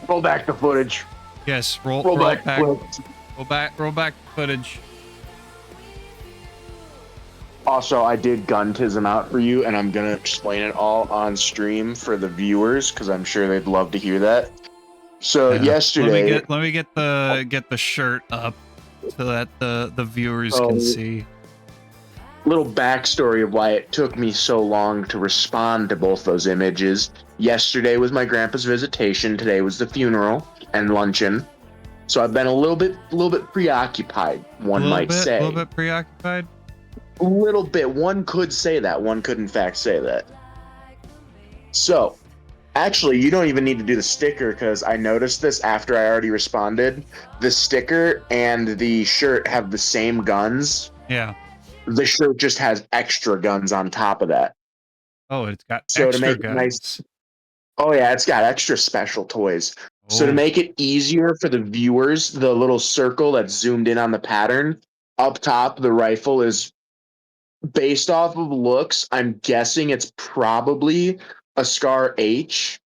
Roll back the footage. Yes, roll Roll it back. Roll back the footage. Also, I did guntism out for you, and I'm gonna explain it all on stream for the viewers because I'm sure they'd love to hear that. So Yeah. yesterday, Let me get the shirt up so that the viewers can so see. little backstory of why it took me so long to respond to both those images. Yesterday was my grandpa's visitation. Today was the funeral and luncheon. So I've been a little bit preoccupied. One might say A little bit preoccupied. A little bit. One could say that. One could in fact say that. So, actually, you don't even need to do the sticker because I noticed this after I already responded. The sticker and the shirt have the same guns. Yeah. The shirt just has extra guns on top of that. Oh, it's got So to extra make it guns. nice. Oh yeah, it's got extra special toys. So to Oh. make it easier for the viewers, the little circle that's zoomed in on the pattern up top, the rifle is based off of looks. I'm guessing it's probably a Scar H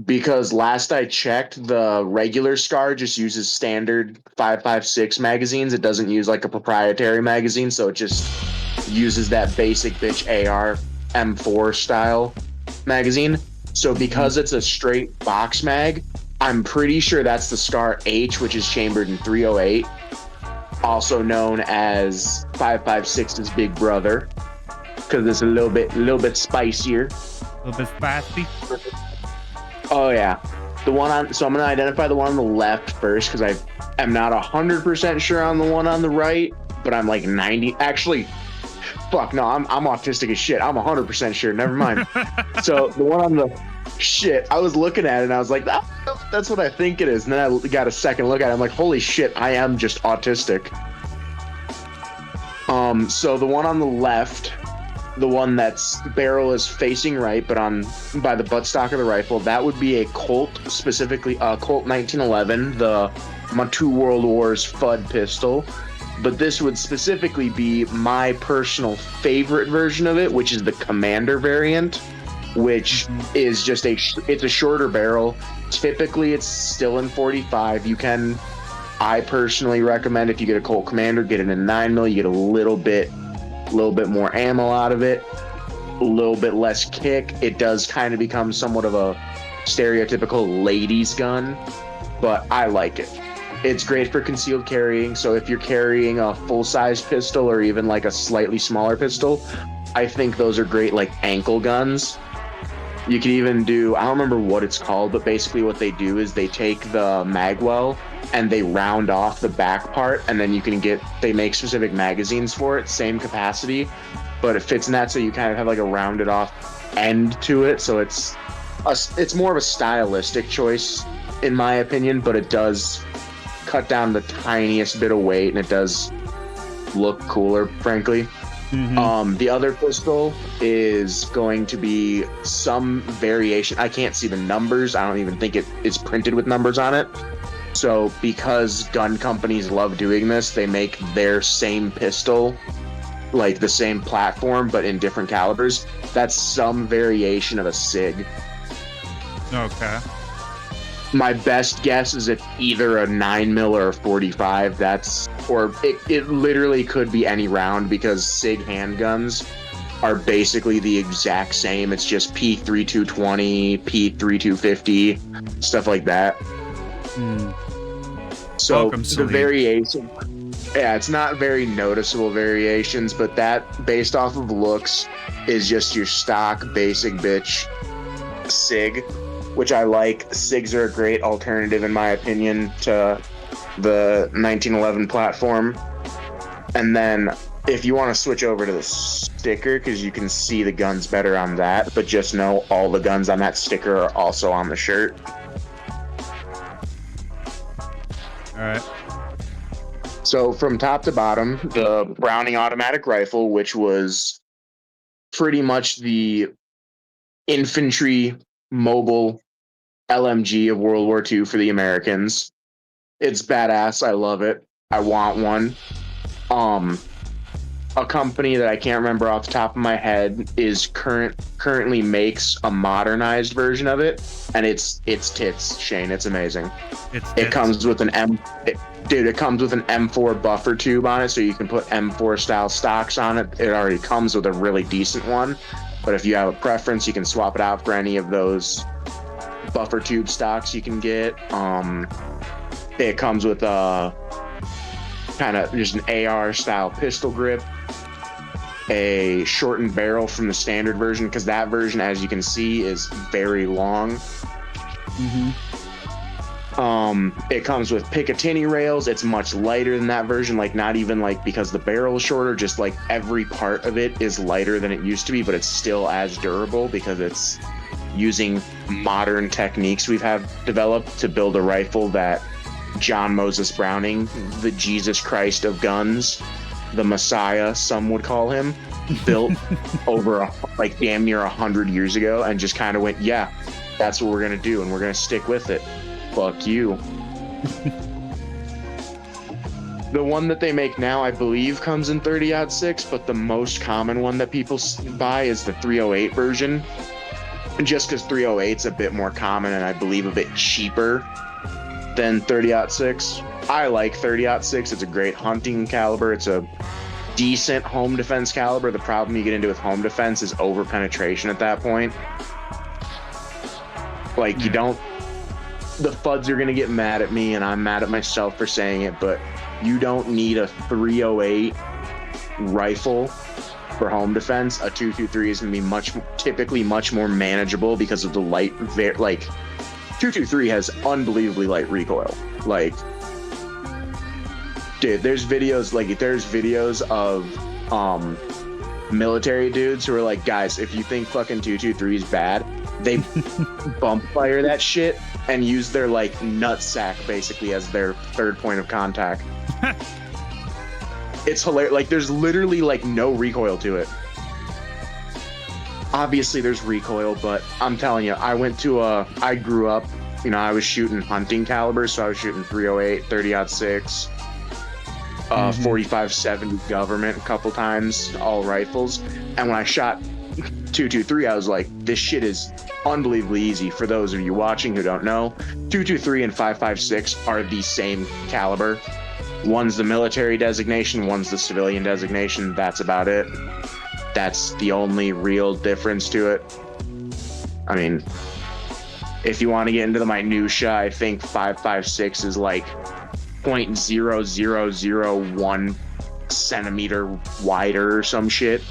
because last I checked, the regular Scar just uses standard 5.56 magazines. It doesn't use like a proprietary magazine, so it just uses that basic bitch AR M4 style magazine. So because it's a straight box mag, I'm pretty sure that's the Scar H, which is chambered in 308, also known as 5.56's big brother, because it's a little bit spicier. A little bit spicy. Oh yeah, the one on. So I'm gonna identify the one on the left first because I am not 100% sure on the one on the right, but I'm like 90. Actually, fuck no, I'm autistic as shit. I'm 100% sure. Never mind. So the one on the shit, I was looking at it and I was like, that's what I think it is. And then I got a second look at it. I'm like, holy shit, I am just autistic. So the one on the left, the one that's barrel is facing right, but on by the buttstock of the rifle, that would be a Colt, specifically a Colt 1911, my two World Wars FUD pistol. But this would specifically be my personal favorite version of it, which is the Commander variant, which is just it's a shorter barrel. Typically, it's still in 45. I personally recommend if you get a Colt Commander, get it in 9mm. You get a little bit more ammo out of it, a little bit less kick. It does kind of become somewhat of a stereotypical ladies gun, but I like it. It's great for concealed carrying. So if you're carrying a full-size pistol or even like a slightly smaller pistol, I think those are great like ankle guns. You can even do, I don't remember what it's called, but basically what they do is they take the magwell and they round off the back part, and then they make specific magazines for it, same capacity, but it fits in that, so you kind of have like a rounded off end to it. So it's more of a stylistic choice in my opinion, but it does cut down the tiniest bit of weight and it does look cooler, frankly. The other pistol is going to be some variation. I can't see the numbers. I don't even think it is printed with numbers on it. So because gun companies love doing this, they make their same pistol, like the same platform, but in different calibers. That's some variation of a SIG. Okay. My best guess is it's either a 9mm or a 45. It literally could be any round because SIG handguns are basically the exact same. It's just P3220, P3250, stuff like that. So the variation, yeah, it's not very noticeable variations, but that based off of looks is just your stock basic bitch SIG, which I like. SIGs are a great alternative, in my opinion, to the 1911 platform. And then if you want to switch over to the sticker, because you can see the guns better on that, but just know all the guns on that sticker are also on the shirt. All right. So from top to bottom, the Browning automatic rifle, which was pretty much the infantry mobile LMG of World War II for the Americans. It's badass. I love it. I want one. a company that I can't remember off the top of my head is currently makes a modernized version of it, and it's tits, Shane. It's amazing. It comes with an it comes with an M4 buffer tube on it, so you can put M4 style stocks on it. It already comes with a really decent one, but if you have a preference, you can swap it out for any of those buffer tube stocks you can get. It comes with a kind of just an AR style pistol grip, a shortened barrel from the standard version, because that version, as you can see, is very long. It comes with Picatinny rails. It's much lighter than that version, like not even like because the barrel is shorter, just like every part of it is lighter than it used to be, but it's still as durable because it's using modern techniques we've developed to build a rifle that John Moses Browning, the Jesus Christ of guns, the Messiah, some would call him, built over like damn near 100 years ago, and just kind of went, yeah, that's what we're gonna do, and we're gonna stick with it. Fuck you. The one that they make now, I believe, comes in 30-06, but the most common one that people buy is the 308 version, just because 308's a bit more common and I believe a bit cheaper than 30-06. I like 30-06. It's a great hunting caliber. It's a decent home defense caliber. The problem you get into with home defense is over penetration at that point. Like, you don't, the FUDs are going to get mad at me, and I'm mad at myself for saying it, but you don't need a 308 rifle for home defense. A 223 is going to be typically much more manageable because of the light, like, 223 has unbelievably light recoil. Like, dude, there's videos of military dudes who are like, guys, if you think fucking 223 is bad, they bump fire that shit and use their like nutsack basically as their third point of contact. It's hilarious. Like, there's literally like no recoil to it. Obviously there's recoil, but I'm telling you, I grew up, you know, I was shooting hunting calibers, so I was shooting 308, 30-06, 45-70 government a couple times, all rifles. And when I shot 223, I was like, this shit is unbelievably easy. For those of you watching who don't know, 223 and 5.56 are the same caliber. One's the military designation, one's the civilian designation. That's about it. That's the only real difference to it. I mean, if you want to get into the minutia, I think 5.56 is like 0.0001 centimeter wider or some shit.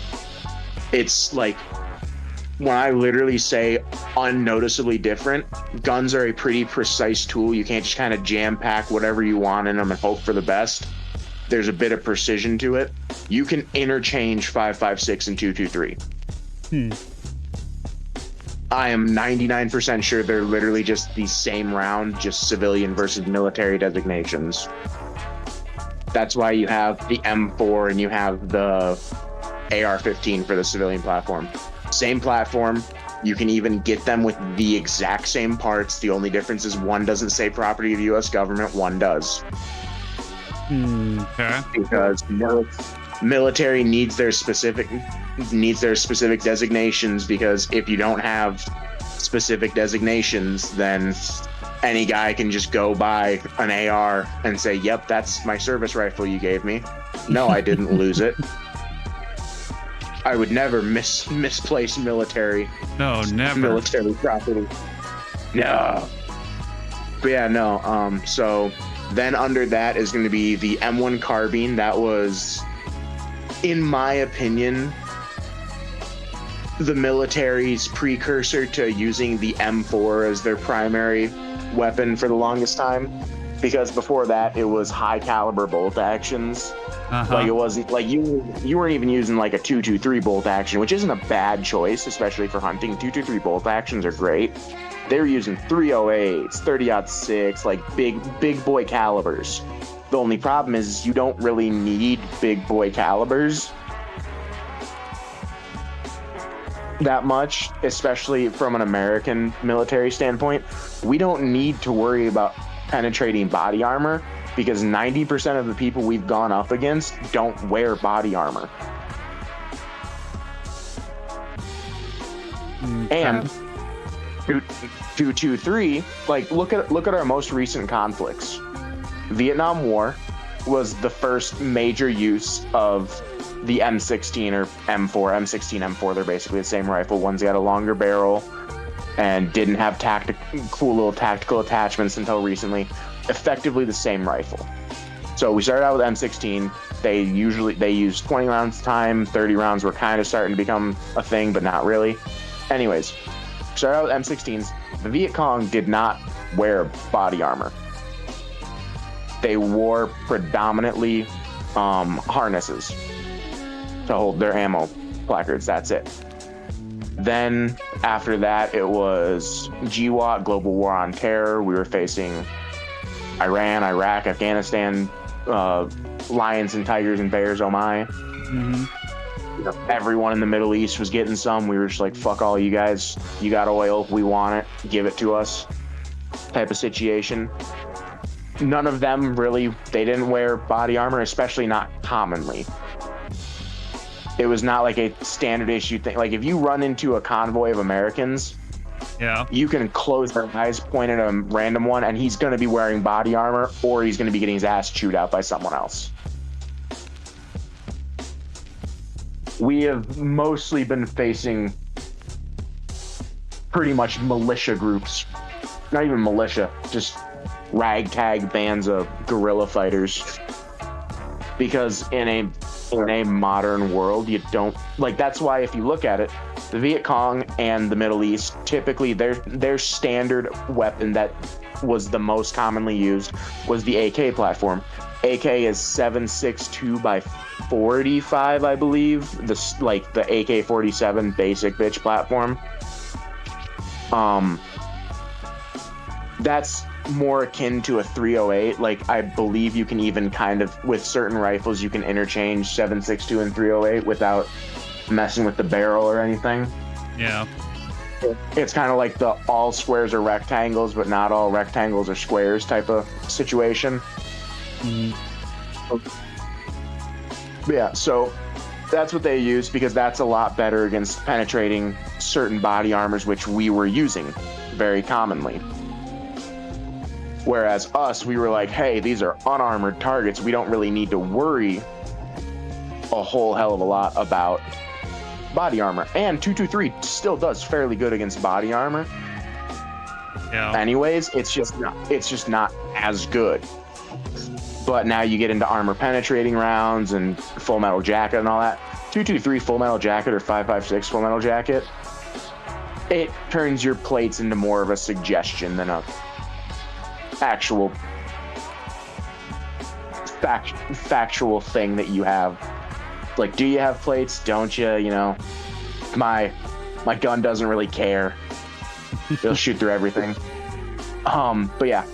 It's like, when I literally say unnoticeably different, guns are a pretty precise tool. You can't just kind of jam pack whatever you want in them and hope for the best. There's a bit of precision to it. You can interchange 5.56 and 223. I am 99% sure they're literally just the same round, just civilian versus military designations. That's why you have the M4 and you have the AR-15 for the civilian platform. Same platform. You can even get them with the exact same parts. The only difference is one doesn't say property of the U.S. government, one does. Okay. Because military needs their specific designations, because if you don't have specific designations, then any guy can just go buy an AR and say, yep, that's my service rifle you gave me. No, I didn't lose it. I would never misplace military. No, never. Military property. No. But yeah, no. So then under that is going to be the M1 carbine. That was, in my opinion, the military's precursor to using the M4 as their primary weapon for the longest time. Because before that, it was high caliber bolt actions. Like, it wasn't like you weren't even using like a 223 bolt action, which isn't a bad choice, especially for hunting. 223 bolt actions are great. They were using 308s, 30-06, like big boy calibers. The only problem is you don't really need big boy calibers that much, especially from an American military standpoint. We don't need to worry about penetrating body armor, because 90% of the people we've gone up against don't wear body armor. And 223, like look at our most recent conflicts. Vietnam War was the first major use of the M16 or M4, M16, M4. They're basically the same rifle. One's got a longer barrel and didn't have cool little tactical attachments until recently. Effectively the same rifle. So we started out with M16. They use 20 rounds time. 30 rounds were kind of starting to become a thing, but not really. Anyways, started out with M16s. The Viet Cong did not wear body armor. They wore predominantly harnesses to hold their ammo placards. That's it. Then after that, it was GWOT, Global War on Terror. We were facing Iran, Iraq, Afghanistan, lions and tigers and bears, oh my. Mm-hmm. Everyone in the Middle East was getting some. We were just like, fuck all you guys. You got oil. We want it. Give it to us. Type of situation. None of them really, they didn't wear body armor, especially not commonly. It was not like a standard issue thing. Like if you run into a convoy of Americans, yeah, you can close their eyes, point at a random one, and he's going to be wearing body armor, or he's going to be getting his ass chewed out by someone else. We have mostly been facing pretty much militia groups. Not even militia, just ragtag bands of guerrilla fighters. Because in a modern world, you don't, like, that's why if you look at it, the Viet Cong and the Middle East, typically their standard weapon that was the most commonly used was the AK platform. AK is 7.62 by 45, I believe. This, like the AK-47 basic bitch platform. That's more akin to a 308. Like I believe you can even kind of, with certain rifles, you can interchange 7.62 and 308 without messing with the barrel or anything. Yeah. It's kind of like the all squares are rectangles, but not all rectangles are squares type of situation. Mm-hmm. Yeah, so that's what they use because that's a lot better against penetrating certain body armors, which we were using very commonly. Whereas us, we were like, hey, these are unarmored targets. We don't really need to worry a whole hell of a lot about body armor. And 223 still does fairly good against body armor. Yeah. Anyways, it's just not as good. But now you get into armor penetrating rounds and full metal jacket and all that. 223 full metal jacket or 5.56 full metal jacket, it turns your plates into more of a suggestion than a actual factual thing that you have. Like, do you have plates? Don't you? You know, my gun doesn't really care. It'll shoot through everything. But yeah.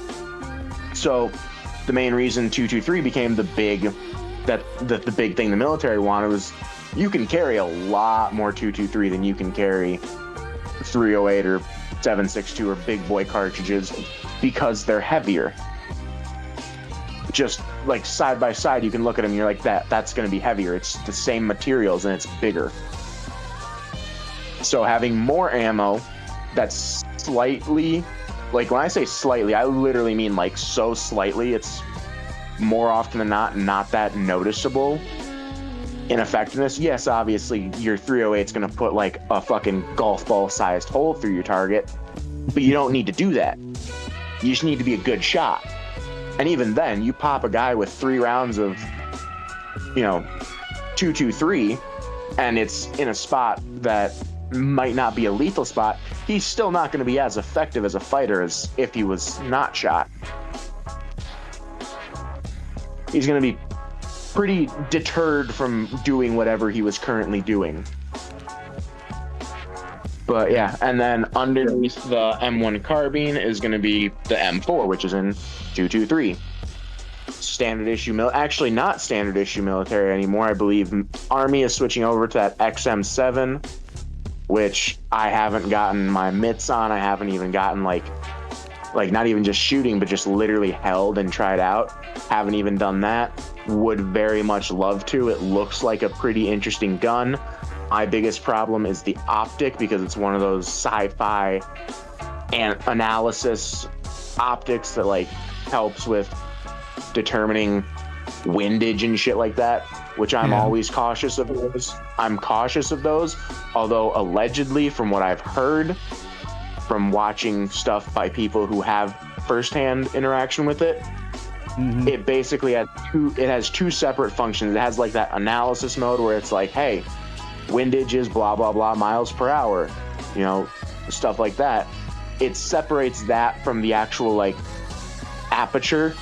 So the main reason 223 became the big thing the military wanted was you can carry a lot more 223 than you can carry 308 or 7.62 or big boy cartridges because they're heavier. Just like side by side, you can look at them and you're like, that's going to be heavier. It's the same materials and it's bigger. So having more ammo that's slightly, like when I say slightly, I literally mean like so slightly, it's more often than not that noticeable in effectiveness. Yes, obviously your 308 is going to put like a fucking golf ball sized hole through your target, but you don't need to do that. You just need to be a good shot. And even then, you pop a guy with 3 rounds of, 223, and it's in a spot that might not be a lethal spot, he's still not going to be as effective as a fighter as if he was not shot. He's going to be pretty deterred from doing whatever he was currently doing. But yeah, and then underneath the M1 carbine is going to be the M4, which is in 223. Standard issue, actually not standard issue military anymore. I believe Army is switching over to that XM7, which I haven't gotten my mitts on. I haven't even gotten like like not even just shooting, but just literally held and tried out. Haven't even done that. Would very much love to. It looks like a pretty interesting gun. My biggest problem is the optic, because it's one of those sci-fi and analysis optics that like helps with determining windage and shit like that, which I'm always cautious of those. I'm cautious of those, although allegedly, from what I've heard, from watching stuff by people who have firsthand interaction with it, it basically has two separate functions. It has like that analysis mode where it's like, hey, windage is blah blah blah miles per hour, you know, stuff like that. It separates that from the actual like aperture.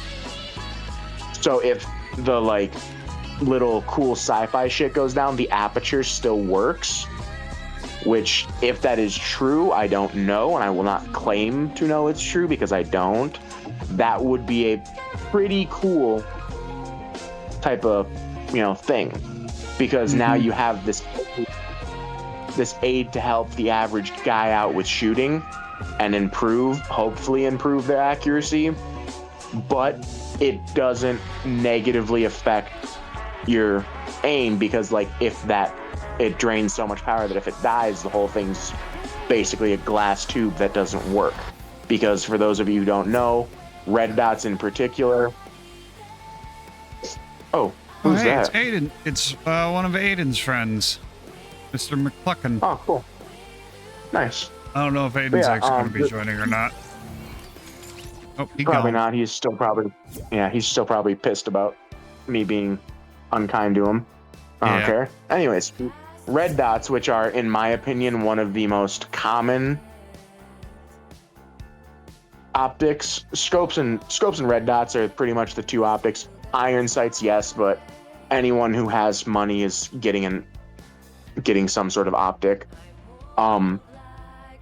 So if the like little cool sci-fi shit goes down, the aperture still works, which if that is true, I don't know, and I will not claim to know it's true because I don't. That would be a pretty cool type of, you know, thing, because now you have this aid to help the average guy out with shooting and hopefully improve their accuracy, but it doesn't negatively affect your aim, because like it drains so much power that if it dies, the whole thing's basically a glass tube that doesn't work. Because for those of you who don't know, red dots in particular. Oh, who's that? It's Aiden. It's one of Aiden's friends, Mr. McClucken. Oh, cool. Nice. I don't know if Aiden's actually going to be joining or not. Oh, probably not. He's still probably pissed about me being unkind to him. I don't care. Anyways, red dots, which are, in my opinion, one of the most common optics. Scopes and red dots are pretty much the two optics. Iron sights, yes, but anyone who has money is getting some sort of optic.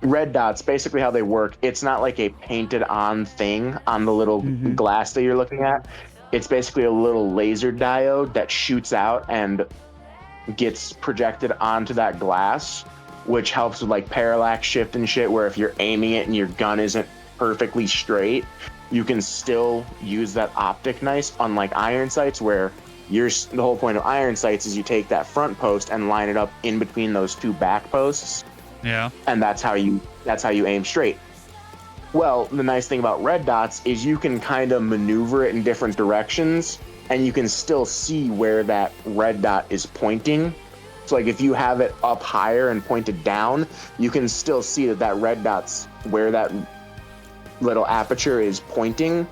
Red dots, basically how they work, it's not like a painted on thing on the little glass that you're looking at. It's basically a little laser diode that shoots out and gets projected onto that glass, which helps with like parallax shift and shit, where if you're aiming it and your gun isn't perfectly straight, you can still use that optic nice, unlike iron sights, where the whole point of iron sights is you take that front post and line it up in between those two back posts. Yeah. And that's how you aim straight. Well, the nice thing about red dots is you can kind of maneuver it in different directions, and you can still see where that red dot is pointing. So like if you have it up higher and pointed down, you can still see that red dot's where that little aperture is pointing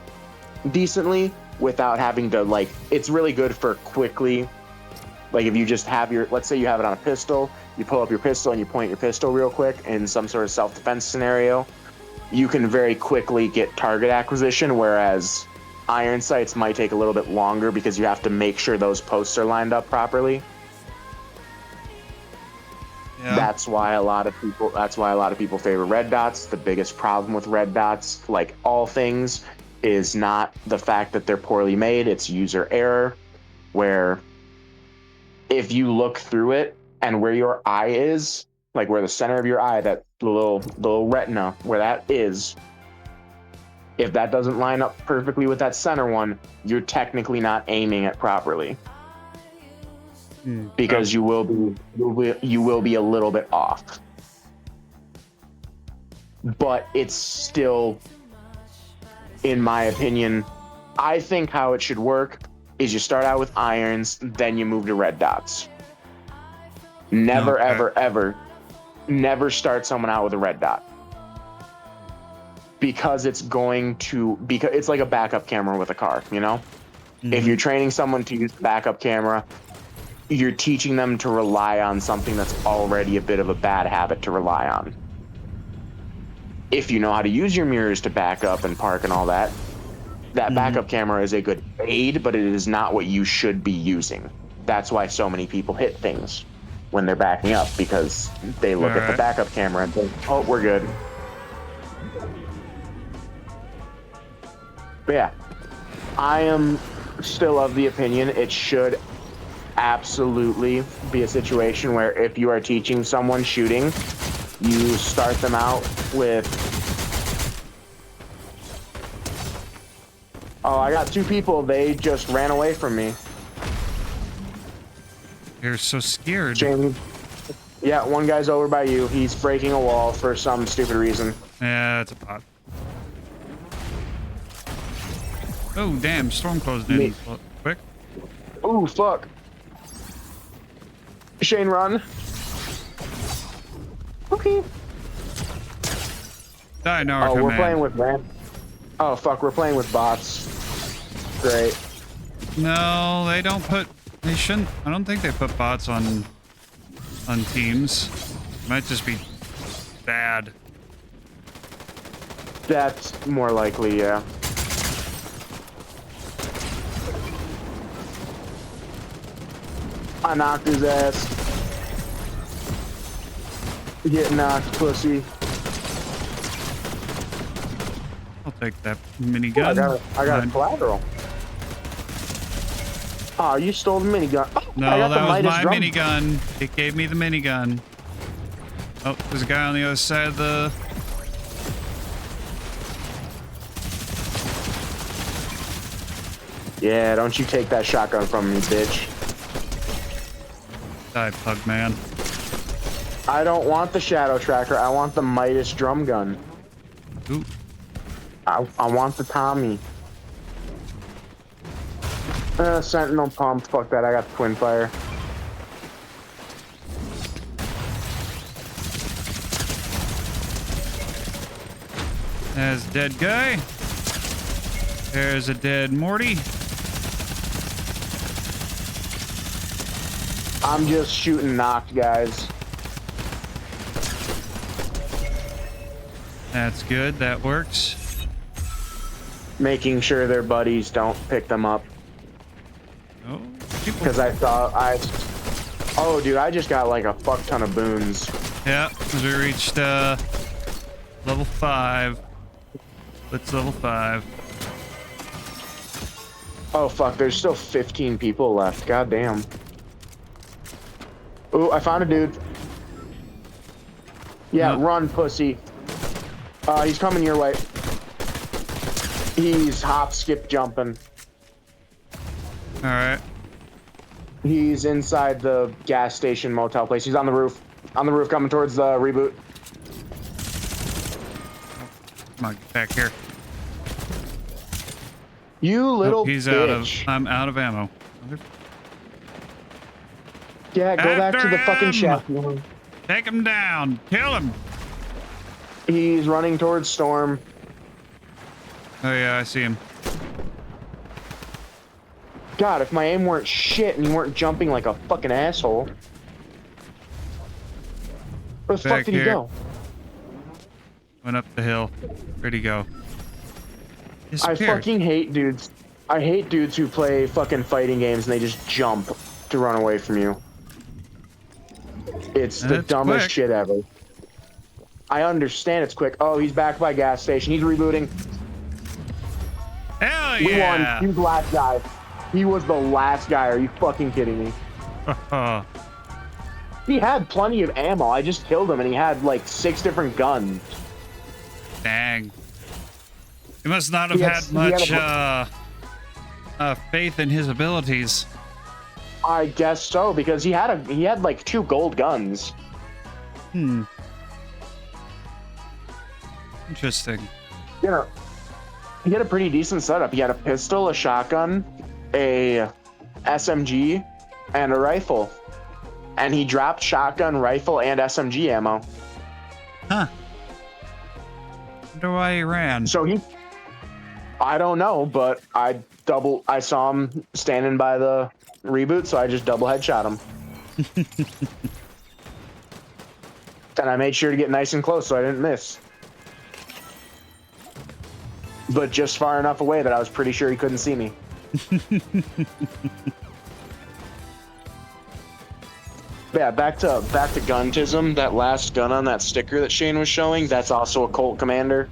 decently without having to like, it's really good for quickly, like if you just have let's say you have it on a pistol, you pull up your pistol and you point your pistol real quick in some sort of self-defense scenario, you can very quickly get target acquisition, whereas iron sights might take a little bit longer because you have to make sure those posts are lined up properly. Yeah. That's why a lot of people favor red dots. The biggest problem with red dots, like all things, is not the fact that they're poorly made, it's user error, where if you look through it and where your eye is, like where the center of your eye, that little retina, where that is, if that doesn't line up perfectly with that center one, you're technically not aiming it properly. Because you will be a little bit off. But it's still, in my opinion, I think how it should work is you start out with irons, then you move to red dots. Never, ever start someone out with a red dot. Because it's like a backup camera with a car, you know? If you're training someone to use the backup camera, you're teaching them to rely on something that's already a bit of a bad habit to rely on. If you know how to use your mirrors to back up and park and all that, that backup camera is a good aid, but it is not what you should be using. That's why so many people hit things when they're backing up, because they look at the backup camera and think, oh, we're good. But yeah, I am still of the opinion it should absolutely be a situation where if you are teaching someone shooting, you start them out with Oh, I got 2 people. They just ran away from me. You're so scared. Shane. Yeah, one guy's over by you. He's breaking a wall for some stupid reason. Yeah, it's a bot. Oh, damn. Storm closed in. Quick. Ooh, fuck. Shane, run. Okay. Die now, Oh, we're command. playing with man. Oh, fuck, we're playing with bots. Great. No, they don't put... They shouldn't... I don't think they put bots on teams. Might just be bad. That's more likely, yeah. I knocked his ass. Get knocked, pussy. I'll take that minigun. I got a collateral. Oh, you stole the minigun. Oh, No, I got that the was Midas my drum. minigun. It gave me the minigun. Oh, there's a guy on the other side of the... Yeah, don't you take that shotgun from me, bitch. Die, pug man. I don't want the shadow tracker. I want the Midas drum gun. Ooh. I want the Tommy. Sentinel pump. Fuck that. I got the twin fire. There's a dead guy. There's a dead Morty. I'm just shooting knocked guys. That's good. That works. Making sure their buddies don't pick them up. Oh, Because oh, dude, I just got like a fuck ton of boons. yeah, we reached level 5. Let's level 5. Oh fuck, there's still 15 people left. God damn. Ooh, I found a dude. Yeah, run, pussy. He's coming your way. He's hop, skip, jumping. All right. He's inside the gas station motel place. He's on the roof. On the roof coming towards the reboot. Come on, get back here. You little he's bitch. I'm out of ammo. Yeah, go back to the fucking After shack. Take him down. Kill him. He's running towards Storm. Oh yeah, I see him. God, if my aim weren't shit and you weren't jumping like a fucking asshole. Where the fuck Back did he here. go? Went up the hill. Where'd he go? I Disappeared. fucking hate dudes. I hate dudes who play fucking fighting games and they just jump to run away from you. It's the That's dumbest quick. shit ever. I understand it's quick. Oh, he's back by gas station. He's rebooting. Hell We yeah! won. He's the last guy. He was the last guy. Are you fucking kidding me? He had plenty of ammo. I just killed him and he had like 6 different guns. Dang. He must not have He had- had he much had faith in his abilities. I guess so, because he had like 2 gold guns. Hmm. Interesting. You know, he had a pretty decent setup. He had a pistol, a shotgun, a SMG, and a rifle. And he dropped shotgun, rifle, and SMG ammo. Huh. Wonder why he ran. So I don't know, but I saw him standing by the reboot, so I just double headshot him. And I made sure to get nice and close so I didn't miss. But just far enough away that I was pretty sure he couldn't see me. Yeah, back to guntism. That last gun on that sticker that Shane was showing, that's also a Colt Commander.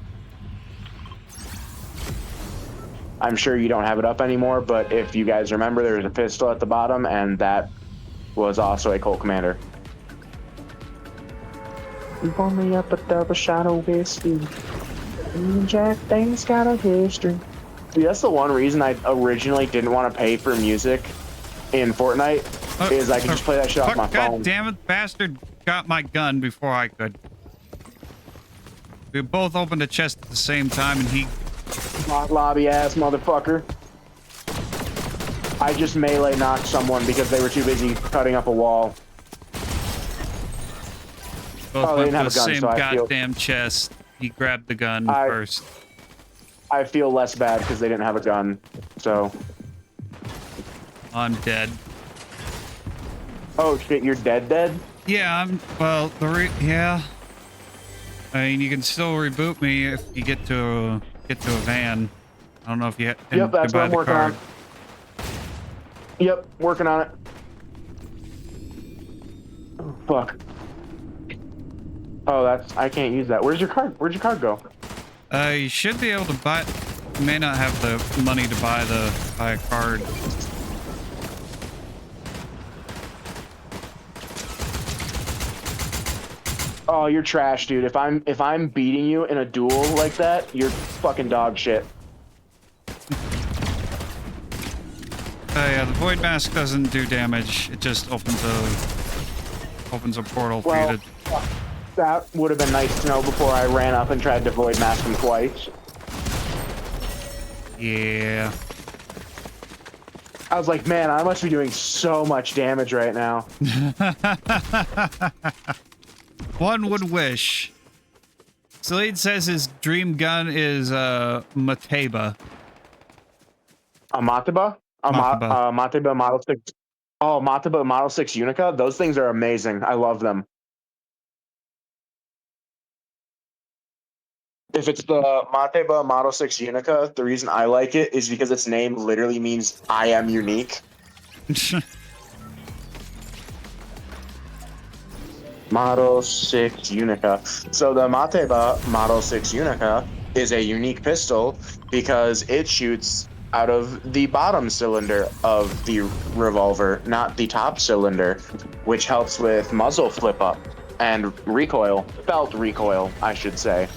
I'm sure you don't have it up anymore, but if you guys remember, there was a pistol at the bottom, and that was also a Colt Commander. You want me up a double shot of whiskey? Jack Daniel's got a history. See, that's the one reason I originally didn't want to pay for music in Fortnite is I could just play that shit off my phone. God damn it, bastard got my gun before I could. We both opened a chest at the same time, and he... Lobby ass motherfucker. I just melee knocked someone because they were too busy cutting up a wall. Both went to the same goddamn chest. He grabbed the gun first. I feel less bad because they didn't have a gun, so... I'm dead. Oh shit, you're dead? Yeah, well, yeah. I mean, you can still reboot me if you get to a van. I don't know if you can, yep, that's what I'm working on. Yep, working on it. Oh, fuck. Oh, I can't use that. Where's your card? Where'd your card go? You should be able to buy. You may not have the money to buy a card. Oh, you're trash, dude. If I'm beating you in a duel like that, you're fucking dog shit. Yeah, the void mask doesn't do damage. It just opens a portal for you to... That would have been nice to know before I ran up and tried to void mask him twice. Yeah. I was like, man, I must be doing so much damage right now. One would wish. Slade says his dream gun is Mateba. A Mateba? Mateba Model 6. Oh, Mateba Model 6 Unica? Those things are amazing. I love them. If it's the Mateba Model 6 Unica, the reason I like it is because its name literally means I am unique. Model 6 Unica. So the Mateba Model 6 Unica is a unique pistol because it shoots out of the bottom cylinder of the revolver, not the top cylinder, which helps with muzzle flip up and recoil, felt recoil, I should say.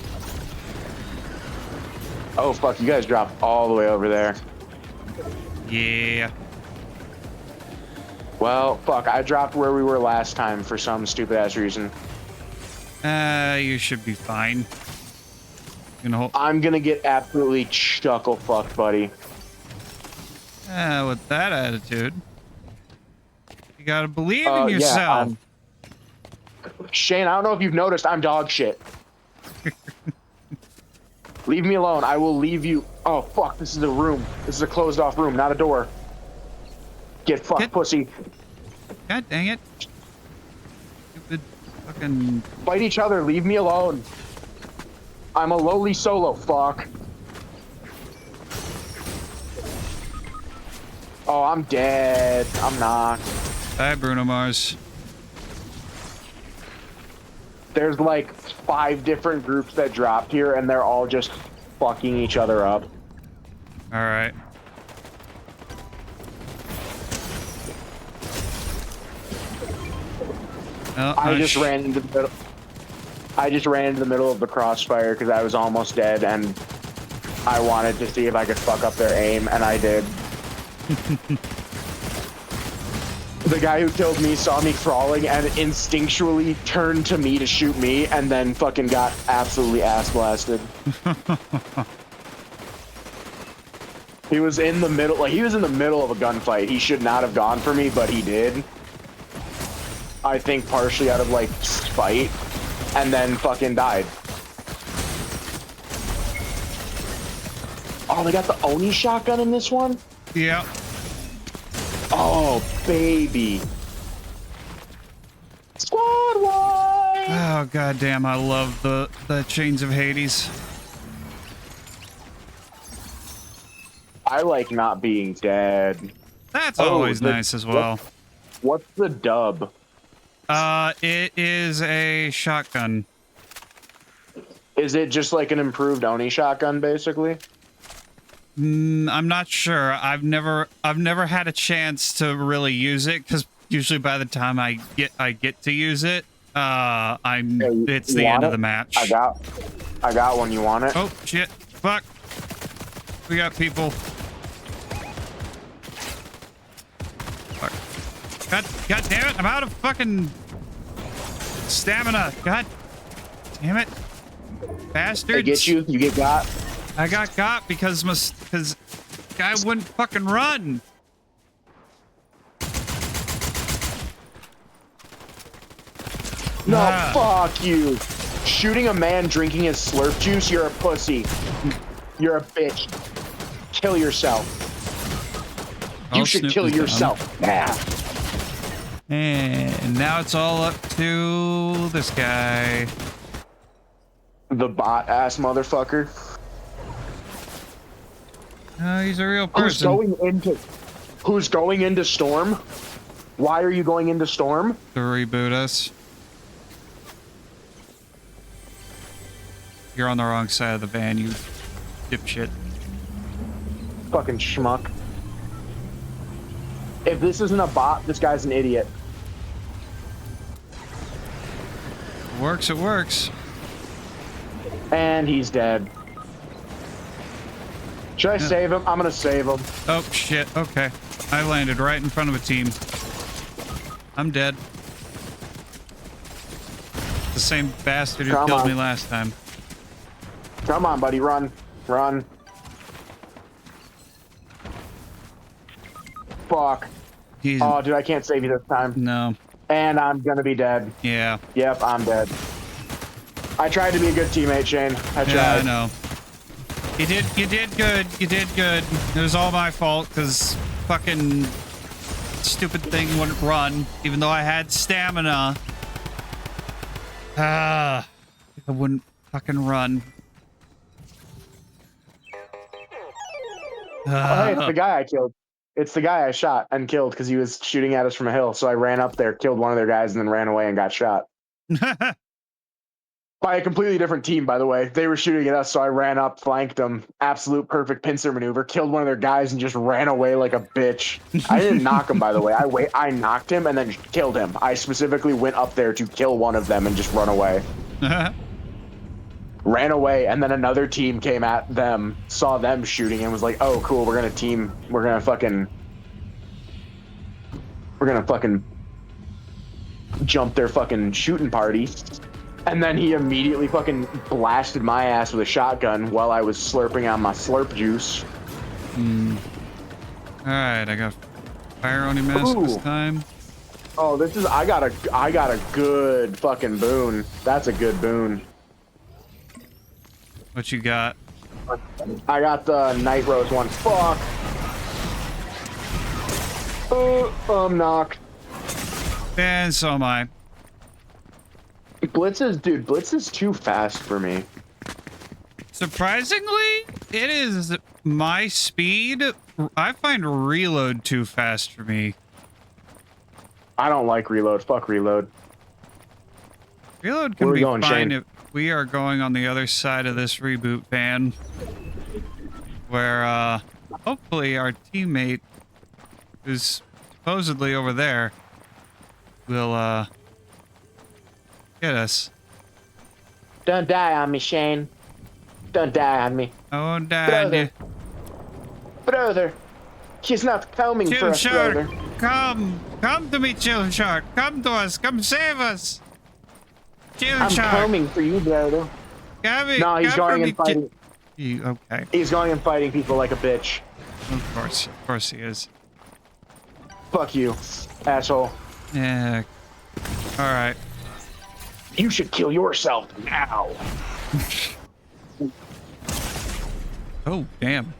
Oh fuck, you guys dropped all the way over there. Yeah. Well, fuck, I dropped where we were last time for some stupid ass reason. You should be fine. I'm gonna get absolutely chuckle fucked, buddy. With that attitude, you gotta believe in yourself. Yeah, Shane, I don't know if you've noticed, I'm dog shit. Leave me alone. I will leave you. Oh, fuck. This is a room. This is a closed off room, not a door. Get fucked, pussy. God dang it. Stupid fucking... Fight each other. Leave me alone. I'm a lowly solo. Fuck. Oh, I'm dead. I'm not. Bye, Bruno Mars. There's like 5 different groups that dropped here, and they're all just fucking each other up. All right. Oh, I just ran into the middle. I just ran into the middle of the crossfire because I was almost dead, and I wanted to see if I could fuck up their aim, and I did. The guy who killed me saw me crawling and instinctually turned to me to shoot me, and then fucking got absolutely ass blasted. He was in the middle, like he was in the middle of a gunfight. He should not have gone for me, but he did. I think partially out of like spite, and then fucking died. Oh, they got the Oni shotgun in this one? Yeah. Oh, baby. Squad wide! Oh, goddamn, I love the Chains of Hades. I like not being dead. That's always nice as well. What's the dub? It is a shotgun. Is it just like an improved Oni shotgun, basically? I'm not sure. I've never had a chance to really use it because usually by the time I get to use it, it's the end of the match. I got one. You want it? Oh shit! Fuck! We got people. Fuck. God damn it! I'm out of fucking stamina. God damn it, bastards! They get you. You get got. I got because guy wouldn't fucking run. No, fuck you. Shooting a man drinking his slurp juice, you're a pussy. You're a bitch. Kill yourself. You should kill yourself. Yeah. And now it's all up to this guy. The bot ass motherfucker. He's a real person. Who's going into Storm? Why are you going into Storm? To reboot us. You're on the wrong side of the van, you dipshit. Fucking schmuck. If this isn't a bot, this guy's an idiot. It works, it works. And he's dead. Should I save him? I'm gonna save him. Oh, shit. Okay. I landed right in front of a team. I'm dead. The same bastard who killed me last time. Come on, buddy. Run. Run. Fuck. Oh, dude, I can't save you this time. No. And I'm gonna be dead. Yeah. Yep, I'm dead. I tried to be a good teammate, Shane. I tried. Yeah, I know. You did good. You did good. It was all my fault because fucking stupid thing wouldn't run, even though I had stamina. I wouldn't fucking run. Oh, hey, it's the guy I killed. It's the guy I shot and killed because he was shooting at us from a hill. So I ran up there, killed one of their guys, and then ran away and got shot. By a completely different team, by the way. They were shooting at us, so I ran up, flanked them. Absolute perfect pincer maneuver. Killed one of their guys and just ran away like a bitch. I didn't knock him, by the way. I knocked him and then killed him. I specifically went up there to kill one of them and just run away. Ran away, and then another team came at them, saw them shooting, and was like, oh, cool, we're gonna fucking jump their fucking shooting party. And then he immediately fucking blasted my ass with a shotgun while I was slurping on my slurp juice. Alright, I got fire on your mask this time. Oh, I got a good fucking boon. That's a good boon. What you got? I got the Night Rose one. Fuck. I'm knocked. And so am I. Blitz is too fast for me. Surprisingly, it is my speed. I find reload too fast for me. I don't like reload. Fuck reload. Reload can be fine if we are going on the other side of this reboot van. Where, hopefully our teammate, who's supposedly over there, will, get us. Don't die on me, Shane. Don't die on me. I won't die on you. Brother. He's not coming for us, brother. Come to me, Chill Shark. Come to us. Come save us. Chill Shark. I'm coming for you, brother. No, he's going and fighting. Okay. He's going and fighting people like a bitch. Of course he is. Fuck you, asshole. Yeah. All right. You should kill yourself now. Oh, damn.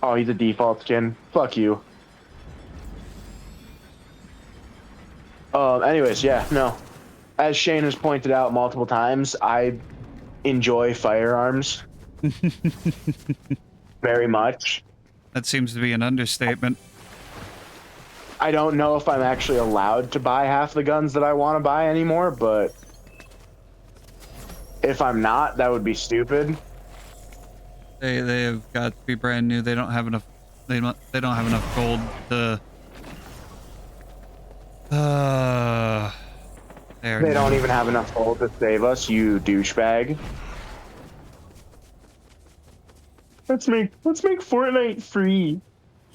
Oh, he's a default skin. Fuck you. Anyways, yeah, no. As Shane has pointed out multiple times, I enjoy firearms. Very much. That seems to be an understatement. I don't know if I'm actually allowed to buy half the guns that I want to buy anymore, but if I'm not, that would be stupid. They have got to be brand new. They don't have enough. They don't have enough gold to. They don't even have enough gold to save us, you douchebag. Let's make Fortnite free.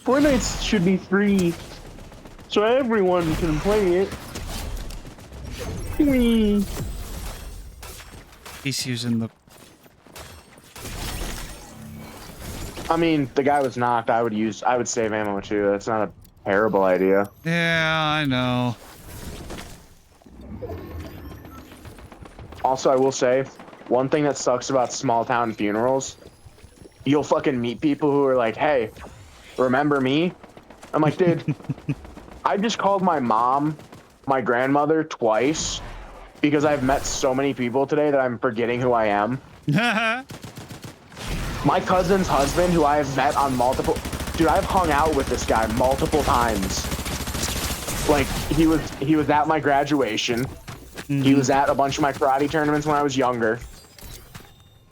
Fortnite should be free, so everyone can play it. Whee. He's using the. I mean, the guy was knocked. I would save ammo too. That's not a terrible idea. Yeah, I know. Also, I will say, one thing that sucks about small town funerals, you'll fucking meet people who are like, hey, remember me? I'm like, dude, I just called my mom, my grandmother twice because I've met so many people today that I'm forgetting who I am. My cousin's husband, who I have met on multiple... Dude, I've hung out with this guy multiple times. Like, he was at my graduation. He was at a bunch of my karate tournaments when I was younger.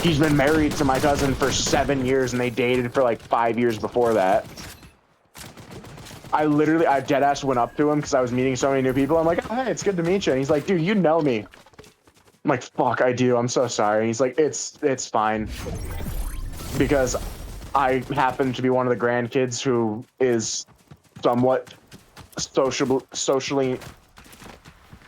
He's been married to my cousin for 7 years, and they dated for like 5 years before that. I deadass went up to him because I was meeting so many new people. I'm like, oh, hey, it's good to meet you. And he's like, dude, you know me. I'm like, fuck, I do. I'm so sorry. And he's like, it's fine. Because I happen to be one of the grandkids who is somewhat socially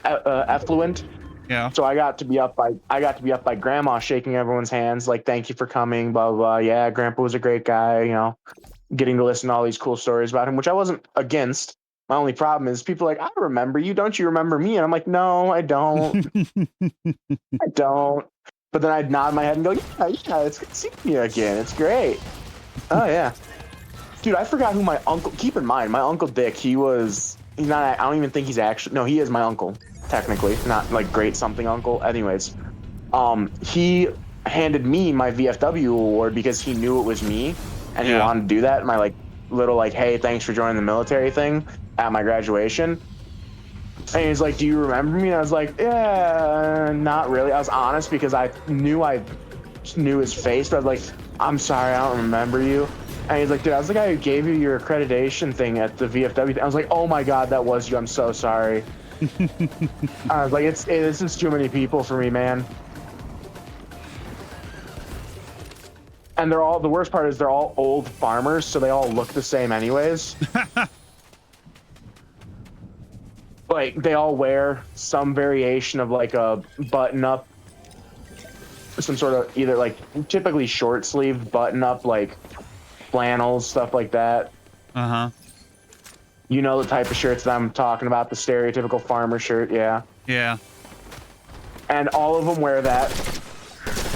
affluent. Yeah. So I got to be up by grandma, shaking everyone's hands, like, thank you for coming, blah, blah, blah. Yeah, grandpa was a great guy, you know, getting to listen to all these cool stories about him, which I wasn't against. My only problem is people are like, I remember you. Don't you remember me? And I'm like, no, I don't. I don't. But then I'd nod my head and go, yeah, it's good seeing you again. It's great. Oh, yeah. Dude, I forgot who my uncle... Keep in mind, my Uncle Dick, he's not... I don't even think he's actually... No, he is my uncle, technically. Not, like, great something uncle. Anyways, he handed me my VFW award because he knew it was me, and he wanted to do that. My, like, little, like, hey, thanks for joining the military thing at my graduation. And he's like, do you remember me? And I was like, yeah, not really. I was honest because I knew his face, but I was like, I'm sorry, I don't remember you. And he's like, dude, I was the guy who gave you your accreditation thing at the VFW. I was like, oh my God, that was you. I'm so sorry. I was like, this is too many people for me, man. And the worst part is they're all old farmers, so they all look the same anyways. Like, they all wear some variation of, like, a button-up, some sort of either, like, typically short-sleeved button-up, like, flannels, stuff like that. Uh-huh. You know the type of shirts that I'm talking about, the stereotypical farmer shirt, yeah. Yeah. And all of them wear that.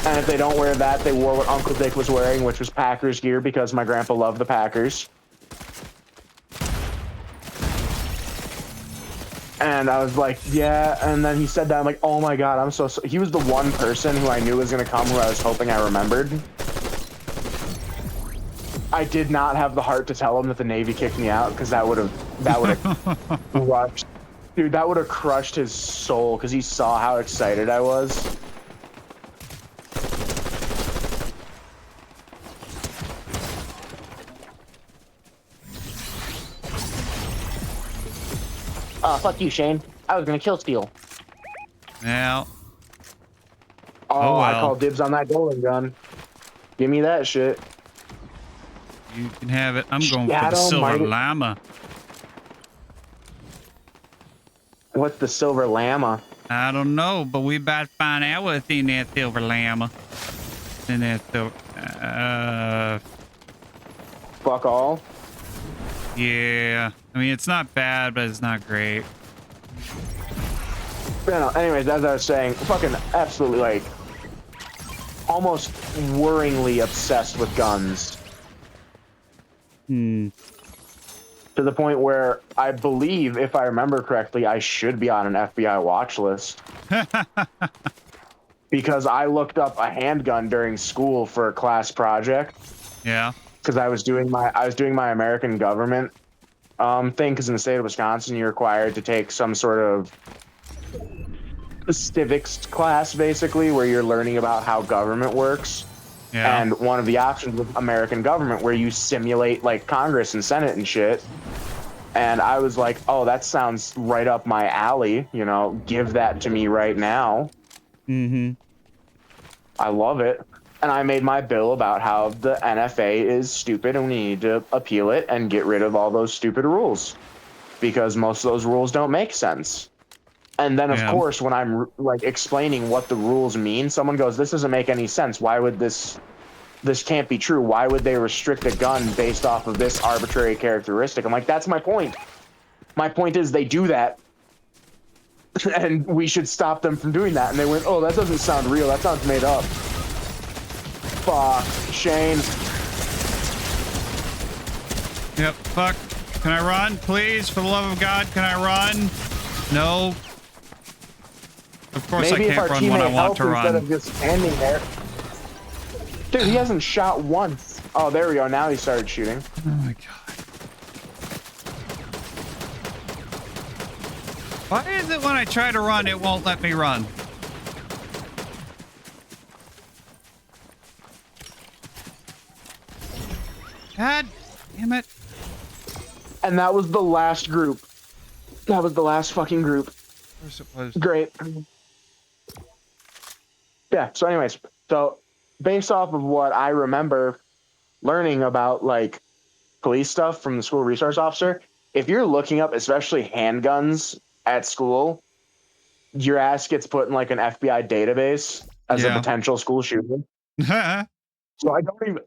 And if they don't wear that, they wore what Uncle Dick was wearing, which was Packers gear, because my grandpa loved the Packers. And I was like, yeah. And then he said that. I'm like, oh my God, I'm so... He was the one person who I knew was going to come who I was hoping I remembered. I did not have the heart to tell him that the Navy kicked me out, because that would have crushed... Dude, that would have crushed his soul, because he saw how excited I was. Fuck you, Shane. I was gonna kill Steel. Yeah. Oh, well. I call dibs on that golden gun. Give me that shit. You can have it. I'm going for the silver llama. What's the silver llama? I don't know, but we about to find out what's in that silver llama. In that silver... Fuck all? Yeah. I mean, it's not bad, but it's not great. No, anyways, as I was saying, fucking absolutely, like, almost worryingly obsessed with guns. Hmm. To the point where I believe, if I remember correctly, I should be on an FBI watch list. Because I looked up a handgun during school for a class project. Yeah. Because I was doing my American government thing, because in the state of Wisconsin, you're required to take some sort of civics class, basically, where you're learning about how government works. Yeah. And one of the options was American government, where you simulate, like, Congress and Senate and shit. And I was like, oh, that sounds right up my alley. You know, give that to me right now. Mm-hmm. I love it. And I made my bill about how the NFA is stupid and we need to appeal it and get rid of all those stupid rules because most of those rules don't make sense. And then, of Yeah. course, when I'm like explaining what the rules mean, someone goes, "This doesn't make any sense. Why would this can't be true? Why would they restrict a gun based off of this arbitrary characteristic?" I'm like, "That's my point. My point is they do that, and we should stop them from doing that." And they went, "Oh, that doesn't sound real. That sounds made up." Fuck, Shane. Yep. Fuck. Can I run, please? For the love of God, can I run? No. Of course Maybe I can't run when I want to run. Instead of just standing there. Dude, he hasn't shot once. Oh, there we go. Now he started shooting. Oh my God. Why is it when I try to run, it won't let me run? God damn it. And that was the last group. That was the last fucking group. Of course it was. Great. Yeah, so anyways, so based off of what I remember learning about like police stuff from the school resource officer, if you're looking up especially handguns at school, your ass gets put in like an FBI database as a potential school shooter. So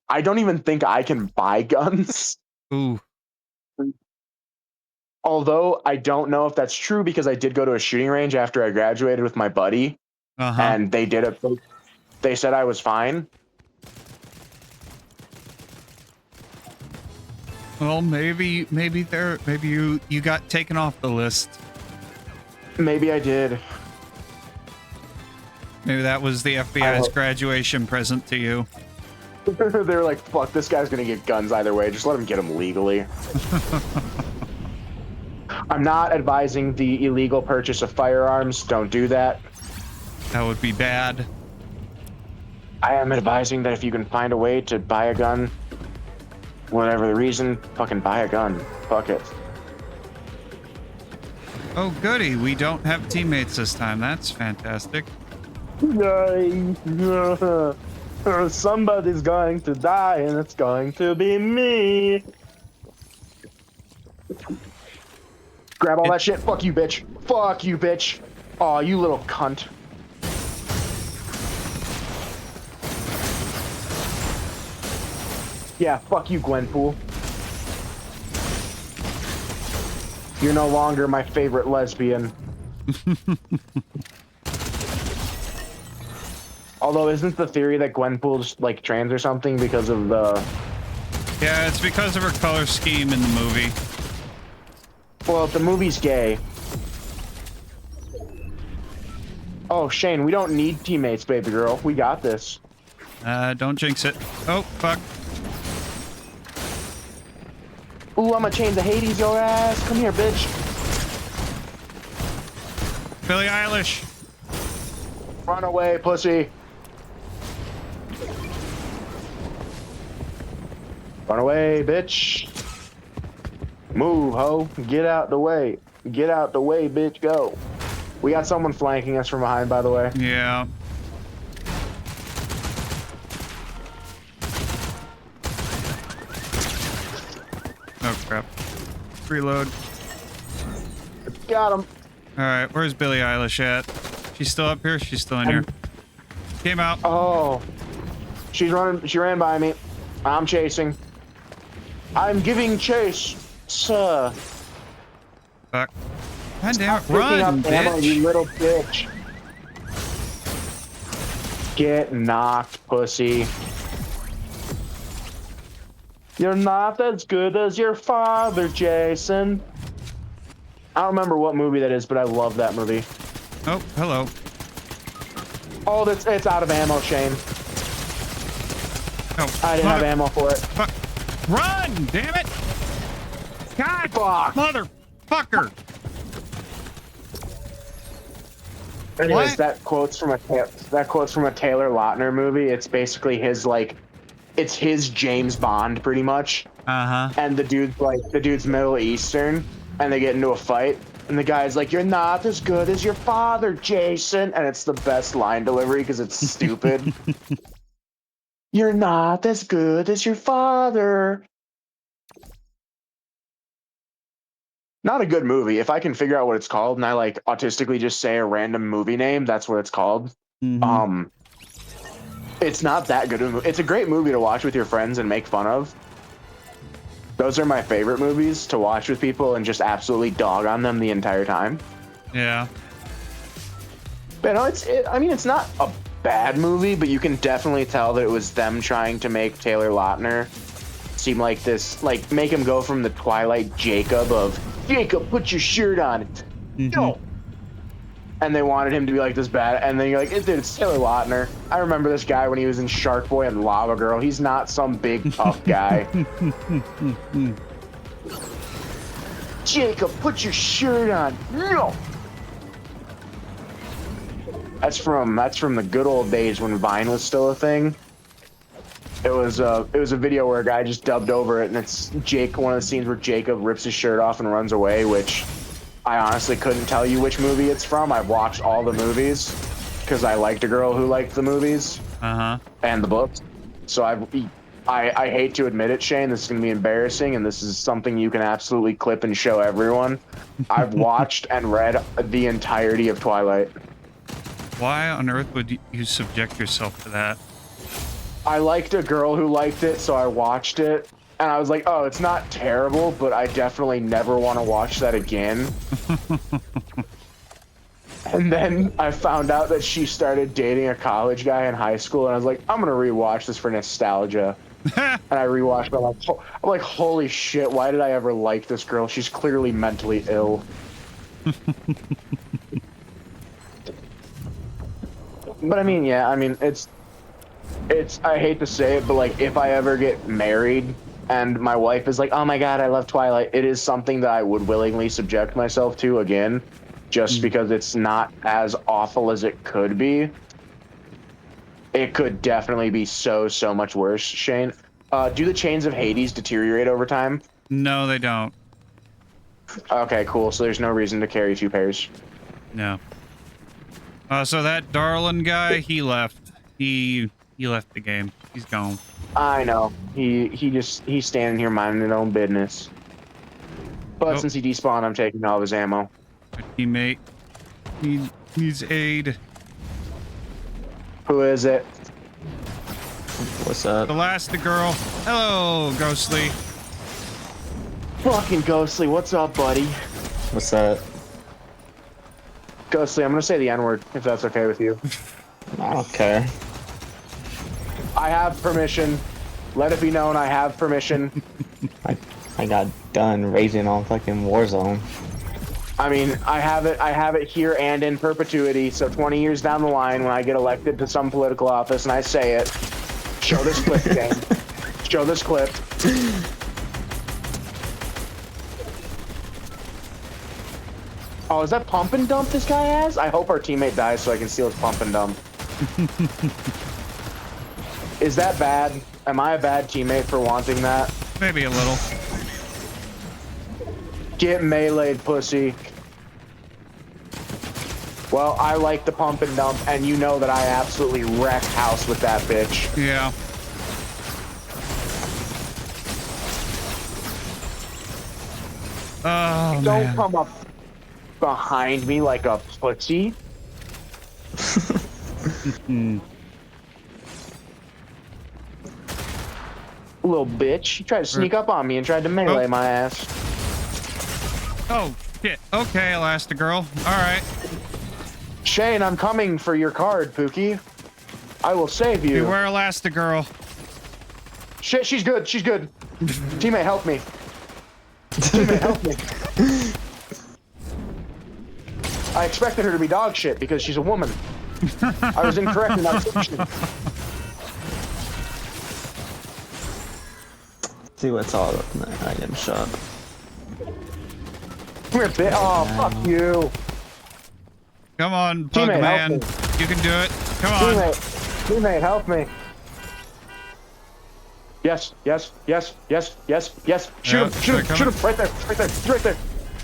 I don't even think I can buy guns. Ooh. Although I don't know if that's true because I did go to a shooting range after I graduated with my buddy, and they did it. They said I was fine. Well, maybe you got taken off the list. Maybe I did. Maybe that was the FBI's graduation present to you. They were like, "Fuck, this guy's gonna get guns either way. Just let him get them legally." I'm not advising the illegal purchase of firearms. Don't do that. That would be bad. I am advising that if you can find a way to buy a gun, whatever the reason, fucking buy a gun. Fuck it. Oh, goody. We don't have teammates this time. That's fantastic. Somebody's going to die, and it's going to be me. Grab all that shit. Fuck you, bitch. Fuck you, bitch. Aw, you little cunt. Yeah, fuck you, Gwenpool. You're no longer my favorite lesbian. Although, isn't the theory that Gwenpool's like trans or something because of the... Yeah, it's because of her color scheme in the movie. Well, the movie's gay. Oh, Shane, we don't need teammates, baby girl. We got this. Don't jinx it. Oh, fuck. Ooh, I'm gonna chain the Hades your ass. Come here, bitch. Billie Eilish. Run away, pussy. Run away, bitch. Move, ho. Get out the way. Get out the way, bitch. Go. We got someone flanking us from behind, by the way. Yeah. Oh, crap. Reload. Got him. All right, where's Billie Eilish at? She's still up here? She's still in here. Came out. Oh. She's running. She ran by me. I'm chasing. I'm giving chase, sir. Fuck. God damn it. Stop picking Run, up ammo, bitch. you little bitch. Get knocked, pussy. You're not as good as your father, Jason. I don't remember what movie that is, but I love that movie. Oh, hello. Oh, it's out of ammo, Shane. Oh, I didn't have ammo for it. Fuck. Run, damn it. God, Fuck. motherfucker. Anyways, What? that quote's from a Taylor Lautner movie. It's basically his it's his James Bond, pretty much. And the dude's Middle Eastern, and they get into a fight, and the guy's like, "You're not as good as your father, Jason," and it's the best line delivery because it's stupid. You're not as good as your father. Not a good movie. If I can figure out what it's called and I like autistically just say a random movie name, that's what it's called. Mm-hmm. It's not that good of a movie. It's a great movie to watch with your friends and make fun of. Those are my favorite movies to watch with people and just absolutely dog on them the entire time. Yeah. But no, I mean, it's not a bad movie, but you can definitely tell that it was them trying to make Taylor Lautner seem like this, like make him go from the Twilight Jacob of Jacob, put your shirt on. Mm-hmm. No. And they wanted him to be like this bad, and then you're like, dude, it's Taylor Lautner. I remember this guy when he was in Shark Boy and Lava Girl. He's not some big tough guy. Jacob, put your shirt on. No. That's from the good old days when Vine was still a thing. It was a video where a guy just dubbed over it, and it's one of the scenes where Jacob rips his shirt off and runs away, which I honestly couldn't tell you which movie it's from. I've watched all the movies because I liked a girl who liked the movies and the books. So I hate to admit it, Shane. This is going to be embarrassing, and this is something you can absolutely clip and show everyone. I've watched and read the entirety of Twilight. Why on earth would you subject yourself to that? I liked a girl who liked it, so I watched it. And I was like, oh, it's not terrible, but I definitely never want to watch that again. And then I found out that she started dating a college guy in high school, and I was like, I'm going to rewatch this for nostalgia. And I rewatched it. I'm like, holy shit, why did I ever like this girl? She's clearly mentally ill. But I mean, yeah, I mean, it's, I hate to say it, but like, if I ever get married and my wife is like, oh my God, I love Twilight, it is something that I would willingly subject myself to again, just because it's not as awful as it could be. It could definitely be so much worse, Shane. Do the chains of Hades deteriorate over time? No, they don't. Okay, cool. So there's no reason to carry two pairs. No. So that Darlin guy, he left. He left the game. He's gone. I know. He's standing here minding his own business. But since he despawned, I'm taking all of his ammo. Our teammate needs aid. Who is it? What's up? Elastigirl. Hello, Ghostly. Fucking Ghostly, what's up, buddy? What's up? Ghostly, I'm gonna say the N-word, if that's okay with you. I don't care. I have permission. Let it be known I have permission. I got done raging on fucking Warzone. I mean, I have it here and in perpetuity, so 20 years down the line, when I get elected to some political office and I say it, show this clip, gang. Show this clip. Oh, is that pump and dump this guy has? I hope our teammate dies so I can steal his pump and dump. Is that bad? Am I a bad teammate for wanting that? Maybe a little. Get meleeed, pussy. Well, I like the pump and dump, and you know that I absolutely wreck house with that bitch. Yeah. Oh, Don't man. come up behind me like a pussy. Little bitch. You tried to sneak up on me and tried to melee my ass. Oh, shit. Okay, Elastigirl. Alright. Shane, I'm coming for your card, Pookie. I will save you. Beware Elastigirl. Shit, she's good. She's good. Teammate, help me. Teammate, help me. I expected her to be dog shit because she's a woman. I was incorrect in that assumption. See what's all up in the item shop. Come here, bitch. Oh, fuck you. Come on, Pug Teammate, Man. help me. You can do it. Come on. Teammate, help me. Yes, yes, yes, yes, yes, yes. Shoot him, shoot him, shoot him. Right there, right there, right there.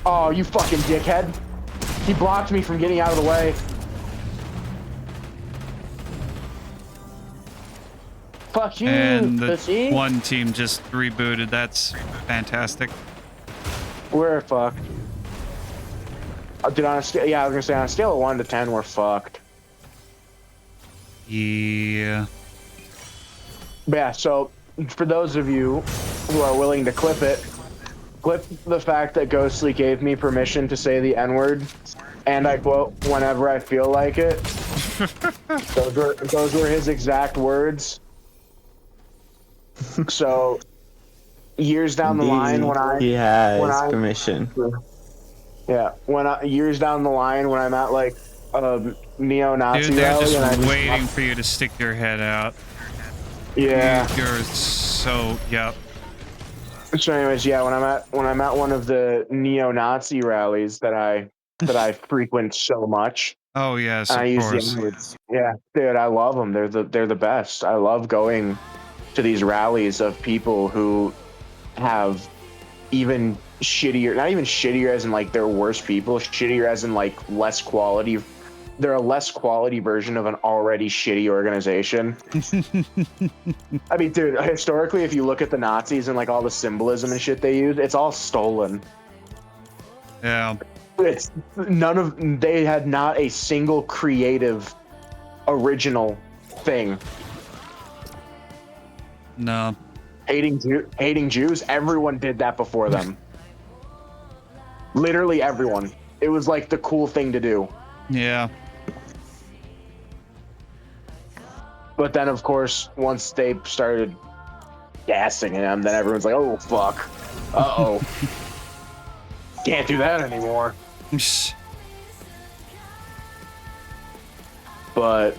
Oh, you fucking dickhead. He blocked me from getting out of the way. Fuck you, And the pussy. one team just rebooted. That's fantastic. We're fucked. Dude, on a scale, yeah, I was gonna say on a scale of 1 to 10, we're fucked. Yeah. But yeah, so for those of you who are willing to clip it, clip the fact that Ghostly gave me permission to say the N-word, and I quote, whenever I feel like it. Those were his exact words. So years down the line He has I permission. yeah, years down the line when I'm at like a neo-Nazi Dude, they're rally just and I waiting for you to stick your head out. yeah. You're so, yep. So anyways, yeah, when I'm at one of the neo-Nazi rallies that I frequent so much, Oh, yes, I of use the course. N-words. Yeah, dude, I love them. They're the best. I love going to these rallies of people who have even shittier, not even shittier as in like they're worse people, shittier as in like less quality. They're a less quality version of an already shitty organization. I mean, dude, historically, if you look at the Nazis and like all the symbolism and shit they use, it's all stolen. Yeah. It's they had not a single creative, original thing. No. Hating Jews, everyone did that before them. Literally everyone. It was like the cool thing to do. Yeah. But then, of course, once they started gassing him, then everyone's like, oh, fuck. Uh-oh. Can't do that anymore. But,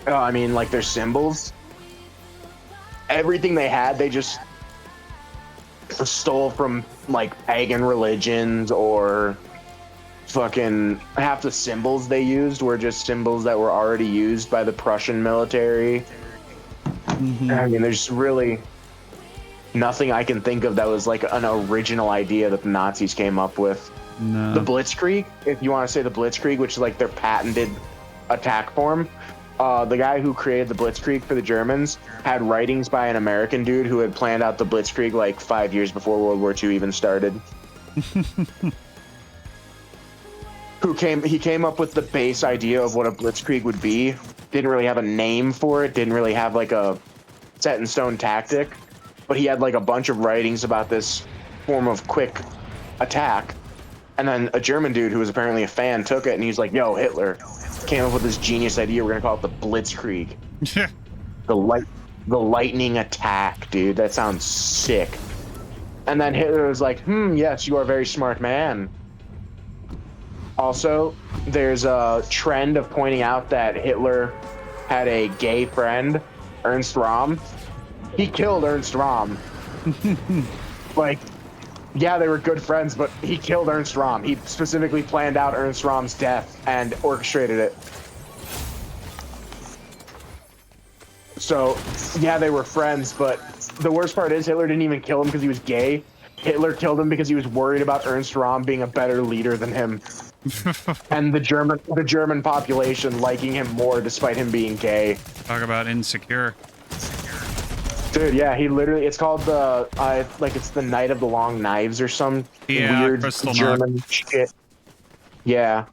I mean, like, their symbols, everything they had, they just stole from, like, pagan religions, or fucking half the symbols they used were just symbols that were already used by the Prussian military. Mm-hmm. I mean, there's really nothing I can think of that was like an original idea that the Nazis came up with. No. The Blitzkrieg, if you want to say the Blitzkrieg, which is like their patented attack form, the guy who created the Blitzkrieg for the Germans had writings by an American dude who had planned out the Blitzkrieg like 5 years before World War II even started. He came up with the base idea of what a Blitzkrieg would be. Didn't really have a name for it. Didn't really have like a set in stone tactic, but he had like a bunch of writings about this form of quick attack. And then a German dude who was apparently a fan took it and he's like, yo, Hitler came up with this genius idea. We're going to call it the Blitzkrieg. the lightning attack, dude. That sounds sick. And then Hitler was like, yes, you are a very smart man. Also, there's a trend of pointing out that Hitler had a gay friend, Ernst Röhm. He killed Ernst Röhm. Like, yeah, they were good friends, but he killed Ernst Röhm. He specifically planned out Ernst Röhm's death and orchestrated it. So, yeah, they were friends, but the worst part is Hitler didn't even kill him because he was gay. Hitler killed him because he was worried about Ernst Röhm being a better leader than him. And the German population liking him more despite him being gay. Talk about insecure. Dude, yeah, he literally, it's called the, like, it's the Night of the Long Knives or some weird Crystal German shit. Yeah.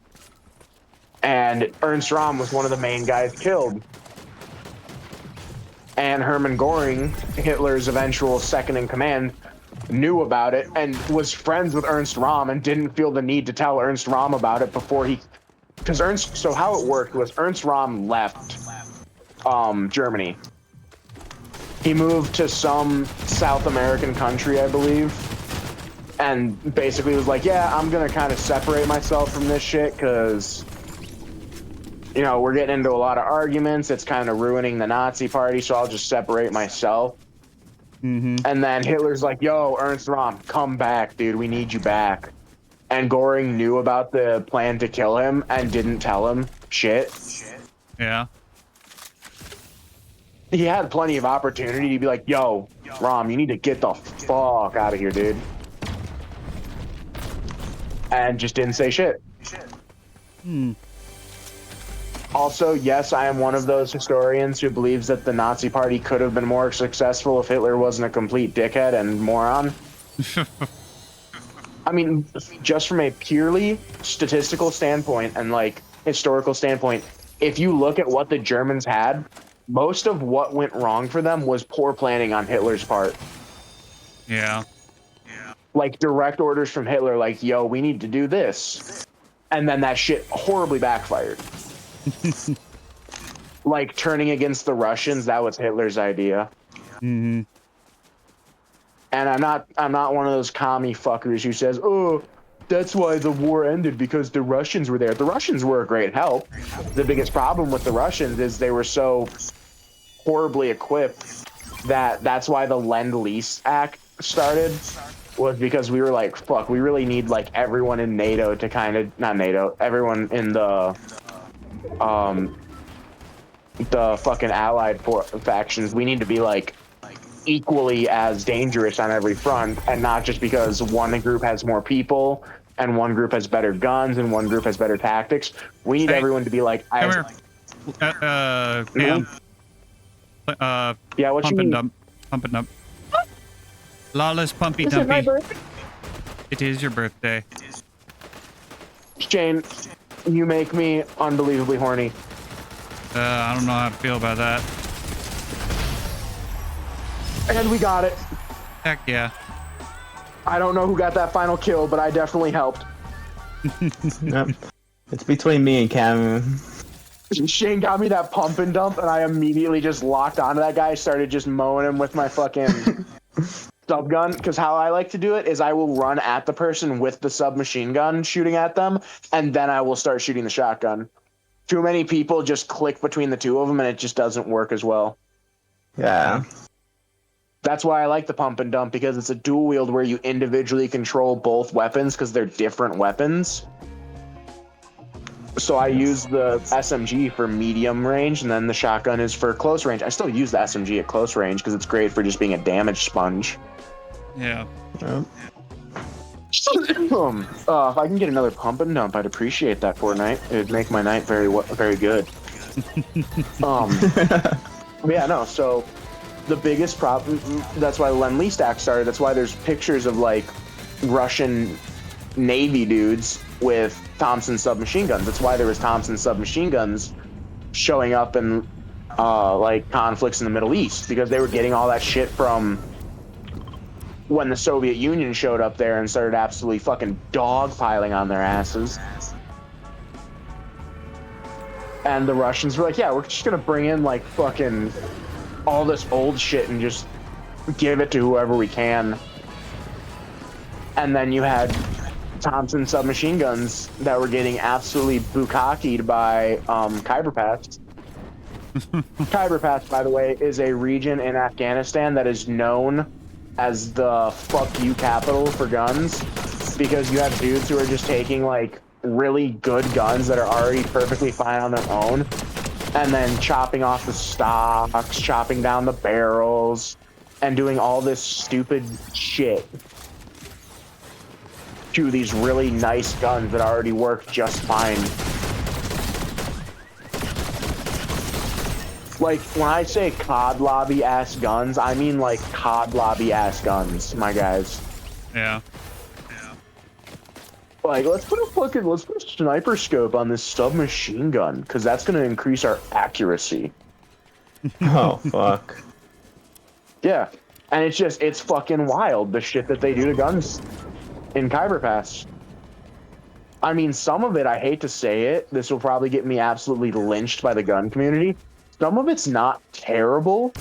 And Ernst Röhm was one of the main guys killed. And Hermann Göring, Hitler's eventual second in command, knew about it and was friends with Ernst Röhm and didn't feel the need to tell Ernst Röhm about it before so how it worked was Ernst Röhm left Germany. He moved to some South American country, I believe, and basically was like, yeah, I'm gonna kind of separate myself from this shit because, you know, we're getting into a lot of arguments. It's kind of ruining the Nazi party, so I'll just separate myself. Mm-hmm. And then Hitler's like, yo, Ernst Röhm, come back, dude. We need you back. And Göring knew about the plan to kill him and didn't tell him shit. Yeah. He had plenty of opportunity to be like, yo, Röhm, you need to get the fuck out of here, dude. And just didn't say shit. Also, yes, I am one of those historians who believes that the Nazi Party could have been more successful if Hitler wasn't a complete dickhead and moron. I mean, just from a purely statistical standpoint and like historical standpoint, if you look at what the Germans had, most of what went wrong for them was poor planning on Hitler's part. Yeah. Like direct orders from Hitler, like, yo, we need to do this. And then that shit horribly backfired. Like turning against the Russians, that was Hitler's idea. Mm-hmm. And I'm not one of those commie fuckers who says, oh, that's why the war ended, because the Russians were there. The Russians were a great help. The biggest problem with the Russians is they were so horribly equipped that's why the Lend-Lease Act started, was because we were like, fuck, we really need like everyone in NATO to kind of, not NATO, everyone in the fucking allied factions, we need to be like equally as dangerous on every front, and not just because one group has more people and one group has better guns and one group has better tactics. We need everyone to be like, come here. Cam. Yeah, what pump you and mean? dump. Pump and dump. Lawless pumpy Is it my dumpy. birthday? It is your birthday. Shane, you make me unbelievably horny. I don't know how to feel about that. And we got it. Heck yeah. I don't know who got that final kill, but I definitely helped. Nope. It's between me and Cam. Shane got me that pump and dump, and I immediately just locked onto that guy, started just mowing him with my fucking subgun. Because how I like to do it is I will run at the person with the submachine gun shooting at them, and then I will start shooting the shotgun. Too many people just click between the two of them, and it just doesn't work as well. Yeah. That's why I like the pump and dump, because it's a dual wield where you individually control both weapons because they're different weapons. So I use the SMG for medium range, and then the shotgun is for close range. I still use the SMG at close range because it's great for just being a damage sponge. Yeah. Yep. If I can get another pump and dump, I'd appreciate that, Fortnite. It'd make my night very good. Yeah, no, so the biggest problem, that's why the Lend-Lease Act started. That's why there's pictures of like Russian Navy dudes with Thompson submachine guns. That's why there was Thompson submachine guns showing up in like conflicts in the Middle East, because they were getting all that shit from when the Soviet Union showed up there and started absolutely fucking dogpiling on their asses. And the Russians were like, yeah, we're just gonna bring in like fucking all this old shit and just give it to whoever we can. And then you had Thompson submachine guns that were getting absolutely bukkakied by Khyber Pass. Khyber Pass, by the way, is a region in Afghanistan that is known as the fuck you capital for guns, because you have dudes who are just taking like really good guns that are already perfectly fine on their own, and then chopping off the stocks, chopping down the barrels, and doing all this stupid shit to these really nice guns that already work just fine. Like, when I say COD lobby ass guns, I mean like COD lobby ass guns, my guys. Yeah. Like, let's put a sniper scope on this submachine gun, because that's gonna increase our accuracy. Oh, fuck. Yeah. And it's fucking wild, the shit that they do to guns in Khyber Pass. I mean, some of it, I hate to say it, this will probably get me absolutely lynched by the gun community. Some of it's not terrible.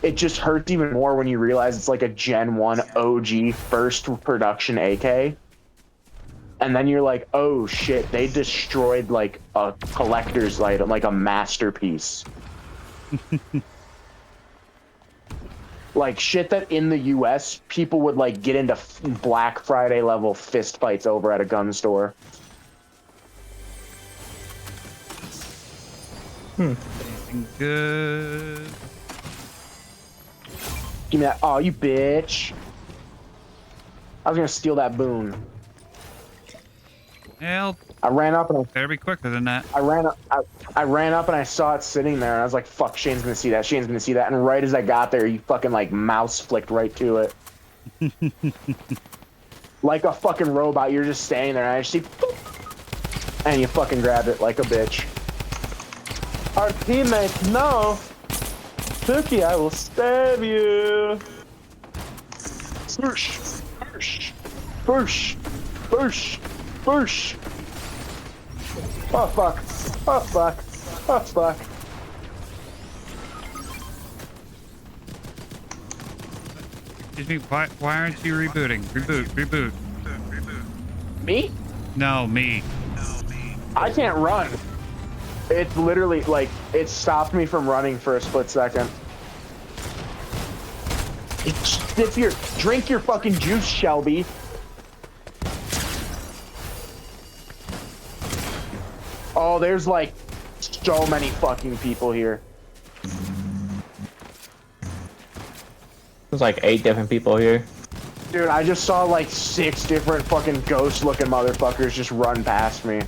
It just hurts even more when you realize it's like a Gen 1 OG first production AK. And then you're like, oh shit, they destroyed like a collector's item, like a masterpiece. Like shit that in the US, people would like get into Black Friday level fist fights over at a gun store. Good. Give me that. Oh, you bitch. I was gonna steal that boon. Well, I ran up and Better be quicker than that. I ran up and I saw it sitting there and I was like, fuck, Shane's gonna see that. Shane's gonna see that. And right as I got there, you fucking like mouse flicked right to it. Like a fucking robot, you're just standing there and I just see boop, and you fucking grabbed it like a bitch. Our teammates know. Tookie, I will stab you. Boosh, boosh, boosh, boosh, boosh. Oh fuck. Oh fuck. Oh fuck. Excuse me, why aren't you rebooting? Reboot. Me? No, me. I can't run. It's literally like it stopped me from running for a split second. Drink your fucking juice, Shelby. Oh, there's like so many fucking people here. There's like 8 different people here. Dude, I just saw like 6 different fucking ghost-looking motherfuckers just run past me.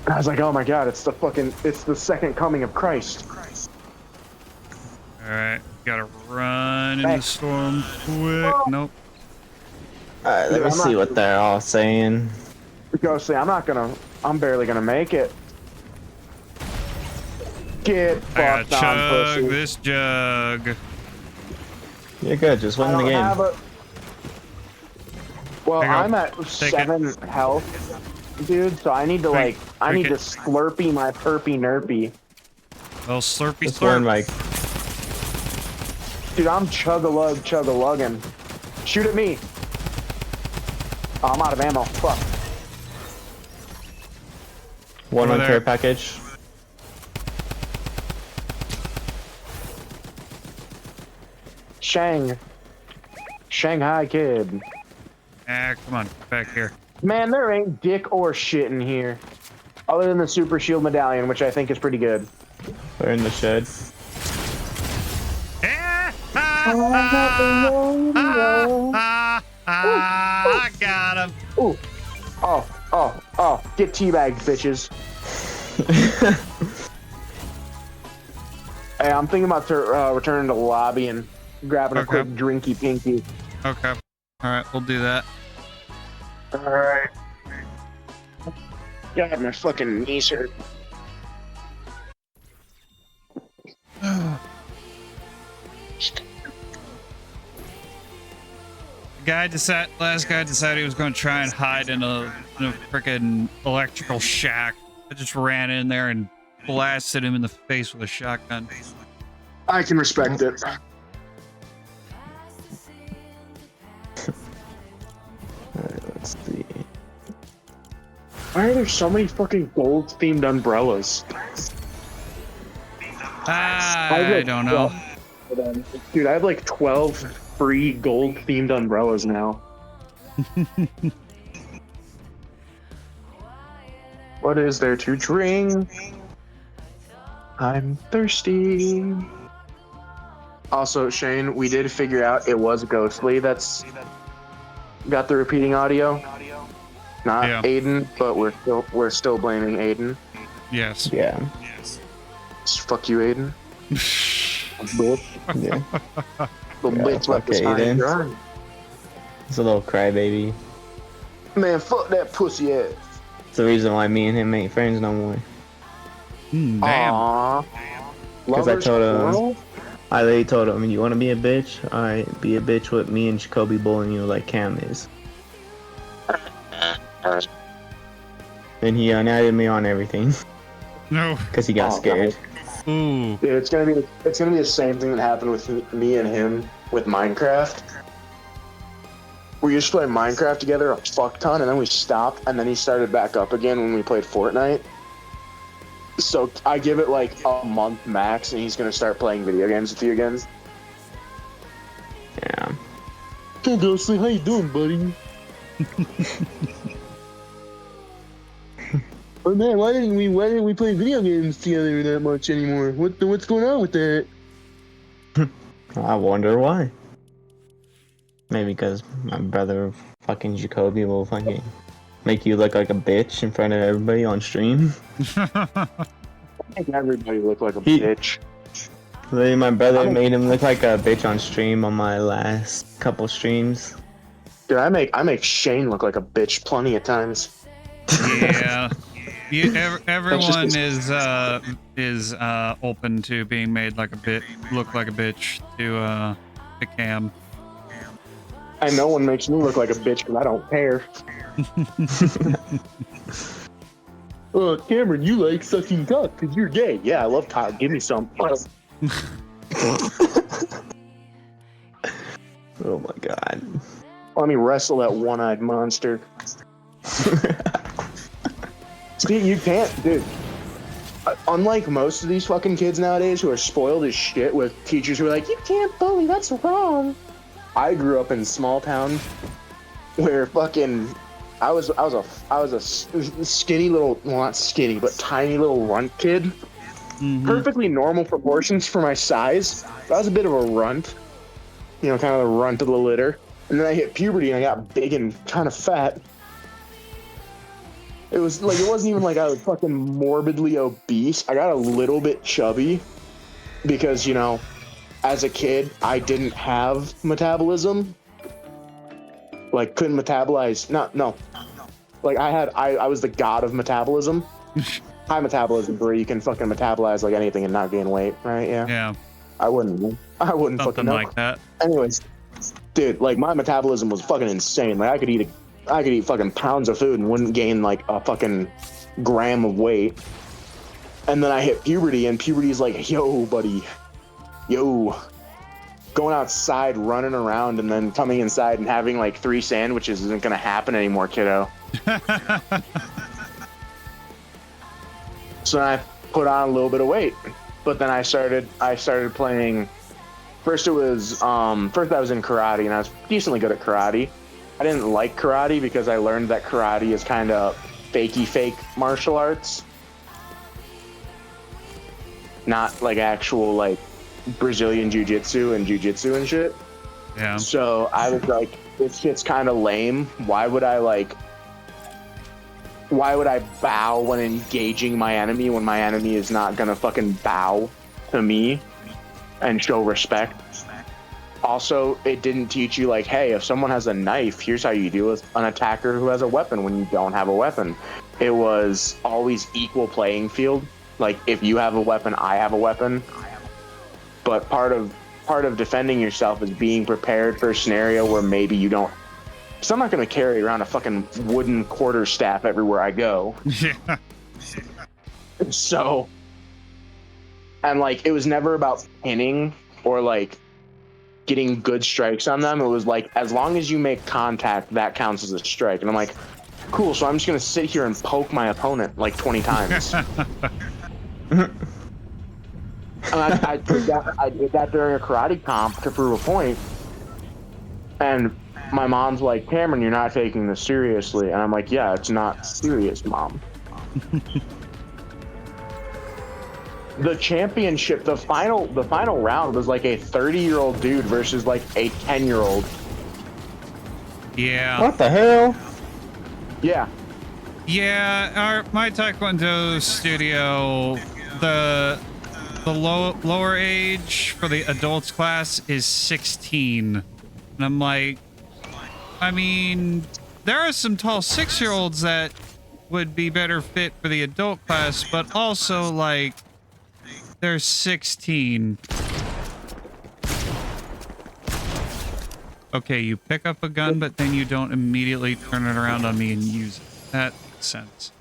I was like, oh my god, it's the second coming of Christ. Alright, gotta run in the storm quick. Nope. Alright, let me see what they're all saying. Ghostly, I'm barely gonna make it. Get I fucked gotta on, chug pussy. this jug. You're good, just win the game. Well, There you go. I'm at Take 7 health, dude, so I need to I need to slurpee my perpy nerpy. Well, slurpy Just win, slurp. Mike. Dude, I'm chug-a-lugging. Shoot at me. Oh, I'm out of ammo. Fuck. One Over on there. care package. Shanghai kid. Ah, come on, back here. Man, there ain't dick or shit in here. Other than the super shield medallion, which I think is pretty good. They're in the shed. I got him. Ooh. Oh. Get teabagged, bitches. Hey, I'm thinking about returning to the lobby and grabbing a quick drinky pinky. Okay. Alright, we'll do that. Alright. God, my fucking knees hurt. Last guy decided he was going to try and hide in a freaking electrical shack. I just ran in there and blasted him in the face with a shotgun. I can respect it. Alright, let's see. Why are there so many fucking gold-themed umbrellas? I don't know. Dude, I have like 12 free gold-themed umbrellas now. What is there to drink? I'm thirsty. Also, Shane, we did figure out it was Ghostly that's got the repeating audio. Not Aiden, but we're still blaming Aiden. Yes. Yeah. Fuck you, Aiden. Bitch. Yeah. Little Yeah, bitch left fuck us high Aiden. and dry. It's a little crybaby. Man, fuck that pussy ass. It's the reason why me and him ain't friends no more. Damn. Aww. Because I Lovers told plural? him, I literally told him, you want to be a bitch? Alright, be a bitch with me and Jacoby bullying you like Cam is. And he added me on everything. No. Because he got scared. Ooh. Dude, it's gonna be the same thing that happened with me and him with Minecraft. We used to play Minecraft together a fuck ton, and then we stopped, and then he started back up again when we played Fortnite. So I give it like a month max, and he's gonna start playing video games with you again. Yeah. Hey Ghostly, how you doing, buddy? Oh man, why didn't we play video games together that much anymore? What's going on with that? I wonder why. Maybe because my brother fucking Jacoby will fucking make you look like a bitch in front of everybody on stream. I think everybody look like a He- bitch. Literally, my brother made him look like a bitch on stream on my last couple streams. Dude, I make Shane look like a bitch plenty of times. Yeah. Everyone just- is open to being made like a look like a bitch to Cam. And no one makes me look like a bitch because I don't care. Cameron, you like sucking cock because you're gay. Yeah, I love cock. Give me some. Oh my god. Let me wrestle that one-eyed monster. See, you can't, dude. Unlike most of these fucking kids nowadays who are spoiled as shit with teachers who are like, you can't bully, that's wrong. I grew up in a small town where fucking I was a skinny little, well, not skinny, but tiny little runt kid. Mm-hmm. Perfectly normal proportions for my size. I was a bit of a runt, you know, kind of the runt of the litter. And then I hit puberty and I got big and kind of fat. It was like, it wasn't even like I was fucking morbidly obese. I got a little bit chubby because, you know, as a kid, I didn't have metabolism. Like, couldn't metabolize. No. Like, I was the god of metabolism. High metabolism, where you can fucking metabolize like anything and not gain weight, right? Yeah. Yeah. I wouldn't Something fucking know. like that. Anyways, dude, like my metabolism was fucking insane. Like I could eat fucking pounds of food and wouldn't gain like a fucking gram of weight. And then I hit puberty, and puberty's like, yo, buddy, yo, going outside, running around, and then coming inside and having like 3 sandwiches isn't gonna happen anymore, kiddo. So I put on a little bit of weight, but then I started playing. First I was in karate, and I was decently good at karate. I didn't like karate because I learned that karate is kind of fakey fake martial arts, not like actual like Brazilian jiu-jitsu and jiu-jitsu and shit. Yeah. So I was like, this shit's kind of lame. Why would I bow when engaging my enemy when my enemy is not gonna fucking bow to me and show respect? Also, it didn't teach you like, hey, if someone has a knife, here's how you deal with an attacker who has a weapon when you don't have a weapon. It was always equal playing field. Like, if you have a weapon, I have a weapon. But part of defending yourself is being prepared for a scenario where maybe you don't. So I'm not gonna carry around a fucking wooden quarterstaff everywhere I go. Yeah. So, and like, it was never about pinning or like getting good strikes on them. It was like, as long as you make contact, that counts as a strike. And I'm like, cool. So I'm just gonna sit here and poke my opponent like 20 times. And I did that during a karate comp to prove a point. And my mom's like, Cameron, you're not taking this seriously. And I'm like, yeah, it's not serious, Mom. The championship, the final round was like a 30-year-old dude versus like a 10-year-old. Yeah. What the hell? Yeah. Yeah, my Taekwondo studio, the lower age for the adults class is 16. And I'm like, I mean, there are some tall 6-year-olds that would be better fit for the adult class, but also like they're 16. Okay, you pick up a gun, but then you don't immediately turn it around on me and use it. That makes sense.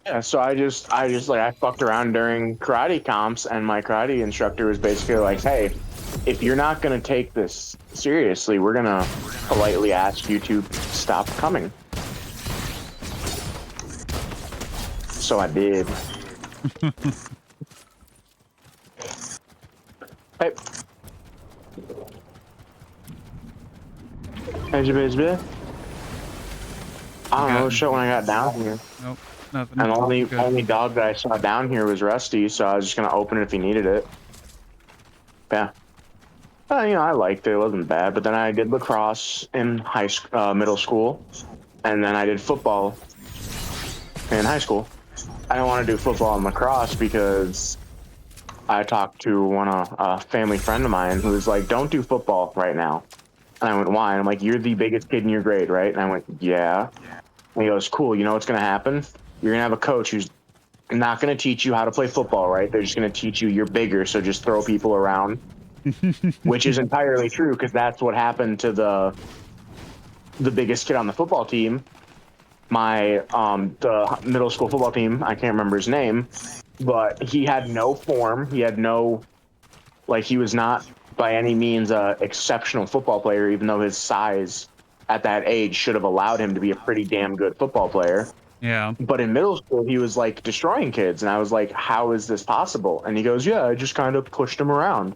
Yeah, so I just like, I fucked around during karate comps, and my karate instructor was basically like, hey, if you're not gonna take this seriously, we're gonna politely ask you to stop coming. So I did. Hey. How's your bitch? I don't know, shit, when I got down here. Nope, nothing. And only Good. dog that I saw down here was Rusty, so I was just gonna open it if he needed it. Yeah. I liked it. It wasn't bad. But then I did lacrosse in middle school, and then I did football in high school. I didn't want to do football and lacrosse because I talked to a family friend of mine who was like, "Don't do football right now." And I went, "Why?" And I'm like, "You're the biggest kid in your grade, right?" And I went, "Yeah." And he goes, "Cool. You know what's gonna happen? You're gonna have a coach who's not gonna teach you how to play football, right? They're just gonna teach you you're bigger, so just throw people around." Which is entirely true because that's what happened to the biggest kid on the football team. My the middle school football team, I can't remember his name, but he had no form. He had no, like, he was not by any means a exceptional football player, even though his size at that age should have allowed him to be a pretty damn good football player. Yeah. But in middle school, he was like destroying kids, and I was like, "How is this possible?" And he goes, "Yeah, I just kind of pushed him around."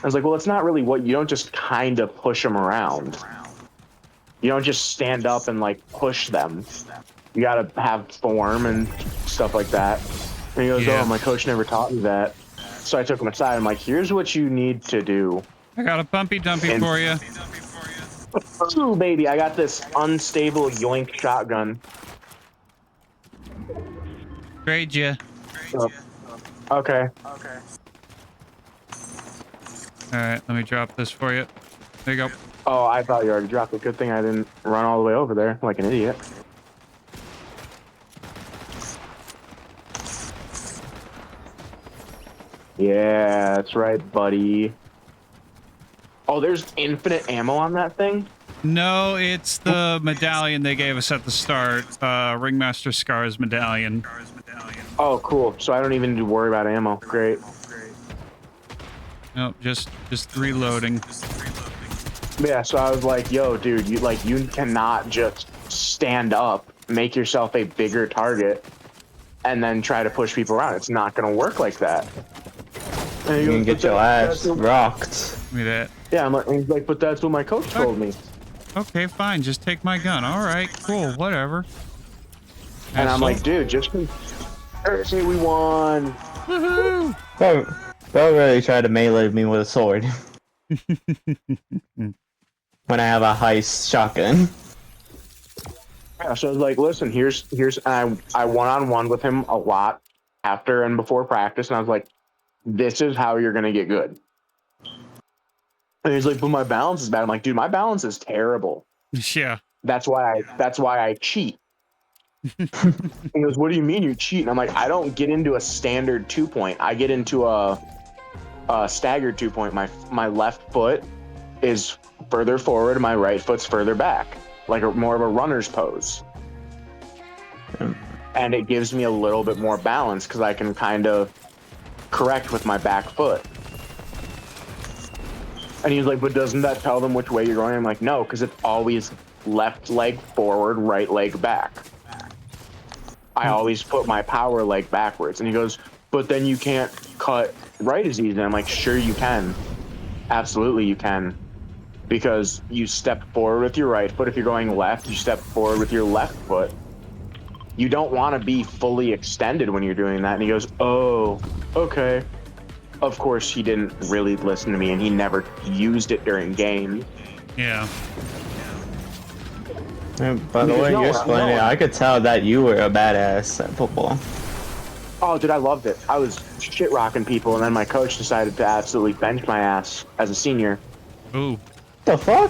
I was like, "Well, it's not really what you don't just kind of push them around. You don't just stand up and like push them. You gotta have form and stuff like that." And he goes, Yeah. "Oh, my coach never taught me that." So I took him aside. I'm like, "Here's what you need to do." I got a bumpy dumpy And- for you. Ooh, baby, I got this unstable yoink shotgun. Trade you. Oh, okay. All right, let me drop this for you. There you go. Oh, I thought you already dropped it. Good thing I didn't run all the way over there like an idiot. Yeah, that's right, buddy. Oh, there's infinite ammo on that thing? No, it's the medallion they gave us at the start. Ringmaster Scar's medallion. Oh, cool. So I don't even need to worry about ammo. Great. Nope, just reloading. Yeah, so I was like, yo, dude, you cannot just stand up, make yourself a bigger target, and then try to push people around. It's not gonna work like that. And he You can goes, get "But your that's ass what-" rocked. Look at that. Yeah, he's like, "But that's what my coach told me." Okay, fine. Just take my gun. All right, cool. Whatever. And I'm like, "Dude, just say we won." woohoo! Bro really tried to melee me with a sword. When I have a heist shotgun. Yeah, so I was like, "Listen, here's I one-on-one with him a lot after and before practice, and I was like, this is how you're gonna get good." And he's like, "But my balance is bad." I'm like, "Dude, my balance is terrible. Yeah. That's why I cheat." He goes, "What do you mean you cheat?" And I'm like, "I don't get into a standard 2-point. I get into a staggered 2-point. My left foot is further forward, and my right foot's further back, like more of a runner's pose." And it gives me a little bit more balance because I can kind of correct with my back foot. And he's like, "But doesn't that tell them which way you're going?" I'm like, "No, because it's always left leg forward, right leg back. I always put my power leg backwards." And he goes, "But then you can't cut right as easy." And I'm like, "Sure you can. Absolutely you can. Because you step forward with your right foot. If you're going left, you step forward with your left foot. You don't want to be fully extended when you're doing that." And he goes, "Oh, okay." Of course, he didn't really listen to me, and he never used it during games. Yeah. By the way you're explaining it, I could tell that you were a badass at football. Oh, dude, I loved it. I was shit rocking people, and then my coach decided to absolutely bench my ass as a senior. Ooh. The fuck?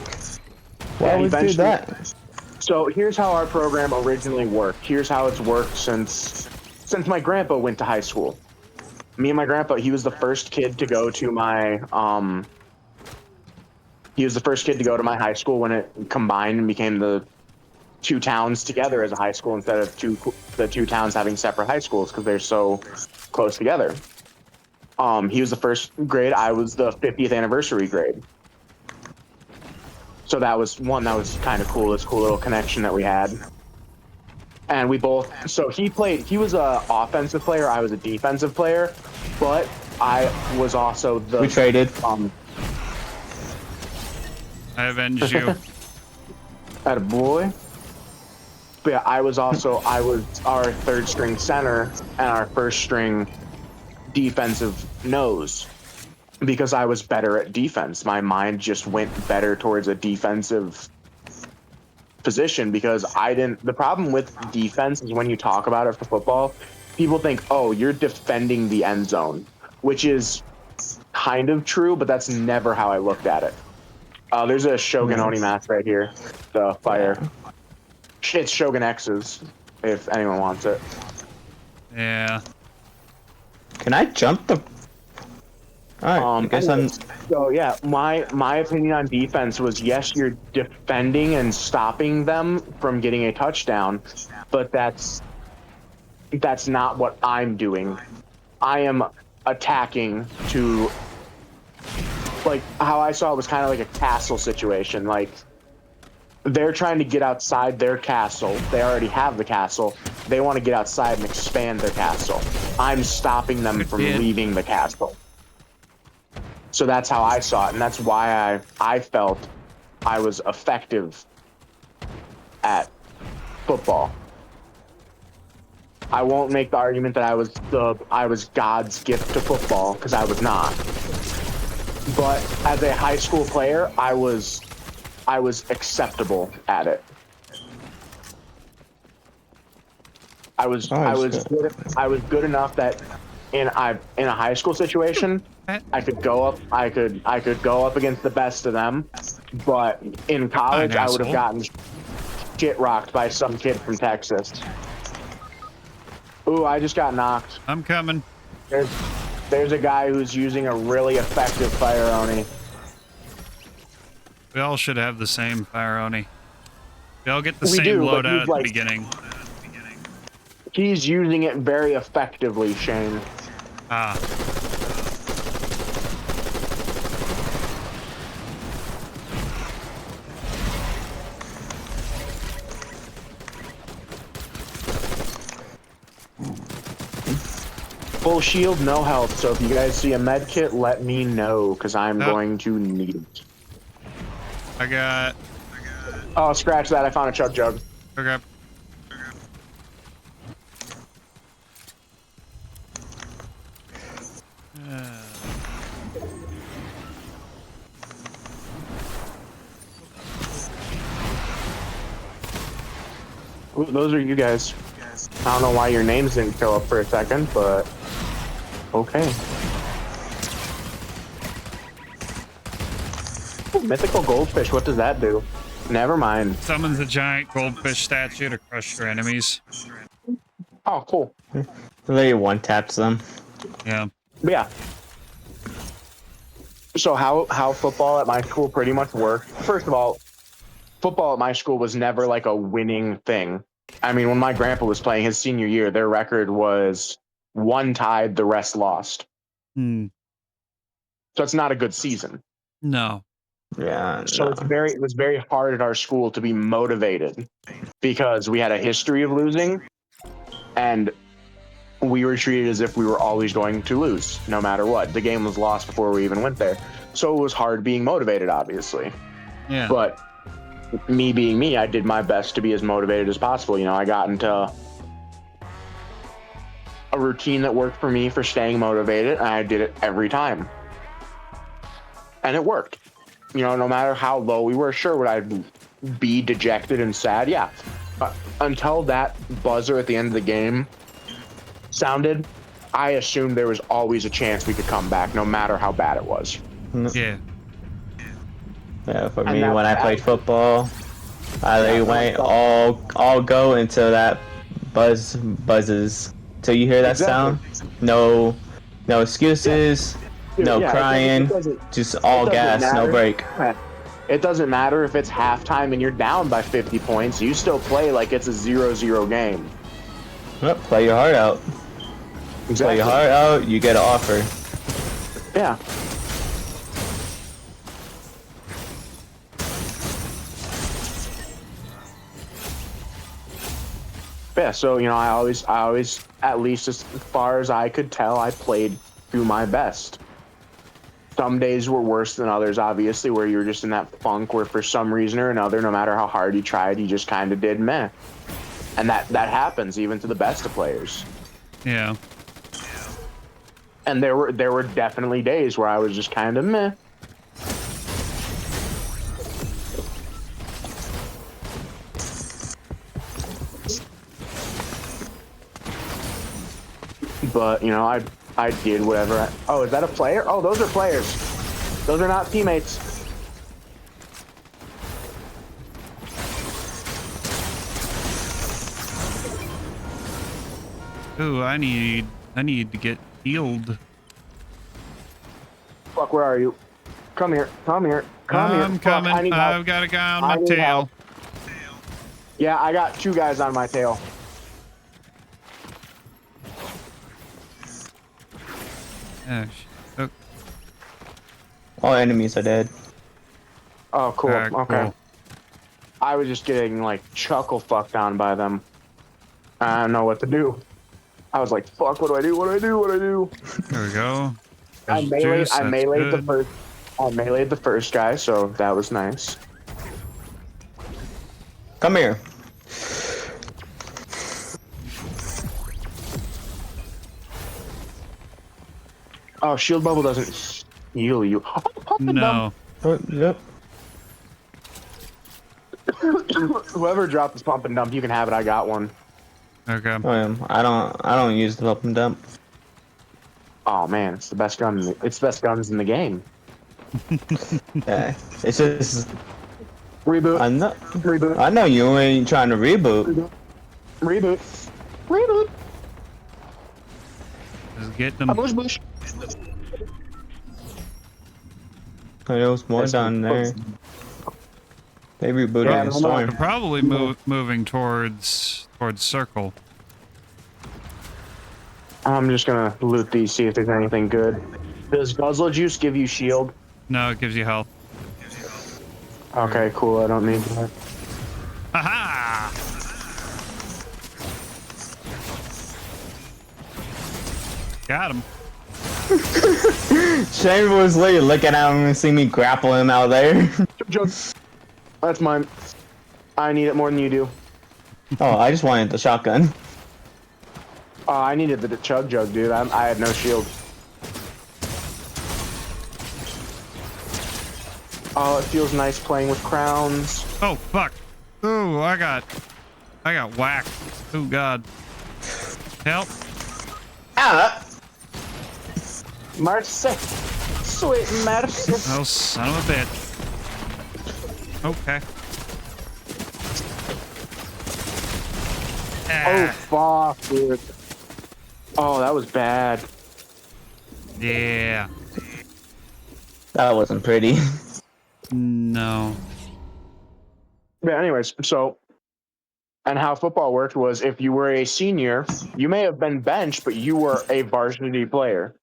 Why Yeah, he would you do benched me. that? So here's how our program originally worked. Here's how it's worked since my grandpa went to high school. Me and my grandpa, he was the first kid to go to my high school when it combined and became the two towns together as a high school instead of the two towns having separate high schools because they're so close together. He was the first grade. I was the 50th anniversary grade. So that was kind of cool. This cool little connection that we had. And we both, so he was a offensive player. I was a defensive player, but I was also We traded. I avenged you. At a boy. But yeah, I was our third string center and our first string defensive nose. because I was better at defense. My mind just went better towards a defensive position because the problem with defense is when you talk about it for football, people think, oh, you're defending the end zone, which is kind of true, but that's never how I looked at it. There's a Shogun Oni mask right here. The fire. Yeah. It's Shogun X's, if anyone wants it. Yeah. Can I jump the? Alright, I guess I'm. So yeah, my opinion on defense was yes, you're defending and stopping them from getting a touchdown, but that's not what I'm doing. I am attacking to, like, how I saw it was kind of like a castle situation. Like, they're trying to get outside their castle. They already have the castle. They want to get outside and expand their castle. I'm stopping them from leaving the castle. So that's how I saw it, and that's why I felt I was effective at football. I won't make the argument that I was God's gift to football, because I was not. But as a high school player, I was acceptable at it. I was good enough that in a high school situation, I could go up against the best of them, but in college I would have gotten shit rocked by some kid from Texas. Ooh, I just got knocked. I'm coming. There's a guy who's using a really effective fire Oni. We all should have the same fire Oni. We all get the same loadout at the beginning. He's using it very effectively, Shane. Ah. Full shield, no health. So if you guys see a med kit, let me know, because I'm going to need it. I got... Oh, scratch that. I found a chug jug. Okay. Ooh, those are you guys. I don't know why your names didn't show up for a second, but okay. Ooh, mythical goldfish, what does that do? Never mind. Summons a giant goldfish statue to crush your enemies. Oh, cool. They one taps them. Yeah. Yeah. So how football at my school pretty much worked. First of all, football at my school was never like a winning thing. I mean, when my grandpa was playing his senior year, their record was one tied, the rest lost. Hmm. So it's not a good season. No. Yeah. So it was very hard at our school to be motivated because we had a history of losing, and we were treated as if we were always going to lose, no matter what. The game was lost before we even went there. So it was hard being motivated, obviously. Yeah. But me being me, I did my best to be as motivated as possible. You know, I got into a routine that worked for me for staying motivated, and I did it every time. And it worked. You know, no matter how low we were, sure, would I be dejected and sad? Yeah. Until that buzzer at the end of the game sounded, I assumed there was always a chance we could come back, no matter how bad it was. Yeah. Yeah, for me, when I played football, I went all go until that buzzes. Till you hear that sound, no excuses, no crying, just all gas, no break. It doesn't matter if it's halftime and you're down by 50 points. You still play like it's a 0-0 game. Yep, play your heart out. Exactly. Play your heart out, you get an offer. Yeah. Yeah, so, you know, I always, at least as far as I could tell, I played through my best. Some days were worse than others, obviously, where you were just in that funk where for some reason or another, no matter how hard you tried, you just kind of did meh. And that happens even to the best of players. Yeah. And there were definitely days where I was just kind of meh. But you know, I did whatever. Oh, is that a player? Oh, those are players. Those are not teammates. Ooh, I need to get healed. Fuck, where are you? Come here. Come here. Come here. I'm Fuck, coming. I need help. I've got a guy on I my need tail. help. Yeah, I got 2 guys on my tail. Oh, oh, All enemies are dead. Oh, cool. alright, Okay. cool. I was just getting like chuckle fucked on by them. I don't know what to do. I was like, fuck, what do I do? What do I do? What do I do? There we go. I There's meleeed, juice, I that's meleeed the good. first. I meleeed the first guy, so that was nice. Come here. Oh, shield bubble doesn't heal you. Oh, pump and No. Oh, yep. dump. Whoever dropped this pump and dump, you can have it. I got one. Okay. I don't use the pump and dump. Oh man, it's the best gun. It's the best guns in the game. Yeah, it's just Reboot. Reboot. I know you ain't trying to reboot. Reboot. Reboot. Just get them. Bush, bush. There was more down there. They rebooted Yeah, the hold on. storm. They're probably moving towards circle. I'm just gonna loot these, see if there's anything good. Does Guzzle Juice give you shield? No, it gives you health. Okay, cool. I don't need that. Aha! Got him. Shane was literally looking at him and see me grapple him out there. Jug. That's mine. I need it more than you do. Oh, I just wanted the shotgun. I needed the chug jug, dude. I had no shield. Oh, it feels nice playing with crowns. Oh fuck! Ooh, I got whacked. Oh god. Help! Ah! Mercy. Sweet mercy. Oh son of a bitch. Okay. Oh, Ah, fuck, dude. Oh, that was bad. yeah. That wasn't pretty. No. But anyways, so, and how football worked was if you were a senior, you may have been benched, but you were a varsity player.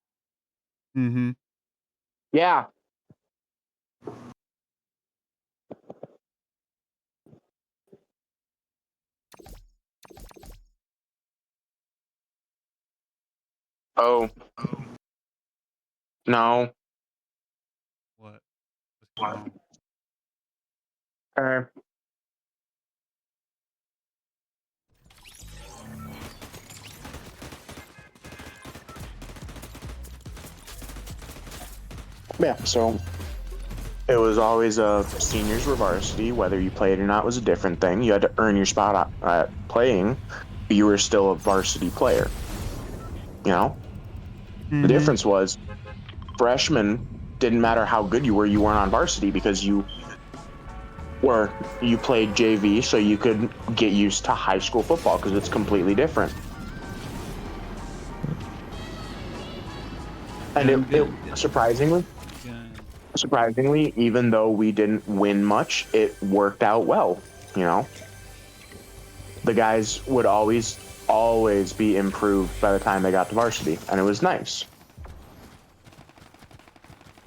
Mm-hmm. Yeah. Oh. No. What? What's going on? Yeah, so it was always a seniors were varsity. Whether you played or not was a different thing. You had to earn your spot at playing, but you were still a varsity player. You know? Mm-hmm. The difference was freshmen didn't matter how good you weren't on varsity because you played JV, so you could get used to high school football because it's completely different. And it surprisingly, even though we didn't win much, it worked out well. You know, the guys would always be improved by the time they got to varsity, and it was nice.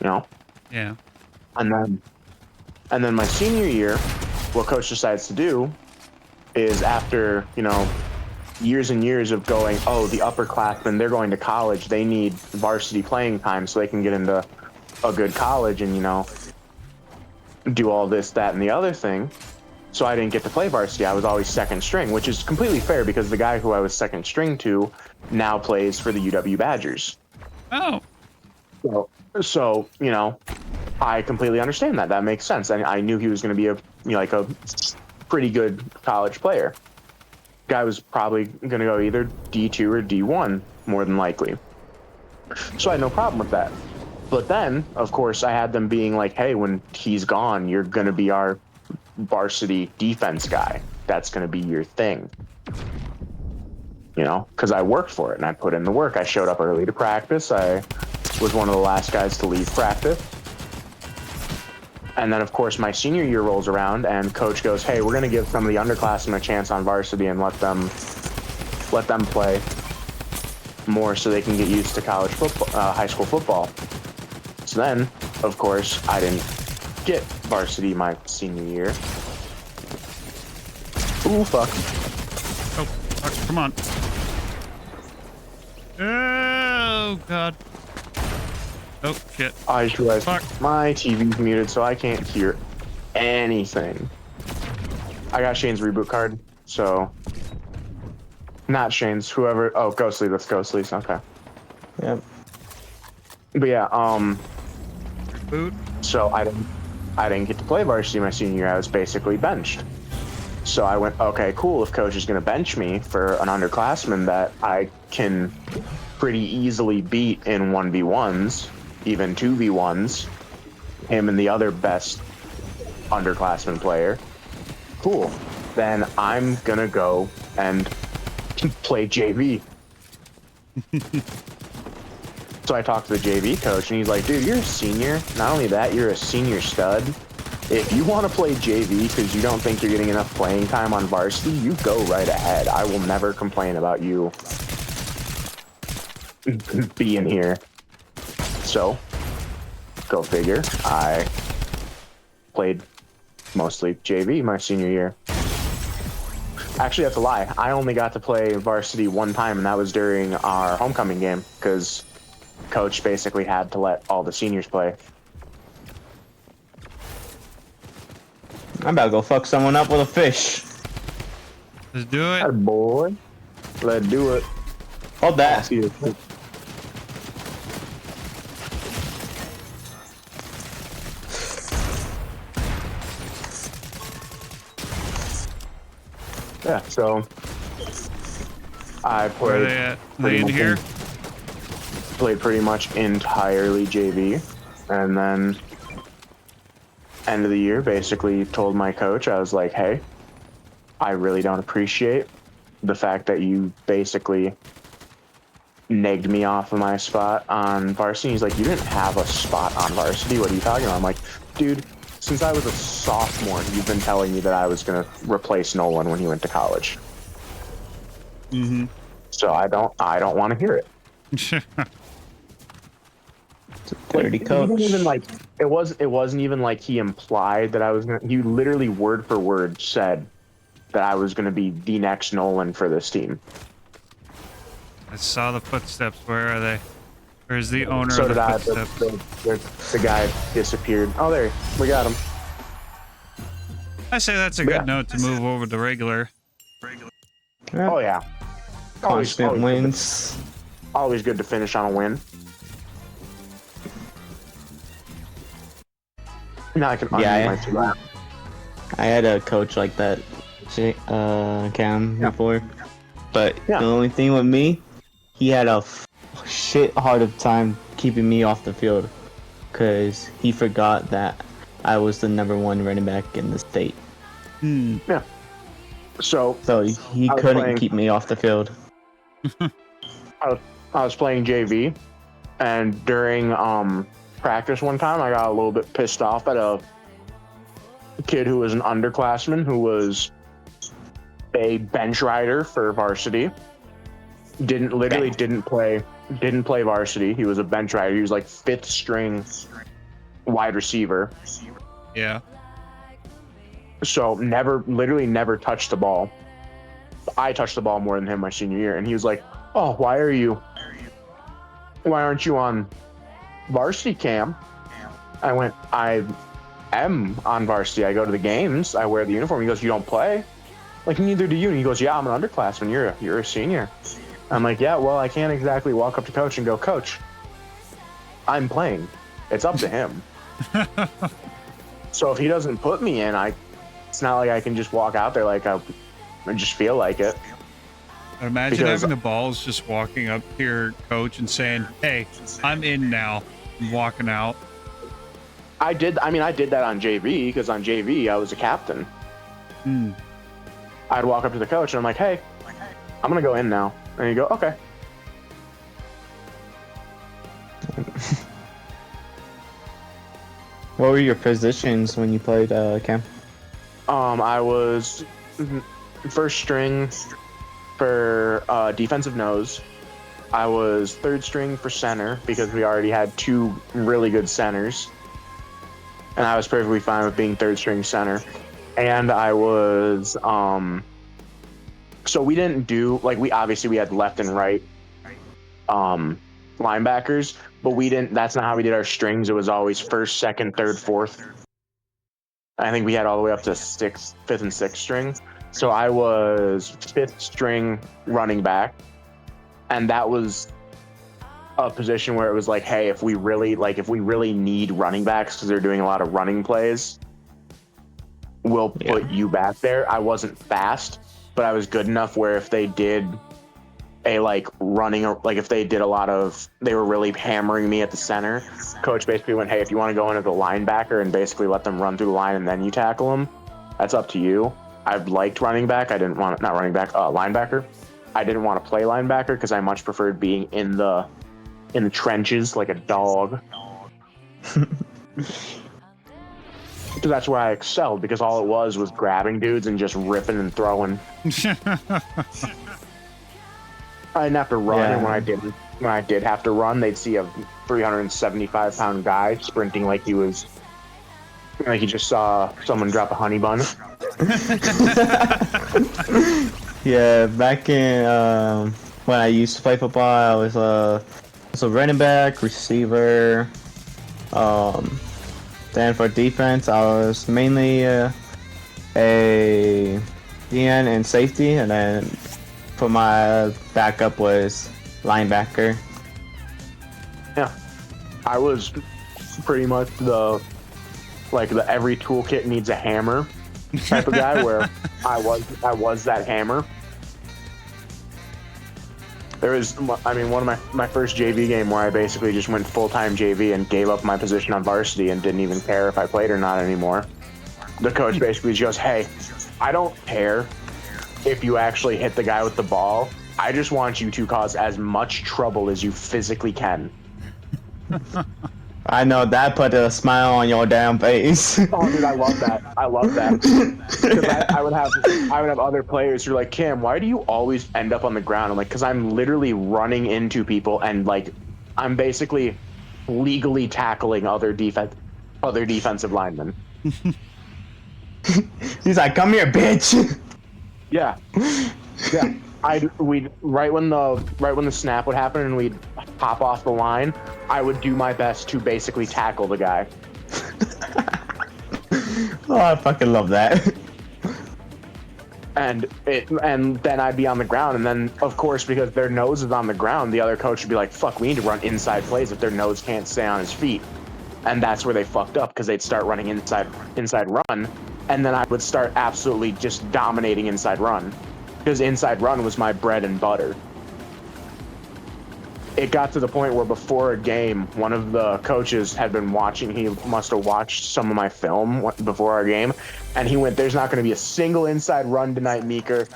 You know. Yeah. And then my senior year, what coach decides to do is after, you know, years and years of going, oh, the upperclassmen, they're going to college, they need varsity playing time so they can get into a good college and, you know, do all this, that, and the other thing. So I didn't get to play varsity. I was always second string, which is completely fair because the guy who I was second string to now plays for the UW Badgers. Oh. So you know, I completely understand that. That makes sense. I knew he was going to be a pretty good college player. Guy was probably going to go either D2 or D1, more than likely. So I had no problem with that. But then, of course, I had them being like, hey, when he's gone, you're going to be our varsity defense guy. That's going to be your thing. You know, because I worked for it and I put in the work. I showed up early to practice. I was one of the last guys to leave practice. And then, of course, my senior year rolls around and coach goes, hey, we're going to give some of the underclassmen a chance on varsity and let them play more so they can get used to college football, high school football. So then, of course, I didn't get varsity my senior year. Ooh, fuck. Oh, fuck, come on. Oh, God. Oh, shit. I just realized Fuck. my TV's muted, so I can't hear anything. I got Shane's reboot card, so... Not Shane's, whoever... Oh, Ghostly, that's Ghostly's, okay. Yep. But yeah, Boot. so I didn't get to play varsity my senior year. I was basically benched. So I went, okay, cool. If coach is going to bench me for an underclassman that I can pretty easily beat in 1v1s, even 2v1s, him and the other best underclassman player, cool. Then I'm going to go and play JV. So I talked to the JV coach, and he's like, dude, you're a senior. Not only that, you're a senior stud. If you want to play JV because you don't think you're getting enough playing time on varsity, you go right ahead. I will never complain about you being here. So, go figure. I played mostly JV my senior year. Actually, that's a lie. I only got to play varsity one time, and that was during our homecoming game because coach basically had to let all the seniors play. I'm about to go fuck someone up with a fish. Let's do it. Hey, boy. Let's do it. Hold that. Yeah, so I Where are played they at? Are they in here? played pretty much entirely JV, and then end of the year basically told my coach, I was like, hey, I really don't appreciate the fact that you basically negged me off of my spot on varsity. He's like, you didn't have a spot on varsity, what are you talking about? I'm like, dude, since I was a sophomore, you've been telling me that I was going to replace Nolan when he went to college. Mm-hmm. So I don't want to hear it. Dirty coach. He didn't even like it wasn't even like he implied that I was gonna. He literally word for word said that I was gonna be the next Nolan for this team. I saw the footsteps. Where are they? Where's the owner So of did the I. footsteps? The guy disappeared. Oh, there we got him. I say that's a good note to move over to regular. Yeah. Oh yeah. Constant wins. Always good to finish on a win. Now I can unmute my two. I had a coach like that, Cam, before. But Yeah. the only thing with me, he had a shit hard of time keeping me off the field. Because he forgot that I was the #1 running back in the state. Yeah. So he couldn't keep me off the field. I was playing JV, and during practice one time, I got a little bit pissed off at a kid who was an underclassman who was a bench rider for varsity. Didn't play varsity. He was a bench rider. He was like 5th string wide receiver. Yeah. So literally never touched the ball. I touched the ball more than him my senior year, and he was like, "Oh, why aren't you on varsity, Cam?" I went, "I am on varsity. I go to the games. I wear the uniform." He goes, "You don't play?" Like, "Neither do you." And he goes, "Yeah, I'm an underclassman. You're a senior." I'm like, "Yeah, well, I can't exactly walk up to coach and go, 'Coach, I'm playing. It's up to him. So if he doesn't put me in, it's not like I can just walk out there like I just feel like it. Imagine having the balls just walking up to your coach and saying, "Hey, I'm in now," and walking out. I did that on JV, because on JV I was a captain. I'd walk up to the coach and I'm like, "Hey, I'm gonna go in now," and he'd go, "Okay." What were your positions when you played Cam? I was first string for defensive nose. I was third string for center because we already had 2 really good centers, and I was perfectly fine with being third string center. And I was so we didn't do like we had left and right linebackers, but we didn't. That's not how we did our strings. It was always first, second, third, fourth. I think we had all the way up to 5th and 6th string. So I was 5th string running back, and that was a position where it was like, hey, if we really need running backs because they're doing a lot of running plays, we'll put you back there. I wasn't fast, but I was good enough where if they did they were really hammering me at the center, coach basically went, hey, if you want to go into the linebacker and basically let them run through the line and then you tackle them, that's up to you. I liked running back. I didn't want linebacker. I didn't want to play linebacker because I much preferred being in the trenches like a dog. So that's where I excelled, because all it was grabbing dudes and just ripping and throwing. I didn't have to run, and when I did have to run, they'd see a 375-pound guy sprinting like he just saw someone drop a honey bun. Yeah, back in when I used to play football, I was a running back, receiver. Then for defense, I was mainly a DN and safety, and then for my backup was linebacker. Yeah, I was pretty much the every toolkit needs a hammer type of guy, where I was that hammer. One of my first JV game where I basically just went full-time JV and gave up my position on varsity and didn't even care if I played or not anymore. The coach basically just goes, hey, I don't care if you actually hit the guy with the ball. I just want you to cause as much trouble as you physically can. I know that put a smile on your damn face. Oh, dude, I love that. Because I would have other players who are like, Cam, why do you always end up on the ground? I'm like, because I'm literally running into people and I'm basically legally tackling other defensive linemen. He's like, come here, bitch. Yeah. We'd right when the snap would happen and we'd hop off the line, I would do my best to basically tackle the guy. Oh, I fucking love that. And then I'd be on the ground, and then of course, because their nose is on the ground, the other coach would be like, fuck, we need to run inside plays if their nose can't stay on his feet. And that's where they fucked up, because they'd start running inside run, and then I would start absolutely just dominating inside run, because inside run was my bread and butter. It got to the point where before a game, one of the coaches had been watching. He must have watched some of my film before our game, and he went, there's not going to be a single inside run tonight, Meeker.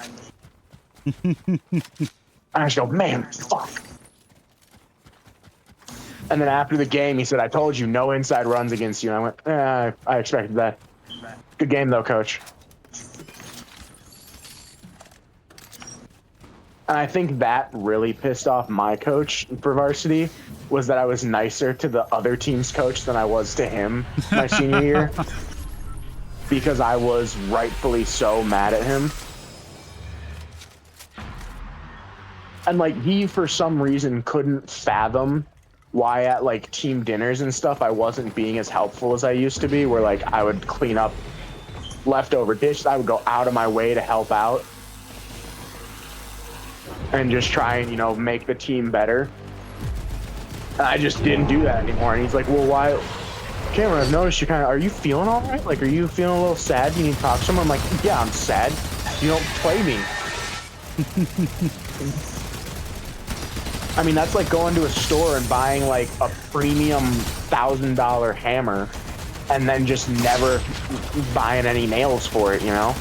And I just go, man, fuck. And then after the game, he said, I told you, no inside runs against you. And I went, I expected that. Good game, though, coach. And I think that really pissed off my coach for varsity, was that I was nicer to the other team's coach than I was to him my senior year, because I was rightfully so mad at him. And he for some reason couldn't fathom why at team dinners and stuff I wasn't being as helpful as I used to be, where I would clean up leftover dishes. I would go out of my way to help out and just try and make the team better. And I just didn't do that anymore. And he's like, well, why? Cameron, I've noticed you kind of, are you feeling all right? Like, are you feeling a little sad? You need to talk to someone? I'm like, yeah, I'm sad. You don't play me. I mean, that's like going to a store and buying like a premium $1,000 hammer and then just never buying any nails for it, you know?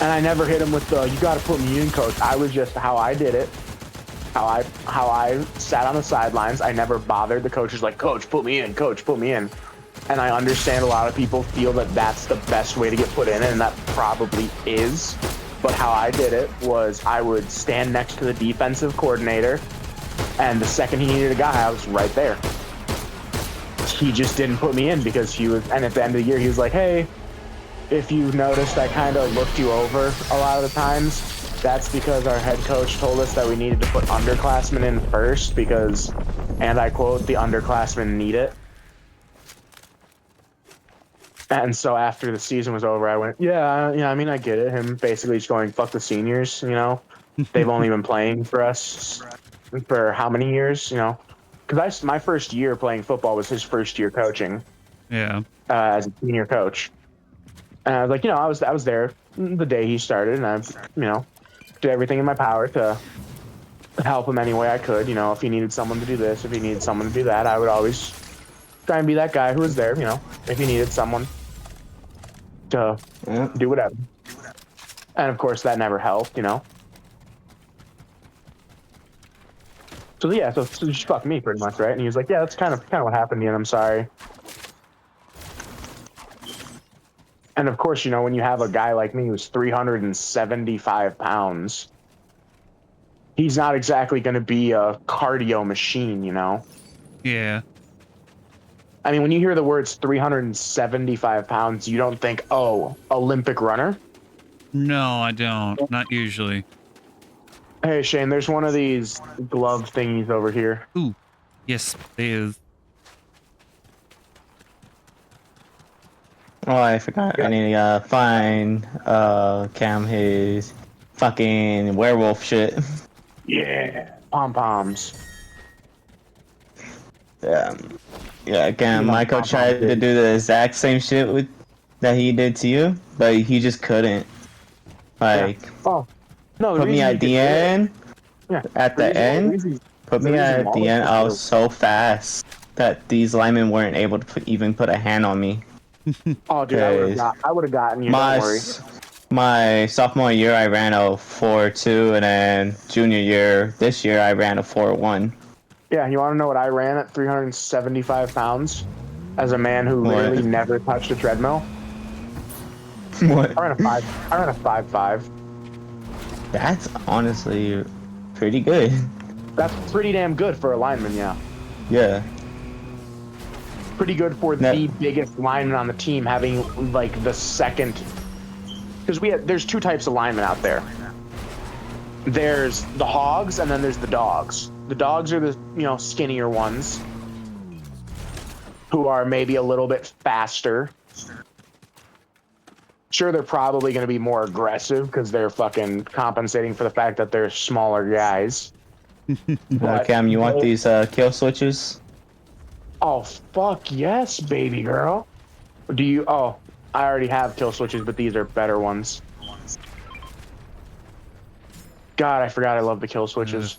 And I never hit him with the, you got to put me in, coach. I was just how I did it. How I sat on the sidelines. I never bothered the coaches like, coach, put me in, coach, put me in. And I understand a lot of people feel that that's the best way to get put in, and that probably is. But how I did it was I would stand next to the defensive coordinator, and the second he needed a guy, I was right there. He just didn't put me in because he was, and at the end of the year, he was like, hey, if you noticed, I kind of looked you over a lot of the times. That's because our head coach told us that we needed to put underclassmen in first because, and I quote, the underclassmen need it. And so after the season was over, I went, yeah, I mean, I get it. Him basically just going, fuck the seniors, you know? They've only been playing for us for how many years, you know? Because my first year playing football was his first year coaching. Yeah. As a senior coach. And I was like, you know, I was there the day he started, and I, you know, did everything in my power to help him any way I could. You know, if he needed someone to do this, if he needed someone to do that, I would always try and be that guy who was there, you know, if he needed someone to do whatever. And of course, that never helped, you know. So yeah, so just fuck me pretty much, right? And he was like, yeah, that's kind of what happened to you, and I'm sorry. And of course, you know, when you have a guy like me who's 375 pounds, he's not exactly going to be a cardio machine, you know? Yeah. I mean, when you hear the words 375 pounds, you don't think, oh, Olympic runner? No, I don't. Not usually. Hey, Shane, there's one of these glove thingies over here. Ooh. Yes, it is. Oh, I forgot. I need to find Cam his fucking werewolf shit. Yeah. Pom-poms. Yeah, again, Michael tried to do the exact same shit that he did to you, but he just couldn't. Like, oh, no, put me at the end. Yeah. At the end, put me at the end. I was so fast that these linemen weren't able to even put a hand on me. Oh, dude, I would have gotten you. Don't worry. My sophomore year, I ran a 4.2, and then junior year, this year, I ran a 4.1. Yeah, you want to know what I ran at 375 pounds as a man who literally never touched a treadmill? What? I ran a 5.5. That's honestly pretty good. That's pretty damn good for a lineman, yeah. Yeah. Pretty good for the biggest lineman on the team having like the second, because there's two types of linemen out there. There's the hogs and then there's the dogs. The dogs are the, you know, skinnier ones who are maybe a little bit faster. Sure, they're probably going to be more aggressive because they're fucking compensating for the fact that they're smaller guys. Cam, you want these kill switches? Oh, fuck yes, baby girl. Do you? Oh, I already have kill switches, but these are better ones. God, I forgot I love the kill switches.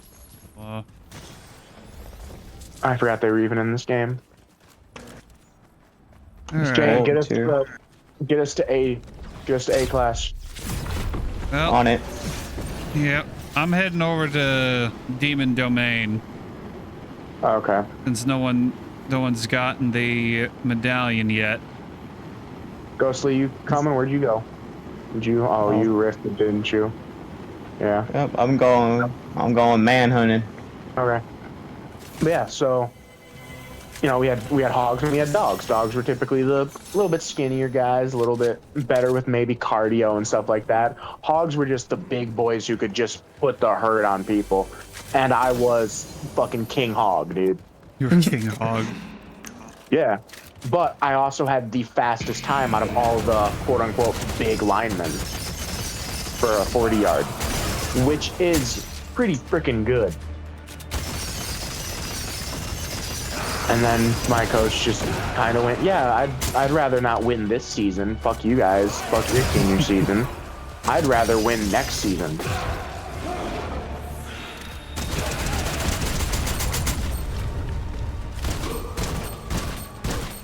I forgot they were even in this game. Right. Get us to A. Get us to A class. Well, on it. Yep. I'm heading over to Demon Domain. Okay. Since no one's gotten the medallion yet. Ghostly, you coming? Where'd you go? Did you? Oh, you rifted, didn't you? Yeah. Yep. I'm going manhunting. Okay. But yeah, so you know, we had hogs and we had dogs. Dogs were typically the little bit skinnier guys, a little bit better with maybe cardio and stuff like that. Hogs were just the big boys who could just put the hurt on people. And I was fucking King Hog, dude. You were King Hog. Yeah. But I also had the fastest time out of all the quote-unquote big linemen for a 40-yard. which is pretty freaking good. And then my coach just kind of went, yeah, I'd rather not win this season. Fuck you guys. Fuck your senior season. I'd rather win next season.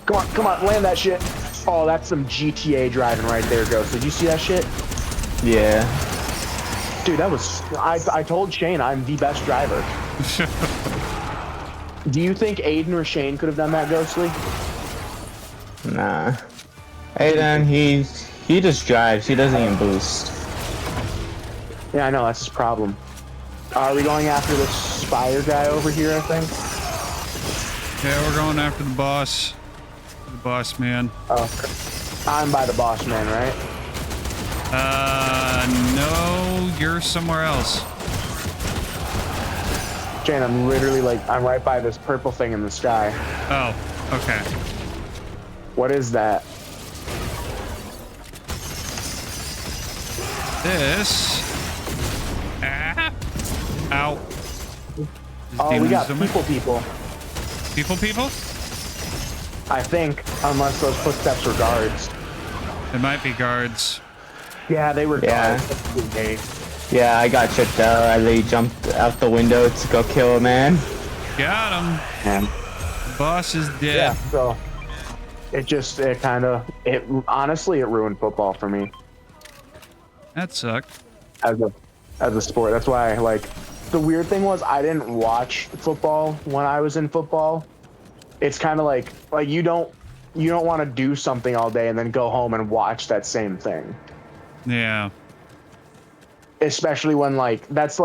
Come on, land that shit. Oh, that's some GTA driving right there, Ghost. Did you see that shit? Yeah. Dude, that was... I told Shane I'm the best driver. Do you think Aiden or Shane could have done that, Ghostly? Nah. Aiden, he just drives. He doesn't even boost. Yeah, I know. That's his problem. Are we going after this Spire guy over here, I think? Yeah, we're going after the boss. The boss man. Oh, I'm by the boss man, right? No, you're somewhere else. Shane, I'm literally like, I'm right by this purple thing in the sky. Oh, okay. What is that? This. Ah. Ow. Oh, we got people. People? I think, unless those footsteps were guards. It might be guards. Yeah, they were guards. Yeah, I got checked out. I jumped out the window to go kill a man. Got him. Man. The boss is dead. Yeah, so honestly, it ruined football for me. That sucked. As a sport. That's why, like, the weird thing was I didn't watch football when I was in football. It's kind of like you don't want to do something all day and then go home and watch that same thing. Yeah. Especially when that's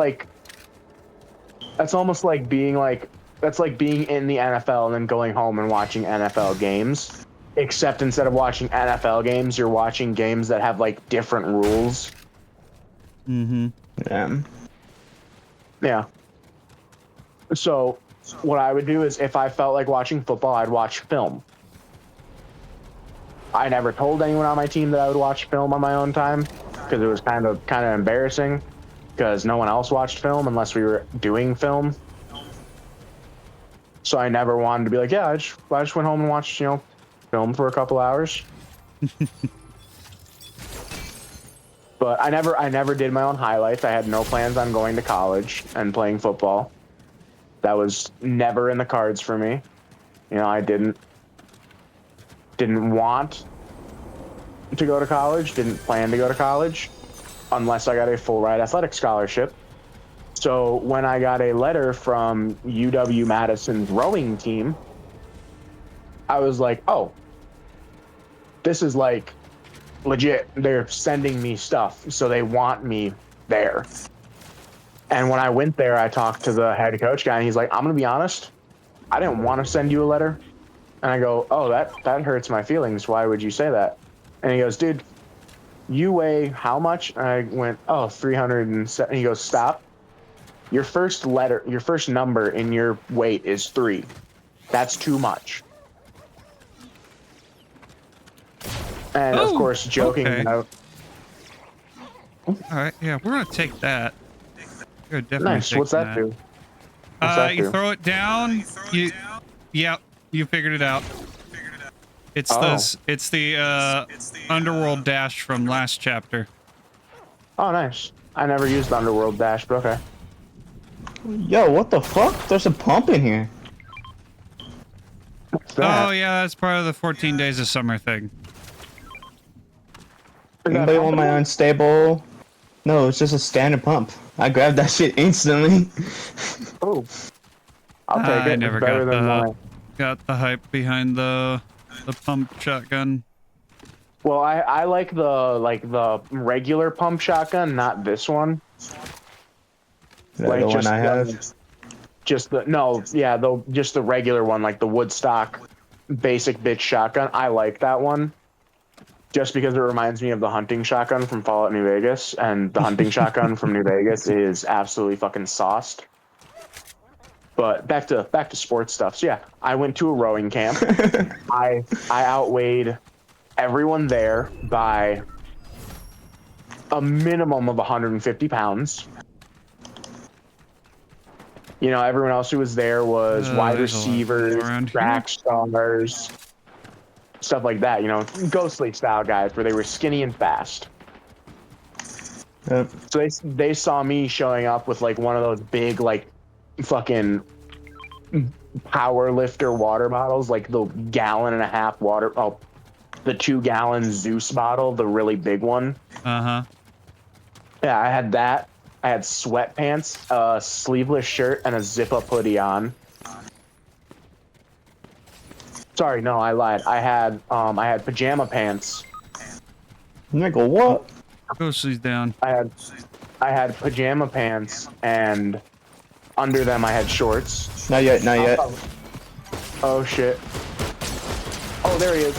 almost like being in the NFL and then going home and watching NFL games. Except instead of watching NFL games, you're watching games that have like different rules. Mm-hmm. Yeah. Yeah. So what I would do is if I felt like watching football, I'd watch film. I never told anyone on my team that I would watch film on my own time because it was kind of embarrassing because no one else watched film unless we were doing film. So I never wanted to be like, yeah, I just went home and watched, film for a couple hours. But I never did my own highlights. I had no plans on going to college and playing football. That was never in the cards for me. I didn't want to go to college, didn't plan to go to college unless I got a full ride athletic scholarship. So when I got a letter from UW-Madison's rowing team, I was like, oh, this is like legit. They're sending me stuff, so they want me there. And when I went there, I talked to the head coach guy, and he's like, I'm going to be honest, I didn't want to send you a letter. And I go, oh, that hurts my feelings. Why would you say that? And he goes, dude, you weigh how much? And I went, oh, 307. He goes, stop. Your first number in your weight is 3. That's too much. And of course, joking about. All right, yeah, we're gonna take that. We're definitely Nice. What's that do? You throw it down. Yep, you figured it out. It's the Underworld Dash from last chapter. Oh, nice. I never used Underworld Dash, but okay. Yo, what the fuck? There's a pump in here. What's that? Oh yeah, that's part of the 14 Days of Summer thing. Anybody want my unstable? No, it's just a standard pump. I grabbed that shit instantly. Oh, I'll take it. I never it's better than mine. got the hype behind the pump shotgun. Well, I like the regular pump shotgun, not this one. Is that the one I have? Just the regular one, like the Woodstock basic bitch shotgun. I like that one. Just because it reminds me of the hunting shotgun from Fallout New Vegas, and the hunting shotgun from New Vegas is absolutely fucking sauced. But back to sports stuff. So yeah, I went to a rowing camp. I outweighed everyone there by a minimum of 150 pounds. You know, everyone else who was there was wide there's a lot receivers, around here. track stars, stuff like that. You know, Ghostly style guys where they were skinny and fast. Yep. So they saw me showing up with like one of those big like fucking power lifter water bottles, like the 1.5 gallon water. Oh, the 2-gallon Zeus bottle, the really big one. Uh-huh. Yeah, I had that. I had sweatpants, a sleeveless shirt, and a zip-up hoodie on. Sorry, no, I lied. I had pajama pants. Nigga, what? Ghostly's down. I had pajama pants, and under them I had shorts. Not yet, not yet. Oh shit. Oh, there he is.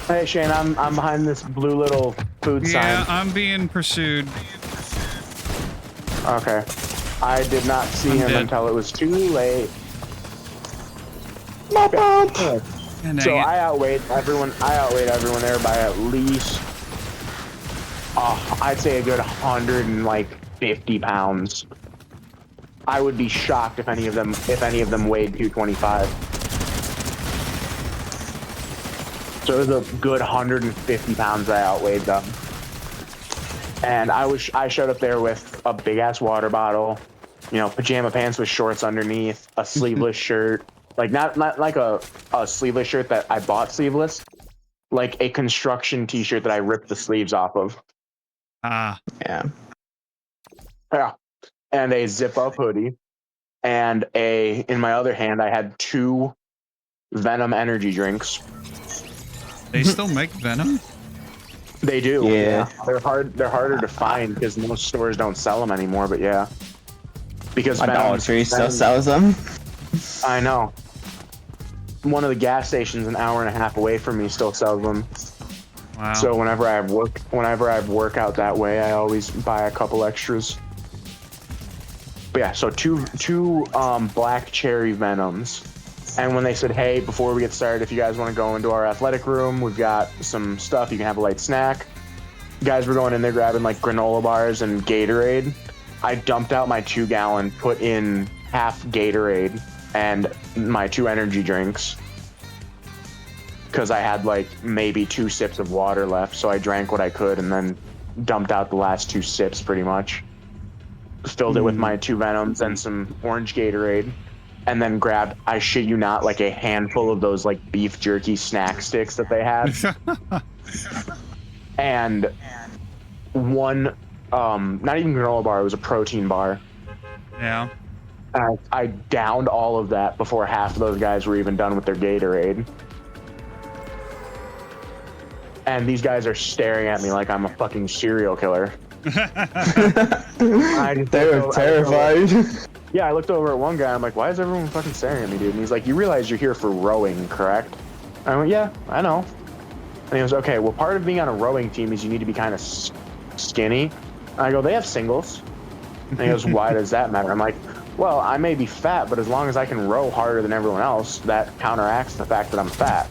Hey Shane, I'm behind this blue little food sign. Yeah, I'm being pursued. Okay. I did not see I'm him dead. until it was too late. My bump. And So dang it. I outweighed everyone there by at least I'd say a good 150 pounds. I would be shocked if any of them weighed 225. So it was a good 150 pounds I outweighed them. And I showed up there with a big ass water bottle, you know, pajama pants with shorts underneath, a sleeveless shirt, like not like a sleeveless shirt that I bought sleeveless, like a construction t-shirt that I ripped the sleeves off of. Ah. Yeah. Yeah. And a zip up hoodie. And in my other hand, I had 2 Venom energy drinks. They still make Venom? They do. Yeah. They're harder to find because most stores don't sell them anymore, but yeah. Because My Dollar Tree still sells them. I know. One of the gas stations an hour and a half away from me still sells them. Wow. So whenever I have work out that way, I always buy a couple extras. But yeah, so two black cherry Venoms. And when they said, hey, before we get started, if you guys want to go into our athletic room, we've got some stuff. You can have a light snack. Guys were going in there grabbing like granola bars and Gatorade. I dumped out my 2-gallon, put in half Gatorade and my 2 energy drinks. Because I had like maybe 2 sips of water left. So I drank what I could and then dumped out the last 2 sips pretty much. Filled it with my 2 Venoms and some orange Gatorade. And then grabbed, I shit you not, like a handful of those like beef jerky snack sticks that they had. And one, not even granola bar, it was a protein bar. Yeah. I downed all of that before half of those guys were even done with their Gatorade. And these guys are staring at me like I'm a fucking serial killer. They were terrified. Yeah, I looked over at one guy. I'm like, why is everyone fucking staring at me, dude? And he's like, you realize you're here for rowing, correct? I went, yeah, I know. And he goes, okay, well, part of being on a rowing team is you need to be kind of skinny. And I go, they have singles. And he goes, why does that matter? I'm like, well, I may be fat, but as long as I can row harder than everyone else, that counteracts the fact that I'm fat.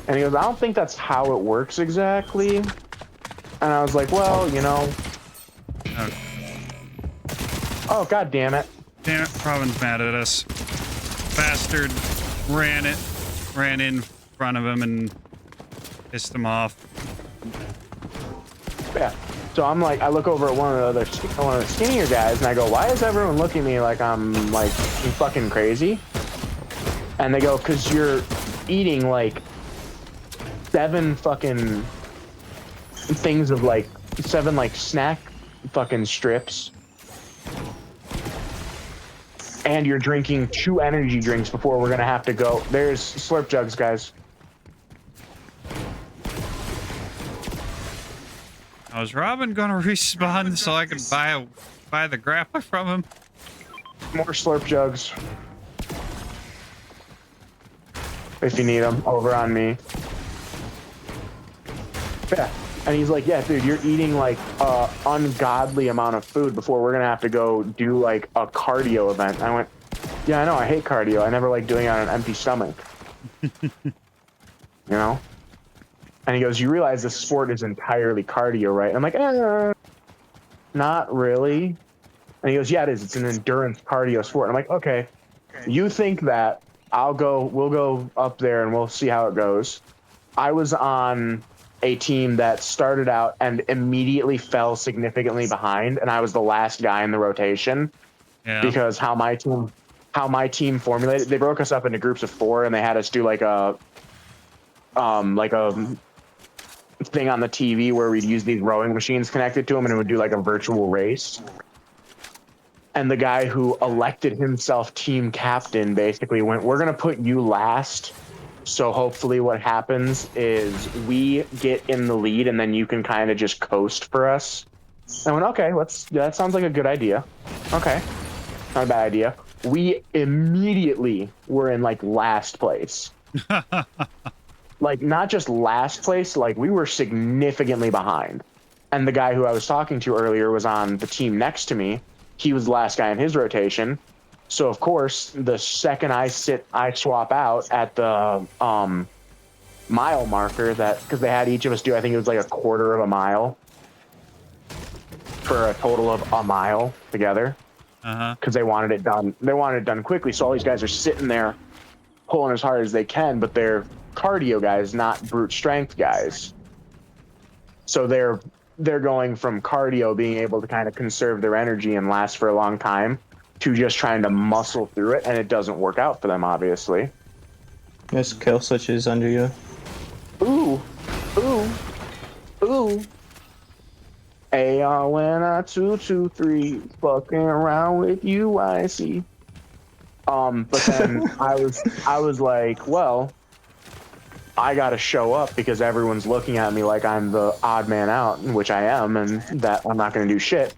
And he goes, I don't think that's how it works exactly. And I was like, well, you know. Okay. Oh, god damn it. Damn it, Robin's mad at us. Bastard ran in front of him and pissed him off. Yeah. So I'm like, I look over at one of the skinnier guys and I go, why is everyone looking at me like I'm like fucking crazy? And they go, cause you're eating like 7 fucking things of like 7 like snack fucking strips. And you're drinking 2 energy drinks before we're gonna have to go. There's slurp jugs, guys. Was Robin gonna respawn so I could buy the grappler from him? More slurp jugs. If you need them, over on me. Yeah. And he's like, yeah, dude, you're eating like a ungodly amount of food before we're gonna have to go do like a cardio event. I went, yeah, I know, I hate cardio. I never like doing it on an empty stomach. You know? And he goes, you realize this sport is entirely cardio, right? And I'm like, not really. And he goes, yeah, it is. It's an endurance cardio sport. And I'm like, okay, you think that, we'll go up there and we'll see how it goes. I was on a team that started out and immediately fell significantly behind, and I was the last guy in the rotation because how my team formulated. They broke us up into groups of 4, and they had us do like a thing on the TV where we'd use these rowing machines connected to them, and it would do like a virtual race. And the guy who elected himself team captain basically went, "We're gonna put you last. So hopefully what happens is we get in the lead and then you can kind of just coast for us." I went, okay, that sounds like a good idea. Okay, not a bad idea. We immediately were in like last place. Like not just last place, like we were significantly behind. And the guy who I was talking to earlier was on the team next to me. He was the last guy in his rotation. So of course, the second I swap out at the mile marker, because they had each of us do, I think it was like a quarter of a mile for a total of a mile together. Because they wanted it done. They wanted it done quickly. So all these guys are sitting there pulling as hard as they can, but they're cardio guys, not brute strength guys. So they're going from cardio, being able to kind of conserve their energy and last for a long time, to just trying to muscle through it, and it doesn't work out for them, obviously. There's kill switches under you. Ooh. AR-1-2-2-3, fucking around with you, I see. But then I was like, well, I gotta show up because everyone's looking at me like I'm the odd man out, which I am, and that I'm not gonna do shit.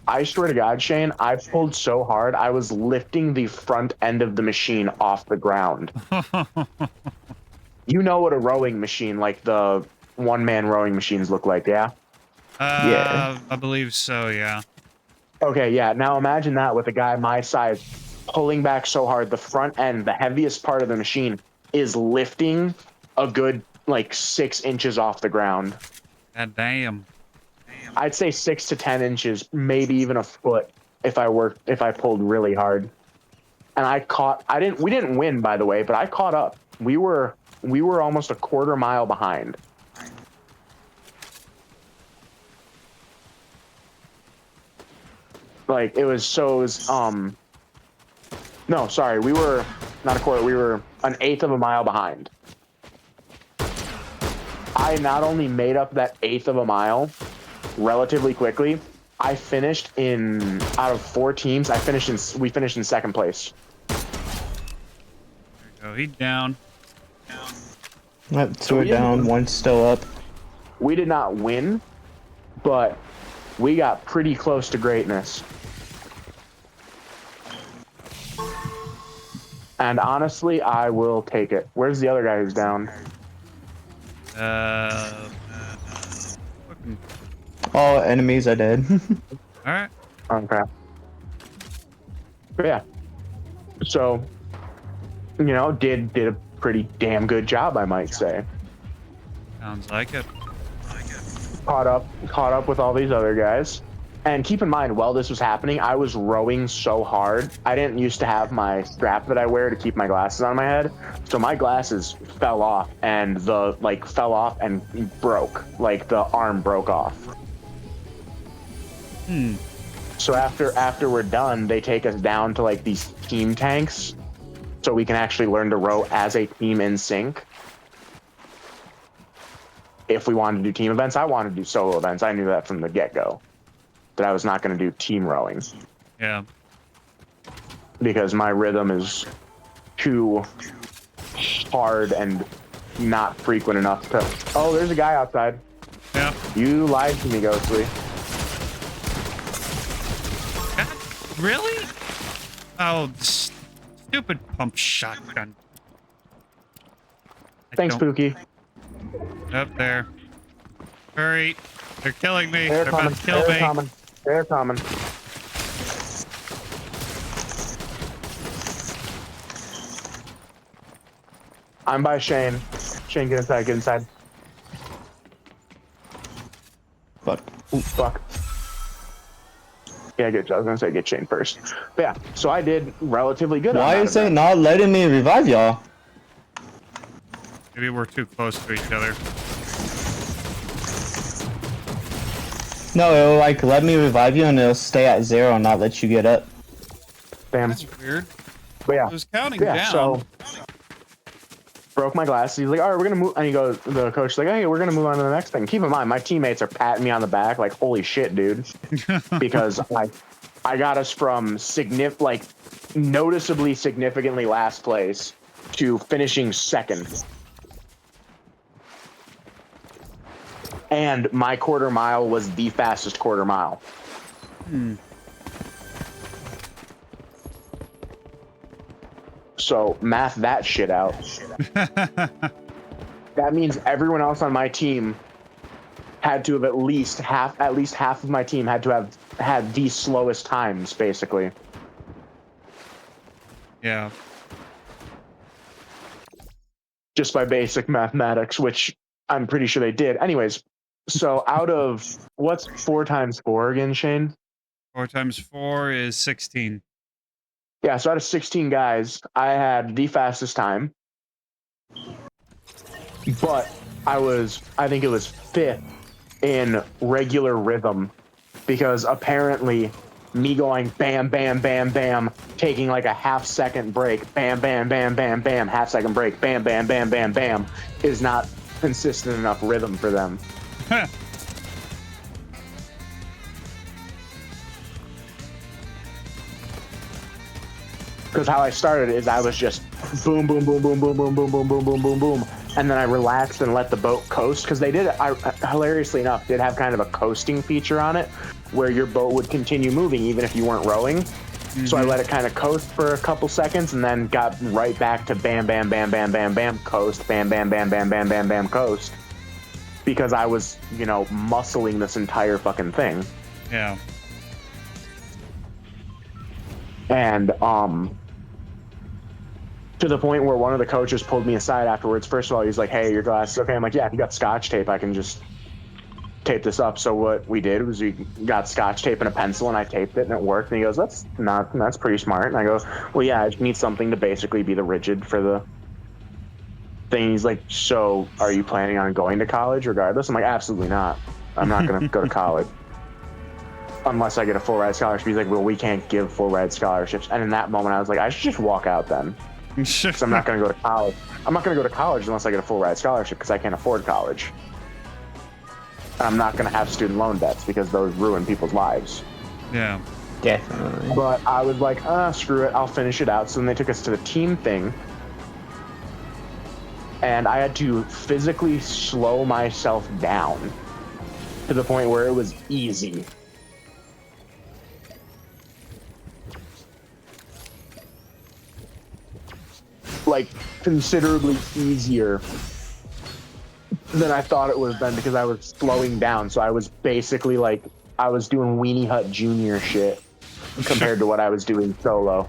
I swear to God, Shane, I pulled so hard, I was lifting the front end of the machine off the ground. You know what a rowing machine, like the one-man rowing machines look like, yeah? Yeah. I believe so, yeah. Okay, yeah. Now imagine that with a guy my size pulling back so hard, the front end, the heaviest part of the machine, is lifting a good, like, 6 inches off the ground. God damn. I'd say 6 to 10 inches, maybe even a foot if I pulled really hard. And we didn't win, by the way, but I caught up. We were almost a quarter mile behind. Like no, sorry, we were not a quarter, we were an eighth of a mile behind. I not only made up that eighth of a mile relatively quickly, I finished out of 4 teams, we finished in second place. There you go, he's down. Yep, 2 are down, 1's still up. We did not win, but we got pretty close to greatness. And honestly, I will take it. Where's the other guy who's down? All enemies are dead. Alright. Okay. But yeah. So, did a pretty damn good job, I might say. Sounds like it. Caught up with all these other guys. And keep in mind, while this was happening, I was rowing so hard. I didn't used to have my strap that I wear to keep my glasses on my head. So my glasses fell off and broke. Like the arm broke off. So after we're done, they take us down to like these team tanks so we can actually learn to row as a team in sync. If we wanted to do team events, I wanted to do solo events. I knew that from the get-go, that I was not going to do team rowing. Yeah. Because my rhythm is too hard and not frequent enough to... Oh, there's a guy outside. Yeah. You lied to me, Ghostly. God, really? Oh, stupid pump shotgun. Thanks, Pookie. Up there. Hurry. They're killing me. They're about to kill me. They're coming. I'm by Shane. Shane, get inside, get inside. Fuck. Ooh, fuck. Yeah, I was gonna say get chained first. But yeah, so I did relatively good. Why on is it not letting me revive y'all? Maybe we're too close to each other. No, it'll like let me revive you and it'll stay at 0 and not let you get up. Damn. That's weird. But yeah, I was counting yeah. down. So broke my glass. He's like, all right, we're gonna move. And he goes, the coach's like, hey, we're gonna move on to the next thing. Keep in mind, my teammates are patting me on the back, like, holy shit, dude, because I got us from noticeably significantly last place to finishing second. And my quarter mile was the fastest quarter mile. So math that shit out. That means everyone else on my team had to have at least half of my team had to have had the slowest times, basically. Yeah. Just by basic mathematics, which I'm pretty sure they did. Anyways, so out of what's 4 times 4 again, Shane? 4 times 4 is 16. Yeah, so out of 16 guys, I had the fastest time. But I think it was 5th in regular rhythm, because apparently me going bam, bam, bam, bam, taking like a half-second break, bam, bam, bam, bam, bam, half-second break, bam, bam, bam, bam, bam, is not consistent enough rhythm for them. Because how I started is I was just boom, boom, boom, boom, boom, boom, boom, boom, boom, boom, boom, boom, and then I relaxed and let the boat coast, because they did, hilariously enough, did have kind of a coasting feature on it, where your boat would continue moving even if you weren't rowing. Mm-hmm. So I let it kind of coast for a couple seconds, and then got right back to bam, bam, bam, bam, bam, bam, coast, bam, bam, bam, bam, bam, bam, bam, coast, because I was, muscling this entire fucking thing. Yeah. And to the point where one of the coaches pulled me aside afterwards. First of all, he's like, hey, your glass is okay. I'm like, yeah, if you got Scotch tape, I can just tape this up. So what we did was we got Scotch tape and a pencil, and I taped it, and it worked. And he goes, that's pretty smart. And I go, well, yeah, I just need something to basically be the rigid for the thing. He's like, so are you planning on going to college regardless? I'm like, absolutely not. I'm not going to go to college unless I get a full ride scholarship. He's like, well, we can't give full ride scholarships. And in that moment, I was like, I should just walk out then. Because I'm not going to go to college. I'm not going to go to college unless I get a full ride scholarship, because I can't afford college. And I'm not going to have student loan debts, because those ruin people's lives. Yeah. Definitely. But I was like, screw it, I'll finish it out. So then they took us to the team thing. And I had to physically slow myself down to the point where it was easy. Like, considerably easier than I thought it was then, because I was slowing down. So I was basically like, I was doing Weenie Hut Jr. shit compared to what I was doing solo.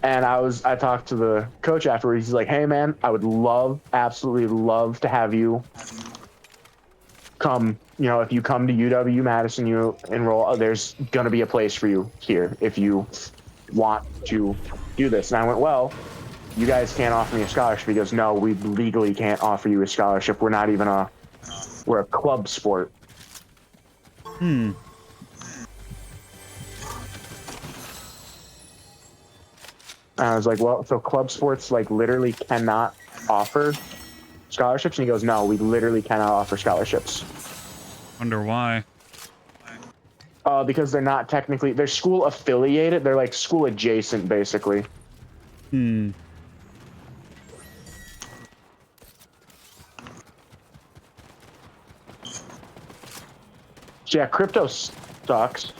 And I talked to the coach afterwards. He's like, hey man, I would absolutely love to have you come, if you come to UW Madison, you enroll, there's gonna be a place for you here if you want to do this. And I went, well, you guys can't offer me a scholarship. He goes, no, we legally can't offer you a scholarship. We're not even we're a club sport. And I was like, well, so club sports like literally cannot offer scholarships? And he goes, no, we literally cannot offer scholarships. Wonder why. Because they're not technically, they're school affiliated. They're like school adjacent, basically. So yeah, crypto sucks.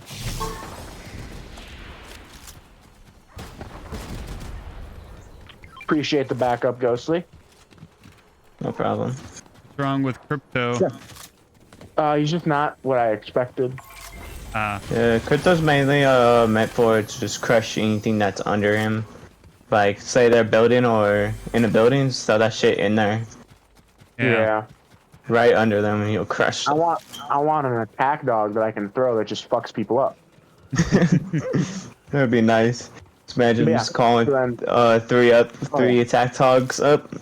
Appreciate the backup, Ghostly. No problem. What's wrong with crypto? He's just not what I expected. Yeah, crypto's mainly meant for to just crush anything that's under him. Like, say they're building or in a building, so that shit in there. Yeah. right under them and you'll crush them. I want an attack dog that I can throw that just fucks people up. That'd be nice. Just imagine Yeah, just calling so then, three attack dogs up.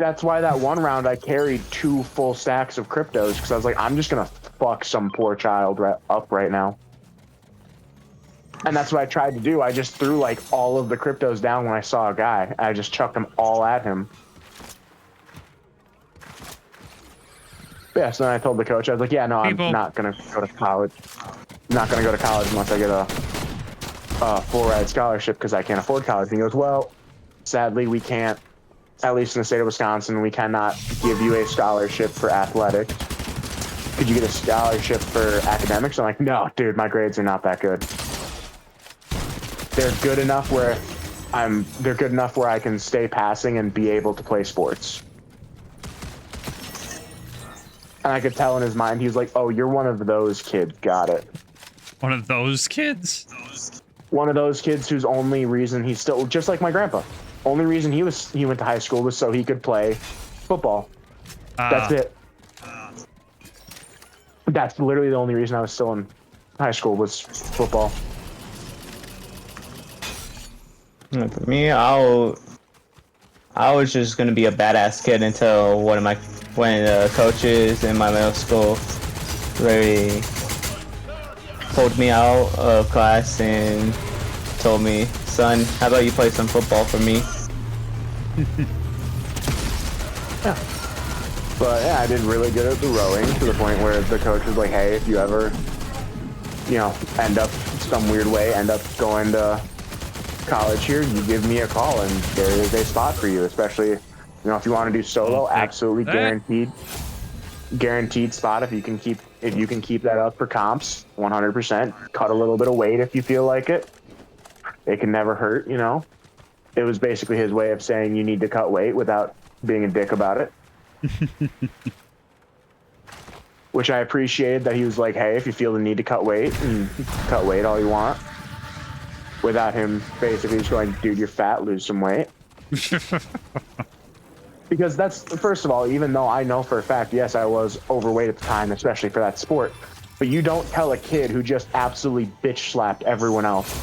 that's why that one round I carried 2 full stacks of cryptos, because I was like, I'm just gonna fuck some poor child up right now. And that's what I tried to do. I just threw like all of the cryptos down when I saw a guy. I just chucked them all at him. Yeah, so then I told the coach, I was like, yeah, no, I'm not gonna go to college. I'm not gonna go to college unless I get a full ride scholarship because I can't afford college. And he goes, well, sadly, we can't, at least in the state of Wisconsin, we cannot give you a scholarship for athletics. Could you get a scholarship for academics? I'm like, no, dude, my grades are not that good. They're good enough where I can stay passing and be able to play sports. And I could tell in his mind, he was like, oh, you're one of those kids. Got it. One of those kids? One of those kids whose only reason he's still, just like my grandpa, only reason he went to high school was so he could play football. That's it. That's literally the only reason I was still in high school was football. For me, I was just gonna be a badass kid until one of the coaches in my middle school really pulled me out of class and told me, son, how about you play some football for me? Yeah. But yeah, I did really good at the rowing to the point where the coach was like, hey, if you ever, end up some weird way, end up going to college here, you give me a call and there is a spot for you, especially, if you want to do solo, absolutely guaranteed spot if you can keep that up for comps, 100%. Cut a little bit of weight if you feel like it. It can never hurt, It was basically his way of saying you need to cut weight without being a dick about it. Which I appreciated that he was like, hey, if you feel the need to cut weight, and cut weight all you want. Without him basically just going, dude, you're fat, lose some weight. Because that's, first of all, even though I know for a fact, yes, I was overweight at the time, especially for that sport, but you don't tell a kid who just absolutely bitch slapped everyone else,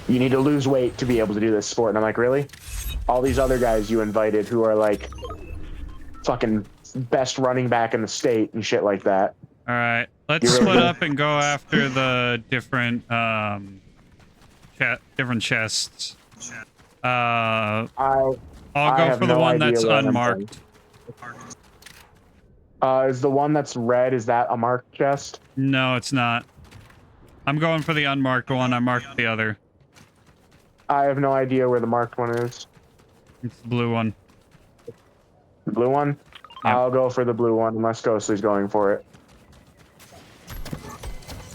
you need to lose weight to be able to do this sport. And I'm like, really? All these other guys you invited who are like fucking best running back in the state and shit like that. All right, let's split up and go after the different chests. I'll go for the one that's unmarked. Is the one that's red, is that a marked chest? No, it's not. I'm going for the unmarked one. I marked the other. I have no idea where the marked one is. It's the blue one. The blue one? Yep. I'll go for the blue one unless Ghostly's going for it.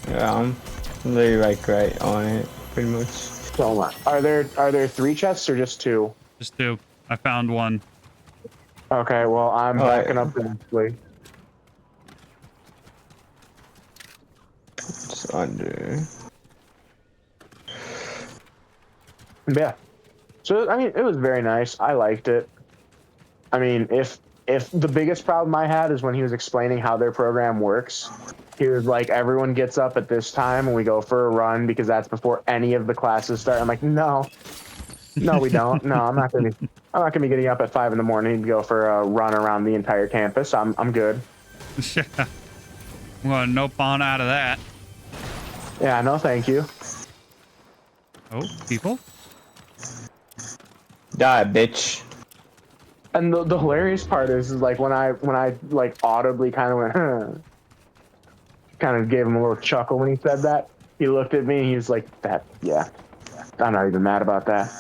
Yeah, I'm literally like right on it, pretty much. So much. Are there 3 chests or just 2? Just 2. I found one. Okay, well I'm backing up eventually. It's under. Yeah. So I mean, it was very nice. I liked it. I mean, if the biggest problem I had is when he was explaining how their program works. He was like, everyone gets up at this time and we go for a run because that's before any of the classes start. I'm like, no, we don't. No, I'm not gonna be getting up at 5 in the morning to go for a run around the entire campus. I'm good. I'm gonna nope on out of that. Yeah, no, thank you. Oh, people? Die, bitch. And the hilarious part is like when I like audibly kind of went, kind of gave him a little chuckle when he said that. He looked at me and he was like, yeah, I'm not even mad about that.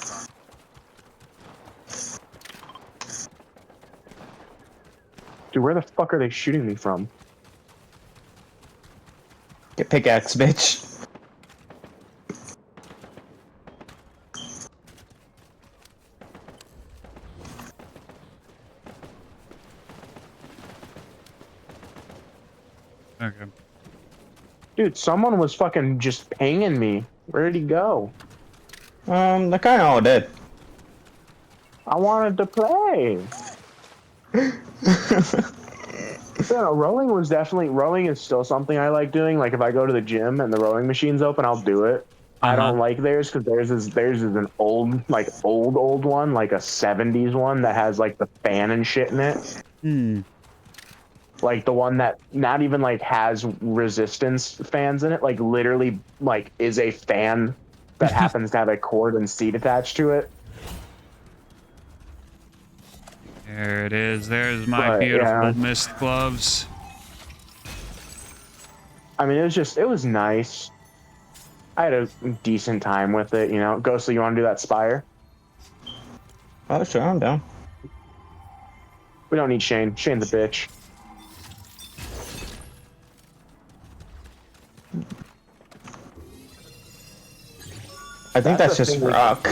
Dude, where the fuck are they shooting me from? Get pickaxe, bitch. Okay. Dude, someone was fucking just pinging me. Where did he go? They're kind of all dead. I wanted to play. Yeah, rowing is still something I like doing. Like if I go to the gym and the rowing machine's open, I'll do it. I don't like theirs because theirs is an old one, like a 70s one that has like the fan and shit in it. Like the one that not even like has resistance fans in it, like literally like is a fan that happens to have a cord and seat attached to it. There it is. There's my beautiful mist gloves. I mean, it was nice. I had a decent time with it, you know. Ghostly, you want to do that spire? Oh, sure, I'm down. We don't need Shane. Shane's a bitch. I think that's just rock.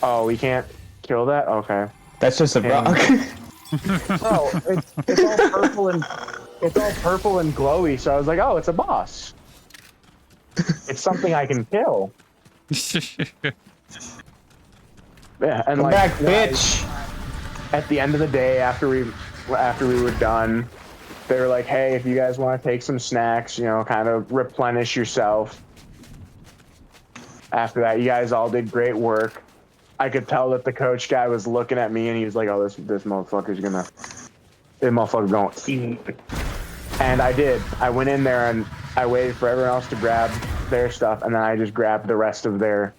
Oh, we can't kill that? Okay. That's just a rock. Oh, it's all purple and glowy, so I was like, oh, it's a boss. It's something I can kill. Yeah, and Come like back, bitch. At the end of the day, after we were done, they were like, hey, if you guys want to take some snacks, you know, kind of replenish yourself. After that, you guys all did great work. I could tell that the coach guy was looking at me and he was like, oh, this motherfucker's going to eat. And I did. I went in there and I waited for everyone else to grab their stuff, and then I just grabbed the rest of their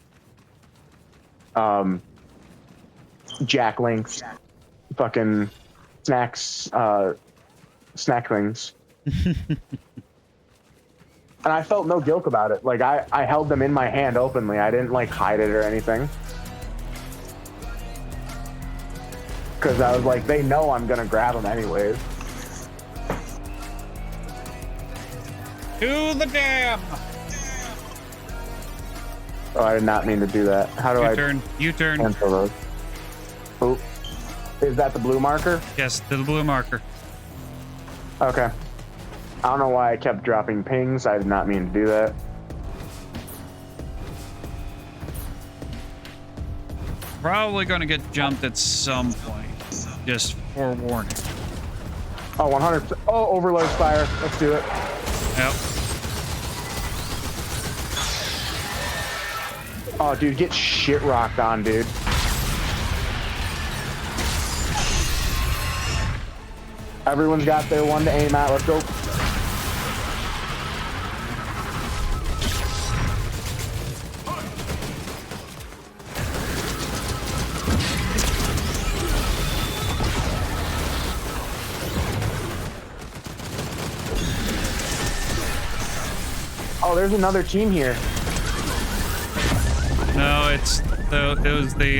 Jack Link's fucking snacks, snack things. And I felt no guilt about it. Like I held them in my hand openly. I didn't like hide it or anything. Because I was like, they know I'm gonna grab them anyways. To the dam! Oh, I did not mean to do that. How do U-turn. cancel those? Oh, is that the blue marker? Yes, to the blue marker. Okay. I don't know why I kept dropping pings. I did not mean to do that. Probably gonna get jumped at some point. Just forewarning. Oh, 100%. Oh, overload fire. Let's do it. Yep. Oh, dude, get shit rocked on, dude. Everyone's got their one to aim at. Let's go. Oh, there's another team here. No, it was the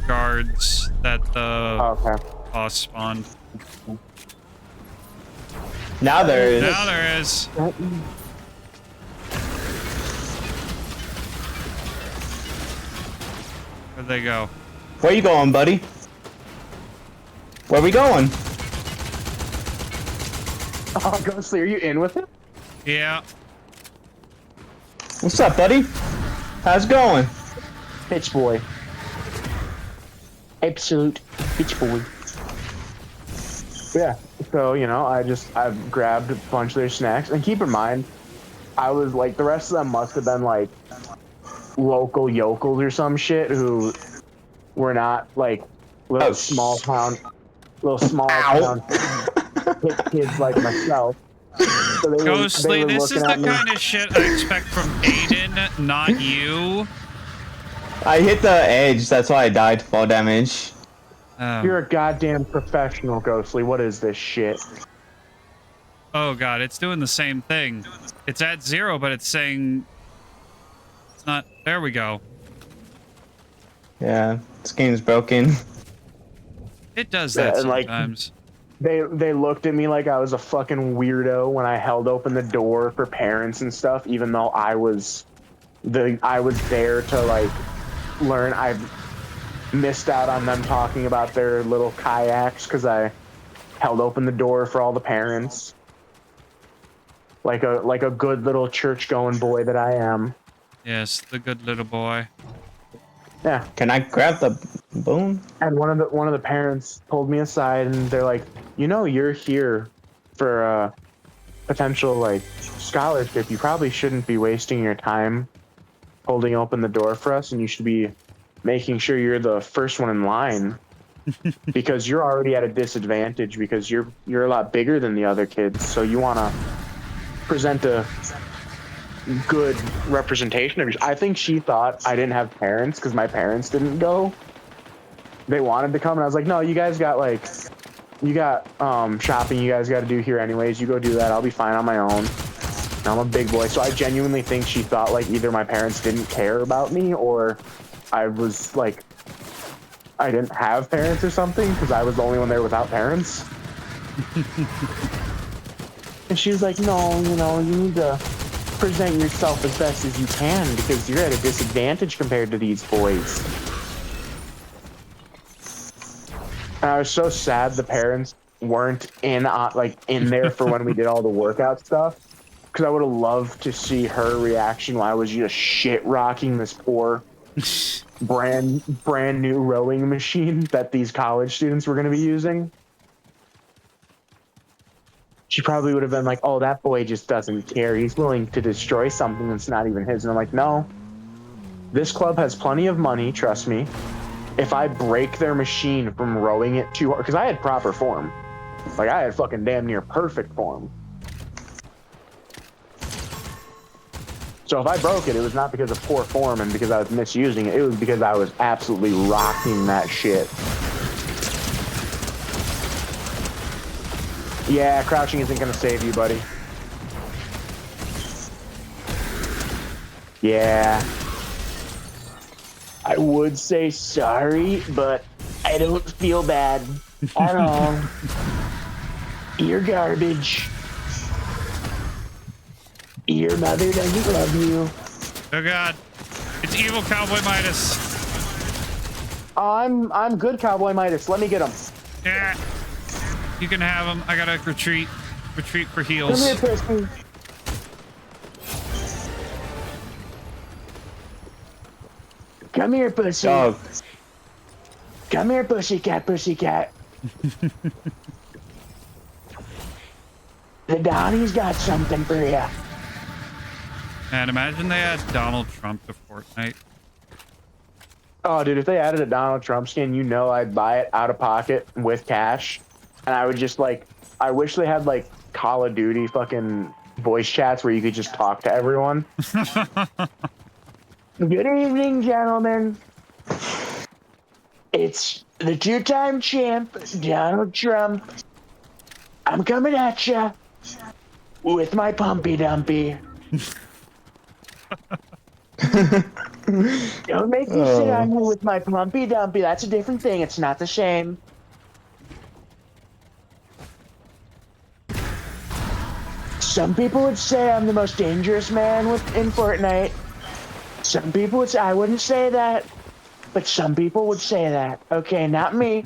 guards that the boss spawned. Now there is. Now there is. Where'd they go? Where you going, buddy? Where we going? Oh, Ghostly, are you in with it? Yeah. What's up, buddy? How's it going? Bitch boy. Absolute bitch boy. Yeah. So, you know, I've grabbed a bunch of their snacks. And keep in mind, I was like, the rest of them must have been like local yokels or some shit who were not like little small town kids like myself. So Ghostly, this is the kind of shit I expect from Aiden, not you. I hit the edge, that's why I died. Fall damage. You're a goddamn professional, Ghostly. What is this shit? Oh god, it's doing the same thing. It's at 0, but it's saying it's not. There we go. Yeah, this game's broken. It does that sometimes. They looked at me like I was a fucking weirdo when I held open the door for parents and stuff, even though I was there to like learn. I missed out on them talking about their little kayaks because I held open the door for all the parents. Like a good little church going boy that I am. Yes, the good little boy. Yeah. Can I grab the boom? And one of the parents pulled me aside and they're like, you're here for a potential like scholarship. You probably shouldn't be wasting your time holding open the door for us, and you should be making sure you're the first one in line because you're already at a disadvantage because you're a lot bigger than the other kids. So you want to present a good representation of you. I think she thought I didn't have parents because my parents didn't go. They wanted to come, and I was like, no, you guys got like, you got shopping you guys got to do here anyways. You go do that. I'll be fine on my own. I'm a big boy. So I genuinely think she thought like either my parents didn't care about me or I was like, I didn't have parents or something because I was the only one there without parents. And she was like, no, you need to present yourself as best as you can because you're at a disadvantage compared to these boys. And I was so sad the parents weren't in there for when we did all the workout stuff because I would have loved to see her reaction while I was just shit rocking this poor brand new rowing machine that these college students were going to be using. She probably would have been like, oh, that boy just doesn't care. He's willing to destroy something that's not even his. And I'm like, no, this club has plenty of money. Trust me. If I break their machine from rowing it too hard, because I had proper form. Like, I had fucking damn near perfect form. So if I broke it, it was not because of poor form and because I was misusing it. It was because I was absolutely rocking that shit. Yeah, crouching isn't going to save you, buddy. Yeah. I would say sorry, but I don't feel bad at all. You're garbage. Your mother doesn't love you. Oh god. It's evil Cowboy Midas. I'm good, Cowboy Midas. Let me get him. Yeah. You can have him. I gotta retreat. Retreat for heals. Come here, Preston. Come here, pussy. Dog. Come here, pussycat, pussycat. The Donnie's got something for you. And imagine they add Donald Trump to Fortnite. Oh, dude, if they added a Donald Trump skin, you know I'd buy it out of pocket with cash. And I would just, like, I wish they had, like, Call of Duty fucking voice chats where you could just talk to everyone. Good evening, gentlemen. It's the two-time champ, Donald Trump. I'm coming at ya with my pumpy dumpy. Don't make me sit on you with my pumpy dumpy. That's a different thing. It's not the same. Some people would say I'm the most dangerous man in Fortnite. Some people would say, I wouldn't say that, but some people would say that. Okay, not me.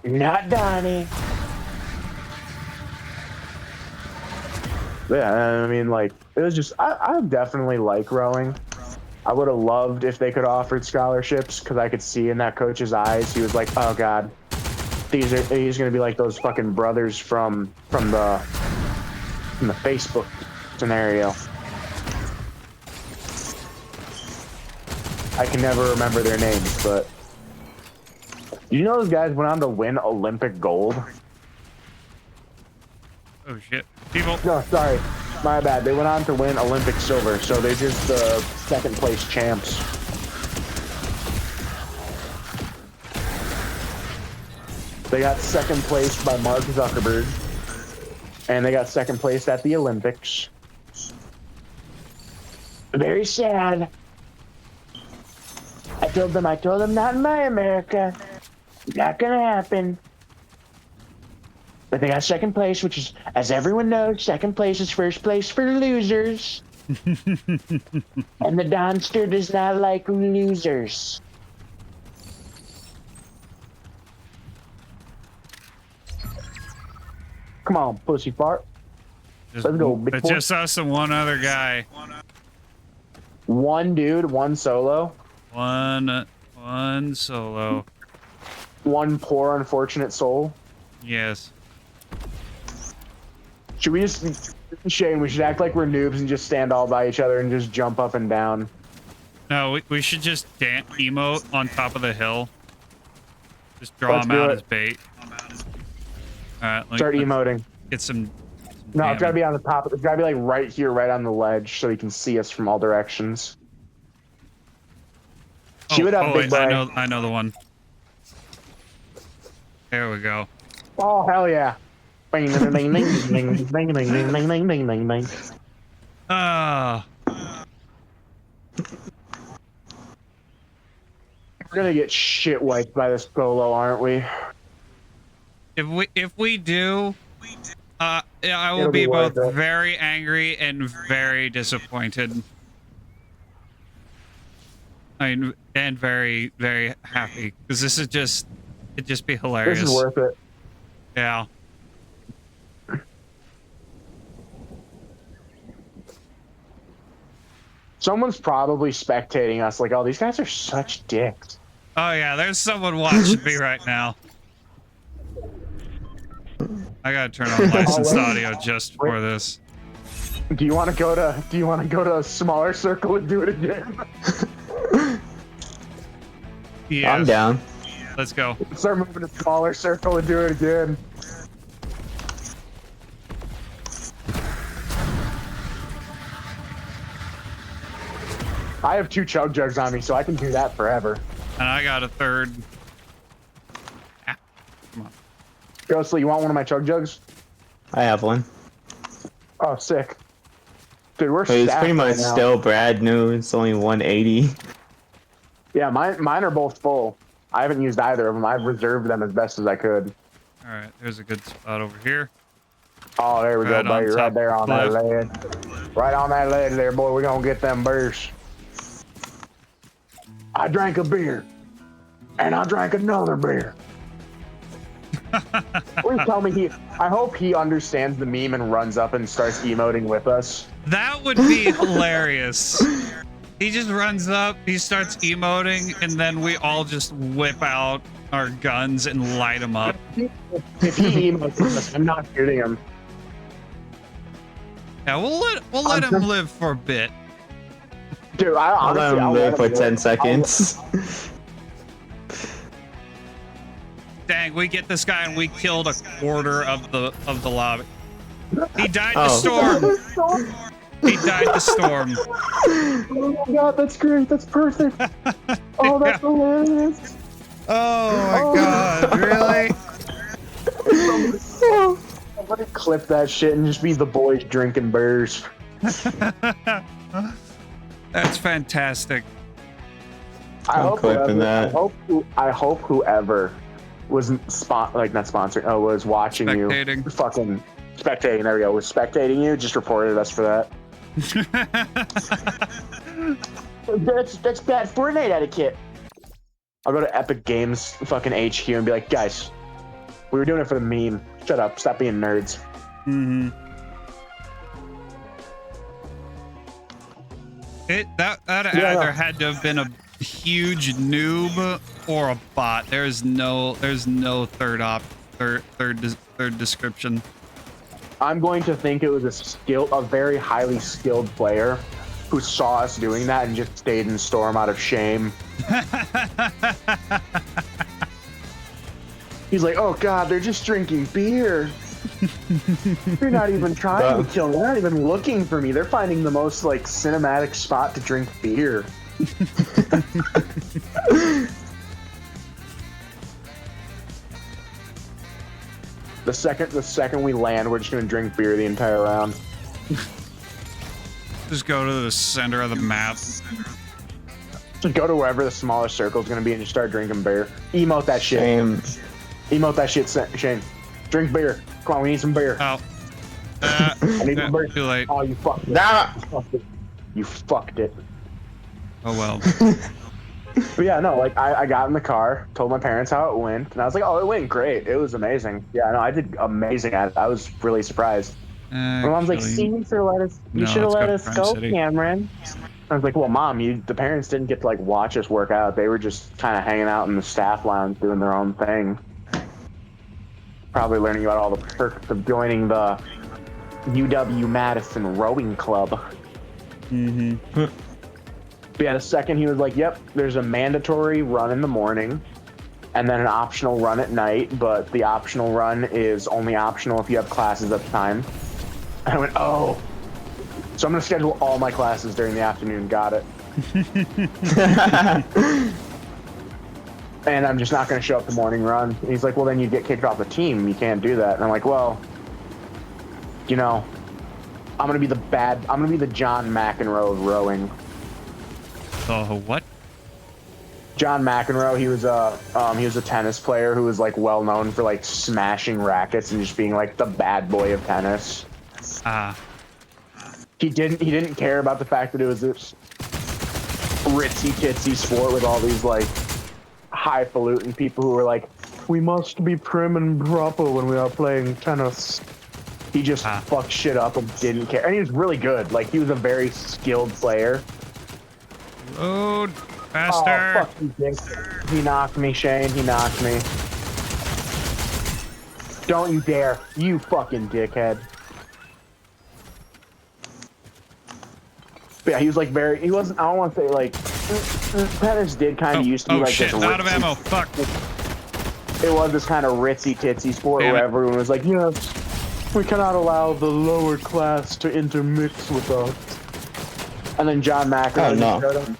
Not Donnie. Yeah, I mean, like, it was just, I definitely like rowing. I would have loved if they could have offered scholarships because I could see in that coach's eyes, he was like, oh God, he's going to be like those fucking brothers from the Facebook scenario. I can never remember their names, but you know those guys went on to win Olympic gold? Oh shit. People. No, sorry. My bad. They went on to win Olympic silver, so they're just the second place champs. They got second place by Mark Zuckerberg, and they got second place at the Olympics. Very sad. I told them not in my America. Not gonna happen. But they got second place, which is, as everyone knows, second place is first place for losers. And the Donster does not like losers. Come on, pussy fart. Let's go, big It's boy. just us and one other guy. One dude, one solo. One solo. One poor, unfortunate soul. Yes. Should we just, Shane, we should act like we're noobs and just stand all by each other and just jump up and down. No, we should just emote on top of the hill. Just draw him out as bait. Alright, start emoting. Get some no, it's gotta be on the top. It's gotta be like right here, right on the ledge, so he can see us from all directions. Keep it up, big boy. I know the one. There we go. Oh, hell yeah. Ah. We're gonna get shit wiped by this solo, aren't we? If we do, I will be both very angry and very disappointed. I mean, and very, very happy because this is it'd just be hilarious. This is worth it. Yeah. Someone's probably spectating us like, oh, these guys are such dicks. Oh yeah, there's someone watching me right now. I gotta turn on licensed audio just for this. Do you want to go to a smaller circle and do it again? Yeah. I'm down. Let's go. Start moving to a smaller circle and do it again. I have 2 chug jugs on me, so I can do that forever. And I got a third. Ah, come on. Ghostly, you want one of my chug jugs? I have one. Oh, sick. Dude, we're It's pretty much right now. still brand new. It's only 180. Yeah, mine are both full. I haven't used either of them. I've reserved them as best as I could. All right, there's a good spot over here. Oh, there we go, buddy. Right there on that left. ledge. Right on that ledge there, boy. We're gonna get them bursts. I drank a beer. And I drank another beer. Please tell me I hope he understands the meme and runs up and starts emoting with us. That would be hilarious. He just runs up, he starts emoting, and then we all just whip out our guns and light him up. If he emotes with us, I'm not shooting him. Yeah, we'll let him live for a bit. Dude, I'll let him live for 10 seconds. Dang, we get this guy and we killed a quarter of the lobby. He died to storm. He died to storm. Oh my god, that's great. That's perfect. Oh, that's hilarious. Oh my god, really? I'm gonna clip that shit and just be the boys drinking beers. That's fantastic. I I'm clipping that. I hope whoever was not sponsoring, was watching Spectating. you, fucking spectating. There we go. Was spectating you. Just reported us for that. That's bad Fortnite etiquette. I'll go to Epic Games fucking HQ and be like, guys, we were doing it for the meme. Shut up. Stop being nerds. Mm-hmm. That either had to have been a huge noob or a bot. There's no third description. I'm going to think it was a very highly skilled player who saw us doing that and just stayed in storm out of shame. He's like, oh god, they're just drinking beer. They're not even trying to kill me. They're not even looking for me. They're finding the most like cinematic spot to drink beer. The second we land, we're just gonna drink beer the entire round. Just go to the center of the map. Just go to wherever the smallest circle is gonna be and just start drinking beer. Emote that shit. Shame. Emote that shit, Shane. Drink beer. Come on, we need some beer. Oh. I need some beer. Too late. Oh, you fucked it. Nah. You fucked it. Oh well. But yeah, no, like I got in the car, told my parents how it went, and I was like, oh, it went great. It was amazing. Yeah, no, I did amazing at it. I was really surprised. My mom's like, see, you should have let us go, Cameron. I was like, well, Mom, the parents didn't get to like watch us work out. They were just kind of hanging out in the staff lounge doing their own thing. Probably learning about all the perks of joining the UW-Madison Rowing Club. Mm-hmm. But yeah, the second he was like, yep, there's a mandatory run in the morning and then an optional run at night, but the optional run is only optional if you have classes at the time. And I went, oh. So I'm going to schedule all my classes during the afternoon. Got it. And I'm just not going to show up the morning run. And he's like, well, then you get kicked off the team. You can't do that. And I'm like, well, you know, I'm going to be the John McEnroe of rowing. Oh, what? John McEnroe, he was a tennis player who was like well known for like smashing rackets and just being like the bad boy of tennis. He didn't care about the fact that it was this ritzy titsy sport with all these like highfalutin people who were like, we must be prim and proper when we are playing tennis. He just fucked shit up and didn't care. And he was really good. Like, he was a very skilled player. Load faster. Oh, fuck you, dick. He knocked me, Shane. He knocked me. Don't you dare. You fucking dickhead. But yeah, he was like he wasn't, I don't want to say like, tennis did kind of used to be like shit, this. Out of ammo. Fuck. It was this kind of ritzy titsy sport where everyone was like, yes, we cannot allow the lower class to intermix with us. And then John McEnroe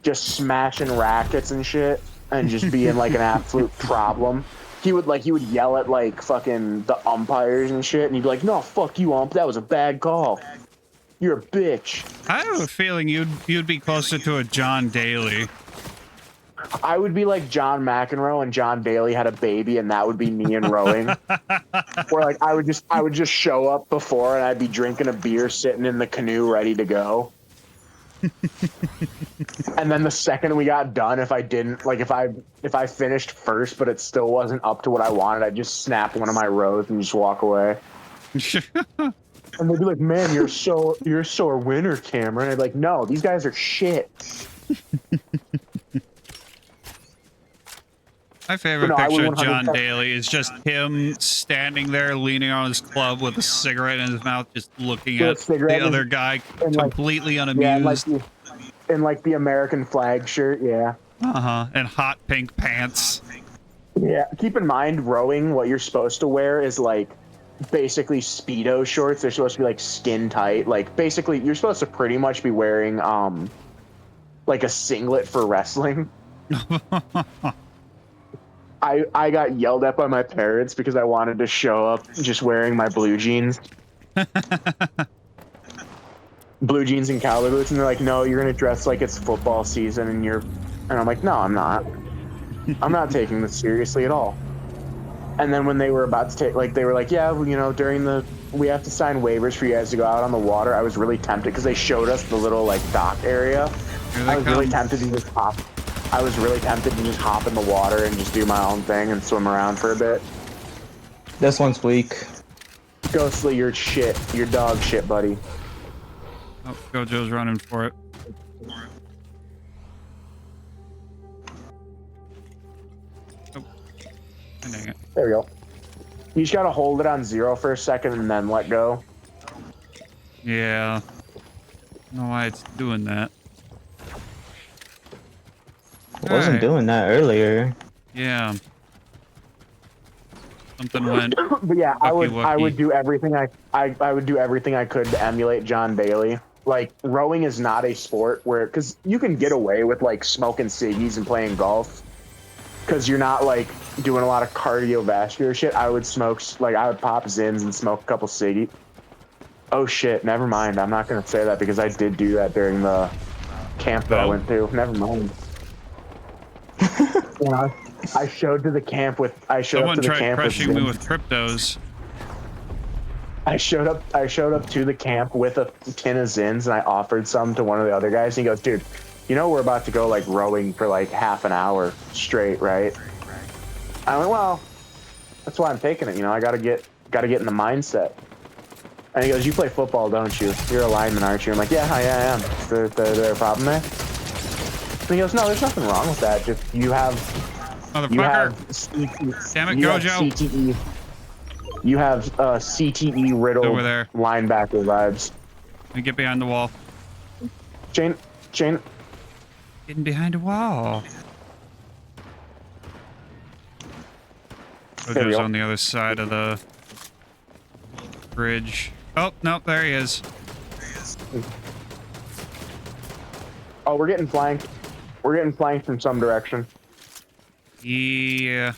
just smashing rackets and shit and just being like an absolute problem. He would yell at like fucking the umpires and shit, and he'd be like, no, fuck you, ump, that was a bad call. You're a bitch. I have a feeling you'd be closer to a John Daly. I would be like John McEnroe and John Daly had a baby, and that would be me in rowing. Or like I would just show up before, and I'd be drinking a beer, sitting in the canoe, ready to go. And then the second we got done, if I finished first, but it still wasn't up to what I wanted, I'd just snap one of my rows and just walk away. And they'd be like, "Man, you're so a winner, Cameron." I'd be like, "No, these guys are shit." My favorite picture of John Daly is just him standing there leaning on his club with a cigarette in his mouth, just looking at the other guy completely unamused. Yeah, in like the American flag shirt, yeah. And hot pink pants. Yeah, keep in mind, rowing, what you're supposed to wear is like basically Speedo shorts. They're supposed to be like skin tight. Like basically, you're supposed to pretty much be wearing like a singlet for wrestling. I got yelled at by my parents because I wanted to show up just wearing my blue jeans. Blue jeans and cowboy boots, and they're like, no, you're gonna dress like it's football season, and I'm like, no, I'm not. I'm not taking this seriously at all. And then when they were about to take, like, they were like, yeah, you know, we have to sign waivers for you guys to go out on the water. I was really tempted because they showed us the little like dock area. I was really tempted to just hop. I was really tempted to just hop in the water and just do my own thing and swim around for a bit. This one's weak. Ghostly, you're shit. You're dog shit, buddy. Oh, Gojo's running for it. Oh, dang it. There we go. You just gotta hold it on 0 for a second and then let go. Yeah. I don't know why it's doing that. I wasn't doing that earlier. Yeah. Something went. But yeah, I would do everything I would do everything I could to emulate John Daly. Like, rowing is not a sport where, because you can get away with like smoking ciggies and playing golf, because you're not like doing a lot of cardiovascular shit. I would pop Zins and smoke a couple ciggies. Oh shit, never mind. I'm not gonna say that because I did do that during the camp that I went to. Never mind. You know, I showed to the camp with. Someone tried crushing me with cryptos. I showed up to the camp with a tin of Zins, and I offered some to one of the other guys. And he goes, "Dude, you know we're about to go like rowing for like half an hour straight, right?" I went, "Well, that's why I'm taking it. You know, I gotta get in the mindset." And he goes, "You play football, don't you? You're a lineman, aren't you?" I'm like, "Yeah, I am. Is there a problem there?" And he goes, "No, there's nothing wrong with that. Just you have Motherfucker. CTE. Damn it, You have Gojo. CTE. You have CTE Over riddled there. linebacker vibes. Let me get behind the wall. Chain. Getting behind a wall. There we Jojo's go. on the other side of the bridge. Oh, no, there he is. Oh, we're getting flanked. We're getting flanked from some direction. Yeah.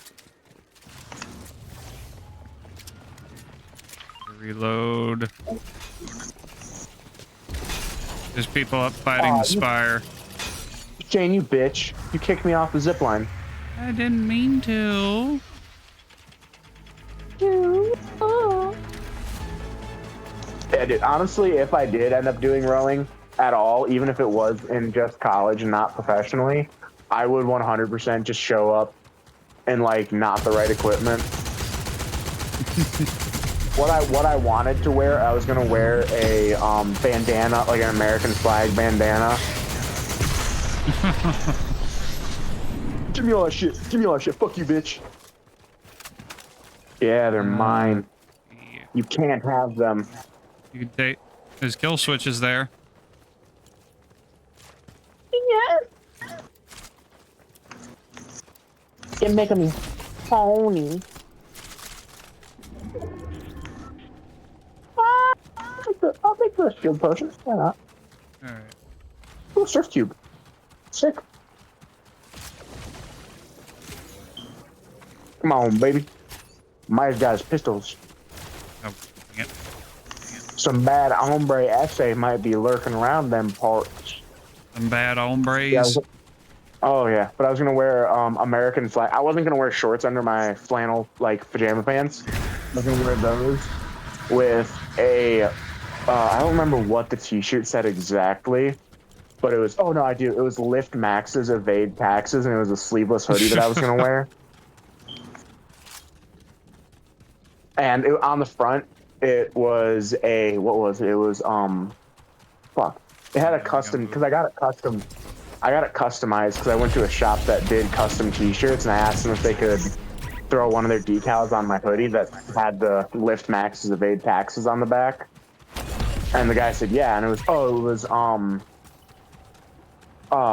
Reload. There's people up fighting the spire. Jane, you bitch. You kicked me off the zip line. I didn't mean to. Yeah, dude, honestly, if I did end up doing rowing at all, even if it was in just college and not professionally, I would 100% just show up in like not the right equipment. What I wanted to wear, I was gonna wear a bandana, like an American flag bandana. Give me all that shit. Give me all that shit. Fuck you, bitch. Yeah, they're mine. Yeah. You can't have them. You can take. There's kill switches there. Yeah. You're making me pony. I'll take the shield potion. Why not? Alright. Ooh, surf cube. Sick. Come on, baby. Maya's got his pistols. Oh, yep. Some bad hombre essay might be lurking around them parts. Some bad hombres. Yeah, oh yeah, but I was gonna wear American flag. I wasn't gonna wear shorts under my flannel like pajama pants. I was gonna wear those with a. I don't remember what the T-shirt said exactly, but it was. Oh no, I do. It was lift maxes, evade taxes, and it was a sleeveless hoodie that I was gonna wear. And on the front, it was a what was it? It was fuck. It had a custom because I got it custom. I got it customized because I went to a shop that did custom T-shirts, and I asked them if they could throw one of their decals on my hoodie that had the lift maxes, evade taxes on the back. And the guy said yeah, and it was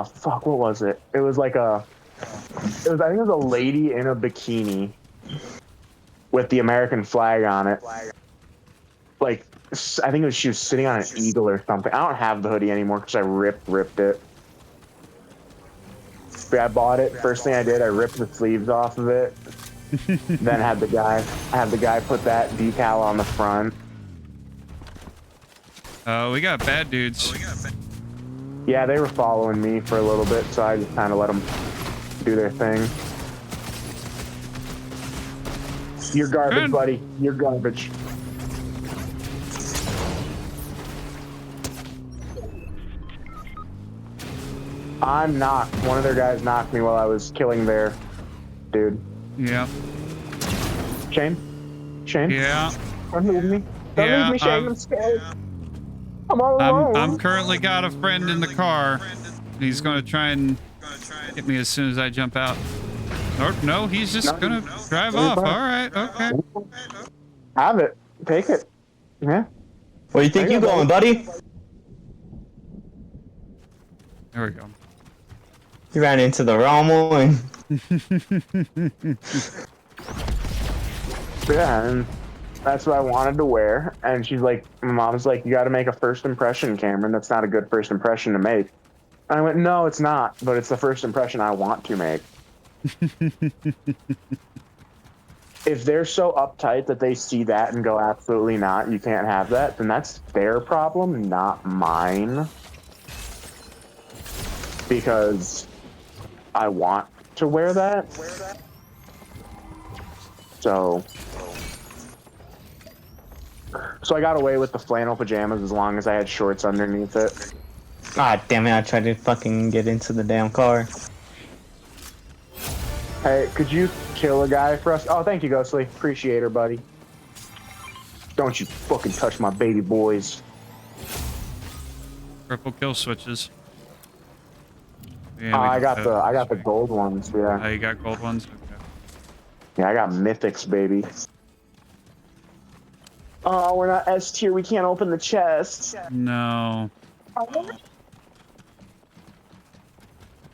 fuck, what was it? It was like I think it was a lady in a bikini with the American flag on it. Like, I think she was sitting on an eagle or something. I don't have the hoodie anymore because I ripped it. But I bought it. First thing I did, I ripped the sleeves off of it. Then had the guy put that decal on the front. We got bad dudes. Yeah, they were following me for a little bit, so I just kind of let them do their thing. You're garbage, buddy. You're garbage. I'm knocked. One of their guys knocked me while I was killing their dude. Yeah. Shane? Shane? Yeah. Don't leave me. Don't leave me, Shane. I'm scared. I'm all alone. I'm currently got a friend in the car. He's gonna try and get me as soon as I jump out. Or no, he's just gonna drive off. All right, okay. Have it. Take it. Yeah. Where you think you going, buddy? There we go. You ran into the wrong one. Yeah, and that's what I wanted to wear. And she's like, my mom's like, you got to make a first impression, Cameron. That's not a good first impression to make. And I went, no, it's not, but it's the first impression I want to make. If they're so uptight that they see that and go, absolutely not, you can't have that, then that's their problem, not mine. Because I want to wear that. So I got away with the flannel pajamas as long as I had shorts underneath it. Ah, damn it, I tried to fucking get into the damn car. Hey, could you kill a guy for us? Oh, thank you, Ghostly. Appreciate her, buddy. Don't you fucking touch my baby boys. Purple kill switches. Yeah, I got the gold ones, yeah. Oh, you got gold ones? Okay. Yeah, I got mythics, baby. Oh, we're not S tier. We can't open the chest. No.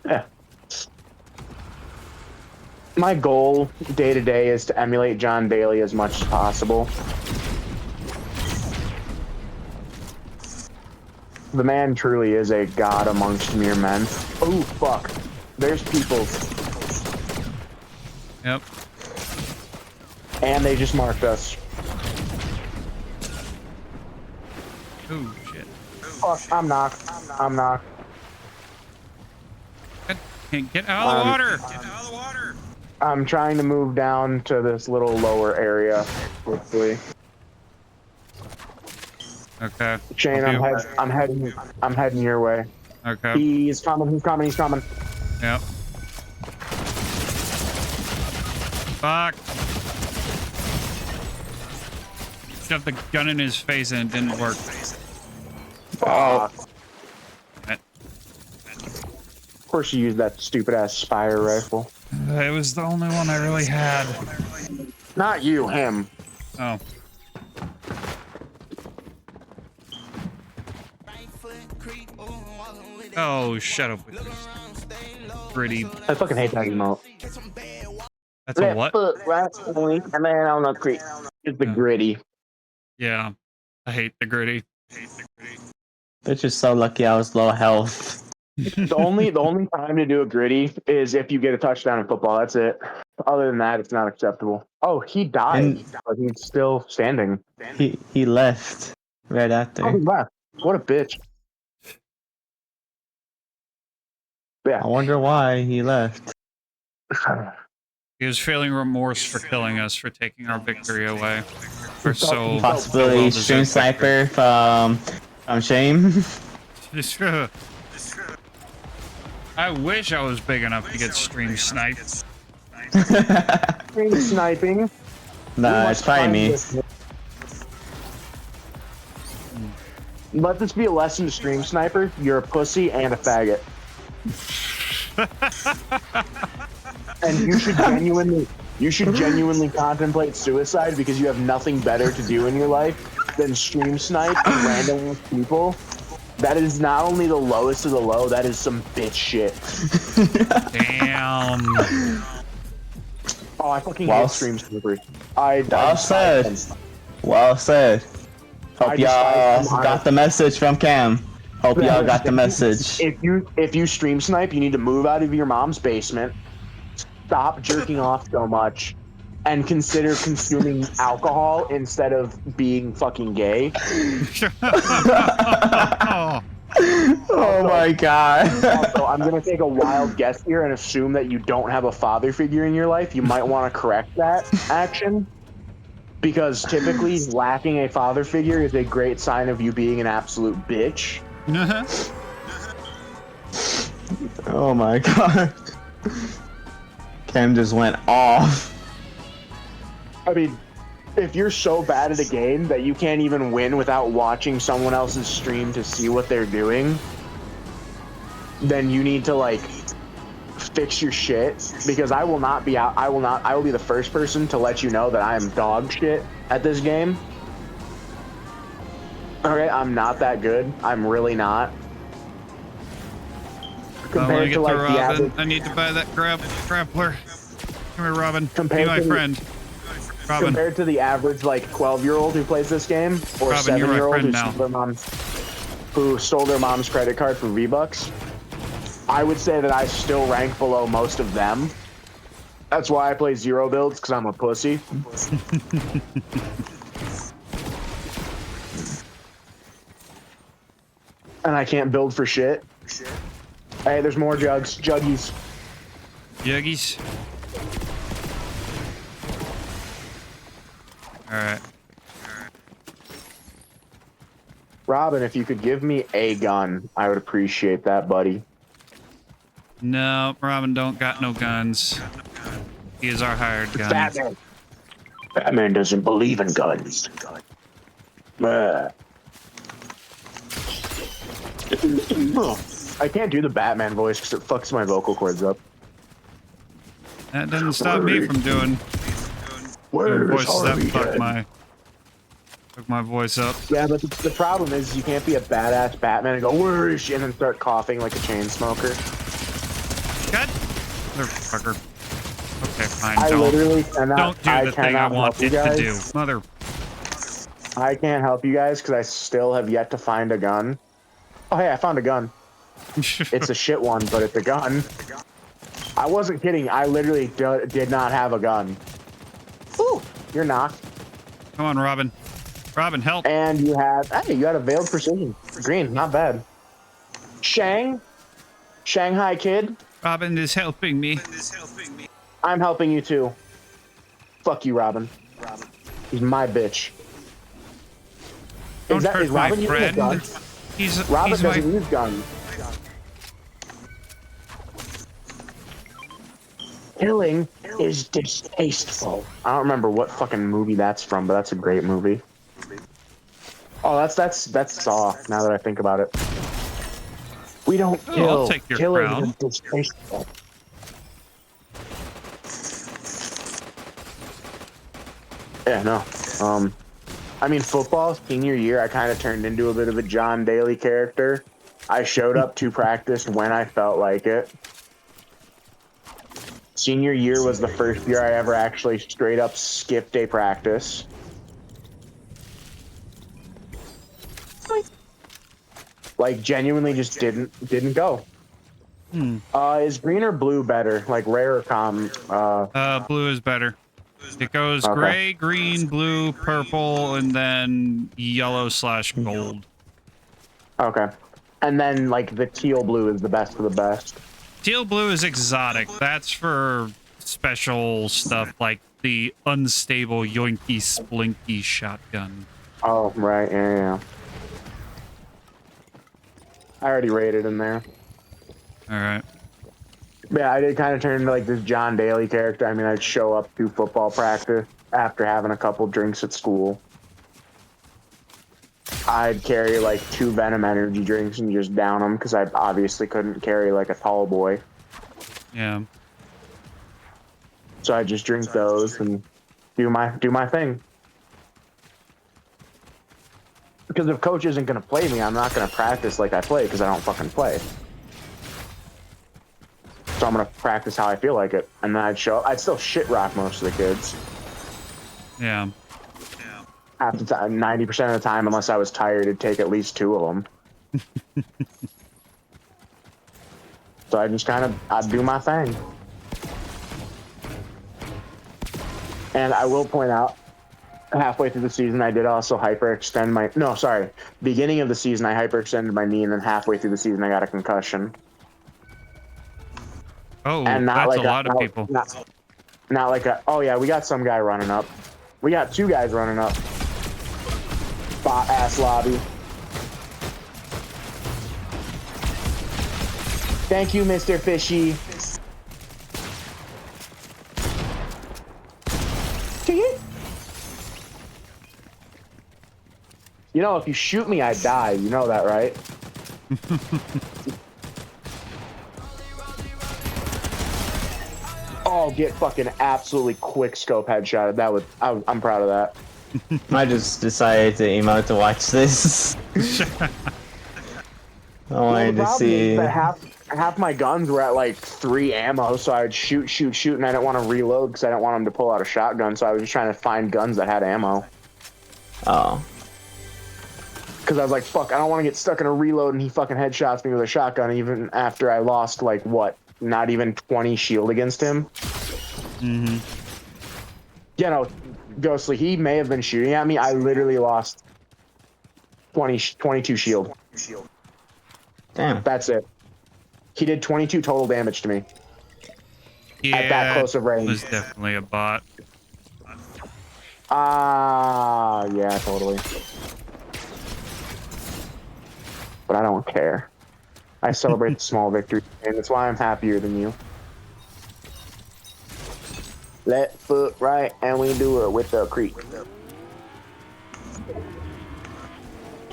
Yeah. My goal day to day is to emulate John Daly as much as possible. The man truly is a god amongst mere men. Oh, fuck. There's people. Yep. And they just marked us. Oh, shit. Fuck, I'm knocked. I'm knocked. Get out of the water! Get out of the water! I'm trying to move down to this little lower area, hopefully. Okay. Shane, I'm heading your way. Okay. He's coming. Yep. Fuck. Shoved the gun in his face and it didn't work. Oh. Right. Of course you used that stupid ass Spire rifle. It was the only one I really had. Not you, him. Oh. Oh, shut up with this gritty. I fucking hate that emote. That's a what? And then on the creek. It's the gritty. Yeah. I hate the gritty. Bitch is so lucky I was low health. The only time to do a gritty is if you get a touchdown in football. That's it. Other than that, it's not acceptable. Oh, he died. But he's still standing. He left right after. Oh, he left. What a bitch. Yeah. I wonder why he left. He was feeling remorse for killing us, for taking our victory away. We're so Possibly stream sniper from Shame. I wish I was big enough to get stream sniped. Stream sniping. Nah, it's probably me. Let this be a lesson to stream sniper. You're a pussy and a faggot. And you should genuinely contemplate suicide because you have nothing better to do in your life than stream snipe random people. That is not only the lowest of the low, that is some bitch shit. Damn. Oh, I fucking hate stream snipers. Well said. Well said. Hope y'all got the message from Cam. Hope y'all got the message. If you stream snipe, you need to move out of your mom's basement, stop jerking off so much, and consider consuming alcohol instead of being fucking gay. Oh my god. Also, I'm gonna take a wild guess here and assume that you don't have a father figure in your life. You might want to correct that action. Because typically, lacking a father figure is a great sign of you being an absolute bitch. Oh my god. Cam just went off. I mean, if you're so bad at a game that you can't even win without watching someone else's stream to see what they're doing, then you need to, like, fix your shit, because I will be the first person to let you know that I am dog shit at this game. Okay, I'm not that good. I'm really not. Compared to, like, the average... I need to buy that grappler. Come here, Robin. Be my friend. Robin. Compared to the average, like, 12-year-old who plays this game, or 7-year-old who stole their mom's credit card for V-Bucks, I would say that I still rank below most of them. That's why I play zero builds, because I'm a pussy. And I can't build for shit. Hey, there's more jugs. Juggies. Juggies. Alright. Robin, if you could give me a gun, I would appreciate that, buddy. No, Robin don't got no guns. He is our hired gun. Batman. Batman doesn't believe in guns. I can't do the Batman voice because it fucks my vocal cords up. That doesn't stop me from doing voices that fuck my... Took my voice up. Yeah, but the problem is you can't be a badass Batman and go, where is she? And then start coughing like a chain smoker. God. Motherfucker. Okay, fine. I literally cannot. Don't do the thing I want it to do. Mother. I can't help you guys because I still have yet to find a gun. Oh, hey, I found a gun. It's a shit one, but it's a gun. I wasn't kidding. I literally did not have a gun. Ooh, you're not. Come on, Robin. Robin, help. And you had, hey, you had a veiled precision. Green, not bad. Shanghai kid. Robin is helping me. I'm helping you too. Fuck you, Robin. He's my bitch. Don't hurt my Robin using a gun? friend. Robin he's doesn't use guns. Killing is distasteful. I don't remember what fucking movie that's from, but that's a great movie. Oh, that's Saw. Now that I think about it, we don't kill. I'll take your Killing crown. is distasteful. Yeah, no. I mean, football senior year, I kind of turned into a bit of a John Daly character. I showed up to practice when I felt like it. Senior year was the first year I ever actually straight up skipped a practice. Like genuinely just didn't go. Is green or blue better? Like rare or common? Blue is better. It goes Okay. gray, green, blue, purple, and then yellow/gold. Okay. And then like the teal blue is the best of the best. Teal blue is exotic. That's for special stuff like the unstable yoinky splinky shotgun. Oh, right. Yeah. I already rated in there. All right. Yeah, I did kind of turn into like this John Daly character. I mean, I'd show up to football practice after having a couple drinks at school. I'd carry like 2 Venom energy drinks and just down them because I obviously couldn't carry like a tall boy. Yeah. So I just drink those and do my thing. Because if coach isn't going to play me, I'm not going to practice like I play because I don't fucking play. So I'm going to practice how I feel like it. And then I'd still shit rock most of the kids. Yeah. Half the time, 90% of the time, unless I was tired, it'd take at least 2 of them. So I just I'd do my thing. And I will point out, halfway through the season, I did also hyperextend my, no, sorry. Beginning of the season, I hyperextended my knee, and then halfway through the season, I got a concussion. Oh, And not that's like a lot of people. Not like a, oh yeah, we got some guy running up. We got 2 guys running up. Bot ass lobby. Thank you, Mr. Fishy. You know, if you shoot me, I die. You know that, right? Oh, get fucking absolutely quick scope headshot. That was, I'm proud of that. I just decided to emote to watch this. I wanted to see. That half my guns were at like 3 ammo, so I'd shoot, and I didn't want to reload because I didn't want them to pull out a shotgun. So I was just trying to find guns that had ammo. Oh. Because I was like, fuck, I don't want to get stuck in a reload and he fucking headshots me with a shotgun even after I lost, like, what, not even 20 shield against him? Mm-hmm. You know, Ghostly, he may have been shooting at me. I literally lost 22 shield. Damn. That's it. He did 22 total damage to me. Yeah, at that close of range. It was definitely a bot. Yeah, totally. But I don't care. I celebrate the small victories, and that's why I'm happier than you. Left foot right, and we do it with the creek.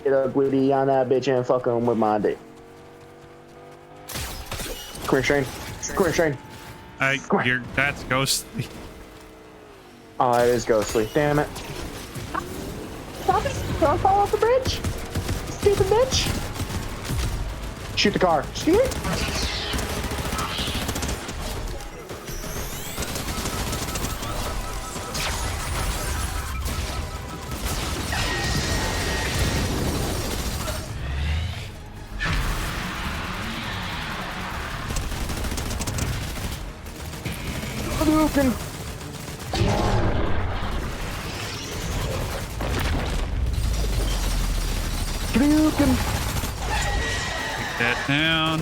Get up witty on that bitch and fuck him with my dick. Come here, Shane. Come here, Shane. That's ghostly. Oh, it is ghostly. Damn it. stop it. Don't fall off the bridge. Stupid bitch. Shoot the car. Shoot it. Hadouken. Hadouken. Take that down.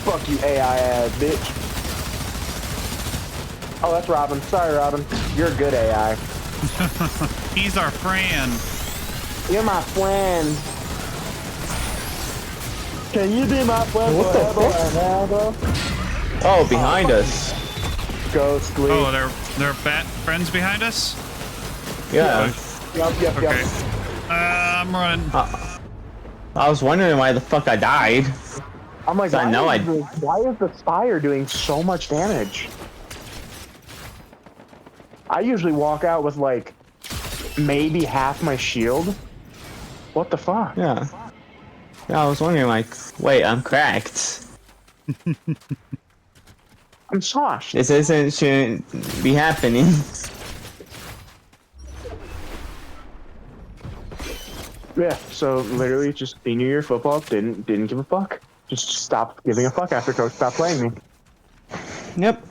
Fuck you, AI ass bitch. Oh, that's Robin. Sorry, Robin. You're a good AI. He's our friend. You're my friend. Can you be my friend What the forever fuck? and ever? Oh, behind us. Ghostly. Oh, they're bat friends behind us? Yeah. Yep. Okay. I'm running. I was wondering why the fuck I died. I'm like, I know why is the Spire doing so much damage? I usually walk out with like maybe half my shield. What the fuck? Yeah. Yeah, I was wondering like, wait, I'm cracked. I'm soshed. This shouldn't be happening. Yeah, so literally just senior year football, didn't give a fuck. Just stopped giving a fuck after coach stopped playing me. Yep.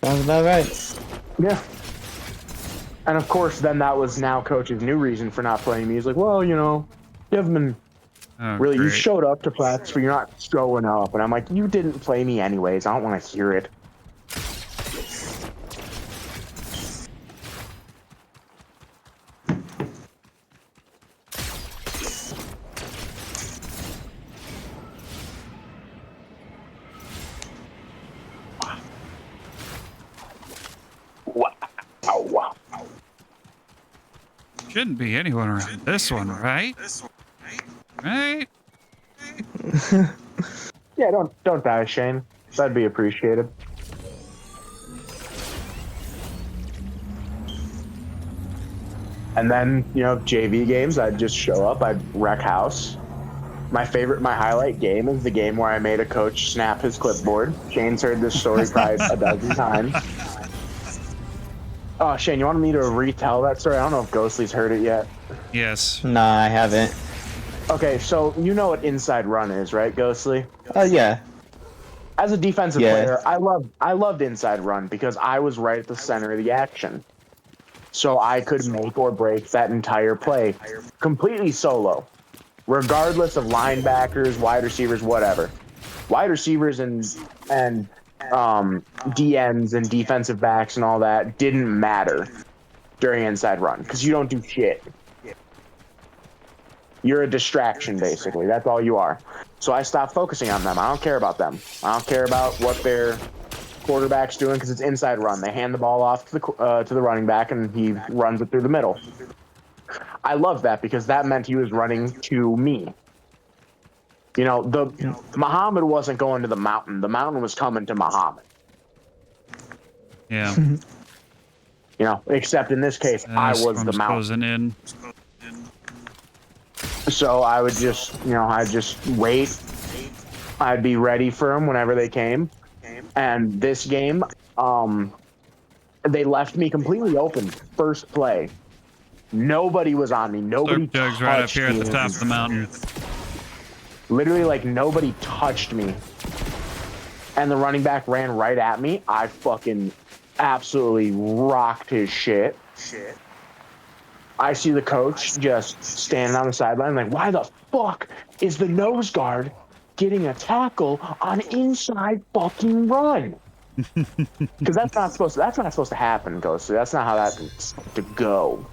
Sounds about right. Yeah. And of course, then that was now coach's new reason for not playing me. He's like, well, you know, you haven't been really, great. you showed up to practice, but you're not showing up. And I'm like, you didn't play me anyways. I don't want to hear it. Wow. Shouldn't be anyone around this one, right? Right? Yeah, don't die, Shane. That'd be appreciated. And then, you know, JV games, I'd just show up, I'd wreck house. My highlight game is the game where I made a coach snap his clipboard. Shane's heard this story probably a dozen times. Oh, Shane, you wanted me to retell that story? I don't know if Ghostly's heard it yet. Yes. Nah, I haven't. Okay, so you know what inside run is, right, Ghostly? Oh, yeah. As a defensive Yeah. player, I loved inside run because I was right at the center of the action. So I could make or break that entire play completely solo, regardless of linebackers, wide receivers, whatever. Wide receivers and DNs and defensive backs and all that didn't matter during inside run because you don't do shit. You're a distraction, basically. That's all you are. So I stopped focusing on them. I don't care about them. I don't care about what their quarterback's doing because it's inside run. They hand the ball off to the running back and he runs it through the middle. I love that because that meant he was running to me. You know, Muhammad wasn't going to the mountain. The mountain was coming to Muhammad. Yeah. You know, except in this case, I was the mountain. Closing in. So I would just, you know, I'd just wait. I'd be ready for them whenever they came. And this game, they left me completely open. First play. Nobody was on me. Nobody Slurp Jug's touched right up here at me. the top of the mountain. Literally, like, nobody touched me. And the running back ran right at me. I fucking absolutely rocked his shit. I see the coach just standing on the sideline like, why the fuck is the nose guard getting a tackle on inside fucking run? Because that's not supposed to happen, Ghostly. That's not how that's supposed to go.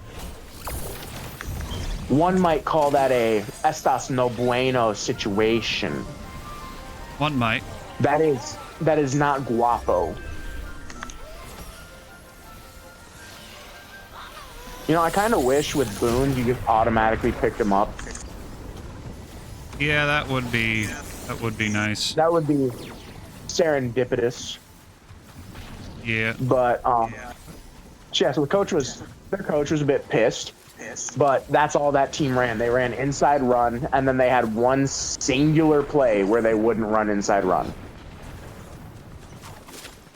One might call that a estas no bueno situation. One might. That is not guapo. You know, I kind of wish with Boone you just automatically picked him up. Yeah, that would be nice. That would be serendipitous. Yeah. But yeah, so their coach was a bit pissed, but that's all that team ran. They ran inside run, and then they had one singular play where they wouldn't run inside run.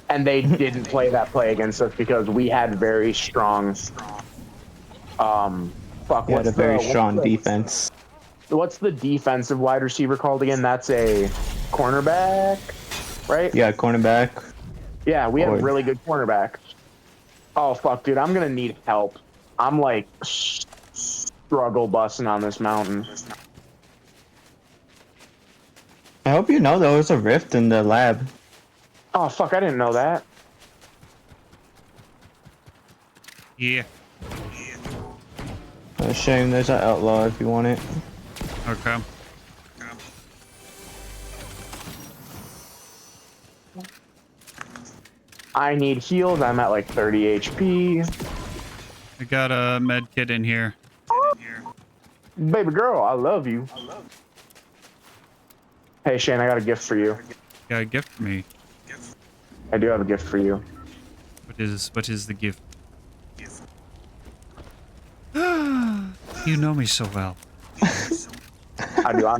And they didn't play that play against us because we had very strong We had a very strong defense. What's the defensive wide receiver called again? That's a cornerback, right? Yeah, cornerback. Yeah, we have really good cornerbacks. Oh, fuck, dude. I'm going to need help. I'm, like, struggle busting on this mountain. I hope you know there was a rift in the lab. Oh, fuck, I didn't know that. Yeah. Shame, there's an outlaw if you want it. Okay. I need heals. I'm at, like, 30 HP. I got a med kit in here. Baby girl, I love you. Hey, Shane, I got a gift for you. You got a gift for me. I do have a gift for you. What is the gift? You know me so well. I do. I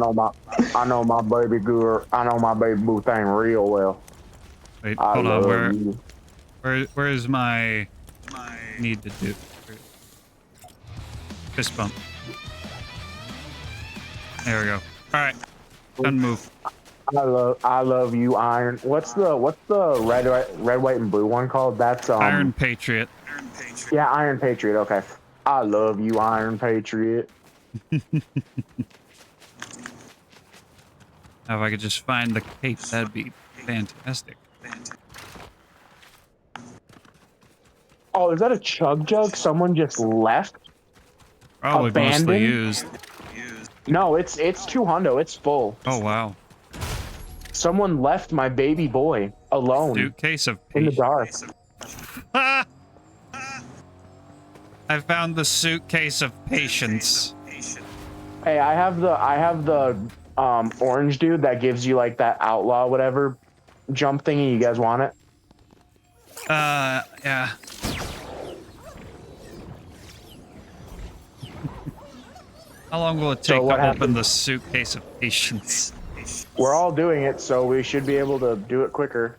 know my baby girl. I know my baby boo thing real well. Wait, I hold on. love you. Where is my need to do? Fist bump. There we go. All right, done move. I love you, Iron. What's the red, white, and blue one called? That's Iron Patriot. Yeah, Iron Patriot. Okay. I love you, Iron Patriot. If I could just find the cape, that'd be fantastic. Oh, is that a chug jug? Someone just left? Probably Abandoned? mostly used. No, it's $200. It's full. Oh wow. Someone left my baby boy alone Suitcase of in the patience. dark. I found the suitcase of patience. Hey, I have the orange dude that gives you like that outlaw whatever jump thingy. You guys want it? Yeah. How long will it take to open the suitcase of patience? We're all doing it, so we should be able to do it quicker.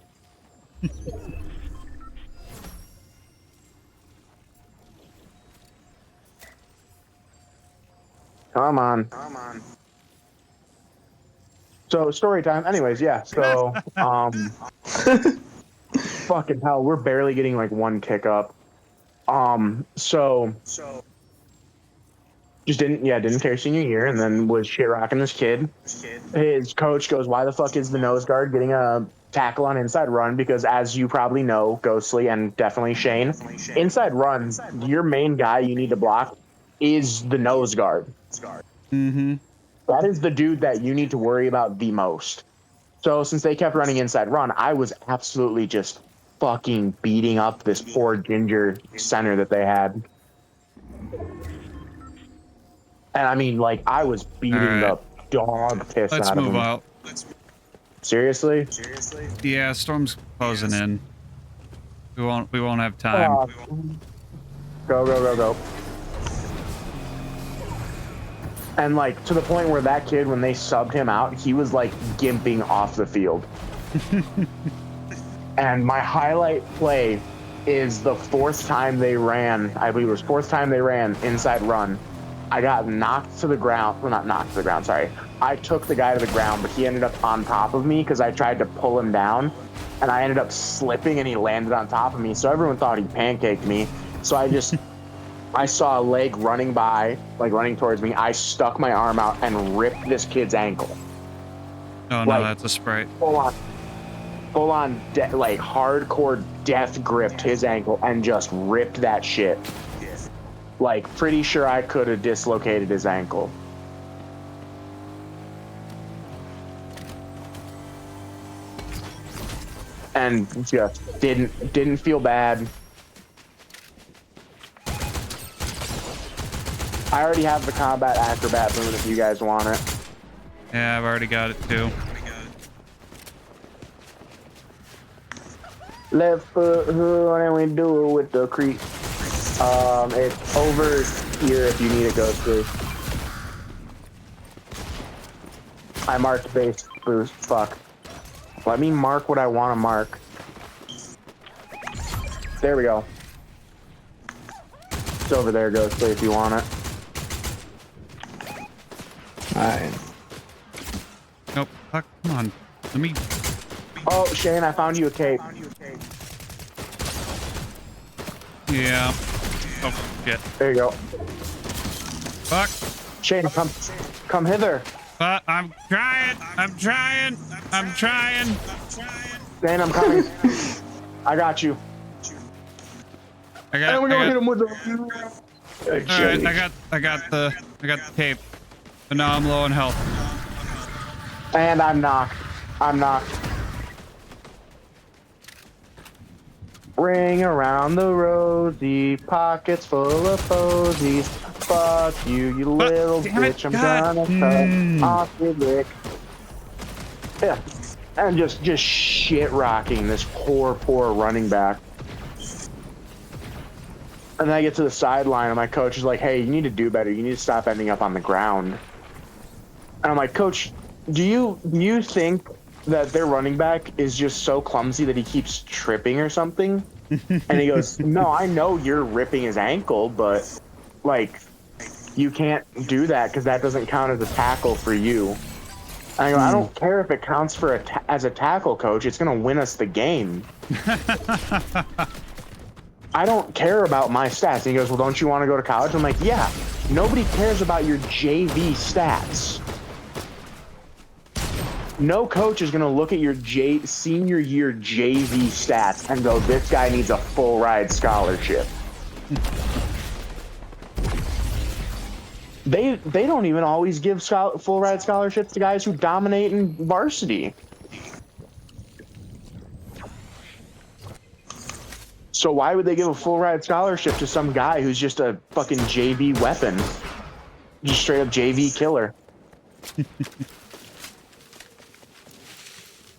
Come on. So story time. Anyways, yeah. So fucking hell, we're barely getting like one kick up. So just didn't care senior year, and then was shit rocking this kid. His coach goes, "Why the fuck is the nose guard getting a tackle on inside run?" Because as you probably know, Ghostly and definitely Shane, inside run, your main guy you need to block is the nose guard. Mm-hmm. That is the dude that you need to worry about the most. So since they kept running inside run, I was absolutely just fucking beating up this poor ginger center that they had. And I mean, like, I was beating the dog piss Let's out of him. move out. Seriously? Yeah, storm's closing in. We won't have time. Go. And like to the point where that kid, when they subbed him out, he was like gimping off the field. And my highlight play is the fourth time they ran. I believe it was fourth time they ran inside run. I got knocked to the ground. Well, not knocked to the ground. Sorry. I took the guy to the ground, but he ended up on top of me because I tried to pull him down, and I ended up slipping, and he landed on top of me. So everyone thought he pancaked me. So I saw a leg running by, like running towards me. I stuck my arm out and ripped this kid's ankle. Oh no, that's a Sprite. Full on, like hardcore death gripped his ankle and just ripped that shit. Like, pretty sure I could have dislocated his ankle. And just didn't feel bad. I already have the combat acrobat boon if you guys want it. Yeah, I've already got it too. Left foot hood, and we do it with the creep. It's over here if you need a ghost boost. I marked base boost. Fuck. Let me mark what I want to mark. There we go. It's over there, ghost boost, if you want it. Alright. Nope. Fuck. Come on. Let me. Oh, Shane, I found you a cape. Yeah. Oh shit. There you go. Fuck. Shane, come hither. But I'm trying. I'm trying. I'm trying. Shane, I'm coming. I got you. I got. And we're gonna hit him with the. All right. I got the tape. But now I'm low on health. And I'm knocked. I'm knocked. Ring around the rosy, pockets full of posies. Fuck you, you little bitch. I'm gonna cut off your dick. Yeah. And just shit rocking this poor running back. And then I get to the sideline and my coach is like, hey, you need to do better. You need to stop ending up on the ground. And I'm like, Coach, do you think that their running back is just so clumsy that he keeps tripping or something? And he goes, no, I know you're ripping his ankle, but like you can't do that because that doesn't count as a tackle for you. And I go, I don't care if it counts for as a tackle, coach. It's gonna win us the game. I don't care about my stats. And he goes, well, don't you want to go to college? I'm like, yeah, nobody cares about your JV stats. No coach is going to look at your senior year JV stats and go, this guy needs a full ride scholarship. They don't even always give full ride scholarships to guys who dominate in varsity. So why would they give a full ride scholarship to some guy who's just a fucking JV weapon? Just straight up JV killer.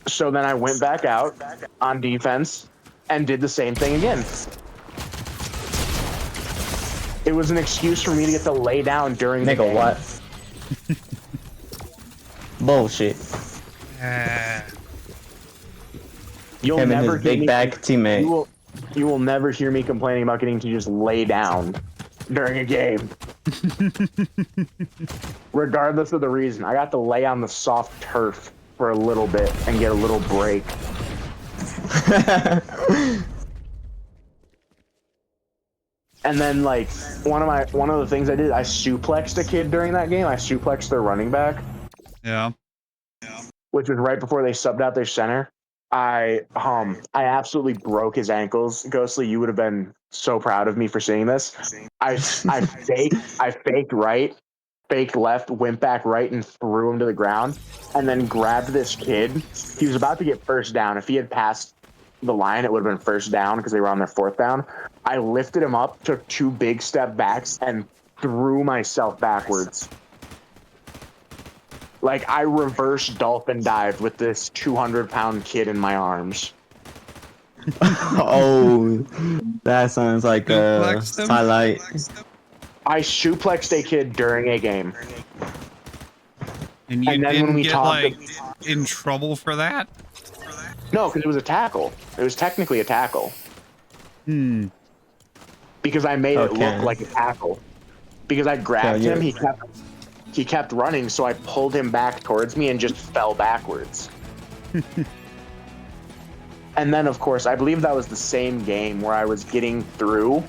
So then I went back out on defense and did the same thing again. It was an excuse for me to get to lay down during the game. What? Bullshit. You'll Him never and his big back teammate. You will never hear me complaining about getting to just lay down during a game. Regardless of the reason. I got to lay on the soft turf for a little bit and get a little break. And then like one of the things I did, I suplexed a kid during that game. I suplexed their running back. Yeah. Which was right before they subbed out their center. I absolutely broke his ankles. Ghostly, you would have been so proud of me for seeing this. I faked right, faked left, went back right, and threw him to the ground, and then grabbed this kid. He was about to get first down. If he had passed the line, it would have been first down because they were on their fourth down. I lifted him up, took 2 big step backs, and threw myself backwards. Like, I reverse dolphin dived with this 200-pound kid in my arms. Oh, that sounds like a highlight. I suplexed a kid during a game. And you didn't get, like, in trouble for that? No, because it was a tackle. It was technically a tackle. Because I made it look like a tackle. Because I grabbed him, he kept running, so I pulled him back towards me and just fell backwards. And then, of course, I believe that was the same game where I was getting through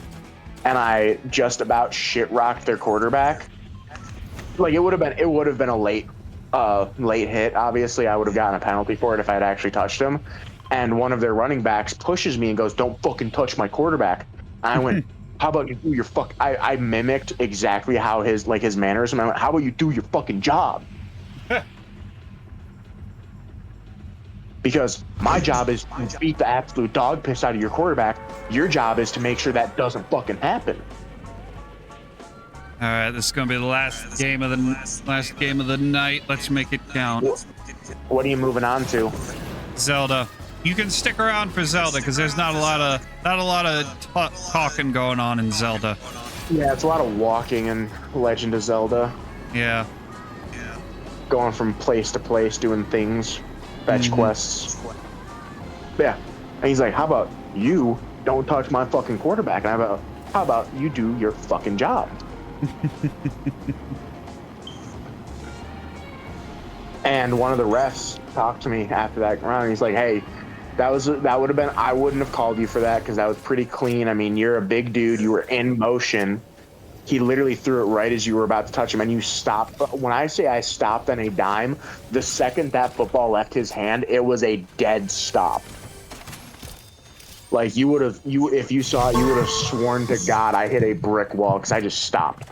and I just about shit rocked their quarterback. Like, it would have been a late hit. Obviously, I would have gotten a penalty for it if I had actually touched him. And one of their running backs pushes me and goes, "Don't fucking touch my quarterback." And I went, "How about you do your fuck?" I mimicked exactly how his mannerism. I went, "How about you do your fucking job?" Because my job is to beat the absolute dog piss out of your quarterback. Your job is to make sure that doesn't fucking happen. All right, this is gonna be the last game of the night. Let's make it count. What are you moving on to? Zelda. you can stick around for Zelda because there's not a lot of talking going on in Zelda. Yeah, it's a lot of walking in Legend of Zelda. Yeah. Going from place to place, doing things, fetch quests. Yeah. And he's like, how about you don't touch my fucking quarterback? And how about you do your fucking job? And one of the refs talked to me after that round. He's like, hey, that would have been, I wouldn't have called you for that because that was pretty clean. I mean, you're a big dude. You were in motion. He literally threw it right as you were about to touch him, and you stopped. When I say I stopped on a dime, the second that football left his hand, it was a dead stop. Like if you saw it, you would have sworn to God I hit a brick wall because I just stopped.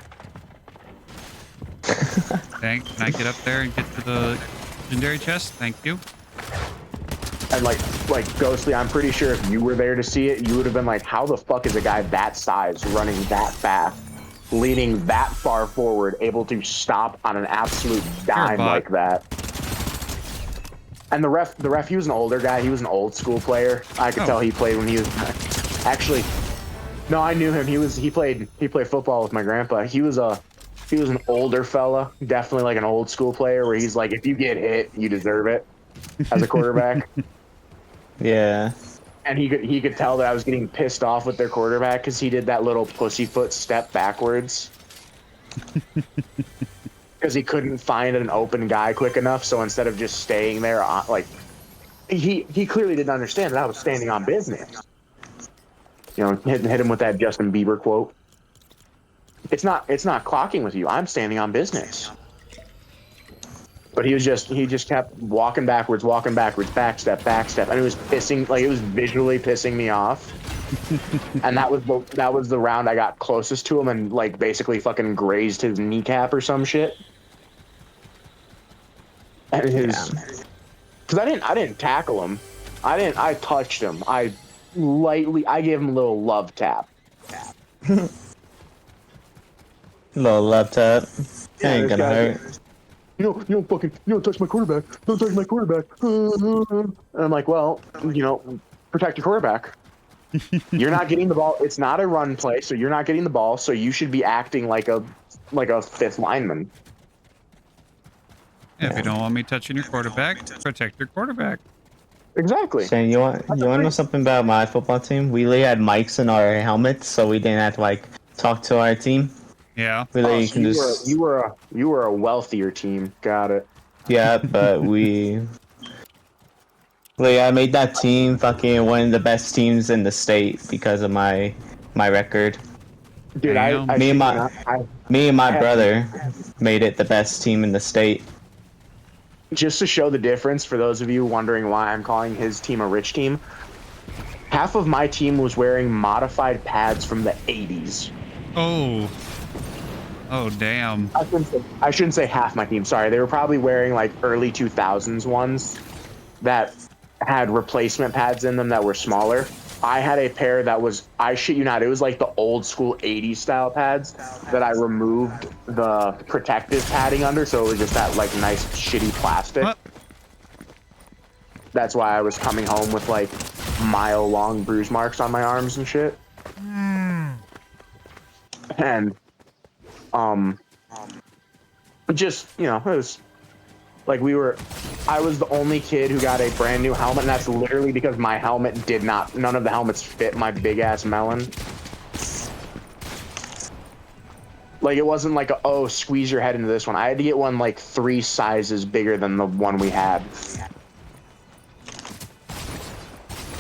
Can I get up there and get to the legendary chest? Thank you. And like Ghostly, I'm pretty sure if you were there to see it, you would have been like, how the fuck is a guy that size running that fast, leaning that far forward, able to stop on an absolute dime like that? And the ref, he was an older guy. He was an old school player. I could tell he played when he was actually. No, I knew him. He played football with my grandpa. He was an older fella, definitely like an old school player where he's like, if you get hit, you deserve it as a quarterback. Yeah. And he could tell that I was getting pissed off with their quarterback because he did that little pussyfoot step backwards. Because he couldn't find an open guy quick enough, so instead of just staying there, like he clearly didn't understand that I was standing on business. You know, hit him with that Justin Bieber quote. It's not clocking with you. I'm standing on business. But he just kept walking backwards, back step, and it was visually pissing me off. And that was the round I got closest to him and like basically fucking grazed his kneecap or some shit. And because I didn't tackle him, I touched him. I gave him a little love tap. Little love tap. Ain't gonna hurt. You don't touch my quarterback. Don't touch my quarterback. And I'm like, well, protect your quarterback. You're not getting the ball. It's not a run play, so you're not getting the ball. So you should be acting like a fifth lineman. If you don't want me touching your quarterback, protect your quarterback. Exactly. Shane, you want to know something about my football team? We literally had mics in our helmets, so we didn't have to talk to our team. Yeah. Really, so you were a wealthier team. Got it. Yeah, but I made that team fucking one of the best teams in the state because of my record. Dude, me and my brother made it the best team in the state. Just to show the difference, for those of you wondering why I'm calling his team a rich team, half of my team was wearing modified pads from the 80s. Oh, damn. I shouldn't say half my team. Sorry, they were probably wearing like early 2000s ones that had replacement pads in them that were smaller. I had a pair that was, I shit you not, it was like the old school 80s style pads that I removed the protective padding under, so it was just that like nice shitty plastic. What? That's why I was coming home with like mile-long bruise marks on my arms and shit. And just, it was like I was the only kid who got a brand new helmet, and that's literally because my helmet none of the helmets fit my big ass melon. Like, it wasn't like squeeze your head into this one. I had to get one like 3 sizes bigger than the one we had.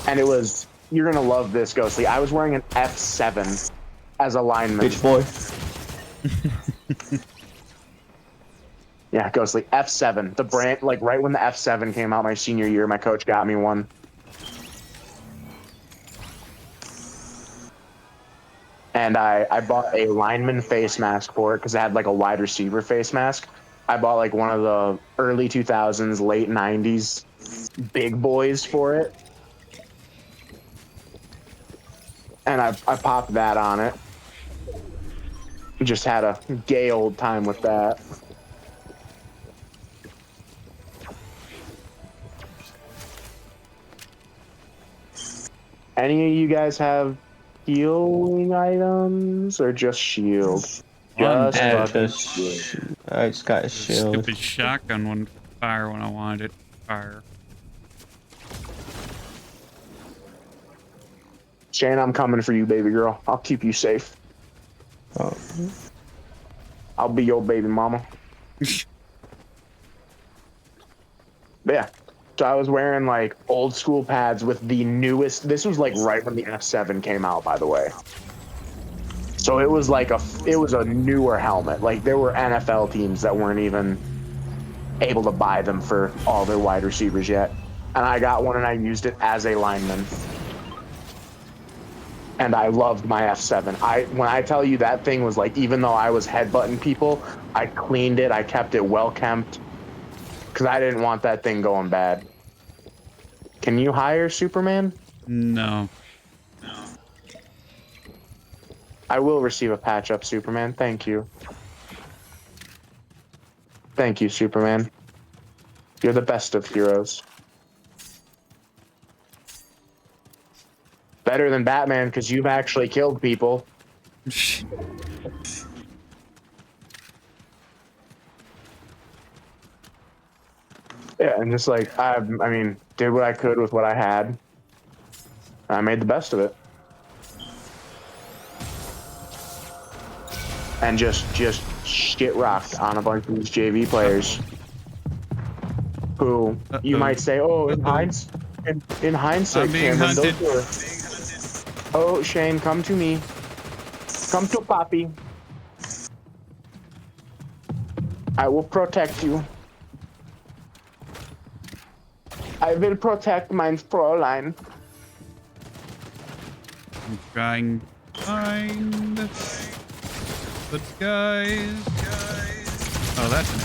And it was, you're gonna love this, Ghostly. I was wearing an F7 as a lineman. Bitch boy. Yeah, Ghostly, F7. The brand, like right when the F7 came out my senior year, my coach got me one. And I bought a lineman face mask for it because it had like a wide receiver face mask. I bought like one of the early 2000s, late 90s big boys for it. And I popped that on it. Just had a gay old time with that. Any of you guys have healing items or just shield? One Just And did. fucking shield. I just got a The shield. stupid shotgun wouldn't fire when I wanted it to fire. Shane, I'm coming for you, baby girl. I'll keep you safe. Oh. I'll be your baby mama. But yeah. So I was wearing like old school pads with the newest. This was like right when the F7 came out, by the way. So it was like it was a newer helmet. Like there were NFL teams that weren't even able to buy them for all their wide receivers yet. And I got one and I used it as a lineman. And I loved my F7. When I tell you that thing was like, even though I was headbutting people, I cleaned it. I kept it well kept because I didn't want that thing going bad. Can you hire Superman? No. I will receive a patch up, Superman. Thank you. Thank you, Superman. You're the best of heroes. Better than Batman because you've actually killed people. Yeah, and just like I mean, did what I could with what I had. I made the best of it. And just shit rocked on a bunch of these JV players who you might say, oh, in hindsight, I'm being Cameron, hunted. Oh, Shane, come to me. Come to Poppy. I will protect you. I will protect mein Fräulein. I'm trying to find the guys. Oh, that's an.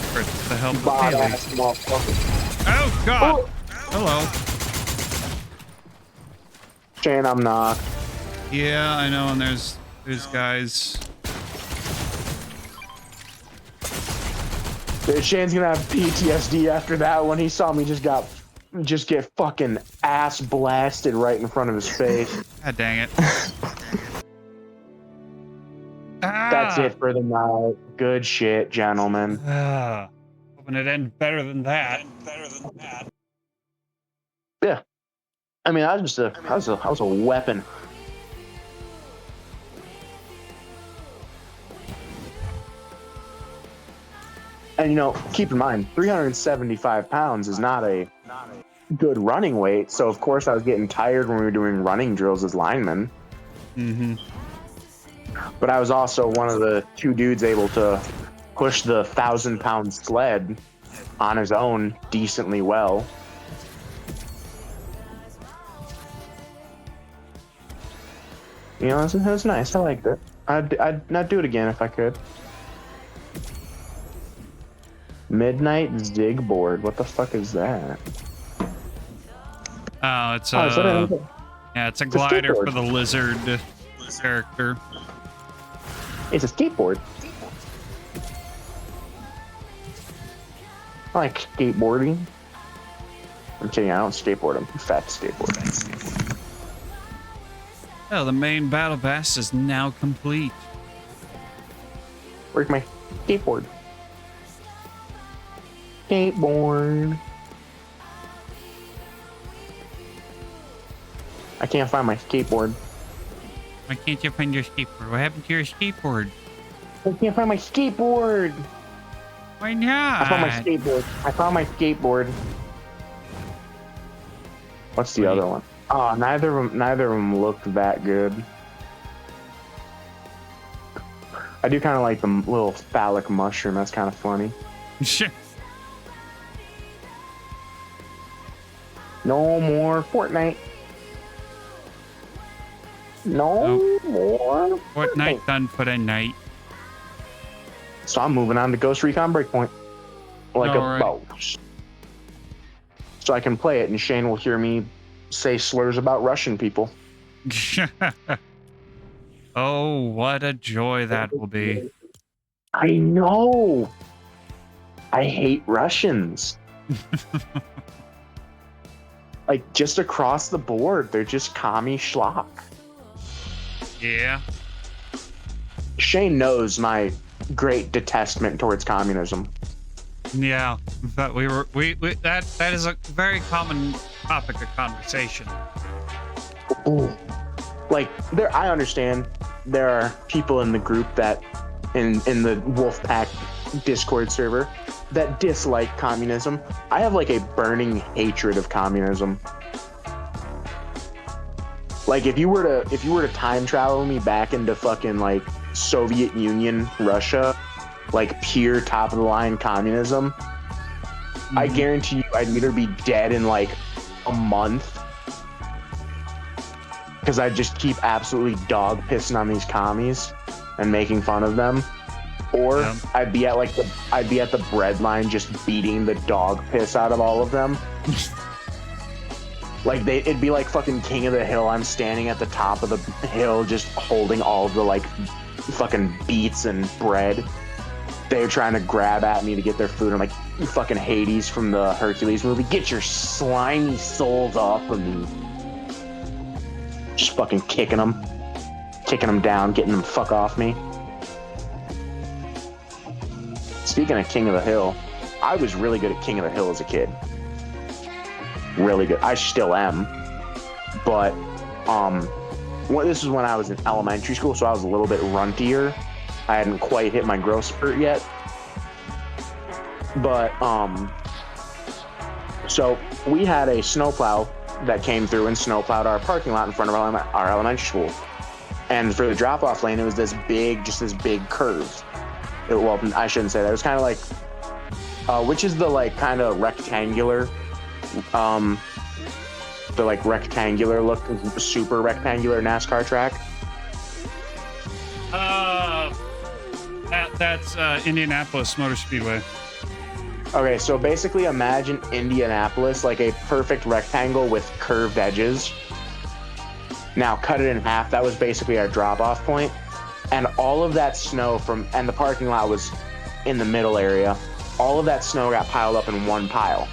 For the help of Haley. Oh God! Oh. Hello. Shane, I'm not. Yeah, I know, and there's guys. Shane's gonna have PTSD after that when he saw me just get fucking ass blasted right in front of his face. God dang it. That's it for the night. Good shit, gentlemen. Hoping it end better than that. Yeah. I mean, I was a weapon. And you know, keep in mind, 375 pounds is not a good running weight. So of course I was getting tired when we were doing running drills as linemen. Mm-hmm. But I was also one of the two dudes able to push the 1,000-pound sled on his own decently well. You know, it was nice. I liked it. I'd not do it again if I could. Midnight Zig board. What the fuck is that? Oh, it's it's a glider for the lizard character. It's a skateboard. I like skateboarding. I'm kidding, I don't skateboard, I'm fat skateboard. Oh, the main battle pass is now complete. Where's my skateboard? Skateboard. I can't find my skateboard. Why can't you find your skateboard? What happened to your skateboard? I can't find my skateboard. Why not? I found my skateboard. What's the other one? Oh, neither of them look that good. I do kind of like the little phallic mushroom. That's kind of funny. No more Fortnite. No more Fortnite done for the night. So I'm moving on to Ghost Recon Breakpoint. Like a boss. So I can play it and Shane will hear me say slurs about Russian people. Oh, what a joy that will be. I know. I hate Russians. Like, just across the board, they're just commie schlock. Yeah. Shane knows my great detestment towards communism. Yeah. But that is a very common topic of conversation. Ooh. Like, I understand there are people in the group that, in the Wolfpack Discord server, that dislike communism. I have like a burning hatred of communism. Like, if you were to time travel me back into fucking like Soviet Union, Russia, like pure top of the line communism, I guarantee you I'd either be dead in like a month, because I just keep absolutely dog pissing on these commies and making fun of them, or I'd be at the bread line just beating the dog piss out of all of them. Like, it'd be like fucking King of the Hill. I'm standing at the top of the hill just holding all the like fucking beets and bread. They're trying to grab at me to get their food. I'm like, you fucking Hades from the Hercules movie, get your slimy souls off of me. Just fucking kicking them down, getting them fuck off me. Speaking of King of the Hill, I was really good at King of the Hill as a kid. Really good. I still am. But this is when I was in elementary school, so I was a little bit runtier. I hadn't quite hit my growth spurt yet. But so we had a snowplow that came through and snowplowed our parking lot in front of our elementary school. And for the drop-off lane, it was this big curve. Well, I shouldn't say that. It was kind of like, which is the like kind of rectangular, the like rectangular look, super rectangular NASCAR track. That's Indianapolis Motor Speedway. Okay, so basically imagine Indianapolis like a perfect rectangle with curved edges. Now cut it in half. That was basically our drop-off point. And all of that snow and the parking lot was in the middle area. All of that snow got piled up in one pile.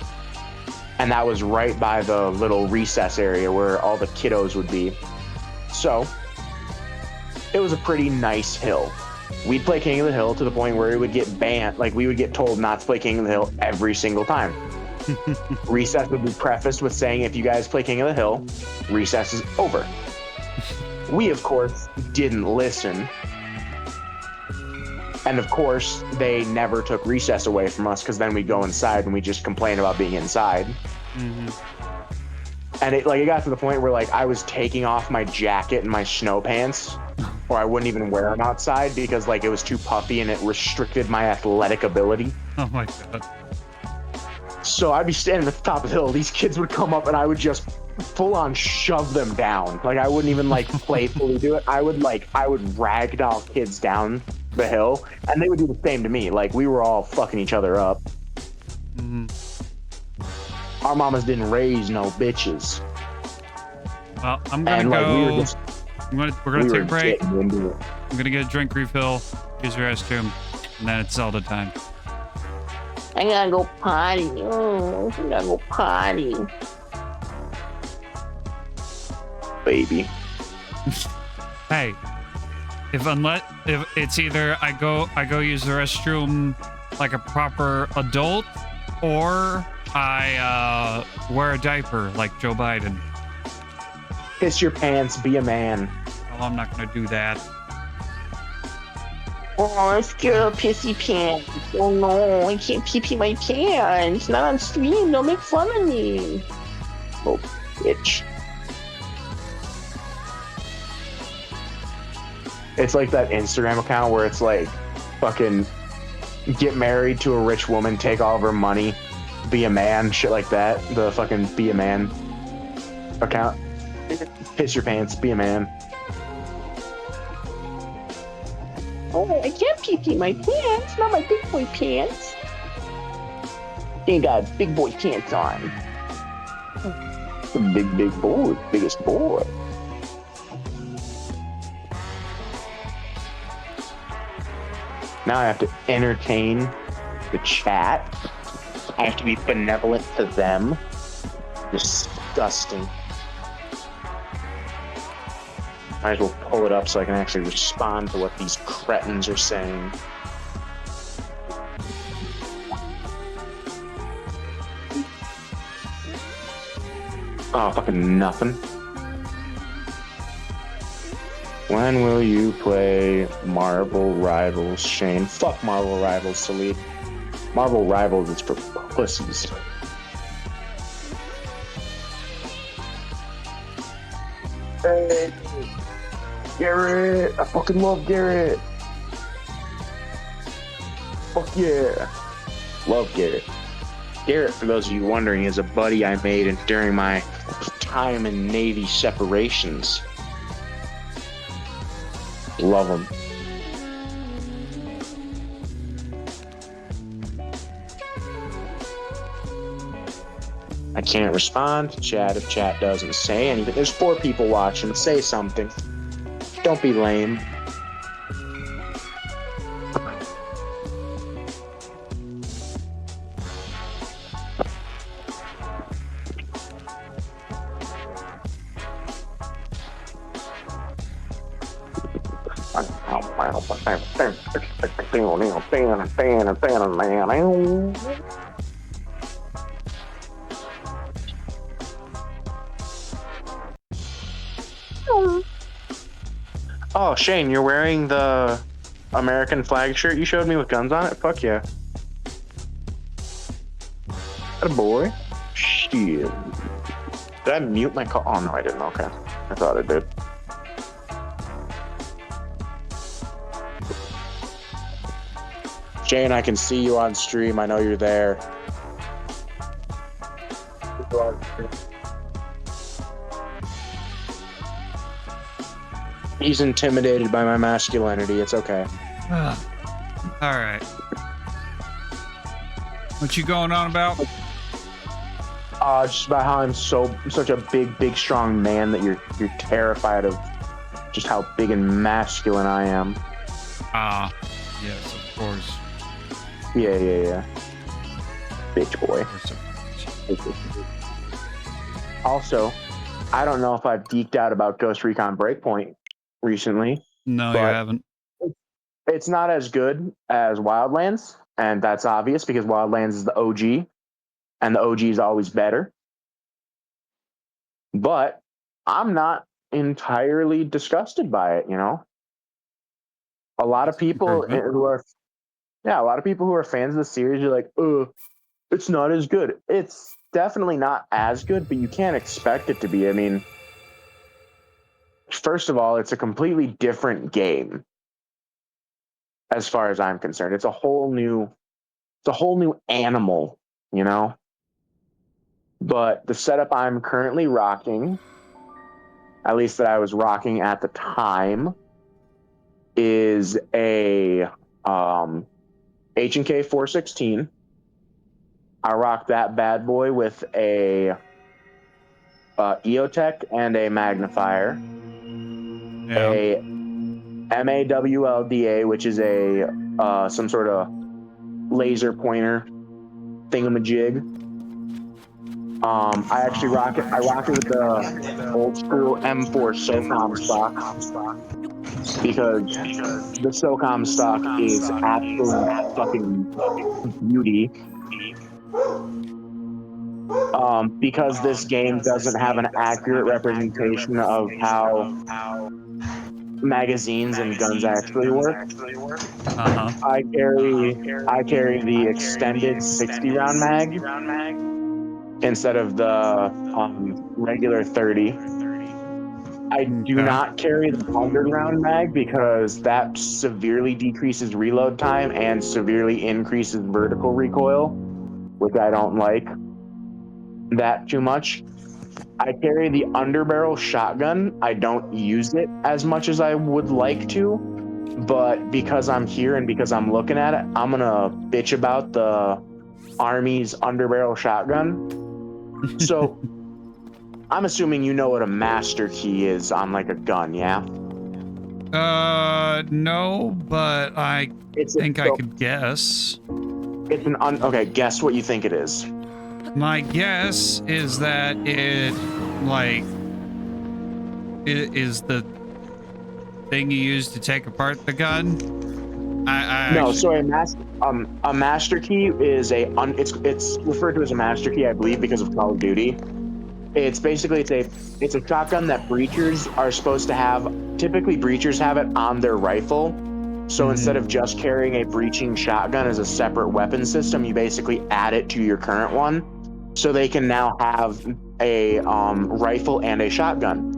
And that was right by the little recess area where all the kiddos would be. So it was a pretty nice hill. We'd play King of the Hill to the point where it would get banned. Like, we would get told not to play King of the Hill every single time. Recess would be prefaced with saying, if you guys play King of the Hill, recess is over. We, of course, didn't listen. And, of course, they never took recess away from us, because then we'd go inside and we'd just complain about being inside. Mm-hmm. And it got to the point where, like, I was taking off my jacket and my snow pants, or I wouldn't even wear them outside because, like, it was too puffy and it restricted my athletic ability. Oh my god. So I'd be standing at the top of the hill. These kids would come up and I would just full on shove them down. Like, I wouldn't even like playfully do it. I would ragdoll kids down the hill, and they would do the same to me. Like, we were all fucking each other up. Mm-hmm. Our mamas didn't raise no bitches. Well, I'm gonna go. We're gonna take a break. I'm gonna get a drink refill, use the restroom, and then it's Zelda time. I gotta go potty. Oh, I gotta go potty. Baby. Hey, if it's either I go use the restroom like a proper adult, or I wear a diaper like Joe Biden. Piss your pants, be a man. Well, I'm not gonna do that. Oh, I'm scared of pissy pants. Oh no, I can't pee my pants. Not on stream, don't make fun of me. Oh, bitch. It's like that Instagram account where it's like, fucking get married to a rich woman, take all of her money, be a man, shit like that. The fucking be a man account. Piss your pants, be a man. Oh, I can't pee my pants. Not my big boy pants. You got big boy pants on. The big boy, biggest boy. Now I have to entertain the chat. I have to be benevolent to them. Just disgusting. Might as well pull it up so I can actually respond to what these cretins are saying. Oh, fucking nothing. When will you play Marvel Rivals, Shane? Fuck Marvel Rivals, Salid. Marvel Rivals is for pussies. Hey, Garrett! I fucking love Garrett! Fuck yeah! Love Garrett. Garrett, for those of you wondering, is a buddy I made during my time in Navy separations. Love him. I can't respond to chat if chat doesn't say anything. There's 4 people watching. Say something. Don't be lame. Oh, Shane, you're wearing the American flag shirt you showed me with guns on it? Fuck yeah. That a boy? Shit. Did I mute my call? Oh, no, I didn't. Okay. I thought I did. Shane, I can see you on stream. I know you're there. He's intimidated by my masculinity. It's okay. All right. What you going on about? Just about how I'm such a big, strong man that you're terrified of just how big and masculine I am. Yes, of course. Yeah. Bitch boy. Also, I don't know if I've geeked out about Ghost Recon Breakpoint recently. No, you haven't. It's not as good as Wildlands, and that's obvious because Wildlands is the OG, and the OG is always better. But I'm not entirely disgusted by it, you know? A lot of people who are fans of the series are like, it's not as good. It's definitely not as good, but you can't expect it to be. I mean, first of all, it's a completely different game as far as I'm concerned. It's a whole new animal, you know? But the setup I'm currently rocking, at least that I was rocking at the time, is a H&K 416. I rock that bad boy with a EOTech and a magnifier. Yeah. A MAWLDA, which is a some sort of laser pointer thingamajig. I actually rock it. I rock it with the old school M4 SOCOM stock because the SOCOM stock is absolute fucking beauty. Because this game doesn't have an accurate representation of how magazines and guns actually work. I carry the extended 60 round mag instead of the regular 30. I do not carry the 100 round mag because that severely decreases reload time and severely increases vertical recoil, which I don't like that too much. I carry the underbarrel shotgun. I don't use it as much as I would like to, but because I'm here and because I'm looking at it, I'm gonna bitch about the Army's underbarrel shotgun. So I'm assuming you know what a master key is on like a gun, yeah? No, but I think I could guess. It's okay, guess what you think it is. My guess is that it, like, it is the thing you use to take apart the gun. I No, actually, so a master key is it's referred to as a master key, I believe, because of Call of Duty. It's basically it's a shotgun that breachers are supposed to have. Typically, breachers have it on their rifle. So instead of just carrying a breaching shotgun as a separate weapon system, you basically add it to your current one, so they can now have a rifle and a shotgun.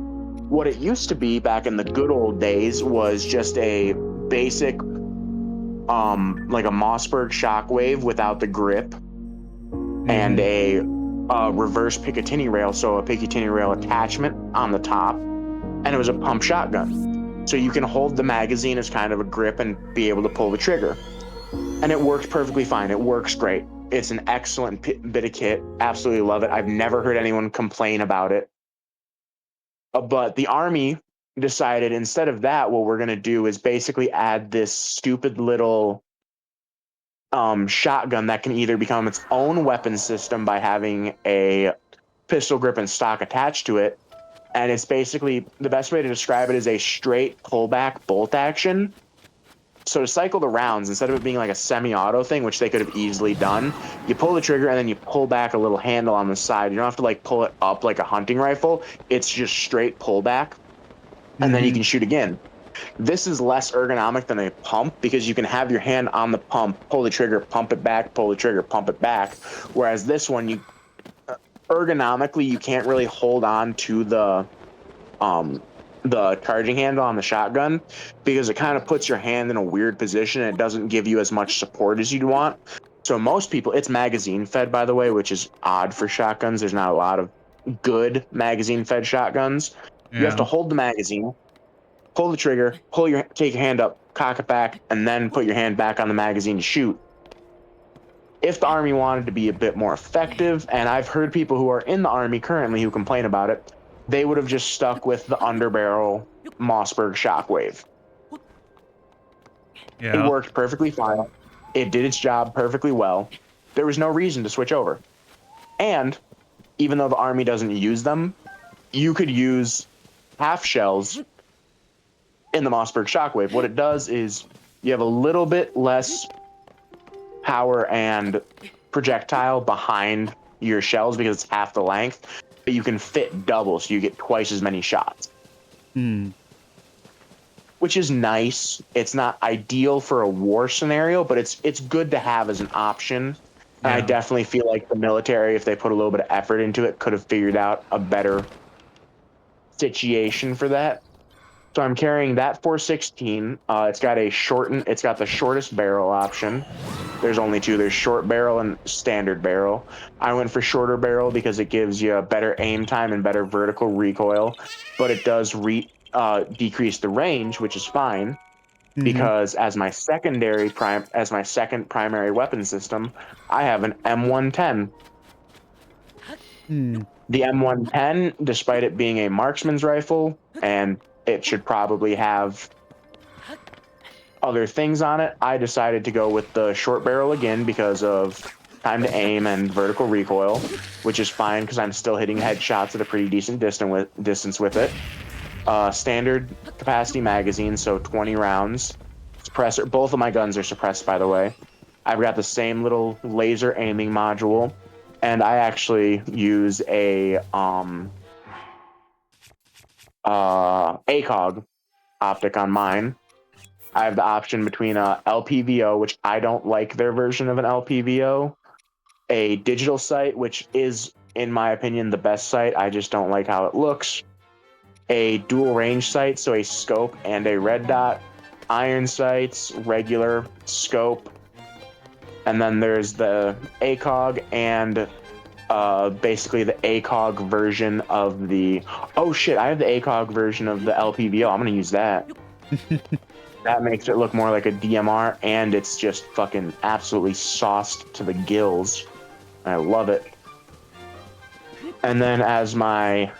What it used to be back in the good old days was just a basic like a Mossberg Shockwave without the grip and a reverse Picatinny rail, so a Picatinny rail attachment on the top, and it was a pump shotgun. So you can hold the magazine as kind of a grip and be able to pull the trigger. And it works perfectly fine. It works great. It's an excellent bit of kit. Absolutely love it. I've never heard anyone complain about it. But the Army decided instead of that, what we're going to do is basically add this stupid little shotgun that can either become its own weapon system by having a pistol grip and stock attached to it. And it's basically, the best way to describe it is a straight pullback bolt action. So to cycle the rounds, instead of it being like a semi-auto thing, which they could have easily done, you pull the trigger and then you pull back a little handle on the side. You don't have to like pull it up like a hunting rifle. It's just straight pullback, and then you can shoot again. This is less ergonomic than a pump because you can have your hand on the pump, pull the trigger, pump it back, pull the trigger, pump it back. Whereas this one, you ergonomically, you can't really hold on to the charging handle on the shotgun because it kind of puts your hand in a weird position and it doesn't give you as much support as you'd want. So most people, it's magazine fed, by the way, which is odd for shotguns. There's not a lot of good magazine fed shotguns. You have to hold the magazine, pull the trigger, take your hand up, cock it back, and then put your hand back on the magazine to shoot. If the Army wanted to be a bit more effective, and I've heard people who are in the Army currently who complain about it, they would have just stuck with the underbarrel Mossberg Shockwave. It worked perfectly fine. It did its job perfectly well. There was no reason to switch over. And even though the Army doesn't use them, you could use half shells in the Mossberg Shockwave. What it does is you have a little bit less power and projectile behind your shells because it's half the length, but you can fit double, so you get twice as many shots. Which is nice. It's not ideal for a war scenario, but it's good to have as an option. And I definitely feel like the military, if they put a little bit of effort into it, could have figured out a better situation for that. So I'm carrying that 416. It's got the shortest barrel option. There's only two. There's short barrel and standard barrel. I went for shorter barrel because it gives you a better aim time and better vertical recoil, but it does decrease the range, which is fine because as my second primary weapon system, I have an M110. The M110, despite it being a marksman's rifle, and it should probably have other things on it, I decided to go with the short barrel again because of time to aim and vertical recoil, which is fine because I'm still hitting headshots at a pretty decent distance with it. Standard capacity magazine, so 20 rounds. Suppressor. Both of my guns are suppressed, by the way. I've got the same little laser aiming module, and I actually use a ACOG optic on mine. I have the option between a LPVO, which I don't like their version of an LPVO, a digital sight, which is, in my opinion, the best sight. I just don't like how it looks. A dual range sight, so a scope and a red dot, iron sights, regular scope, and then there's the ACOG and basically the ACOG version of the... Oh shit, I have the ACOG version of the LPVO. I'm gonna use that. That makes it look more like a DMR, and it's just fucking absolutely sauced to the gills. I love it. And then as my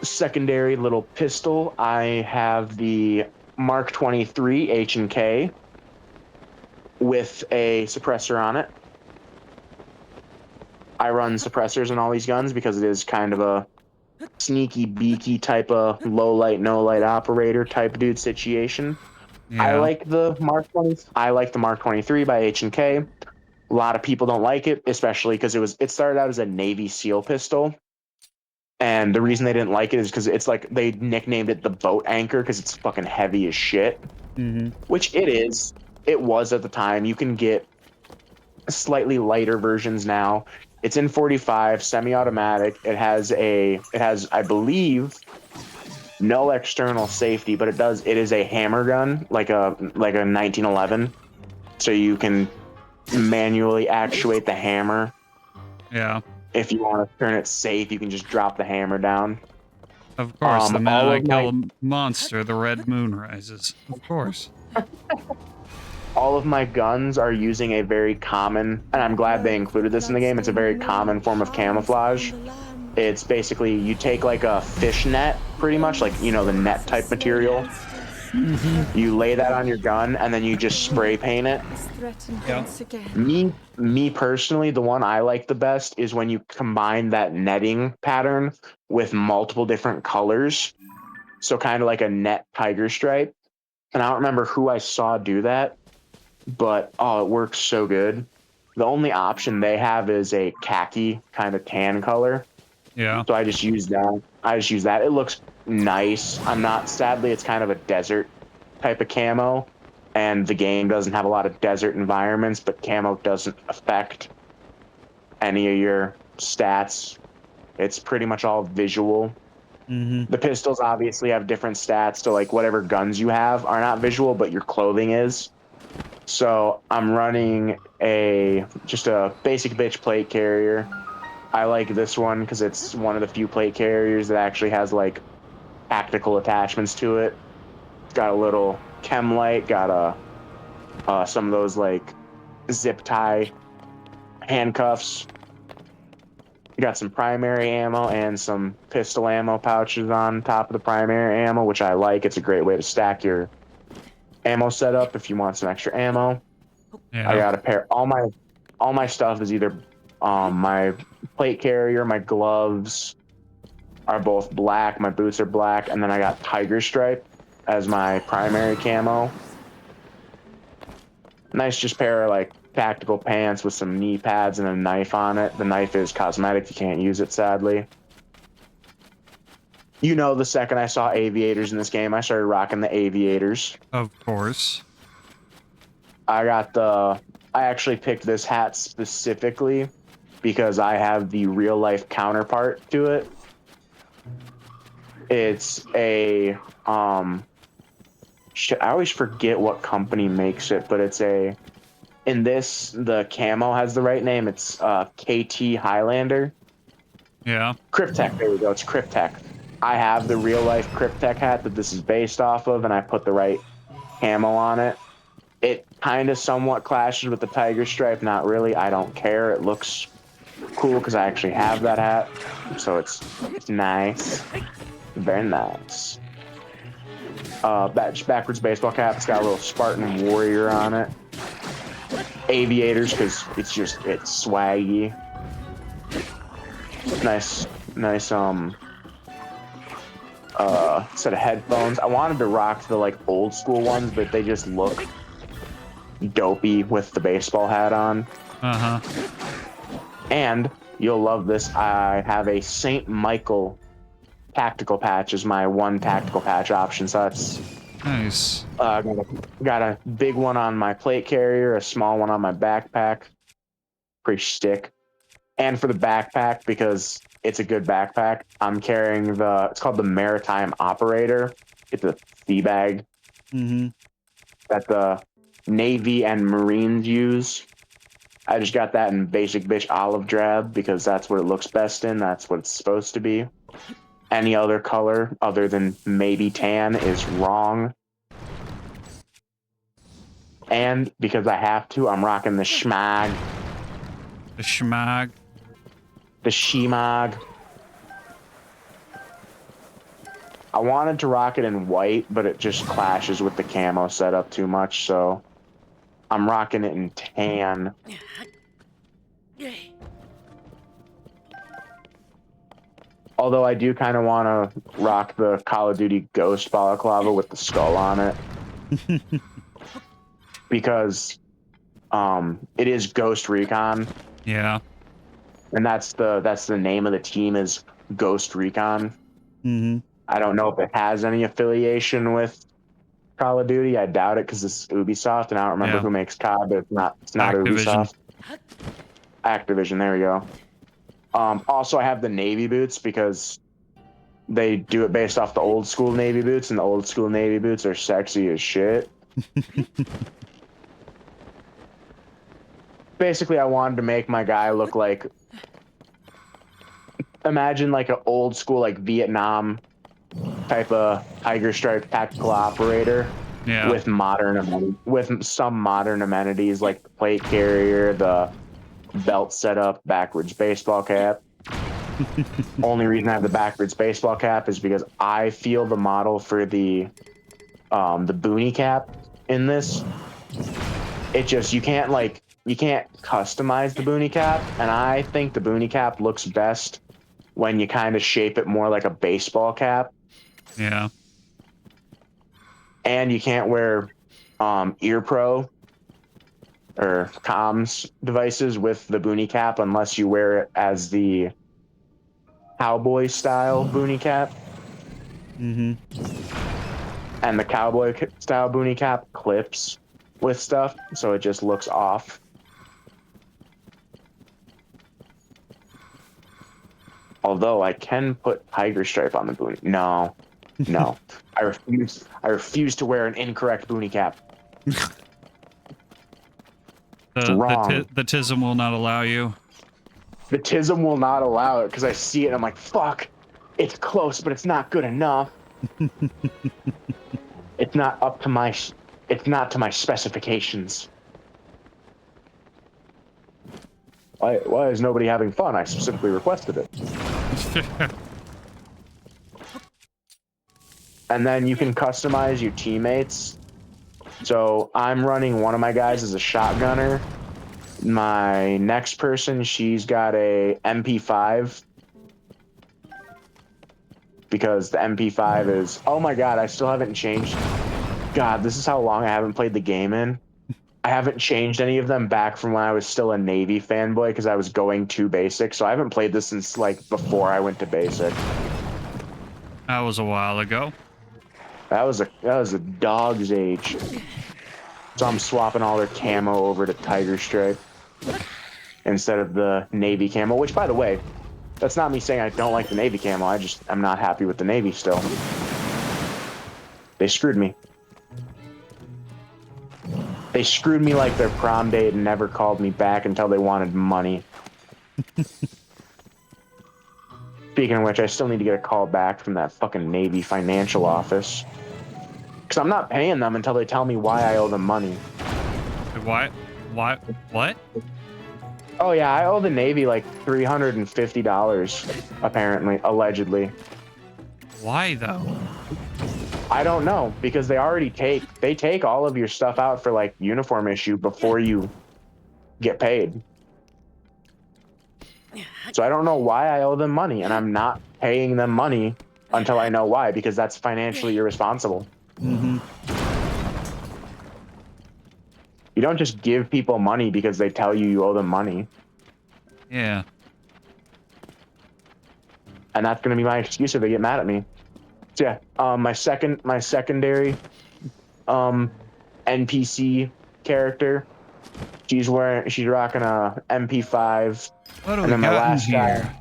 secondary little pistol, I have the Mark 23 H&K with a suppressor on it. I run suppressors in all these guns because it is kind of a sneaky beaky type of low light, no light operator type dude situation. I Yeah. like the Mark 20. I like the Mark 23 by H&K. A lot of people don't like it, especially because it started out as a Navy SEAL pistol. And the reason they didn't like it is because it's like they nicknamed it the boat anchor because it's fucking heavy as shit, which it is. It was at the time. You can get slightly lighter versions now. It's in 45, semi-automatic. It has, I believe, no external safety, but it is a hammer gun, like a 1911. So you can manually actuate the hammer. Yeah. If you want to turn it safe, you can just drop the hammer down. Of course, the minute all I of kill my a monster, the red moon rises. Of course. all of my guns are using a very common, and I'm glad they included this in the game. It's a very common form of camouflage. It's basically you take like a fish net, pretty much like, you know, the net type material. You lay that on your gun and then you just spray paint it. Yeah. Me personally, the one I like the best is when you combine that netting pattern with multiple different colors. So kind of like a net tiger stripe. And I don't remember who I saw do that, but oh, it works so good. The only option they have is a khaki kind of tan color. Yeah. So I just use that. It looks nice. Sadly, it's kind of a desert type of camo, and the game doesn't have a lot of desert environments, but camo doesn't affect any of your stats. It's pretty much all visual. The pistols obviously have different stats, so like whatever guns you have are not visual, but your clothing is. So I'm running just a basic bitch plate carrier. I like this one because it's one of the few plate carriers that actually has like tactical attachments to it. It's got a little chem light, got some of those like zip tie handcuffs. Got some primary ammo and some pistol ammo pouches on top of the primary ammo, which I like. It's a great way to stack your ammo setup if you want some extra ammo. Yeah. I got a pair. All my stuff is either my plate carrier, my gloves are both black, my boots are black, and then I got tiger stripe as my primary camo. Nice just pair of like tactical pants with some knee pads and a knife on it. The knife is cosmetic, you can't use it sadly. You know, the second I saw aviators in this game, I started rocking the aviators. Of course. I actually picked this hat specifically because I have the real life counterpart to it. It's a shit, I always forget what company makes it, but the camo has the right name. It's KT Highlander. Yeah. Cryptech, there we go. It's Cryptech. I have the real life Cryptech hat that this is based off of, and I put the right camo on it. It kind of somewhat clashes with the tiger stripe. Not really. I don't care. It looks cool because I actually have that hat. So it's nice. Very nice. Backwards baseball cap. It's got a little Spartan warrior on it. Aviators because it's swaggy. Nice set of headphones. I wanted to rock the like old school ones, but they just look dopey with the baseball hat on. And you'll love this. I have a St. Michael tactical patch as my one tactical patch option. So that's nice. Got a big one on my plate carrier, a small one on my backpack. Pretty stick. And for the backpack, because it's a good backpack, I'm carrying it's called the Maritime Operator. It's a sea bag that the Navy and Marines use. I just got that in basic bitch olive drab because that's what it looks best in. That's what it's supposed to be. Any other color other than maybe tan is wrong. And because I have to, I'm rocking the schmag. The schmag. The shemag. I wanted to rock it in white, but it just clashes with the camo setup too much, so I'm rocking it in tan. Although I do kind of want to rock the Call of Duty Ghost balaclava with the skull on it. Because it is Ghost Recon. Yeah. And that's the name of the team is Ghost Recon. Mm-hmm. I don't know if it has any affiliation with Call of Duty. I doubt it because it's Ubisoft, and I don't remember who makes COD, but it's not Activision. Ubisoft. Activision, there we go. Also, I have the Navy boots because they do it based off the old school Navy boots, and the old school Navy boots are sexy as shit. Basically, I wanted to make my guy look like, imagine like an old school like Vietnam type of tiger stripe tactical operator. Yeah. With some modern amenities like the plate carrier, the belt setup, backwards baseball cap. Only reason I have the backwards baseball cap is because I feel the model for the boonie cap in this. It just you can't customize the boonie cap, and I think the boonie cap looks best when you kind of shape it more like a baseball cap. Yeah. And you can't wear ear pro or comms devices with the boonie cap unless you wear it as the cowboy style boonie cap. Mm-hmm. And the cowboy style boonie cap clips with stuff, so it just looks off. Although I can put tiger stripe on the boonie. No. I refuse to wear an incorrect boonie cap. The TISM will not allow you. The TISM will not allow it because I see it and I'm like, fuck, it's close, but it's not good enough. It's not to my specifications. Why is nobody having fun? I specifically requested it. And then you can customize your teammates. So I'm running one of my guys as a shotgunner. My next person, she's got a MP5. Because the MP5 is... Oh my god, I still haven't changed... God, this is how long I haven't played the game in. I haven't changed any of them back from when I was still a Navy fanboy because I was going too basic. So I haven't played this since, like, before I went to basic. That was a while ago. That was a dog's age. So I'm swapping all their camo over to Tiger Stripe instead of the Navy camo, which, by the way, that's not me saying I don't like the Navy camo. I'm not happy with the Navy still. They screwed me. They screwed me like their prom date and never called me back until they wanted money. Speaking of which, I still need to get a call back from that fucking Navy financial office. Because I'm not paying them until they tell me why I owe them money. What? What? Oh yeah, I owe the Navy like $350, apparently, allegedly. Why though? I don't know, because they take all of your stuff out for like uniform issue before you get paid. So I don't know why I owe them money, and I'm not paying them money until I know why, because that's financially irresponsible. Mm-hmm. You don't just give people money because they tell you owe them money. Yeah. And that's going to be my excuse if they get mad at me. So yeah, my secondary NPC character, she's rocking a MP5. What do And then we my got in here?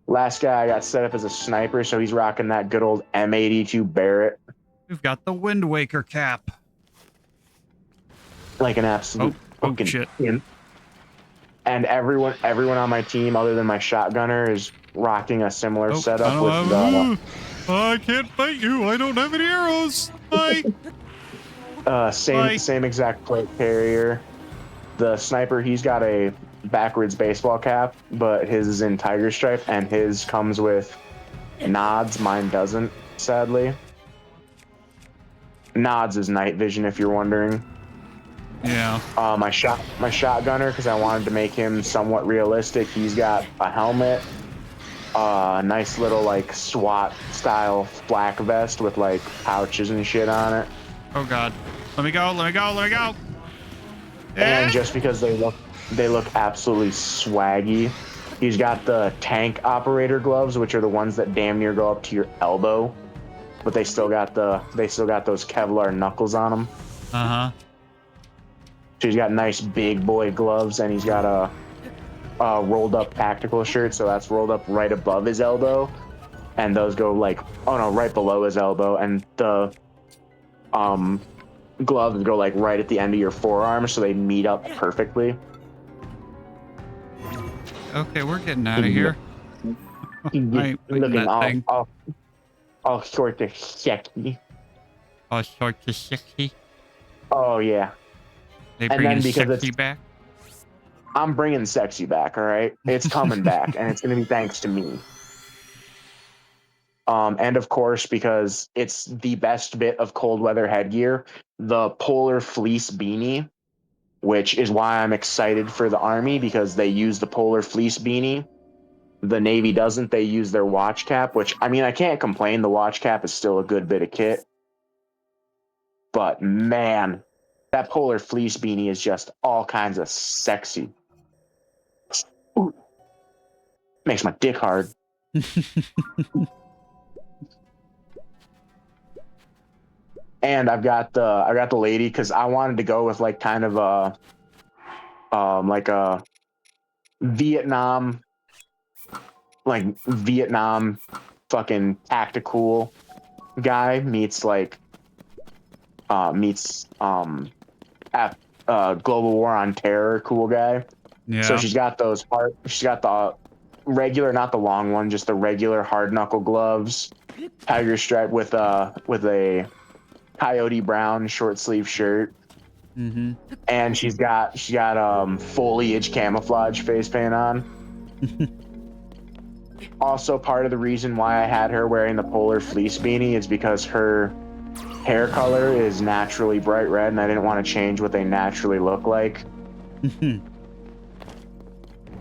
Last guy I got set up as a sniper, so he's rocking that good old M82 Barrett. We've got the Wind Waker cap. Like an absolute fucking shit. And everyone on my team, other than my shotgunner, is rocking a similar setup with the... I can't fight you. I don't have any arrows. Bye. Same exact plate carrier. The sniper, he's got a backwards baseball cap, but his is in tiger stripe, and his comes with nods. Mine doesn't, sadly. Nods is night vision, if you're wondering. Yeah. My shotgunner, because I wanted to make him somewhat realistic, he's got a helmet, nice little like SWAT style flak vest with like pouches and shit on it. Oh god. Let me go, let me go, let me go. And just because they look absolutely swaggy, he's got the tank operator gloves, which are the ones that damn near go up to your elbow, but they still got those Kevlar knuckles on them. Uh-huh. So he's got nice big boy gloves, and he's got a rolled up tactical shirt, so that's rolled up right above his elbow, and those go like, oh no, right below his elbow, and the gloves go like right at the end of your forearm, so they meet up perfectly. Okay, we're getting out of here. I ain't Looking that thing. all sorts of sexy. All sorts of sexy. Oh yeah. They And bringing then because sexy back. I'm bringing sexy back, all right? It's coming back, and it's going to be thanks to me. And of course, because it's the best bit of cold weather headgear, the polar fleece beanie, which is why I'm excited for the Army, because they use the polar fleece beanie. The Navy doesn't. They use their watch cap, which, I mean, I can't complain. The watch cap is still a good bit of kit. But man, that polar fleece beanie is just all kinds of sexy. Ooh, makes my dick hard. And I've got the lady, because I wanted to go with like kind of a like a Vietnam fucking tactical guy meets like global war on terror cool guy. Yeah. So she's got the regular, not the long one, just the regular hard knuckle gloves, tiger stripe with a coyote brown short sleeve shirt. Mm-hmm. And she's got foliage camouflage face paint on. Also, part of the reason why I had her wearing the polar fleece beanie is because her hair color is naturally bright red, and I didn't want to change what they naturally look like.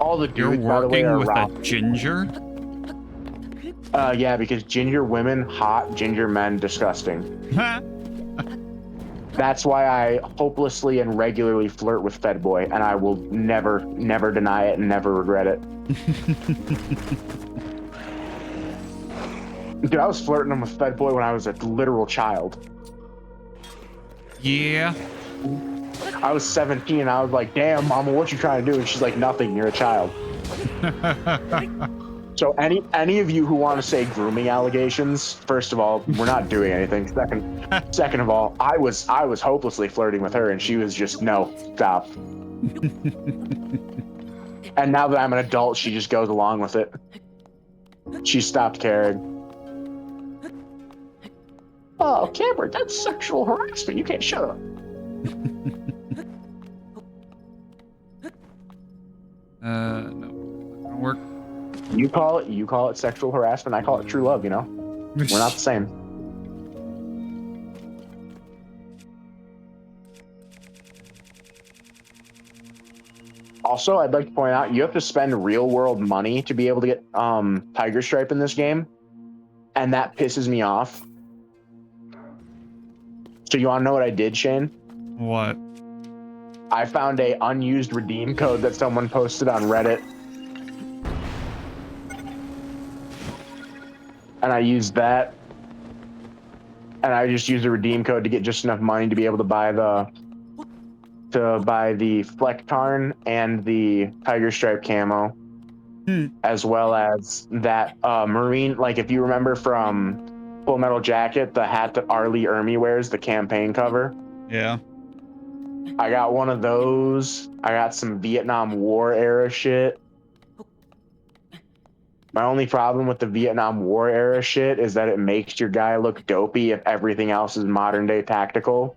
All the dudes, by the way, are with a ginger? Yeah, because ginger women hot, ginger men disgusting. That's why I hopelessly and regularly flirt with Fed Boy, and I will never deny it and never regret it. Dude, I was flirting with Fed Boy when I was a literal child. Yeah. I was 17, and I was like, damn, Mama, what you trying to do? And she's like, nothing, you're a child. So any of you who want to say grooming allegations, first of all, we're not doing anything. Second of all, I was hopelessly flirting with her, and she was just, no, stop. And now that I'm an adult, she just goes along with it. She stopped caring. Oh, Cameron, that's sexual harassment. You can't shut up. No, not gonna work. You call it sexual harassment. I call it true love. You know, we're not the same. Also, I'd like to point out you have to spend real world money to be able to get Tiger Stripe in this game, and that pisses me off. So you want to know what I did, Shane? What? I found a unused redeem code that someone posted on Reddit. And I used that. And I just used a redeem code to get just enough money to be able to buy the Flecktarn and the Tiger Stripe camo. As well as that Marine, like if you remember from Full Metal Jacket, the hat that Arlie Ermy wears, the campaign cover. Yeah. I got one of those. I got some Vietnam War era shit. My only problem with the Vietnam War era shit is that it makes your guy look dopey if everything else is modern day tactical.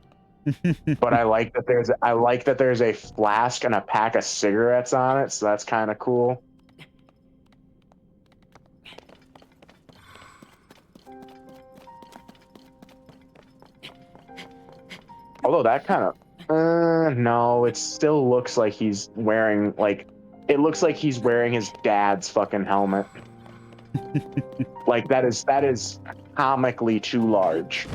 But I like that there's a flask and a pack of cigarettes on it, so that's kind of cool. Although that kind of no, it still looks like he's wearing his dad's fucking helmet. Like that is comically too large.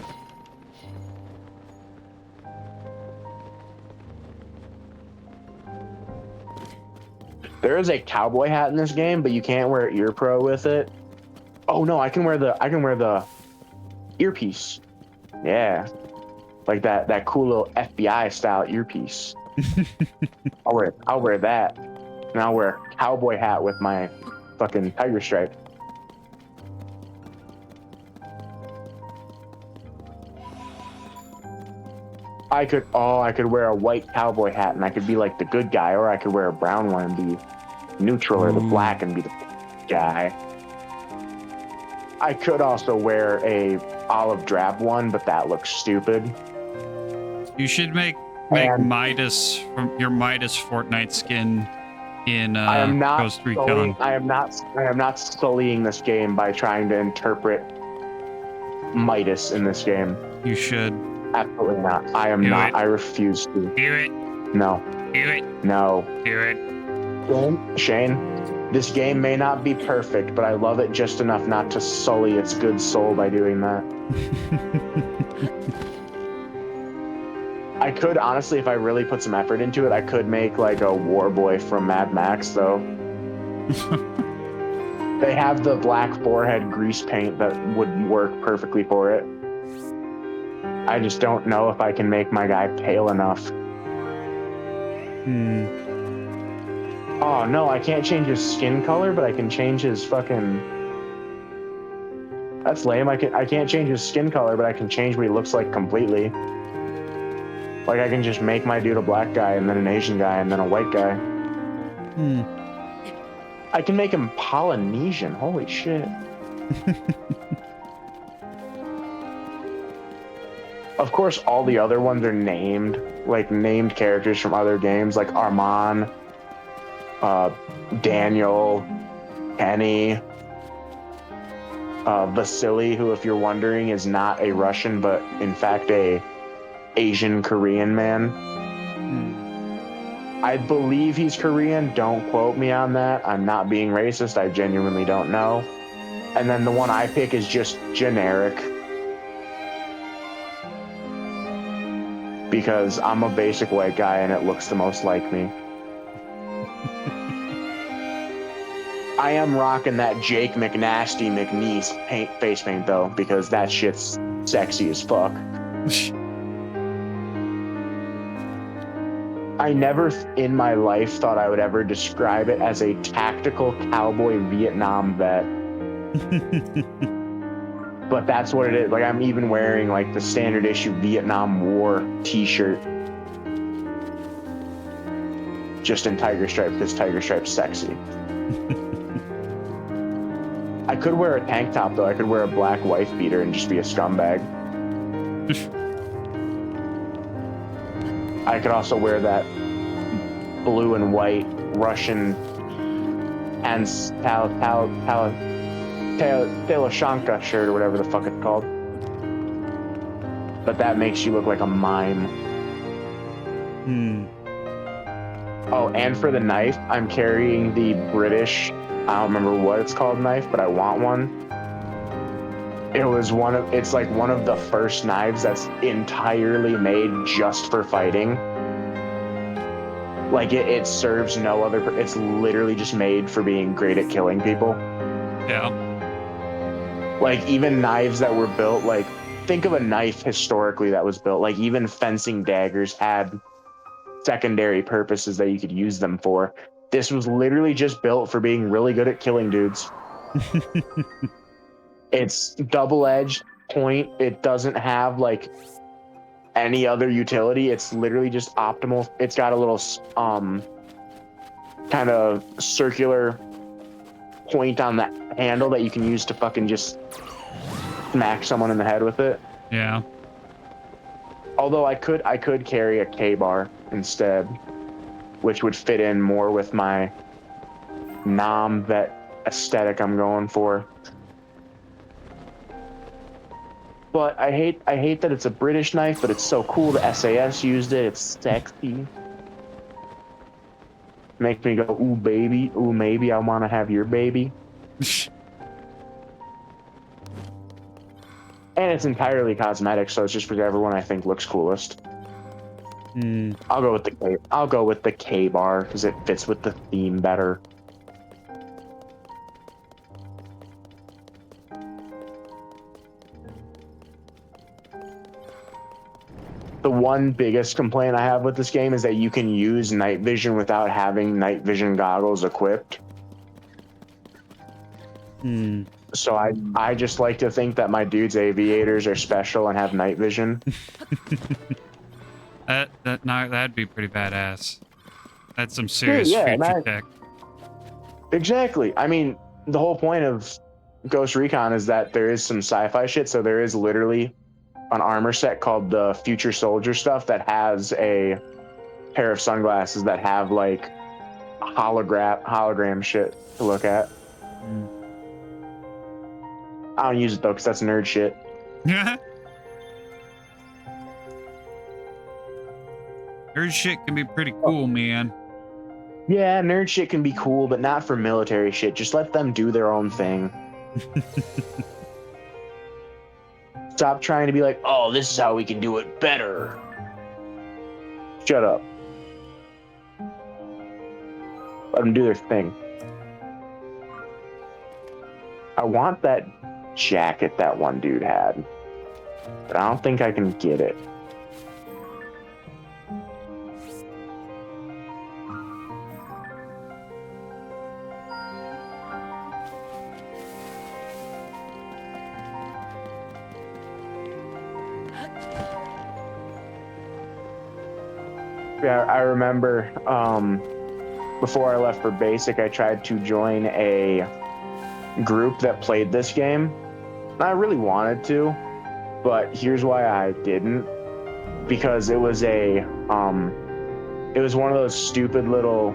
There is a cowboy hat in this game, but you can't wear ear pro with it. Oh no, I can wear the earpiece. Yeah. Like that cool little FBI style earpiece. I'll wear that. And I'll wear a cowboy hat with my fucking tiger stripe. I could wear a white cowboy hat and I could be like the good guy, or I could wear a brown one and be neutral, or the black and be the guy. I could also wear a olive drab one, but that looks stupid. You should make Midas from your Midas Fortnite skin in Ghost Recon. I am not sullying this game by trying to interpret Midas in this game. You should. Absolutely not. I am not. I refuse to. Do it. No. Do it. No. Do it. Shane, this game may not be perfect, but I love it just enough not to sully its good soul by doing that. I could, honestly, if I really put some effort into it, I could make like a war boy from Mad Max, though. They have the black forehead grease paint that would work perfectly for it. I just don't know if I can make my guy pale enough. Oh no, I can't change his skin color, but I can change his fucking... That's lame. I can't change his skin color, but I can change what he looks like completely. Like I can just make my dude a black guy, and then an Asian guy, and then a white guy. I can make him Polynesian. Holy shit. Of course, all the other ones are named, like named characters from other games, like Armand, Daniel, Kenny, Vasily, who, if you're wondering, is not a Russian, but in fact a Asian Korean man. I believe he's Korean. Don't quote me on that. I'm not being racist. I genuinely don't know. And then the one I pick is just generic, because I'm a basic white guy and it looks the most like me. I am rocking that Jake McNasty McNeese face paint though, because that shit's sexy as fuck. I never in my life thought I would ever describe it as a tactical cowboy Vietnam vet. But that's what it is. Like, I'm even wearing like the standard issue Vietnam War t-shirt. Just in tiger stripe, because tiger stripe's sexy. I could wear a tank top though. I could wear a black wife beater and just be a scumbag. I could also wear that blue and white Russian and Teloshanka shirt or whatever the fuck it's called. But that makes you look like a mime. Oh, and for the knife, I'm carrying the British, I don't remember what it's called knife, but I want one. It's like one of the first knives that's entirely made just for fighting. Like it serves no other, it's literally just made for being great at killing people. Yeah. Like even knives that were built, like think of a knife historically that was built, like even fencing daggers had secondary purposes that you could use them for. This was literally just built for being really good at killing dudes. It's double-edged point. It doesn't have like any other utility. It's literally just optimal. It's got a little kind of circular point on the handle that you can use to fucking just smack someone in the head with it. Yeah. Although I could carry a K-bar instead, which would fit in more with my nom vet aesthetic I'm going for. But I hate that it's a British knife, but it's so cool. The SAS used it. It's sexy. Makes me go, ooh baby, ooh maybe I want to have your baby. And it's entirely cosmetic, so it's just whichever one I think looks coolest. I'll go with the K bar because it fits with the theme better. The one biggest complaint I have with this game is that you can use night vision without having night vision goggles equipped. So I just like to think that my dude's aviators are special and have night vision. That'd be pretty badass. That's some serious future tech. Exactly. I mean, the whole point of Ghost Recon is that there is some sci-fi shit, so there is literally an armor set called the Future Soldier stuff that has a pair of sunglasses that have like hologram shit to look at. I don't use it though because that's nerd shit. Nerd shit can be pretty cool, man. Yeah, nerd shit can be cool, but not for military shit. Just let them do their own thing. Stop trying to be like, oh, this is how we can do it better. Shut up. Let them do their thing. I want that jacket that one dude had, but I don't think I can get it. Yeah, I remember before I left for basic, I tried to join a group that played this game. I really wanted to, but here's why I didn't. Because it was one of those stupid little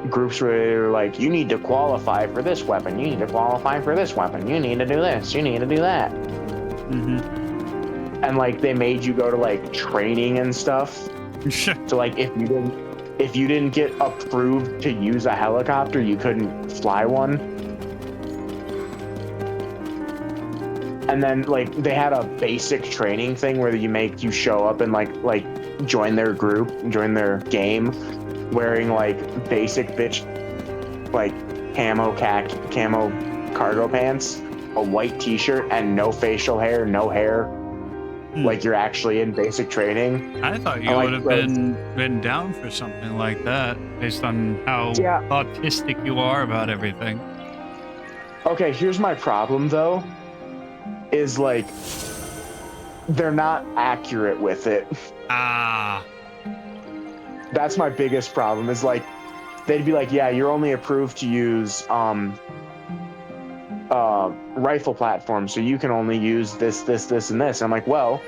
groups where they were like, you need to qualify for this weapon, you need to qualify for this weapon, you need to do this, you need to do that. And like they made you go to like training and stuff. So like if you didn't get approved to use a helicopter, you couldn't fly one. And then like they had a basic training thing where you show up and like join their group, join their game, wearing like basic bitch like camo cargo pants, a white t-shirt, and no facial hair, no hair. Like you're actually in basic training. I thought you would have been down for something like that based on how autistic you are about everything. Okay, here's my problem though, is like they're not accurate with it. That's my biggest problem, is like they'd be like, yeah, you're only approved to use rifle platform, so you can only use this, and this. I'm like, well,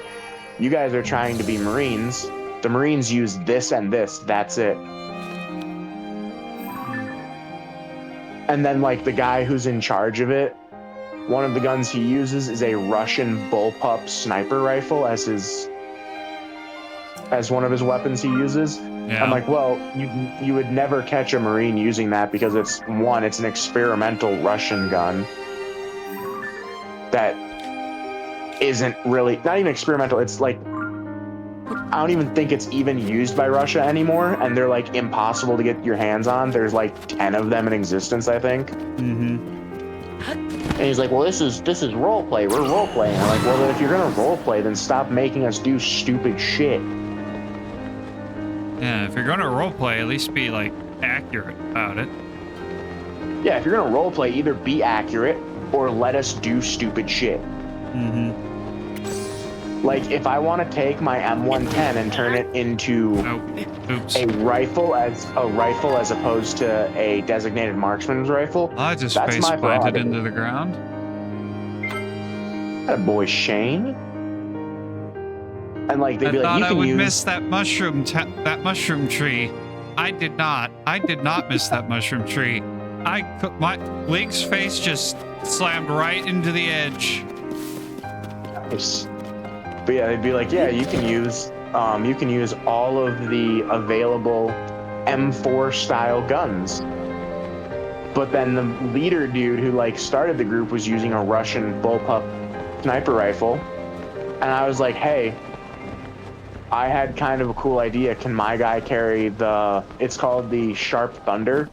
you guys are trying to be Marines. The Marines use this and this. That's it. And then like the guy who's in charge of it, one of the guns he uses is a Russian bullpup sniper rifle as one of his weapons he uses. Yeah. I'm like, well, you would never catch a Marine using that because it's an experimental Russian gun that isn't really, not even experimental. It's like, I don't even think it's even used by Russia anymore, and they're like impossible to get your hands on. There's like 10 of them in existence, I think. And he's like, well, this is roleplay. We're roleplaying. I'm like, well, then if you're gonna roleplay, then stop making us do stupid shit. Yeah, if you're gonna roleplay, at least be like accurate about it. Yeah, if you're gonna roleplay, either be accurate or let us do stupid shit. Like, if I want to take my M110 and turn it into a rifle as opposed to a designated marksman's rifle, I just face planted into the ground. That boy Shane. And like they'd be like, I thought I would miss that mushroom tree. I did not miss that mushroom tree. My Link's face just slammed right into the edge. Nice. But yeah, they'd be like, yeah, you can use all of the available M4 style guns. But then the leader dude who like started the group was using a Russian bullpup sniper rifle, and I was like, hey, I had kind of a cool idea. Can my guy carry the, it's called the Sharp Thunder.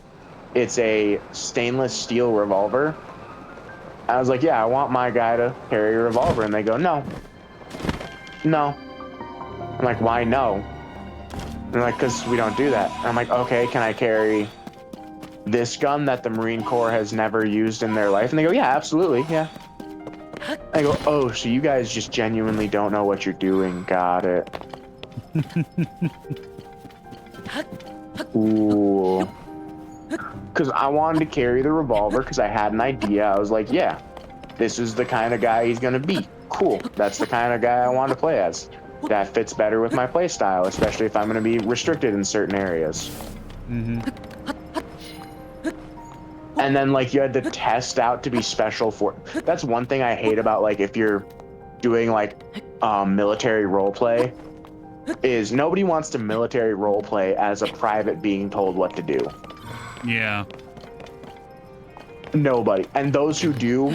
It's a stainless steel revolver. I was like, yeah, I want my guy to carry a revolver. And they go, no, no. I'm like, why no? And they're like, because we don't do that. And I'm like, okay, can I carry this gun that the Marine Corps has never used in their life? And they go, yeah, absolutely, yeah. I go, oh, so you guys just genuinely don't know what you're doing. Got it. Ooh. Because I wanted to carry the revolver because I had an idea. I was like, yeah, this is the kind of guy he's going to be. Cool. That's the kind of guy I want to play as. That fits better with my play style, especially if I'm going to be restricted in certain areas. Mm-hmm. And then, like, you had to test out to be special for... That's one thing I hate about, like, if you're doing, like, military role play, is nobody wants to military role play as a private being told what to do. Yeah. Nobody. And those who do,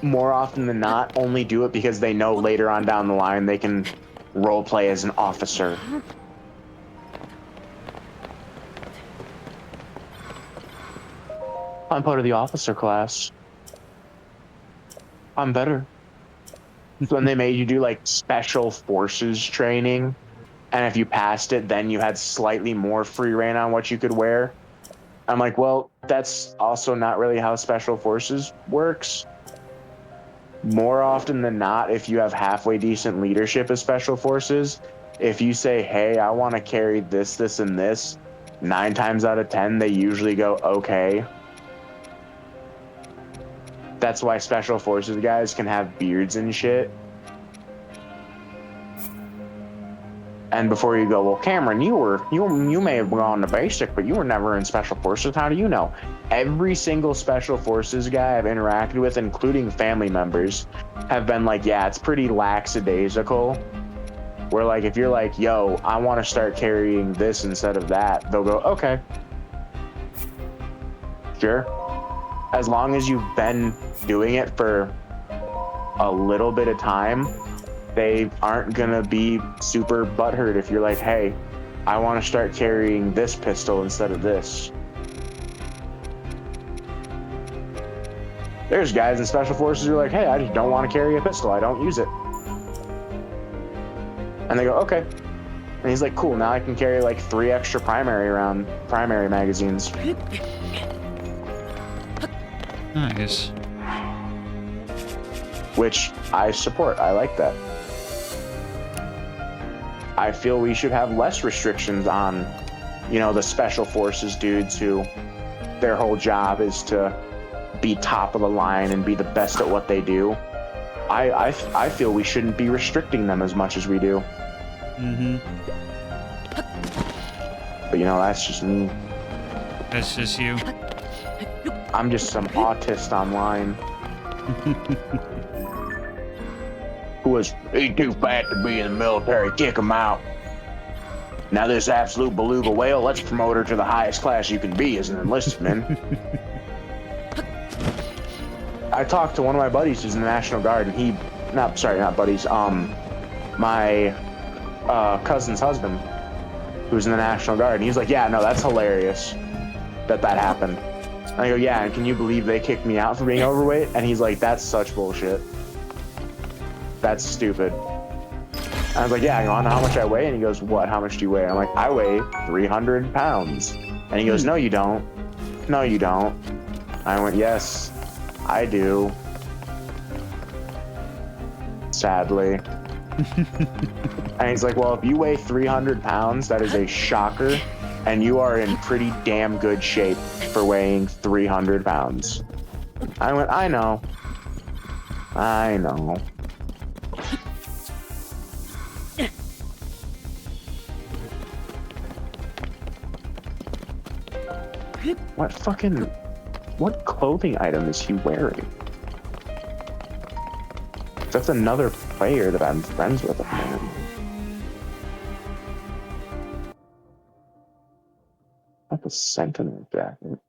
more often than not, only do it because they know later on down the line they can role play as an officer. I'm part of the officer class. I'm better. So when they made you do like special forces training, and if you passed it, then you had slightly more free reign on what you could wear. I'm like, well, that's also not really how special forces works. More often than not, if you have halfway decent leadership as special forces, if you say, hey, I want to carry this, this, and this, 9 times out of 10, they usually go, okay. That's why special forces guys can have beards and shit. And before you go, well, Cameron, you may have gone to basic, but you were never in special forces. How do you know? Every single special forces guy I've interacted with, including family members, have been like, yeah, it's pretty lackadaisical. Where like, if you're like, yo, I want to start carrying this instead of that, they'll go, okay, sure. As long as you've been doing it for a little bit of time, they aren't gonna be super butthurt if you're like, hey, I want to start carrying this pistol instead of this. There's guys in special forces who are like, hey, I just don't want to carry a pistol. I don't use it. And they go, okay. And he's like, cool, now I can carry like 3 extra primary magazines. Nice. Which I support. I like that. I feel we should have less restrictions on, you know, the special forces dudes who their whole job is to be top of the line and be the best at what they do. I feel we shouldn't be restricting them as much as we do. Mm-hmm. But you know, that's just me. That's just you. I'm just some autist online. Who was, he's too fat to be in the military, kick him out. Now this absolute beluga whale, let's promote her to the highest class you can be as an enlisted man. I talked to one of my buddies who's in the National Guard, and he, not buddies, my cousin's husband, who's in the National Guard, and he was like, yeah, no, that's hilarious that happened. And I go, yeah, and can you believe they kicked me out for being overweight? And he's like, that's such bullshit. That's stupid. I was like, yeah, you know how much I weigh? And he goes, what, how much do you weigh? I'm like, I weigh 300 pounds. And he goes, no, you don't. No, you don't. I went, yes, I do. Sadly. And he's like, well, if you weigh 300 pounds, that is a shocker. And you are in pretty damn good shape for weighing 300 pounds. I went, I know. I know. What clothing item is he wearing? That's another player that I'm friends with, man. Like a Sentinel jacket.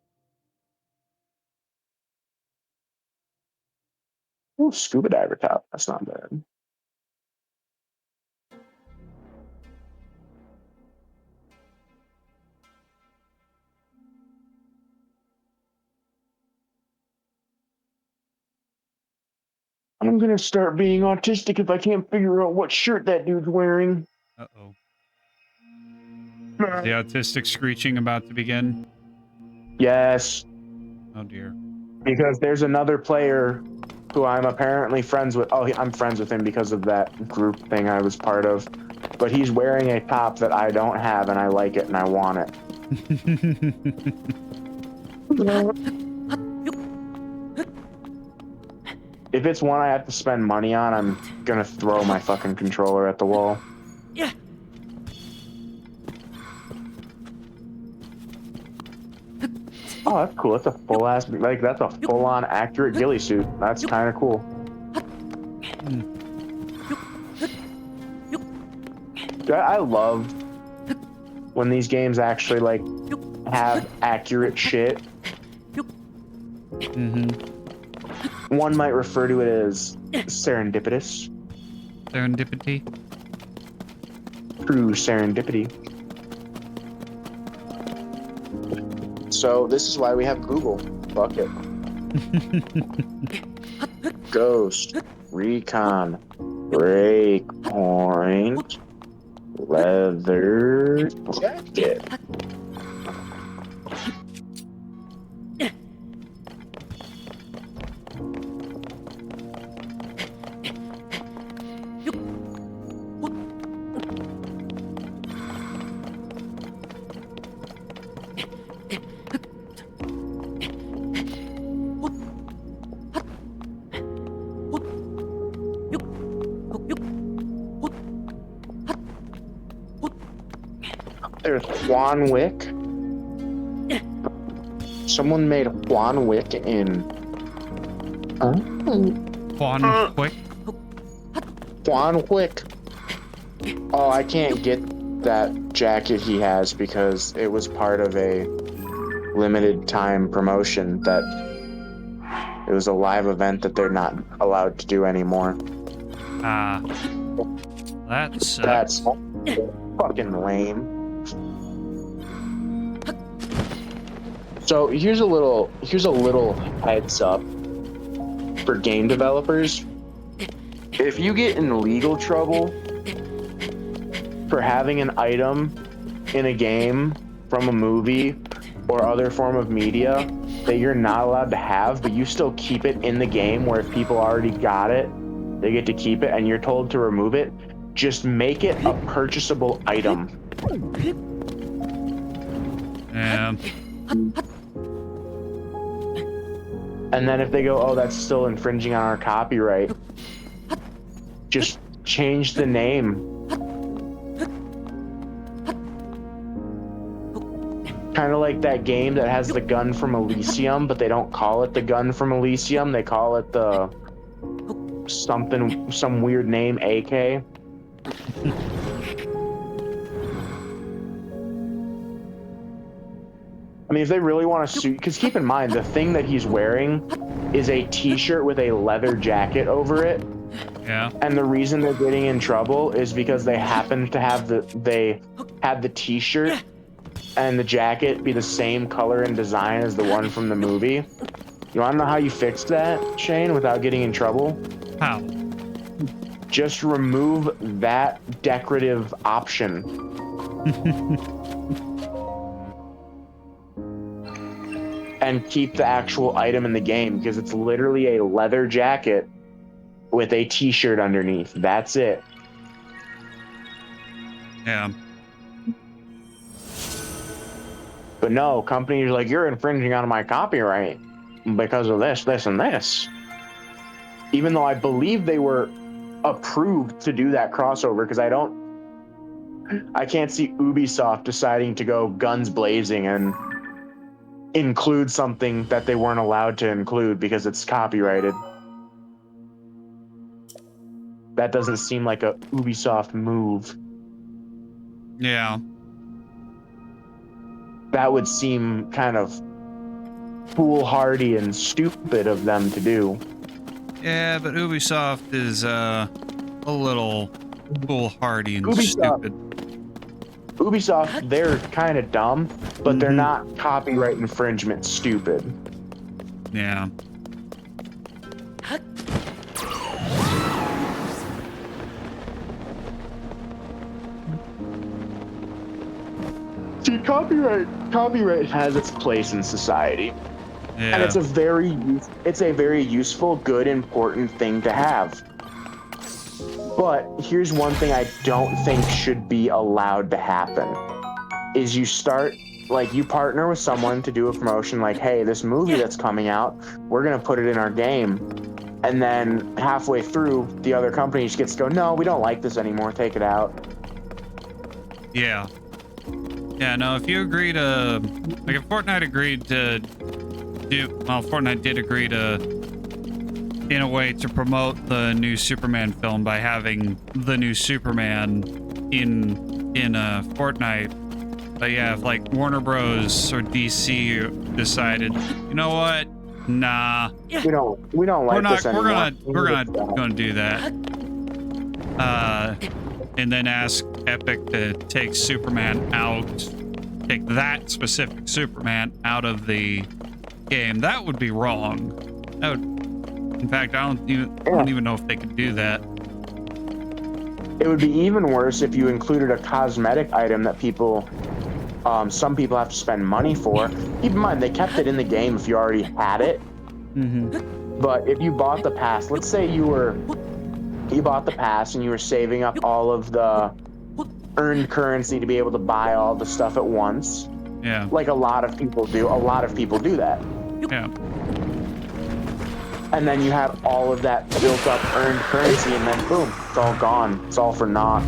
Ooh, scuba diver top. That's not bad. I'm gonna start being autistic if I can't figure out what shirt that dude's wearing. Uh-oh. Is the autistic screeching about to begin? Yes, Oh, dear. because there's another player who I'm apparently friends with. Oh, I'm friends with him because of that group thing I was part of. But he's wearing a top that I don't have, and I like it, and I want it. If it's one I have to spend money on, I'm gonna throw my fucking controller at the wall. Yeah. Oh, that's cool. That's a full ass, like, that's a full on accurate ghillie suit. That's kind of cool. I love when these games actually, like, have accurate shit. One might refer to it as serendipitous. Serendipity? True serendipity. So this is why we have Google. Fuck it. Ghost, recon, breakpoint, leather jacket. There's Juan Wick. Someone made Juan Wick in. Juan Quick? Juan Wick. Oh, I can't get that jacket he has because it was part of a limited time promotion that it was a live event that they're not allowed to do anymore. Ah. That sucks. That's fucking lame. So here's a little heads up for game developers. If you get in legal trouble for having an item in a game from a movie or other form of media that you're not allowed to have, but you still keep it in the game where if people already got it, they get to keep it and you're told to remove it, just make it a purchasable item. Yeah. And then if they go, oh, that's still infringing on our copyright, just change the name. Kind of like that game that has the gun from Elysium, but they don't call it the gun from Elysium. They call it the some weird name, AK. I mean, if they really want to sue, because keep in mind, the thing that he's wearing is a t-shirt with a leather jacket over it. Yeah. And the reason they're getting in trouble is because they happen to have they had the t-shirt and the jacket be the same color and design as the one from the movie. You want to know how you fixed that, Shane, without getting in trouble? How? Just remove that decorative option. And keep the actual item in the game, because it's literally a leather jacket with a t-shirt underneath. That's it. Yeah. But no, companies are like, you're infringing on my copyright because of this, this, and this. Even though I believe they were approved to do that crossover, because I can't see Ubisoft deciding to go guns blazing and include something that they weren't allowed to include because it's copyrighted. That doesn't seem like a Ubisoft move. Yeah. That would seem kind of foolhardy and stupid of them to do. Yeah, but Ubisoft is a little foolhardy and Ubisoft. stupid. Ubisoft, they're kind of dumb, but they're not copyright infringement stupid. Yeah. See, copyright has its place in society, Yeah. and it's a very useful, good, important thing to have. But here's one thing I don't think should be allowed to happen: is you partner with someone to do a promotion, like, hey, this movie that's coming out, we're gonna put it in our game, and then halfway through, the other company just gets to go, no, we don't like this anymore, take it out. Yeah. Yeah, no, if you agree to, like, if Fortnite agreed to Fortnite did agree to, in a way, to promote the new Superman film by having the new Superman in Fortnite. But yeah, if like Warner Bros. Or DC decided, you know what? Nah. We don't like this anymore. We're gonna do that. And then ask Epic to take that specific Superman out of the game. That would be wrong. In fact, I don't even know if they could do that. It would be even worse if you included a cosmetic item that some people have to spend money for. Keep in mind, they kept it in the game if you already had it. But if you bought the pass, let's say you bought the pass and you were saving up all of the earned currency to be able to buy all the stuff at once. Yeah. Like a lot of people do. A lot of people do that. Yeah. And then you have all of that built up earned currency, and then boom, it's all gone. It's all for naught.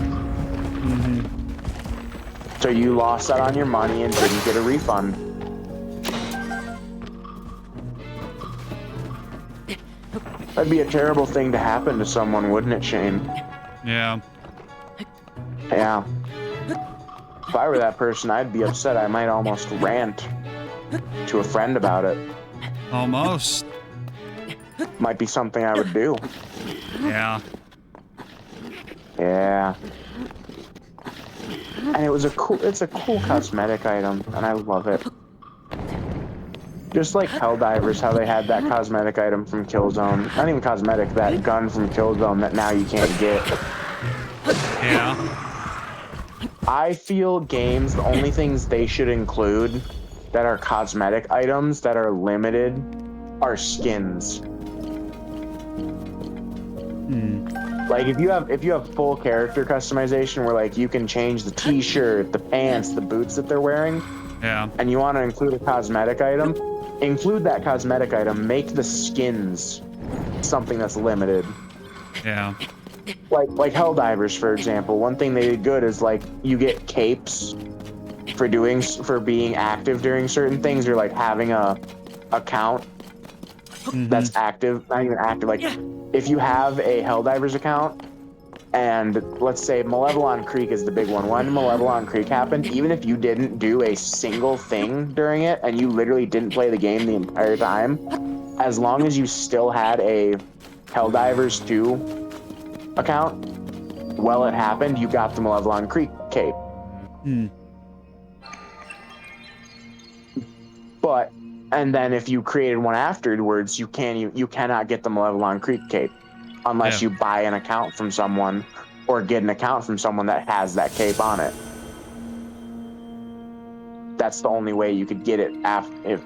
So you lost out on your money and didn't get a refund. That'd be a terrible thing to happen to someone, wouldn't it, Shane? Yeah. Yeah. If I were that person, I'd be upset. I might almost rant to a friend about it. Almost. Might be something I would do. Yeah. Yeah. And it's a cool cosmetic item, and I love it. Just like Helldivers, how they had that cosmetic item from Killzone. Not even cosmetic, that gun from Killzone that now you can't get. Yeah. I feel games, the only things they should include that are cosmetic items that are limited are skins. Like if you have full character customization where like you can change the t-shirt, the pants, the boots that they're wearing, and you want to include a cosmetic item, include that cosmetic item, make the skins something that's limited. Yeah. Like Helldivers, for example. One thing they did good is like you get capes for being active during certain things, or like having a account that's active, not even active. Like if you have a Helldivers account, and let's say Malevelon Creek is the big one. When Malevelon Creek happened, even if you didn't do a single thing during it, and you literally didn't play the game the entire time, as long as you still had a Helldivers 2 account, while it happened, you got the Malevelon Creek cape. But, and then if you created one afterwards, you cannot get the Malevelon Creek cape unless you buy an account from someone or get an account from someone that has that cape on it. That's the only way you could get it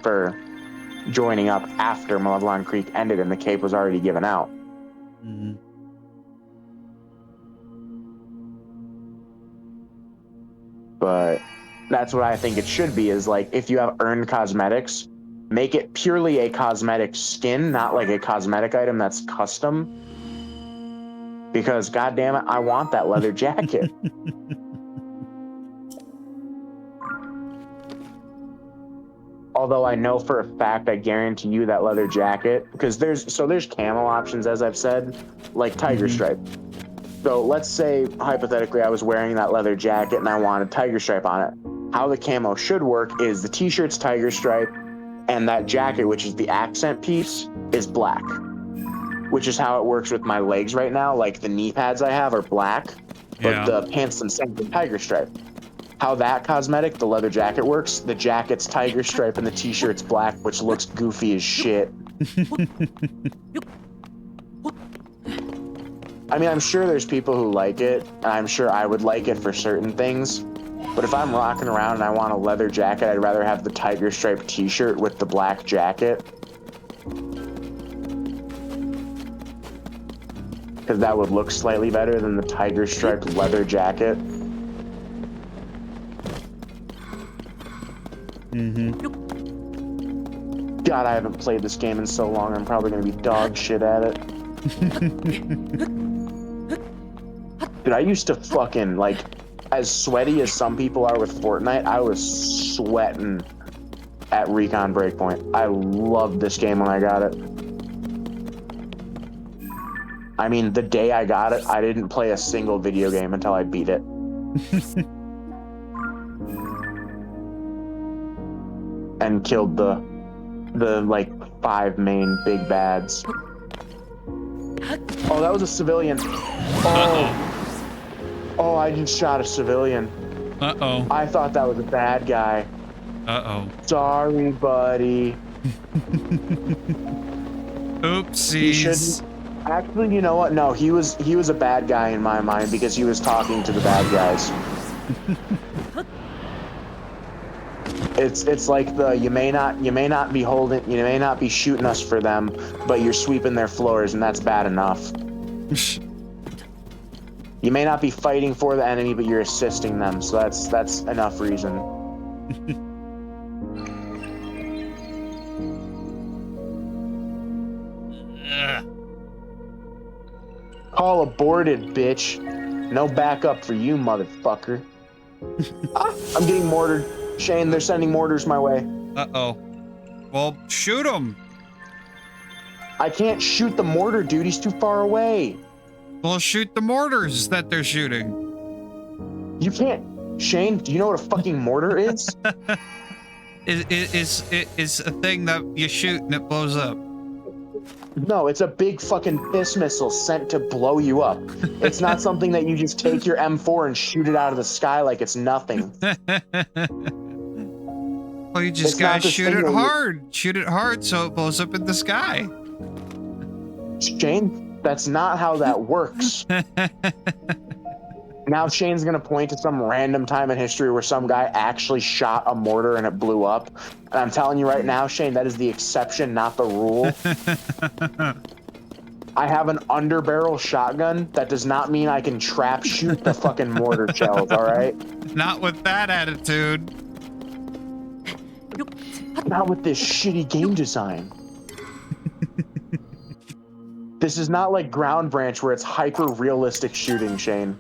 for joining up after Malevelon Creek ended and the cape was already given out. But that's what I think it should be, is like if you have earned cosmetics, make it purely a cosmetic skin, not like a cosmetic item that's custom. Because goddamn it, I want that leather jacket. Although I know for a fact, I guarantee you that leather jacket, because there's camo options, as I've said, like Tiger Stripe. So let's say, hypothetically, I was wearing that leather jacket and I wanted Tiger Stripe on it. How the camo should work is the t-shirt's Tiger Stripe, and that jacket, which is the accent piece, is black. which is how it works with my legs right now. Like the knee pads I have are black, but Yeah. the pants themselves are tiger stripe. How that cosmetic, the leather jacket works, the jacket's tiger stripe and the t-shirt's black, which looks goofy as shit. I mean, I'm sure there's people who like it, and I'm sure I would like it for certain things. But if I'm rocking around and I want a leather jacket, I'd rather have the tiger stripe t-shirt with the black jacket. Because that would look slightly better than the tiger striped leather jacket. God, I haven't played this game in so long. I'm probably going to be dog shit at it. Dude, I used to fucking, like, as sweaty as some people are with Fortnite, I was sweating at Recon Breakpoint. I loved this game when I got it. I mean, the day I got it, I didn't play a single video game until I beat it. And killed the like 5 main big bads. Oh, that was a civilian. Oh, I just shot a civilian. Uh-oh. I thought that was a bad guy. Uh-oh. Sorry, buddy. Oopsies. Actually, you know what? No, he was a bad guy in my mind because he was talking to the bad guys. It's like the you may not be shooting us for them, but you're sweeping their floors, and that's bad enough. You may not be fighting for the enemy, but you're assisting them, so that's enough reason. Call aborted, bitch. No backup for you, motherfucker. I'm getting mortared. Shane, they're sending mortars my way. Uh-oh. Well, shoot him. I can't shoot the mortar, dude. He's too far away. Well, shoot the mortars that they're shooting. You can't. Shane, do you know what a fucking mortar is? It's a thing that you shoot and it blows up. No, it's a big fucking piss missile sent to blow you up. It's not something that you just take your M4 and shoot it out of the sky like it's nothing. Well, you just gotta shoot it hard. Shoot it hard so it blows up in the sky. Shane, that's not how that works. Now Shane's gonna point to some random time in history where some guy actually shot a mortar and it blew up. And I'm telling you right now, Shane, that is the exception, not the rule. I have an underbarrel shotgun. That does not mean I can trap shoot the fucking mortar shells, all right? Not with that attitude. Not with this shitty game design. This is not like Ground Branch where it's hyper-realistic shooting, Shane.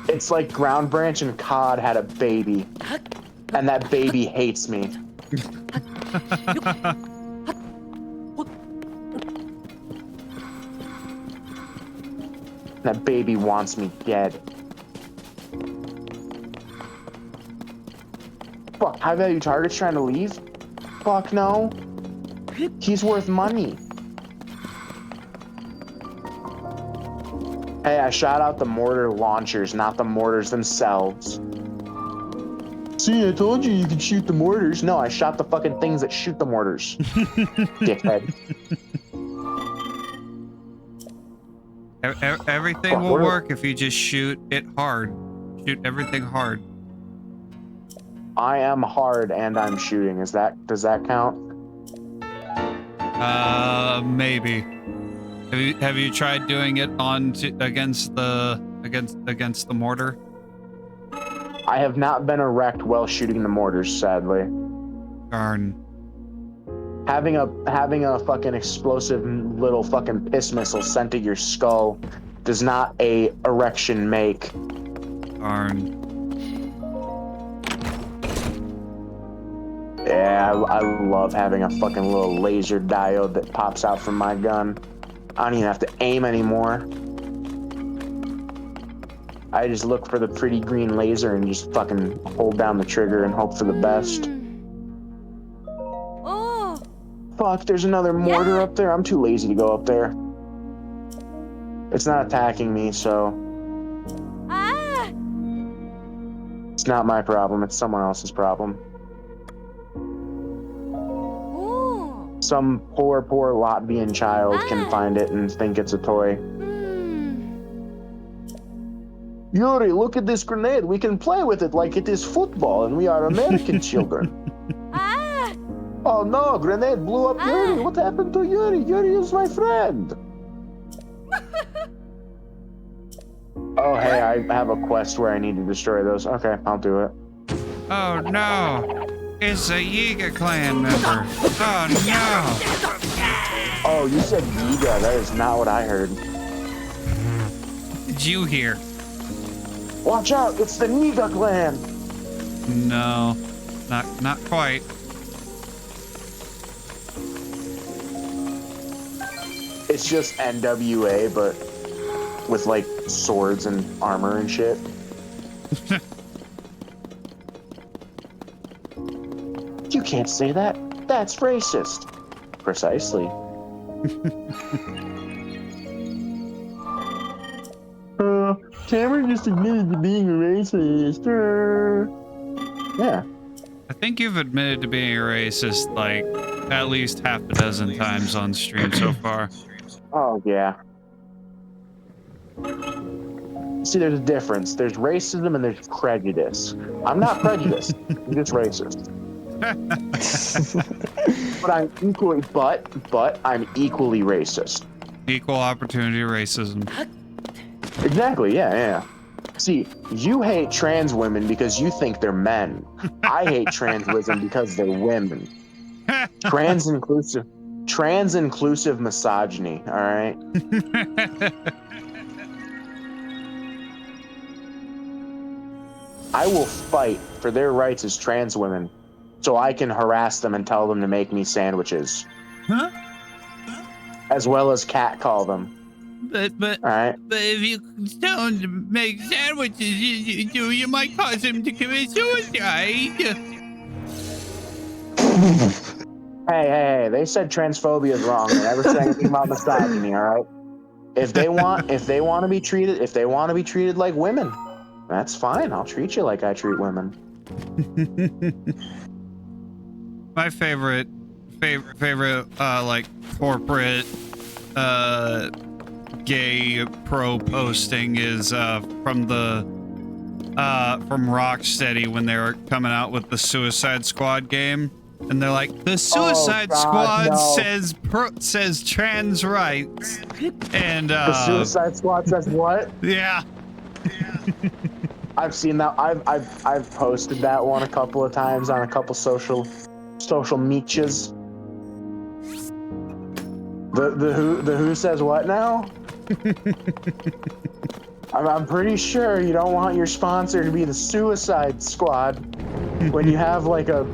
It's like Ground Branch and COD had a baby, and that baby hates me. That baby wants me dead. Fuck, high value target's trying to leave? Fuck no. He's worth money. Hey, I shot out the mortar launchers, not the mortars themselves. See, I told you you could shoot the mortars. No, I shot the fucking things that shoot the mortars. Dickhead. Everything will work if you just shoot it hard. Shoot everything hard. I am hard and I'm shooting. Does that count? Maybe. Have you tried doing it against the mortar? I have not been erect while shooting the mortars, sadly. Darn. Having a fucking explosive little fucking piss missile sent to your skull does not a erection make. Darn. Yeah, I love having a fucking little laser diode that pops out from my gun. I don't even have to aim anymore. I just look for the pretty green laser and just fucking hold down the trigger and hope for the best. Oh. Fuck, there's another mortar up there. I'm too lazy to go up there. It's not attacking me, so... It's not my problem. It's someone else's problem. Some poor Latvian child can find it and think it's a toy. Yuri, look at this grenade. We can play with it like it is football, and we are American children. Oh no, grenade blew up Yuri. What happened to Yuri? Yuri is my friend. Oh, hey, I have a quest where I need to destroy those. Okay, I'll do it. Oh no, it's a Yiga clan member. Oh no. Oh, you said Yiga. That is not what I heard. Did you hear? Watch out, it's the Niga clan. No, not quite. It's just NWA, but with like swords and armor and shit. You can't say that. That's racist. Precisely. Cameron just admitted to being a racist. Yeah. I think you've admitted to being a racist like at least half a dozen times on stream so far. Oh, yeah. See, there's a difference. There's racism and there's prejudice. I'm not prejudiced. I'm just racist. But I'm equally racist. Equal opportunity racism. Exactly, yeah. See, you hate trans women because you think they're men. I hate trans women because they're women. Trans inclusive misogyny, all right? I will fight for their rights as trans women so I can harass them and tell them to make me sandwiches. Huh? As well as catcall them. But all right? But if you tell him to make sandwiches, you might cause him to commit suicide. Hey, they said transphobia is wrong. They never said anything about misogyny, all right? If they want to be treated like women, that's fine. I'll treat you like I treat women. My favorite like corporate gay pro posting is from Rocksteady when they were coming out with the Suicide Squad game, and they're like, the Suicide Squad says trans rights, and the Suicide Squad says what? Yeah. I've seen that. I've posted that one a couple of times on a couple social meetches. The who says what now? I'm pretty sure you don't want your sponsor to be the Suicide Squad when you have like a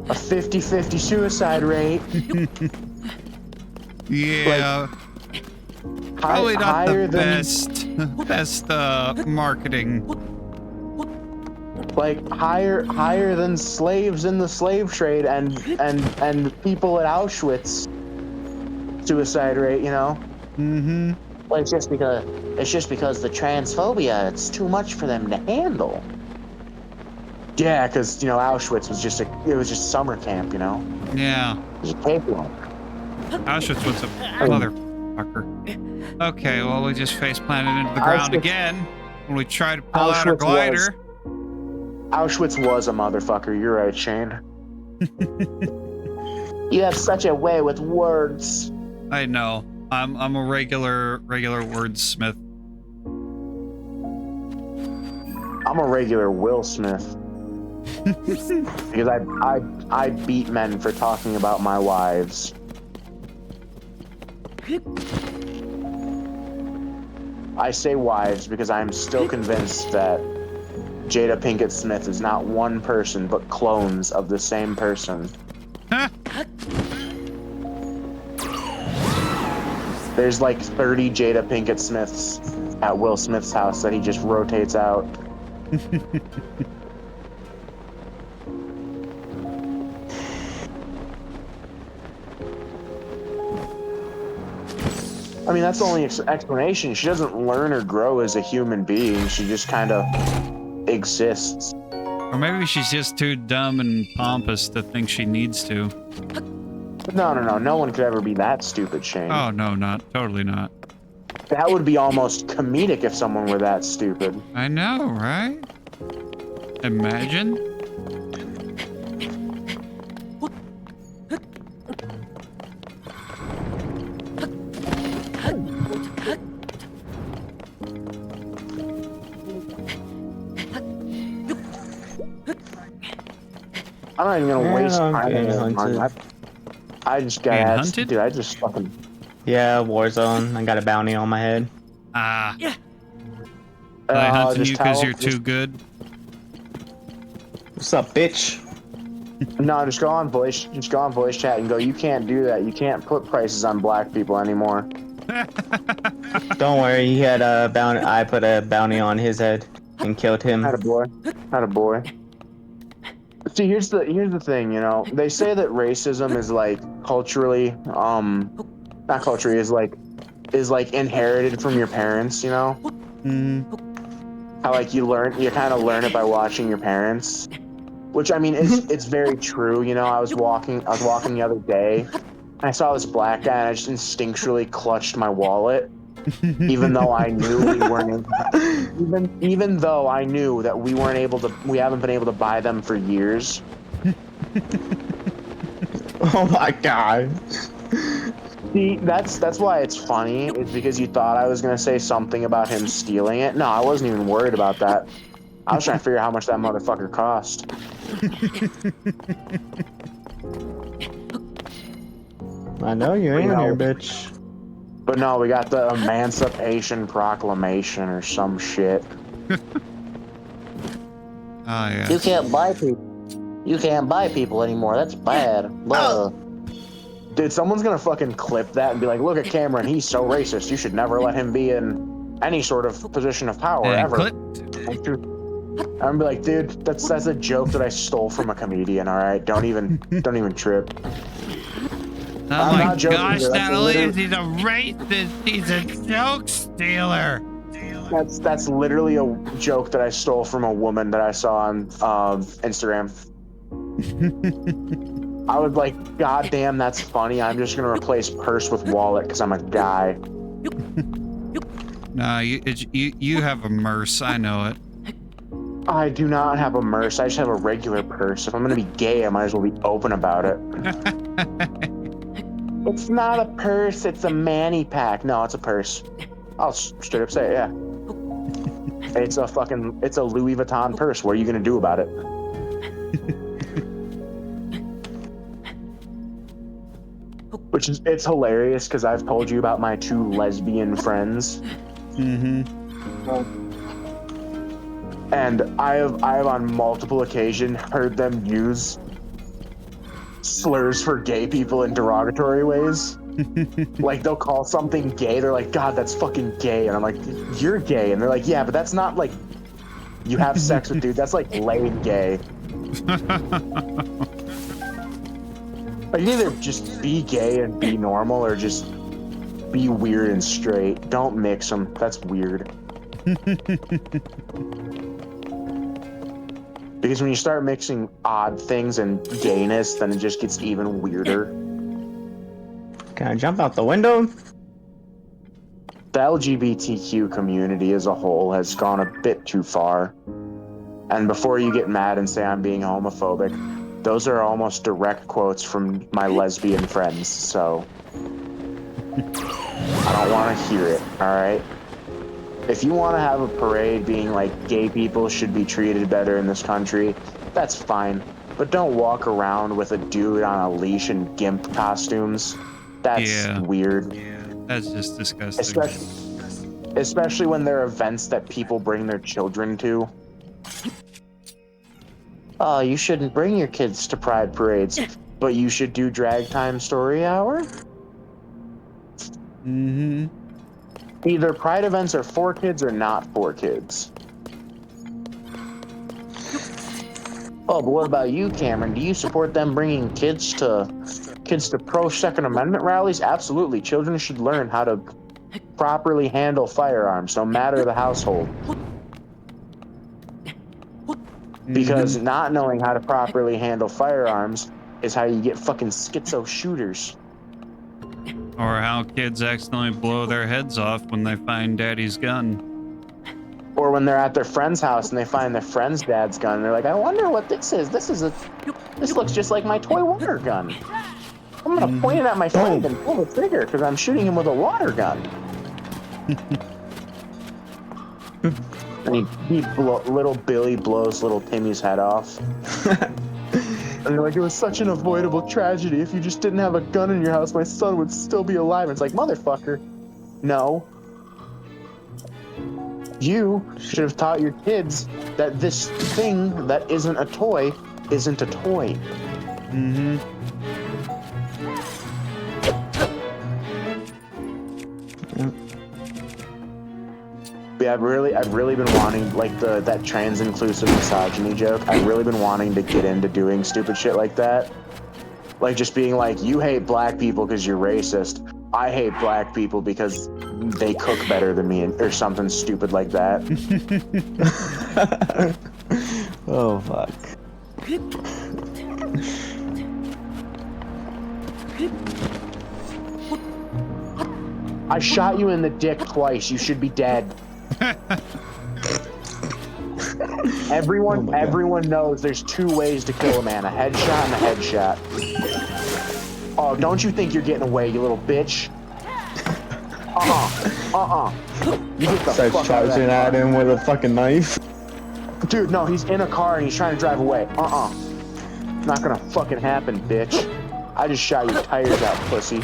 50-50 suicide rate. Yeah. Like, probably not the than, best marketing. Like higher than slaves in the slave trade and people at Auschwitz suicide rate, you know? Mm-hmm. Well, it's just because the transphobia, it's too much for them to handle. Yeah, because Auschwitz was just summer camp, you know. Yeah. It was a paper one. Auschwitz was a motherfucker. Okay, well we just face planted into the ground again when we try to pull out our glider. Auschwitz was a motherfucker. You're right, Shane. You have such a way with words. I know. I'm a regular wordsmith. I'm a regular Will Smith. Because I beat men for talking about my wives. I say wives because I'm still convinced that Jada Pinkett Smith is not one person, but clones of the same person. There's like 30 Jada Pinkett Smiths at Will Smith's house that he just rotates out. I mean, that's the only explanation. She doesn't learn or grow as a human being. She just kind of exists. Or maybe she's just too dumb and pompous to think she needs to. No. No one could ever be that stupid, Shane. Oh, no, totally not. That would be almost comedic if someone were that stupid. I know, right? Imagine. I'm not even gonna waste time. Hunted. I just got asked, dude. I just fucking. Yeah, Warzone. I got a bounty on my head. Ah. Yeah. Are they hunting you because you're too good? What's up, bitch? No, just go on voice. Just go on voice chat and go. You can't do that. You can't put prices on black people anymore. Don't worry. He had a bounty. I put a bounty on his head and killed him. Had a boy. See, here's the thing. You know, they say that racism is like culturally, not culturally, is like inherited from your parents. You know. How like you kind of learn it by watching your parents, which I mean it's very true. You know, I was walking the other day, and I saw this black guy, and I just instinctually clutched my wallet, even though I knew we weren't even though I knew that we haven't been able to buy them for years. Oh my god. See, that's why it's funny. It's because you thought I was gonna say something about him stealing it. No, I wasn't even worried about that. I was trying to figure out how much that motherfucker cost. I know you ain't here, bitch. But no, we got the Emancipation Proclamation or some shit. Oh yeah. You can't buy people. You can't buy people anymore. That's bad. Dude, someone's gonna fucking clip that and be like, look at Cameron, he's so racist. You should never let him be in any sort of position of power ever. I'm gonna be like, dude, that's a joke that I stole from a comedian, alright? Don't even trip. Oh I'm my not joking, gosh, dude. not only is he a racist, he's a joke stealer. That's literally a joke that I stole from a woman that I saw on Instagram. I was like, God damn, that's funny. I'm just gonna replace purse with wallet because I'm a guy. No, you have a merce. I know it. I do not have a merce. I just have a regular purse. If I'm gonna be gay, I might as well be open about it. It's not a purse. It's a manny pack. No, it's a purse. I'll straight up say it. Yeah. It's a Louis Vuitton purse. What are you gonna do about it? It's hilarious because I've told you about my 2 lesbian friends. Mm-hmm. And I have on multiple occasions heard them use slurs for gay people in derogatory ways. Like they'll call something gay, they're like, God, that's fucking gay. And I'm like, you're gay. And they're like, yeah, but that's not like you have sex with dude, that's like laying gay. Like, you either just be gay and be normal, or just be weird and straight. Don't mix them. That's weird. Because when you start mixing odd things and gayness, then it just gets even weirder. Can I jump out the window? The LGBTQ community as a whole has gone a bit too far. And before you get mad and say I'm being homophobic, those are almost direct quotes from my lesbian friends, so I don't want to hear it, alright? If you want to have a parade being like gay people should be treated better in this country, that's fine. But don't walk around with a dude on a leash in GIMP costumes. That's weird. Yeah, that's just disgusting. Especially when there are events that people bring their children to. Oh, you shouldn't bring your kids to pride parades, but you should do drag time story hour? Mm-hmm. Either pride events are for kids or not for kids. Oh, but what about you, Cameron? Do you support them bringing kids to pro Second Amendment rallies? Absolutely. Children should learn how to properly handle firearms, no matter the household. Because not knowing how to properly handle firearms is how you get fucking schizo shooters. Or how kids accidentally blow their heads off when they find daddy's gun. Or when they're at their friend's house and they find their friend's dad's gun, and they're like, I wonder what this is. This looks just like my toy water gun. I'm gonna point it at my friend and pull the trigger because I'm shooting him with a water gun. And little Billy blows little Timmy's head off. And they're like, it was such an avoidable tragedy. If you just didn't have a gun in your house, my son would still be alive. And it's like, motherfucker, no. You should have taught your kids that this thing that isn't a toy isn't a toy. Mm-hmm. Yeah, I've really been wanting, like, that trans inclusive misogyny joke. I've really been wanting to get into doing stupid shit like that. Like, just being like, you hate black people because you're racist. I hate black people because they cook better than me, or something stupid like that. Oh, fuck. I shot you in the dick twice. You should be dead. Everyone knows there's two ways to kill a man, a headshot and a headshot. Oh, don't you think you're getting away, you little bitch? You get the Starts fuck charging at him with a fucking knife. Dude, no, he's in a car and he's trying to drive away. Not gonna fucking happen, bitch. I just shot your tires out, pussy.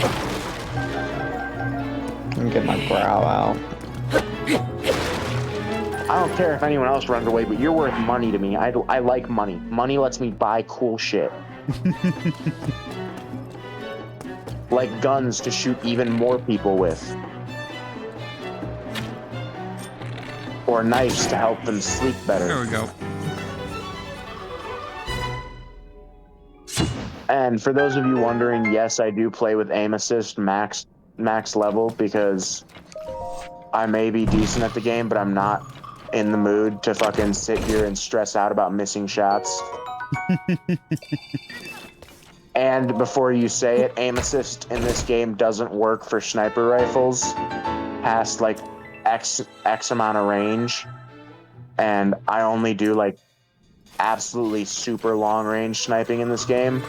I'm getting my brow out. I don't care if anyone else runs away, but you're worth money to me. I like money. Money lets me buy cool shit. Like guns to shoot even more people with. Or knives to help them sleep better. There we go. And for those of you wondering, yes, I do play with aim assist max level because I may be decent at the game, but I'm not in the mood to fucking sit here and stress out about missing shots. And before you say it, aim assist in this game doesn't work for sniper rifles past like X amount of range. And I only do like absolutely super long range sniping in this game.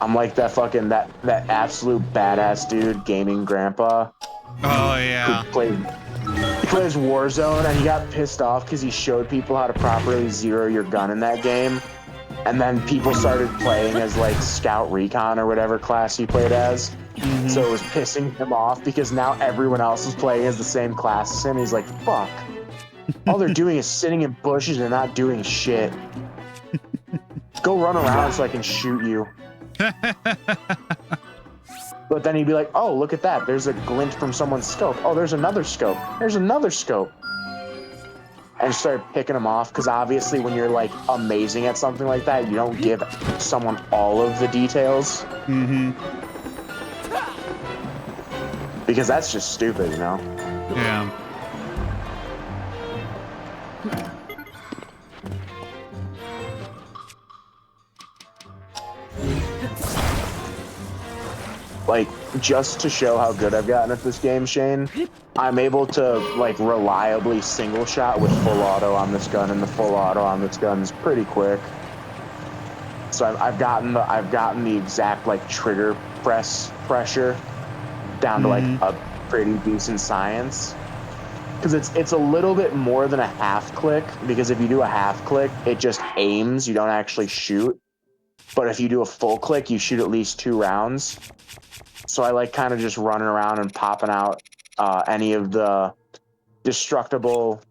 I'm like that fucking that absolute badass dude, gaming grandpa. Oh yeah. Who plays Warzone, and he got pissed off because he showed people how to properly zero your gun in that game. And then people started playing as like Scout Recon or whatever class he played as. Mm-hmm. So it was pissing him off because now everyone else is playing as the same class as him. He's like, fuck. All they're doing is sitting in bushes and not doing shit. Go run around so I can shoot you. But then he'd be like, oh, look at that. There's a glint from someone's scope. Oh, there's another scope. There's another scope. And start picking them off, because obviously when you're like amazing at something like that, you don't give someone all of the details. Mm-hmm. Because that's just stupid, you know? Yeah. Like, just to show how good I've gotten at this game, Shane, I'm able to, like, reliably single shot with full auto on this gun, and the full auto on this gun is pretty quick. So I've gotten the exact, like, trigger pressure down to, like, a pretty decent science. Because it's a little bit more than a half click, because if you do a half click, it just aims, you don't actually shoot. But if you do a full click, you shoot at least 2 rounds. So I like kind of just running around and popping out any of the destructible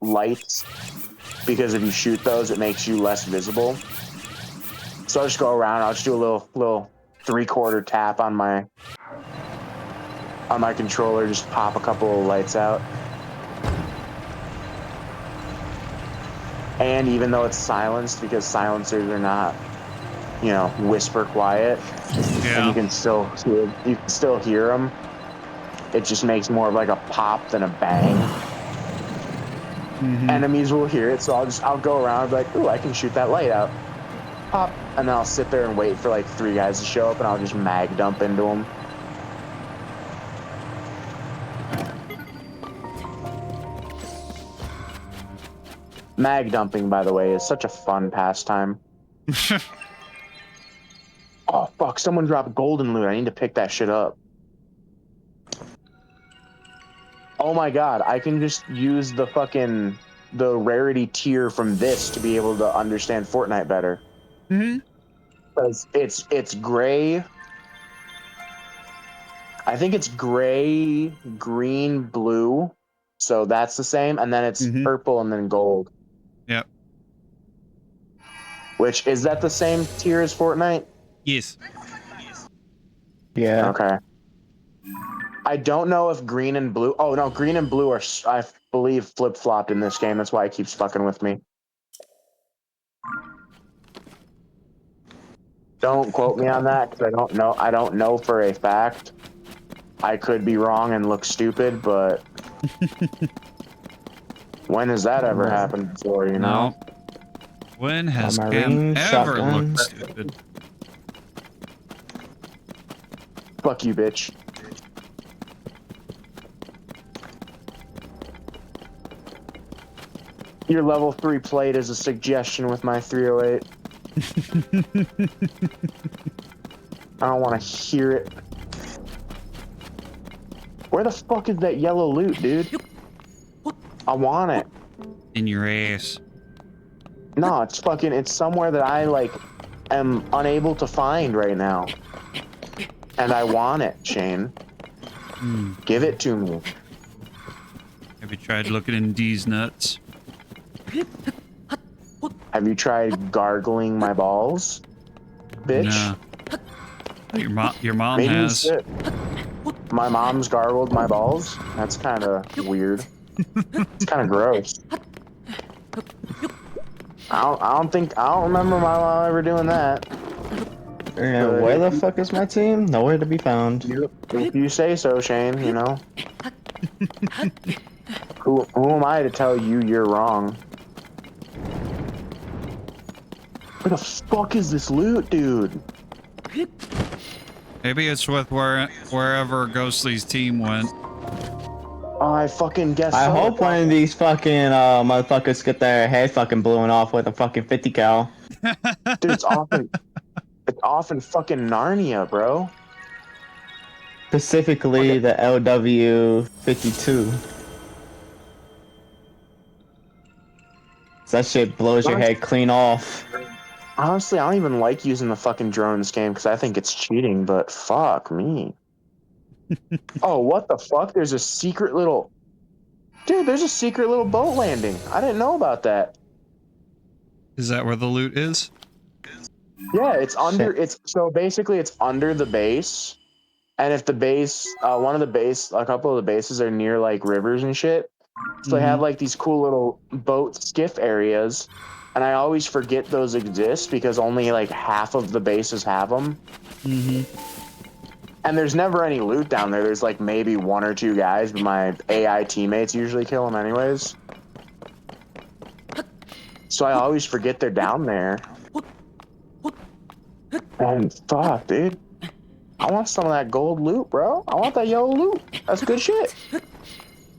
lights, because if you shoot those, it makes you less visible. So I'll just go around. I'll just do a little 3/4 tap on my controller, just pop a couple of lights out. And even though it's silenced, because silencers are not, you know, whisper quiet, Yeah. and you can still hear them. it just makes more of like a pop than a bang. Enemies will hear it, so I'll go around and be like, ooh, I can shoot that light out. Pop, and then I'll sit there and wait for like 3 guys to show up, and I'll just mag dump into them. Mag dumping, by the way, is such a fun pastime. Oh fuck! Someone dropped golden loot. I need to pick that shit up. Oh my god! I can just use the rarity tier from this to be able to understand Fortnite better. Because it's gray. I think it's gray, green, blue. So that's the same, and then it's purple and then gold. Yep. Which is that the same tier as Fortnite? Yes. Yeah. Okay. I don't know if green and blue. Oh no, green and blue are, I believe, flip flopped in this game. That's why it keeps fucking with me. Don't quote me on that because I don't know. I don't know for a fact. I could be wrong and look stupid, but when has that ever happened before? You know. No. When has Marine Cam ever shotgun. looked stupid? Fuck you, bitch. Your level 3 plate is a suggestion with my 308. I don't want to hear it. Where the fuck is that yellow loot, dude? I want it. In your ass. No, it's somewhere that I, like, am unable to find right now. And I want it, Shane. Give it to me. Have you tried looking in D's nuts? Have you tried gargling my balls, bitch? No. Your mom Maybe you has. should. My mom's gargled my balls? That's kind of weird. It's kind of gross. I don't remember my mom ever doing that. Yeah, where the fuck is my team? Nowhere to be found. If you say so, Shane, you know. Who am I to tell you you're wrong? Where the fuck is this loot, dude? Maybe it's with wherever Ghostly's team went. Oh, I fucking guess I so. hope one of these fucking motherfuckers get their head fucking blown off with a fucking 50 cal. Dude, it's often fucking Narnia, bro. Specifically the LW-52. That shit blows your head clean off. Honestly, I don't even like using the fucking drone in this game because I think it's cheating, but fuck me. Oh, what the fuck? There's a secret little... Dude, there's a secret little boat landing. I didn't know about that. Is that where the loot is? Yeah, it's under... So basically, it's under the base. And if the base... a couple of the bases are near, like, rivers and shit. So they have, like, these cool little boat skiff areas. And I always forget those exist because only, like, half of the bases have them. And there's never any loot down there. There's, like, maybe 1 or 2 guys, but my AI teammates usually kill them anyways. So I always forget they're down there. And fuck, dude. I want some of that gold loot, bro. I want that yellow loot. That's good shit.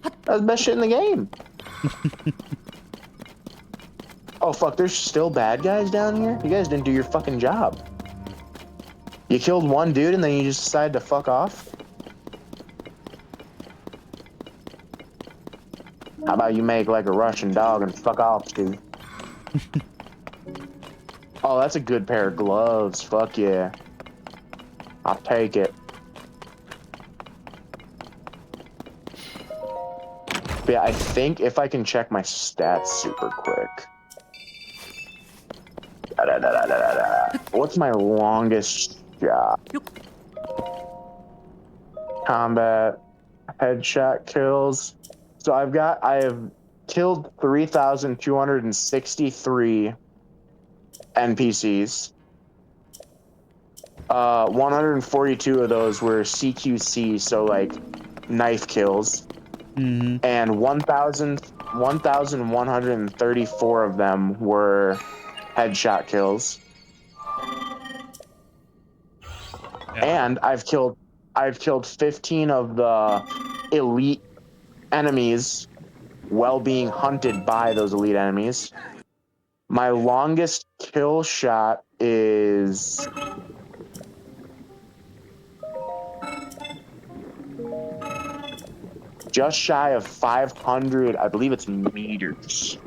That's the best shit in the game. Oh, fuck, there's still bad guys down here? You guys didn't do your fucking job. You killed one dude and then you just decided to fuck off? How about you make like a Russian dog and fuck off, dude? Oh, that's a good pair of gloves. Fuck yeah. I'll take it. But yeah, I think if I can check my stats super quick. What's my longest shot? Combat, headshot kills. So I have killed 3,263 NPCs. 142 of those were CQC, so like knife kills, and 1,134 of them were headshot kills. Yeah. And I've killed 15 of the elite enemies while being hunted by those elite enemies. My longest kill shot is just shy of 500. I believe it's meters.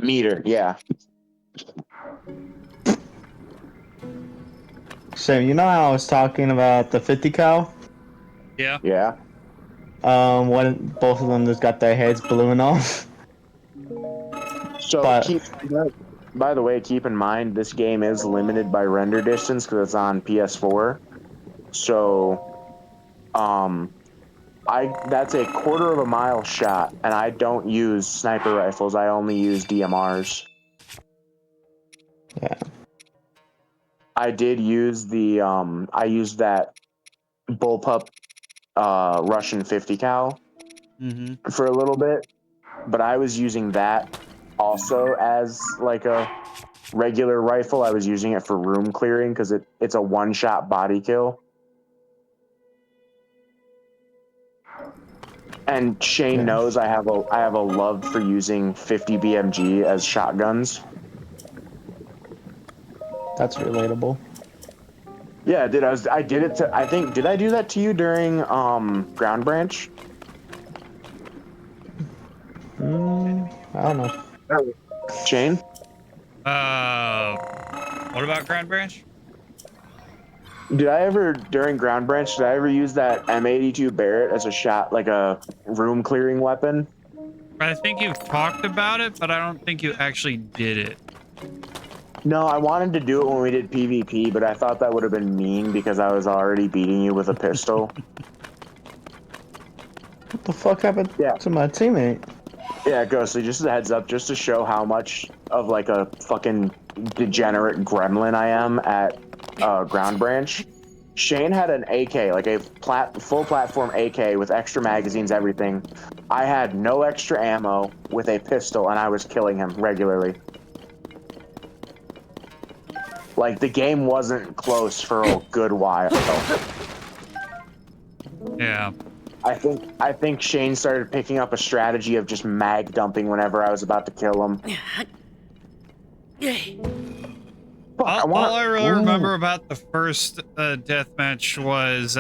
Meter, yeah. Shane, you know how I was talking about the 50 cal? Yeah. Yeah. When both of them just got their heads blown off. So But by the way, keep in mind this game is limited by render distance because it's on PS4. So, that's a quarter of a mile shot, and I don't use sniper rifles. I only use DMRs. yeah, I did use I used that bullpup Russian 50 cal for a little bit, but I was using that also as like a regular rifle. I was using it for room clearing because it's a one-shot body kill. And Shane knows I have a love for using 50 BMG as shotguns. that's relatable. Yeah, dude, I did it to, I think, did I do that to you during Ground Branch? I don't know. Shane? What about Grand Branch? Did I ever, during Ground Branch, did I ever use that M82 Barrett as a shot, like a room clearing weapon? I think you've talked about it, but I don't think you actually did it. No, I wanted to do it when we did PvP, but I thought that would have been mean because I was already beating you with a pistol. What the fuck happened to my teammate? Yeah, Ghostly, just as a heads up, just to show how much of like a fucking degenerate gremlin I am at Ground Branch. Shane had an AK, like a full platform AK with extra magazines, everything. I had no extra ammo with a pistol, and I was killing him regularly. Like, the game wasn't close for a good while. Yeah. I think Shane started picking up a strategy of just mag dumping whenever I was about to kill him. Fuck, all I really remember about the first deathmatch was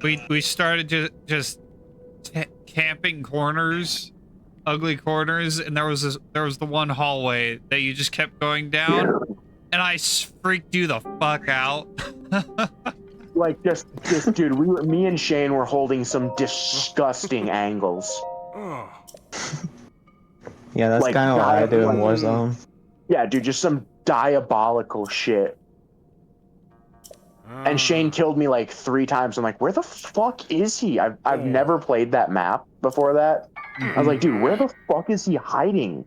we started just camping corners, ugly corners, and there was the one hallway that you just kept going down, and I freaked you the fuck out. Like just dude, me and Shane were holding some disgusting angles. Yeah, that's Like, kind of what I do in Warzone. Yeah, dude, just some diabolical shit. And Shane killed me like 3 times. I'm like, where the fuck is he? I've never played that map before that. I was like, dude, where the fuck is he hiding?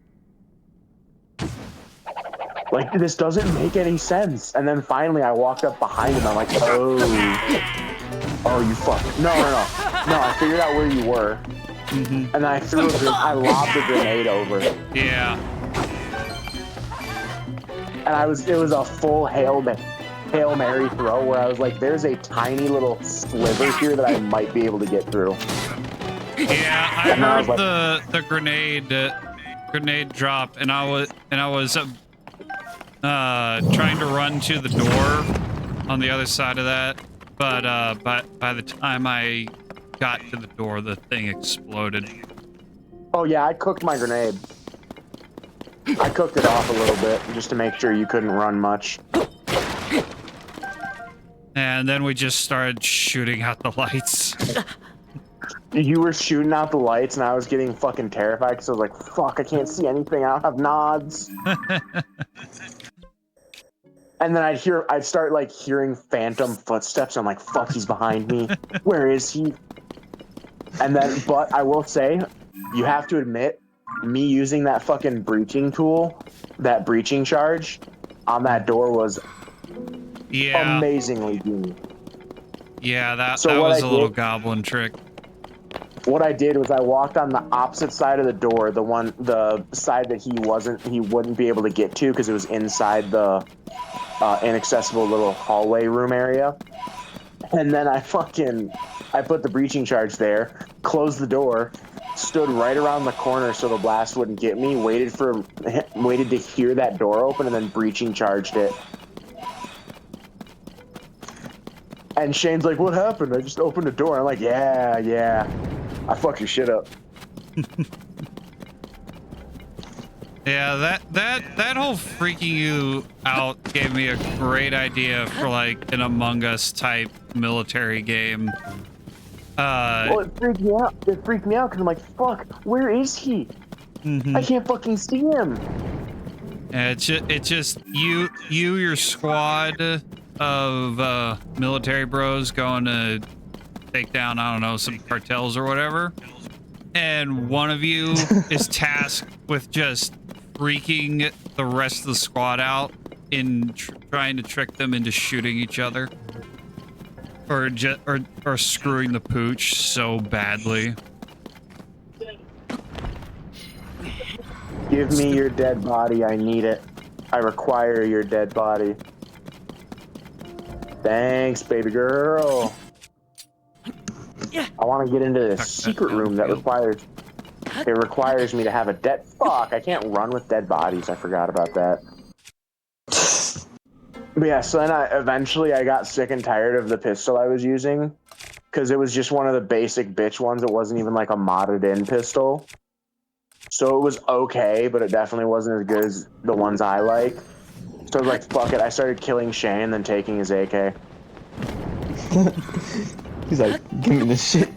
Like, this doesn't make any sense. And then finally I walked up behind him. I'm like, oh, you fuck. No, I figured out where you were. And then I lobbed a grenade over. Yeah. And it was a full Hail Mary throw where I was like, there's a tiny little sliver here that I might be able to get through. Yeah, I heard the grenade drop, and I was trying to run to the door on the other side of that, but by the time I got to the door, the thing exploded. Oh yeah, I cooked my grenade. I cooked it off a little bit just to make sure you couldn't run much. And then we just started shooting out the lights. You were shooting out the lights, and I was getting fucking terrified because I was like, fuck, I can't see anything. I don't have nods. And then I'd start like hearing phantom footsteps. I'm like, fuck, he's behind me. Where is he? And then, but I will say, you have to admit, me using that fucking breaching tool, that breaching charge on that door was amazingly genius. Yeah, that So was a little goblin trick. What I did was I walked on the opposite side of the door, the side that he wouldn't be able to get to because it was inside the inaccessible little hallway room area. And then I put the breaching charge there, closed the door, stood right around the corner so the blast wouldn't get me, waited to hear that door open, and then breaching charged it. And Shane's like, "What happened? I just opened the door." I'm like, yeah. I fucked your shit up. Yeah, that whole freaking you out gave me a great idea for like an Among Us type military game. Well, it freaked me out. It freaked me out because I'm like, "Fuck, where is he? I can't fucking see him." Yeah, it's just your squad of military bros going to take down, I don't know, some cartels or whatever, and one of you is tasked with just freaking the rest of the squad out in trying to trick them into shooting each other or screwing the pooch so badly. Give me your dead body. I need it. I require your dead body. Thanks, baby girl. I want to get into this secret room that requires me to have a dead... Fuck, I can't run with dead bodies. I forgot about that. But yeah, so then eventually I got sick and tired of the pistol I was using because it was just one of the basic bitch ones. It wasn't even like a modded in pistol. So it was okay, but it definitely wasn't as good as the ones I like. So I was like, fuck it. I started killing Shane, then taking his AK. He's like, "Give me this shit."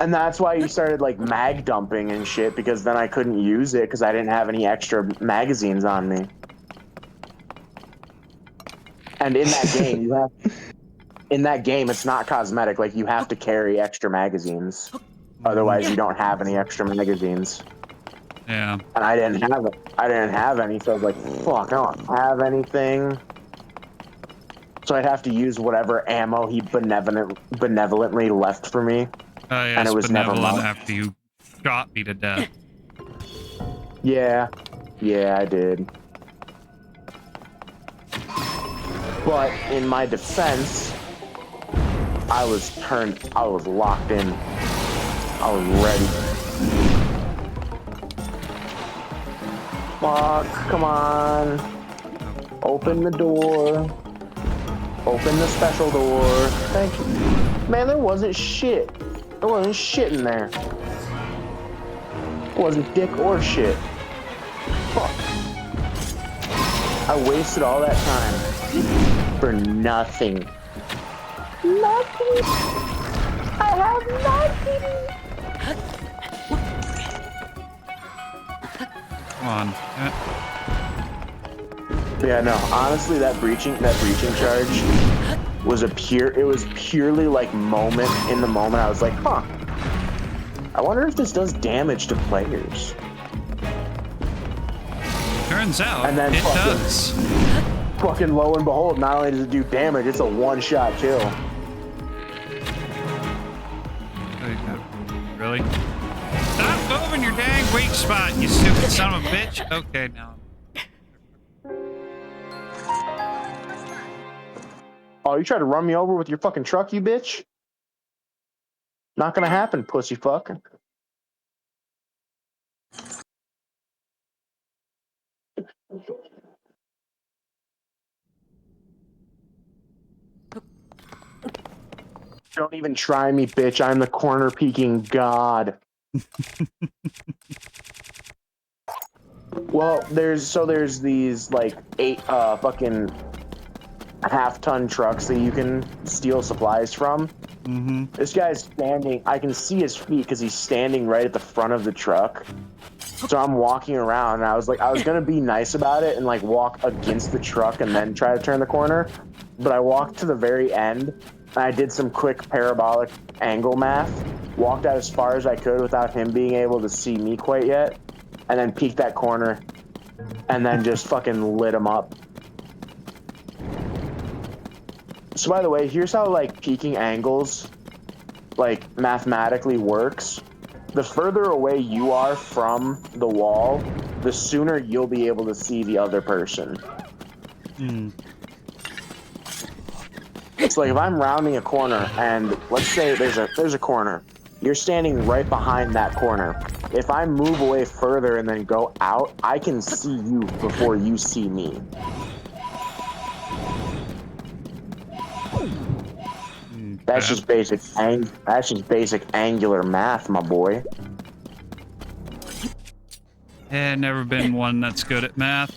And that's why he started like mag dumping and shit, because then I couldn't use it because I didn't have any extra magazines on me. And in that game, it's not cosmetic. Like, you have to carry extra magazines. Otherwise, you don't have any extra magazines. Yeah. And I didn't have it. I didn't have any, so I was like, fuck, I don't have anything. So I'd have to use whatever ammo he benevolently left for me. Oh, yeah, and it was never mine. After you shot me to death. Yeah, I did. But in my defense, I was locked in. I was ready. Fuck, come on. Open the door. Open the special door. Thank you. Man, there wasn't shit. There wasn't shit in there. It wasn't dick or shit. Fuck. I wasted all that time for nothing. Nothing. I have nothing. Come on. Yeah, no. Honestly, that breaching charge was purely like moment in the moment. I was like, huh. I wonder if this does damage to players. Turns out and then it does. Fucking lo and behold, not only does it do damage, it's a one-shot kill. Really? Stop moving your dang weak spot, you stupid son of a bitch. Okay, now. Oh, you tried to run me over with your fucking truck, you bitch? Not gonna happen, pussy fuck. Don't even try me, bitch. I'm the corner peeking god. Well, there's these like 8 fucking half-ton trucks that you can steal supplies from. Mm-hmm. This guy's standing. I can see his feet because he's standing right at the front of the truck. So I'm walking around, and I was gonna be nice about it and like walk against the truck and then try to turn the corner. But I walked to the very end, I did some quick parabolic angle math, walked out as far as I could without him being able to see me quite yet, and then peeked that corner, and then just fucking lit him up. So by the way, here's how like peeking angles like mathematically works. The further away you are from the wall, the sooner you'll be able to see the other person. It's like if I'm rounding a corner and let's say there's a corner. You're standing right behind that corner. If I move away further and then go out, I can see you before you see me. That's just basic angular math, my boy. Yeah, never been one that's good at math.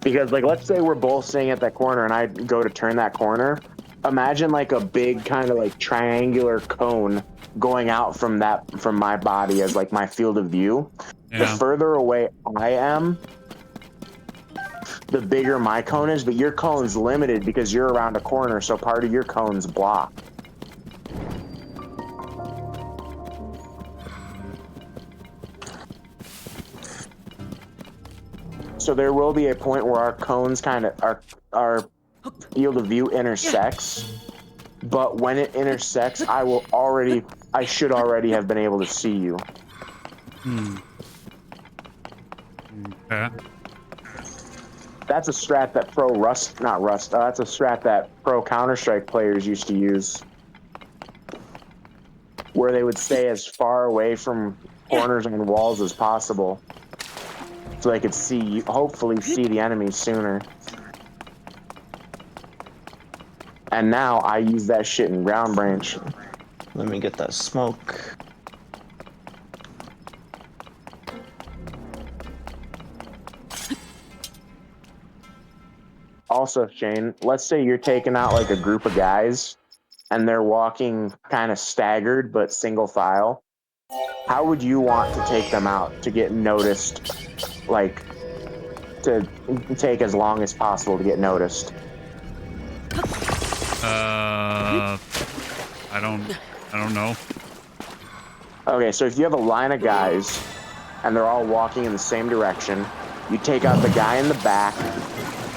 Because like let's say we're both sitting at that corner and I go to turn that corner. Imagine like a big kind of like triangular cone going out from my body as like my field of view. Yeah. The further away I am, the bigger my cone is, but your cone's limited because you're around a corner, so part of your cone's blocked. So there will be a point where our cones kind of, our field of view intersects, but when it intersects, I should already have been able to see you. Okay. That's a strat that that's a strat that pro Counter-Strike players used to use, where they would stay as far away from corners and walls as possible, so they could hopefully see the enemies sooner. And now I use that shit in Ground Branch. Let me get that smoke. Also, Shane, let's say you're taking out like a group of guys and they're walking kind of staggered but single file. How would you want to take them out to get noticed, like to take as long as possible to get noticed? I don't know. Okay, so if you have a line of guys and they're all walking in the same direction, you take out the guy in the back,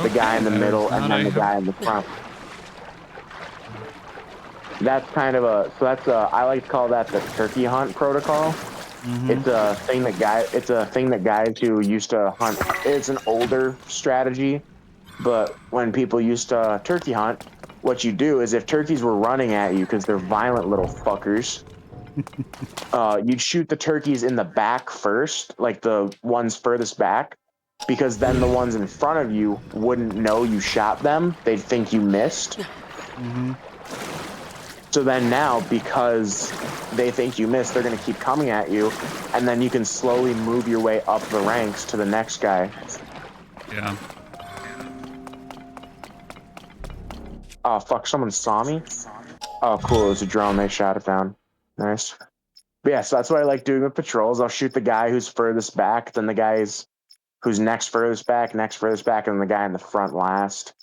the guy in the middle, and then the guy in the front. That's kind of I like to call that the turkey hunt protocol. Mm-hmm. It's a thing that guys who used to hunt, it's an older strategy, but when people used to turkey hunt, what you do is if turkeys were running at you, because they're violent little fuckers, you'd shoot the turkeys in the back first, like the ones furthest back, because then the ones in front of you wouldn't know you shot them. They'd think you missed. Mm-hmm. So then now, because they think you missed, they're going to keep coming at you, and then you can slowly move your way up the ranks to the next guy. Yeah. Oh, fuck, someone saw me? Oh, cool, it was a drone. They shot it down. Nice. But yeah, so that's what I like doing with patrols. I'll shoot the guy who's furthest back, then the guys who's next furthest back, and then the guy in the front last.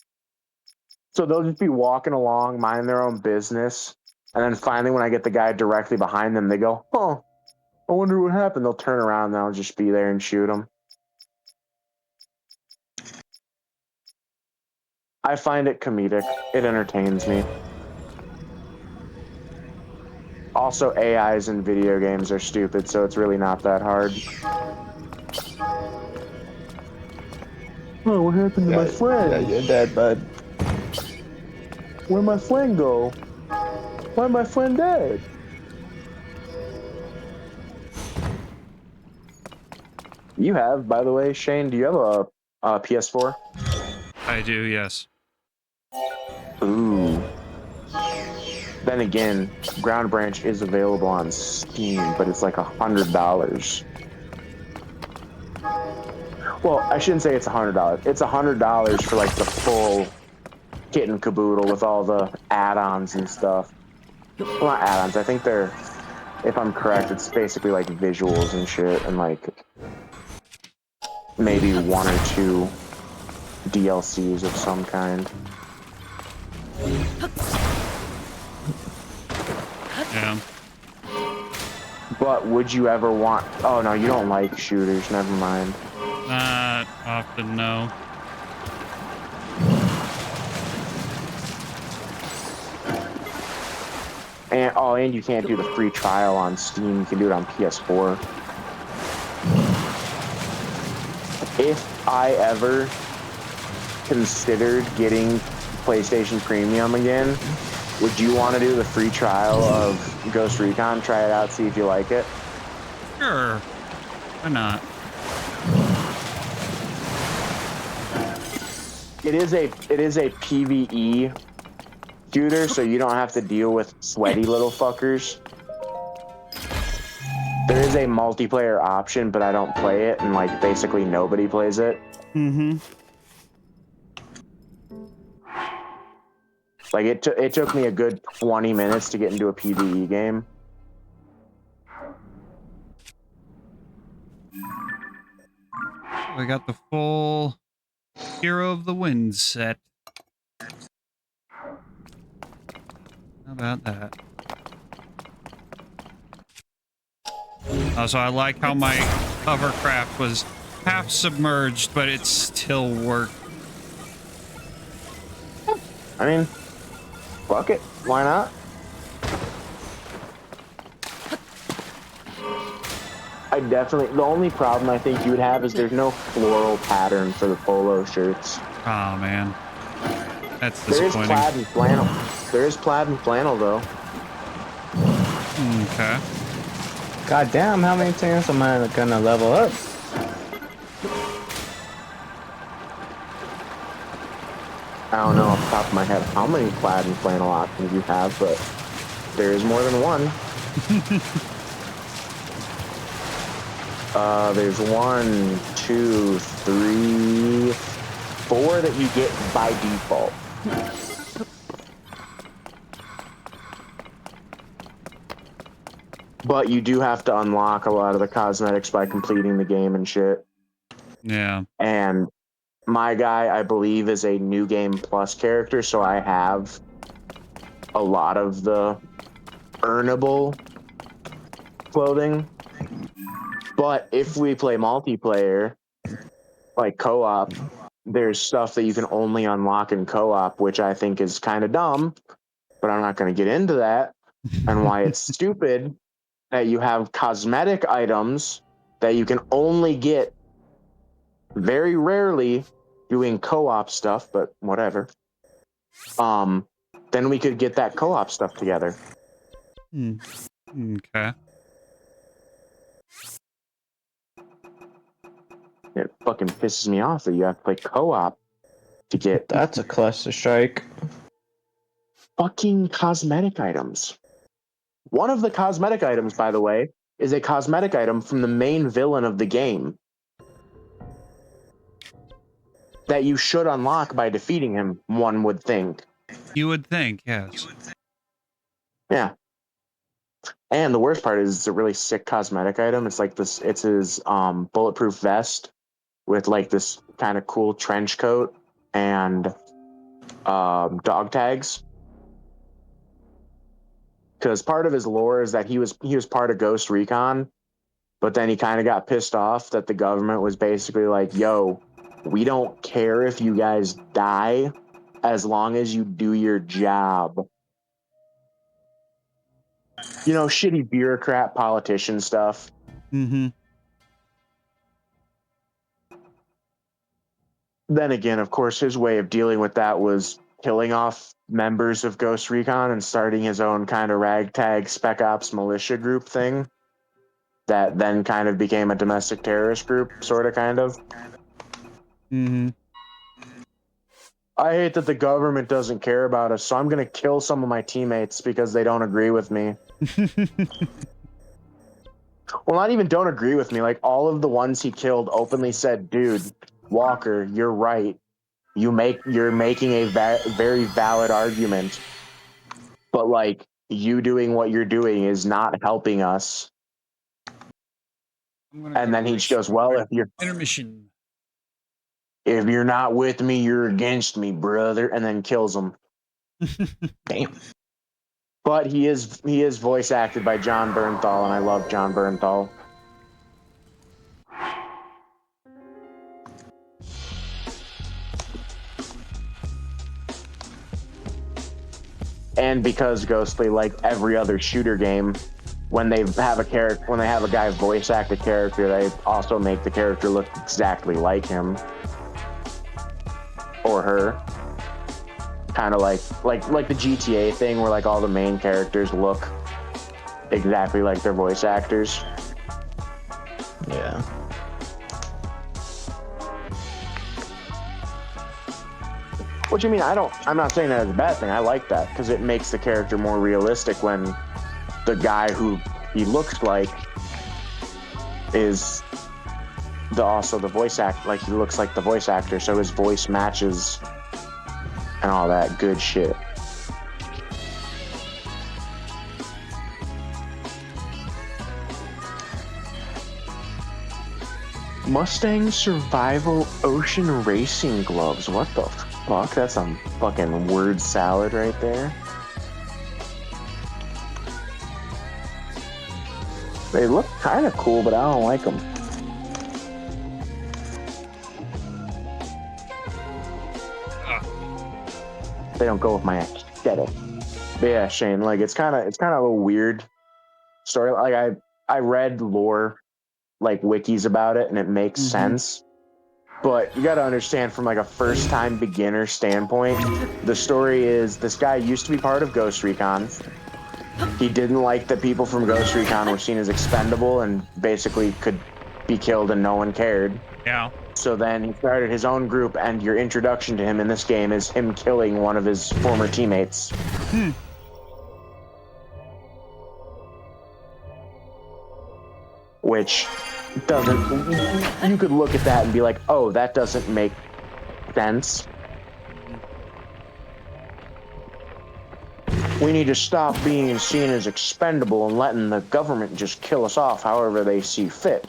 So they'll just be walking along, minding their own business, and then finally when I get the guy directly behind them, they go, oh, I wonder what happened. They'll turn around and I'll just be there and shoot them. I find it comedic. It entertains me. Also, AIs in video games are stupid, so it's really not that hard. Oh, what happened to my friend? Yeah, you're dead, bud. Where'd my friend go? Why'd my friend dead? You have, by the way, Shane, do you have a PS4? I do, yes. Ooh. Then again, Ground Branch is available on Steam, but it's like $100. Well, I shouldn't say it's $100. It's $100 for like the full kit and caboodle with all the add-ons and stuff. Well, not add-ons. I think they're, if I'm correct, it's basically like visuals and shit, and like maybe one or two DLCs of some kind. Yeah. But would you ever want... Oh, no, you don't like shooters. Never mind. Not often, no. And you can't do the free trial on Steam. You can do it on PS4. If I ever considered getting PlayStation Premium again, would you want to do the free trial of Ghost Recon? Try it out, see if you like it. Sure. Why not? It is a PvE shooter, so you don't have to deal with sweaty little fuckers. There is a multiplayer option, but I don't play it, and like basically nobody plays it. Mm-hmm. Like it took me a good 20 minutes to get into a PvE game. We got the full Hero of the Wind set. How about that? Also, I like how my hovercraft was half submerged, but it still worked. I mean, fuck it. Why not? The only problem I think you would have is there's no floral pattern for the polo shirts. Oh, man. That's There is disappointing. plaid and flannel. There is plaid and flannel, though. Okay. God damn, how many times am I gonna level up? I don't know off the top of my head how many plaid and flannel options you have, but there is more than one. There's 1, 2, 3, 4 that you get by default. But you do have to unlock a lot of the cosmetics by completing the game and shit. Yeah. And my guy, I believe, is a New Game Plus character, so I have a lot of the earnable clothing. But if we play multiplayer, like co-op, there's stuff that you can only unlock in co-op, which I think is kind of dumb, but I'm not going to get into that and why it's stupid that you have cosmetic items that you can only get very rarely doing co-op stuff, but whatever. Then we could get that co-op stuff together. Okay. It fucking pisses me off that you have to play co-op to get That's a cluster strike. fucking cosmetic items. One of the cosmetic items, by the way, is a cosmetic item from the main villain of the game that you should unlock by defeating him, one would think. You would think, yes. Yeah. And the worst part is it's a really sick cosmetic item. It's like this, it's his bulletproof vest with like this kind of cool trench coat and dog tags. Because part of his lore is that he was part of Ghost Recon, but then he kind of got pissed off that the government was basically like, yo, we don't care if you guys die as long as you do your job. You know, shitty bureaucrat politician stuff. Mm-hmm. Then again, of course, his way of dealing with that was killing off members of Ghost Recon and starting his own kind of ragtag spec ops militia group thing that then kind of became a domestic terrorist group, sort of, kind of. Mm-hmm. I hate that the government doesn't care about us, so I'm going to kill some of my teammates because they don't agree with me. Well, not even don't agree with me. Like, all of the ones he killed openly said, dude, Walker, you're right. You're making a very valid argument. But, like, you doing what you're doing is not helping us. And then he just goes, well, if you're... Intermission. If you're not with me, you're against me, brother, and then kills him. Damn. But he is voice acted by John Bernthal, and I love John Bernthal. And because Ghostly, like every other shooter game, when they have a guy voice act a character, they also make the character look exactly like him or her. Kind of like the GTA thing, where like all the main characters look exactly like their voice actors. Yeah. Which, I mean, I'm not saying that is a bad thing. I like that because it makes the character more realistic when the guy who he looks like is also the voice act. Like, he looks like the voice actor, so his voice matches and all that good shit. Mustang Survival Ocean Racing Gloves. What the fuck? That's some fucking word salad right there. They look kind of cool, but I don't like them. They don't go with my aesthetic. But yeah, Shane, like it's kind of a weird story. Like I read lore, like wikis about it, and it makes sense. But you got to understand, from like a first-time beginner standpoint, the story is this guy used to be part of Ghost Recon. He didn't like that people from Ghost Recon were seen as expendable and basically could be killed and no one cared. Yeah. So then he started his own group, and your introduction to him in this game is him killing one of his former teammates. Which doesn't... You could look at that and be like, oh, that doesn't make sense. We need to stop being seen as expendable and letting the government just kill us off however they see fit.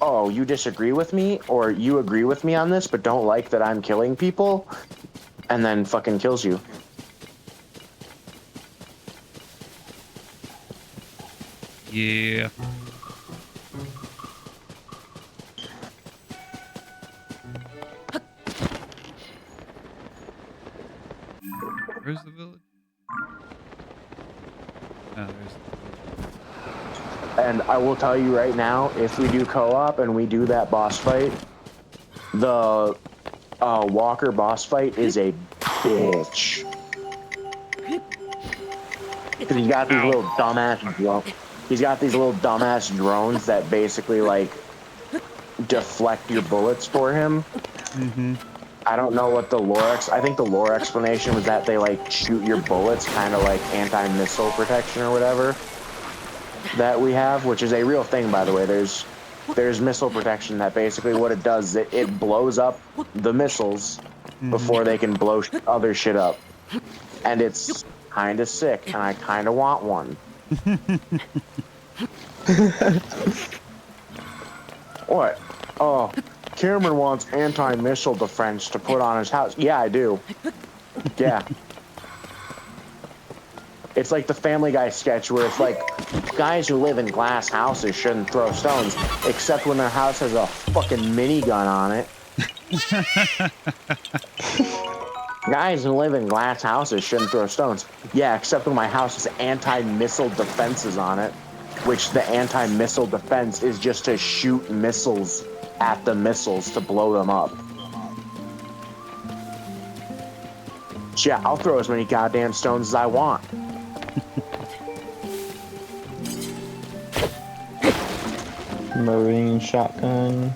Oh, you disagree with me? Or you agree with me on this, but don't like that I'm killing people? And then fucking kills you. Yeah. Where's the village? Oh, there's... And I will tell you right now, if we do co-op and we do that boss fight, the Walker boss fight is a bitch. Because he's got these little dumbass drones. He's got these little dumbass drones that basically like deflect your bullets for him. I don't know what the lore I think the lore explanation was that they like shoot your bullets, kind of like anti-missile protection or whatever that we have, which is a real thing, by the way. There's missile protection that basically what it does is it blows up the missiles before they can blow other shit up, and it's kind of sick, and I kind of want one. What? Oh, Cameron wants anti-missile defense to put on his house. Yeah, I do. Yeah. It's like the Family Guy sketch where it's like, guys who live in glass houses shouldn't throw stones, except when their house has a fucking minigun on it. Guys who live in glass houses shouldn't throw stones. Yeah, except when my house has anti-missile defenses on it, which the anti-missile defense is just to shoot missiles at the missiles to blow them up. Yeah, I'll throw as many goddamn stones as I want. Marine shotgun.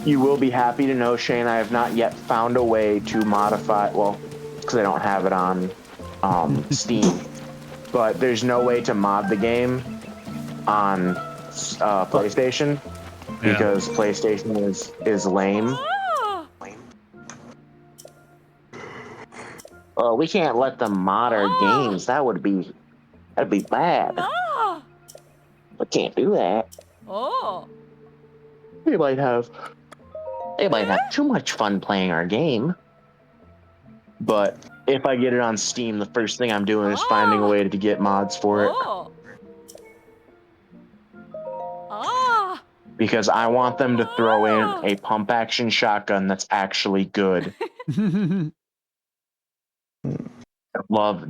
You will be happy to know, Shane, I have not yet found a way to modify, well, because I don't have it on Steam, but there's no way to mod the game on PlayStation because PlayStation is lame. Oh, we can't let them mod our games. That'd be bad. We can't do that. They might have too much fun playing our game. But if I get it on Steam, the first thing I'm doing is finding a way to get mods for it. Because I want them to throw in a pump action shotgun that's actually good.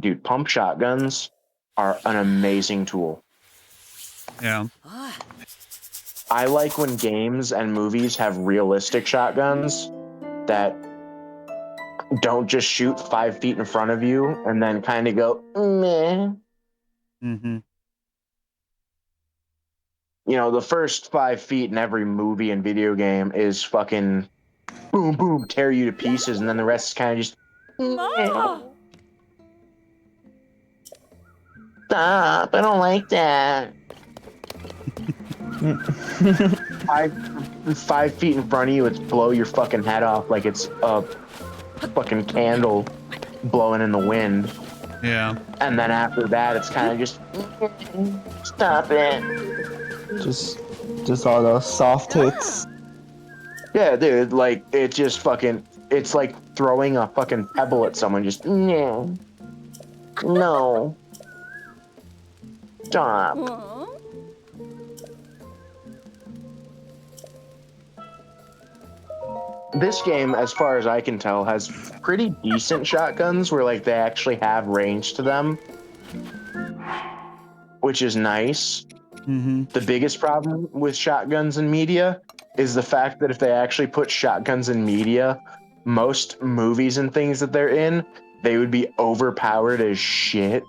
Dude, pump shotguns are an amazing tool. Yeah. I like when games and movies have realistic shotguns that don't just shoot 5 feet in front of you and then kind of go, meh. Mm-hmm. You know, the first 5 feet in every movie and video game is fucking boom, boom, tear you to pieces, and then the rest is kind of just, stop, I don't like that. 5 feet in front of you, it's blow your fucking head off like it's a fucking candle blowing in the wind. Yeah. And then after that, it's kind of just, stop it. Just all those soft hits. Yeah, dude, like, it just fucking, it's like throwing a fucking pebble at someone, just, no. No. Stop. This game, as far as I can tell, has pretty decent shotguns where, like, they actually have range to them, which is nice. Mm-hmm. The biggest problem with shotguns in media is the fact that if they actually put shotguns in media, most movies and things that they're in, they would be overpowered as shit.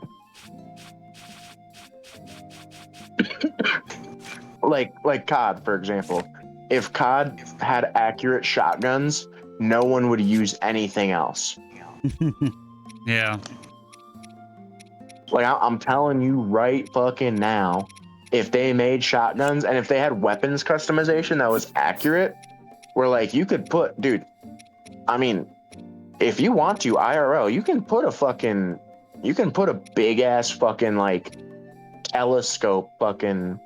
like COD, for example. If COD had accurate shotguns, no one would use anything else. Yeah. Like, I'm telling you right fucking now, if they made shotguns and if they had weapons customization that was accurate, where, like, you could put, dude, I mean, if you want to, IRL, you can put a big ass fucking, like, telescope fucking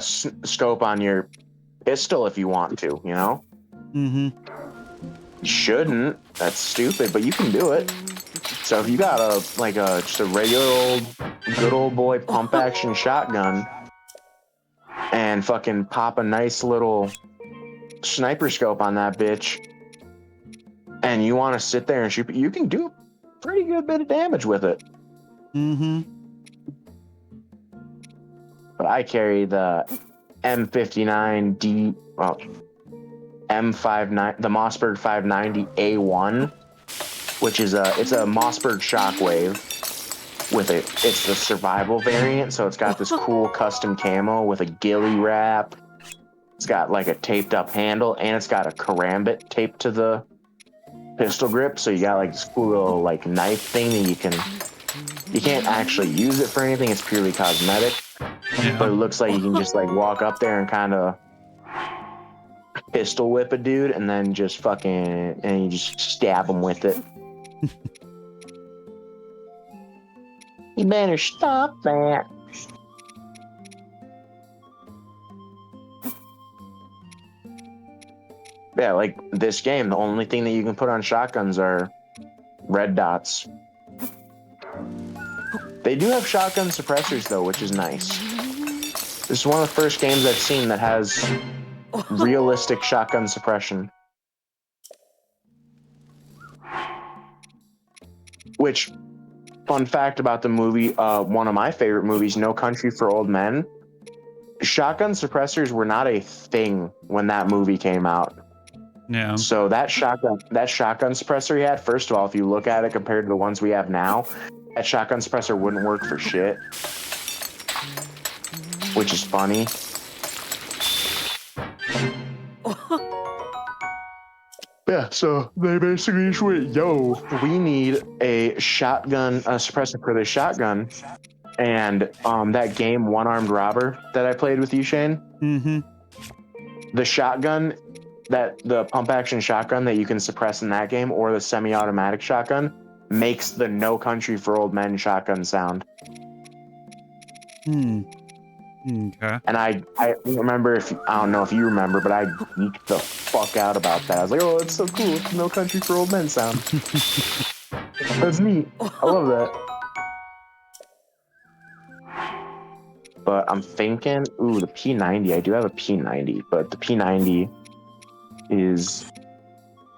scope on your pistol if you want to, you know? Mm-hmm. You shouldn't. That's stupid, but you can do it. So if you got just a regular good old boy pump action shotgun and fucking pop a nice little sniper scope on that bitch and you want to sit there and shoot, you can do a pretty good bit of damage with it. Mm-hmm. But I carry the M59D, M59, the Mossberg 590A1, which is it's a Mossberg Shockwave with it's the survival variant, so it's got this cool custom camo with a ghillie wrap. It's got like a taped up handle, and it's got a karambit taped to the pistol grip, so you got like this cool little like knife thing that you can't actually use it for anything, it's purely cosmetic. Yeah. But it looks like you can just like walk up there and kind of pistol whip a dude and then just fucking, and you just stab him with it. You better stop that. Yeah, like this game, the only thing that you can put on shotguns are red dots. They do have shotgun suppressors though, which is nice. This is one of the first games I've seen that has realistic shotgun suppression. Which, fun fact about the movie, one of my favorite movies, No Country for Old Men, shotgun suppressors were not a thing when that movie came out. Yeah. So that shotgun suppressor he had, first of all, if you look at it compared to the ones we have now, that shotgun suppressor wouldn't work for shit. Which is funny. Yeah, so they basically just went, yo, we need a shotgun, a suppressor for this shotgun. And that game, One Armed Robber, that I played with you, Shane, Mm-hmm. the shotgun that the pump action shotgun that you can suppress in that game, or the semi-automatic shotgun, makes the No Country for Old Men shotgun sound. Okay. And I remember, I don't know if you remember, but I geeked the fuck out about that. I was like, oh, it's so cool. It's No Country for Old Men sound. That's neat. I love that. But I'm thinking, ooh, the P90. I do have a P90, but the P90 is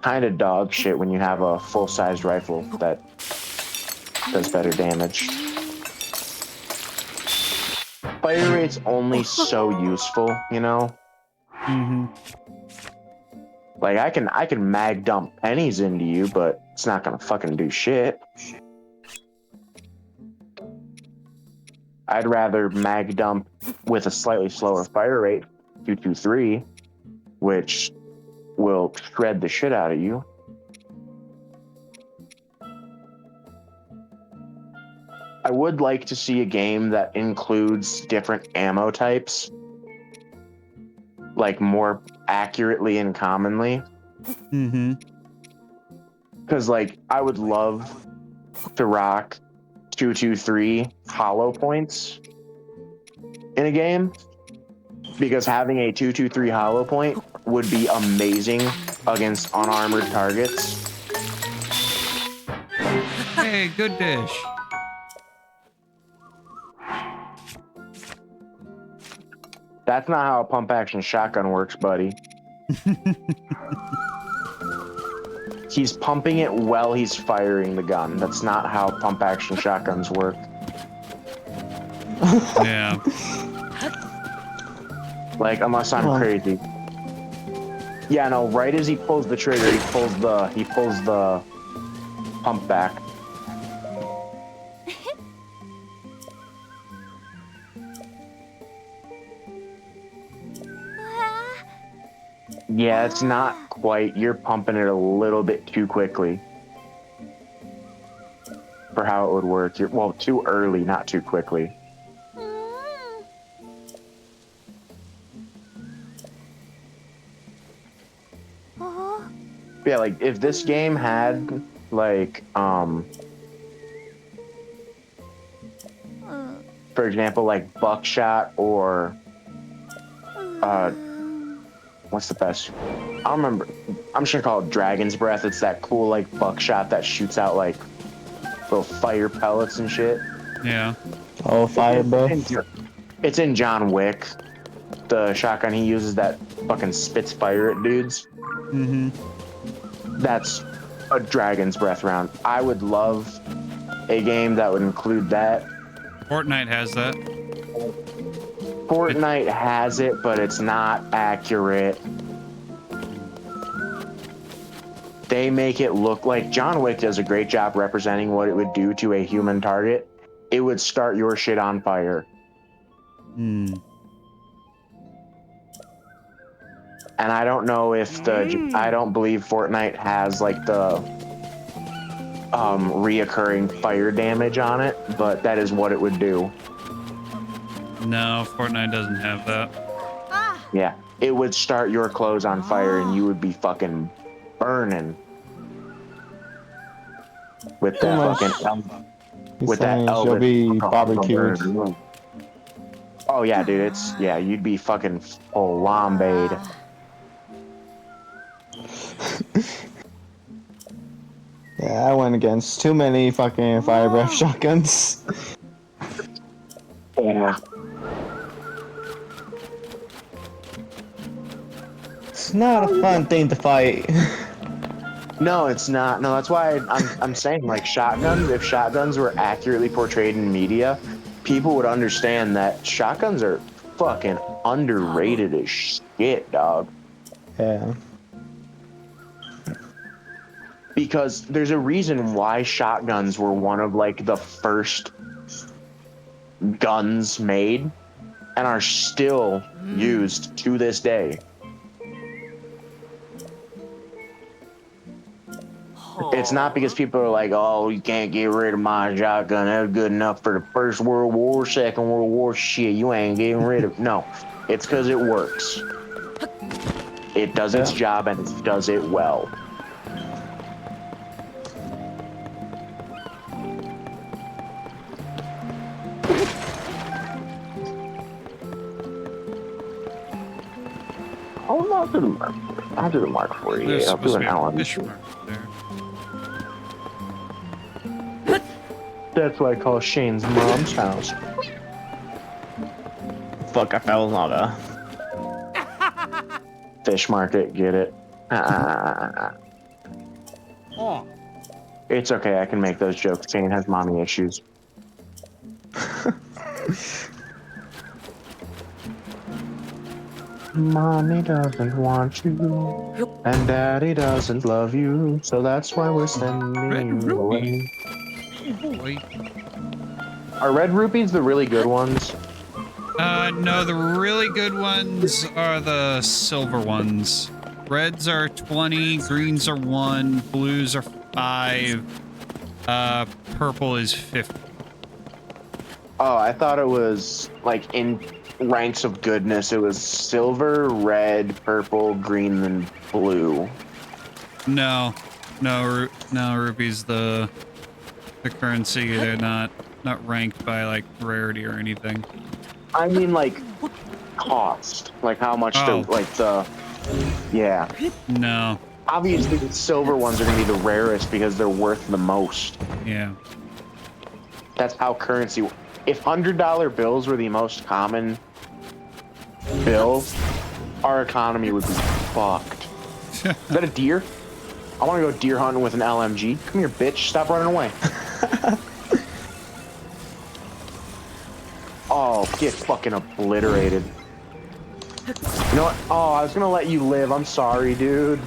kind of dog shit when you have a full-sized rifle that does better damage. Fire rate's only so useful, you know? Like, I can mag dump pennies into you, but it's not gonna fucking do shit. I'd rather mag dump with a slightly slower fire rate, 223, which will shred the shit out of you. I would like to see a game that includes different ammo types, like more accurately and commonly. Because, like, I would love to rock 223 hollow points in a game, because having a 223 hollow point would be amazing against unarmored targets. Hey, good dish. That's not how a pump action shotgun works, buddy. He's pumping it while he's firing the gun. That's not how pump action shotguns work. Yeah. Like, unless I'm crazy. Yeah, no, right as he pulls the trigger, he pulls the pump back. Yeah, it's not quite. You're pumping it a little bit too quickly for how it would work. Well, too early, not too quickly. Yeah, like, if this game had, like, for example, like buckshot or, what's the best? I don't remember. I'm just gonna call it Dragon's Breath. It's that cool, like, buckshot that shoots out, like, little fire pellets and shit. Yeah. Oh, fire breath. It's in John Wick. The shotgun he uses that fucking spits fire at dudes. That's a Dragon's Breath round. I would love a game that would include that. Fortnite has that. Fortnite has it, but it's not accurate. They make it look like John Wick does a great job representing what it would do to a human target. It would start your shit on fire. And I don't know if I don't believe Fortnite has, like, the reoccurring fire damage on it, but that is what it would do. No, Fortnite doesn't have that. Yeah, it would start your clothes on fire and you would be fucking burning with that fucking with that you'll be barbecued. Oh yeah, dude, you'd be fucking flambéed. Yeah, I went against too many fucking fire breath shotguns. Yeah. It's not a fun thing to fight. No, it's not. No, that's why I'm saying, like, shotguns. If shotguns were accurately portrayed in media, people would understand that shotguns are fucking underrated as shit, dog. Yeah. Because there's a reason why shotguns were one of, like, the first guns made and are still used to this day. It's not because people are like, oh, you can't get rid of my shotgun. That was good enough for the First World War, Second World War. Shit, you ain't getting rid of it. No, it's because it works. It does its job and it does it well. Oh, I'll do the mark. I'll do the mark for you. There's I'll do supposed an to be a fish LMG. mark there. That's what I call Shane's mom's house. Fuck, I fell in lava. Fish market, get it? Oh. It's okay, I can make those jokes. Shane has mommy issues. Mommy doesn't want you, and daddy doesn't love you, so that's why we're sending you away. Boy. Are red rupees the really good ones? No, the really good ones are the silver ones. Reds are 20, greens are 1, blues are 5, purple is 50. Oh, I thought it was like in ranks of goodness. It was silver, red, purple, green, and blue. No, rupees the currency. They're not ranked by like rarity or anything. I mean, like cost, like how much Oh. yeah. No, Obviously, the silver ones are gonna be the rarest because they're worth the most. yeah. That's how currency. If $100 bills were the most common bill, our economy would be fucked. Is that a deer? I want to go deer hunting with an LMG. Come here, bitch. Stop running away. Oh, get fucking obliterated. You know what? Oh, I was gonna let you live. I'm sorry, dude.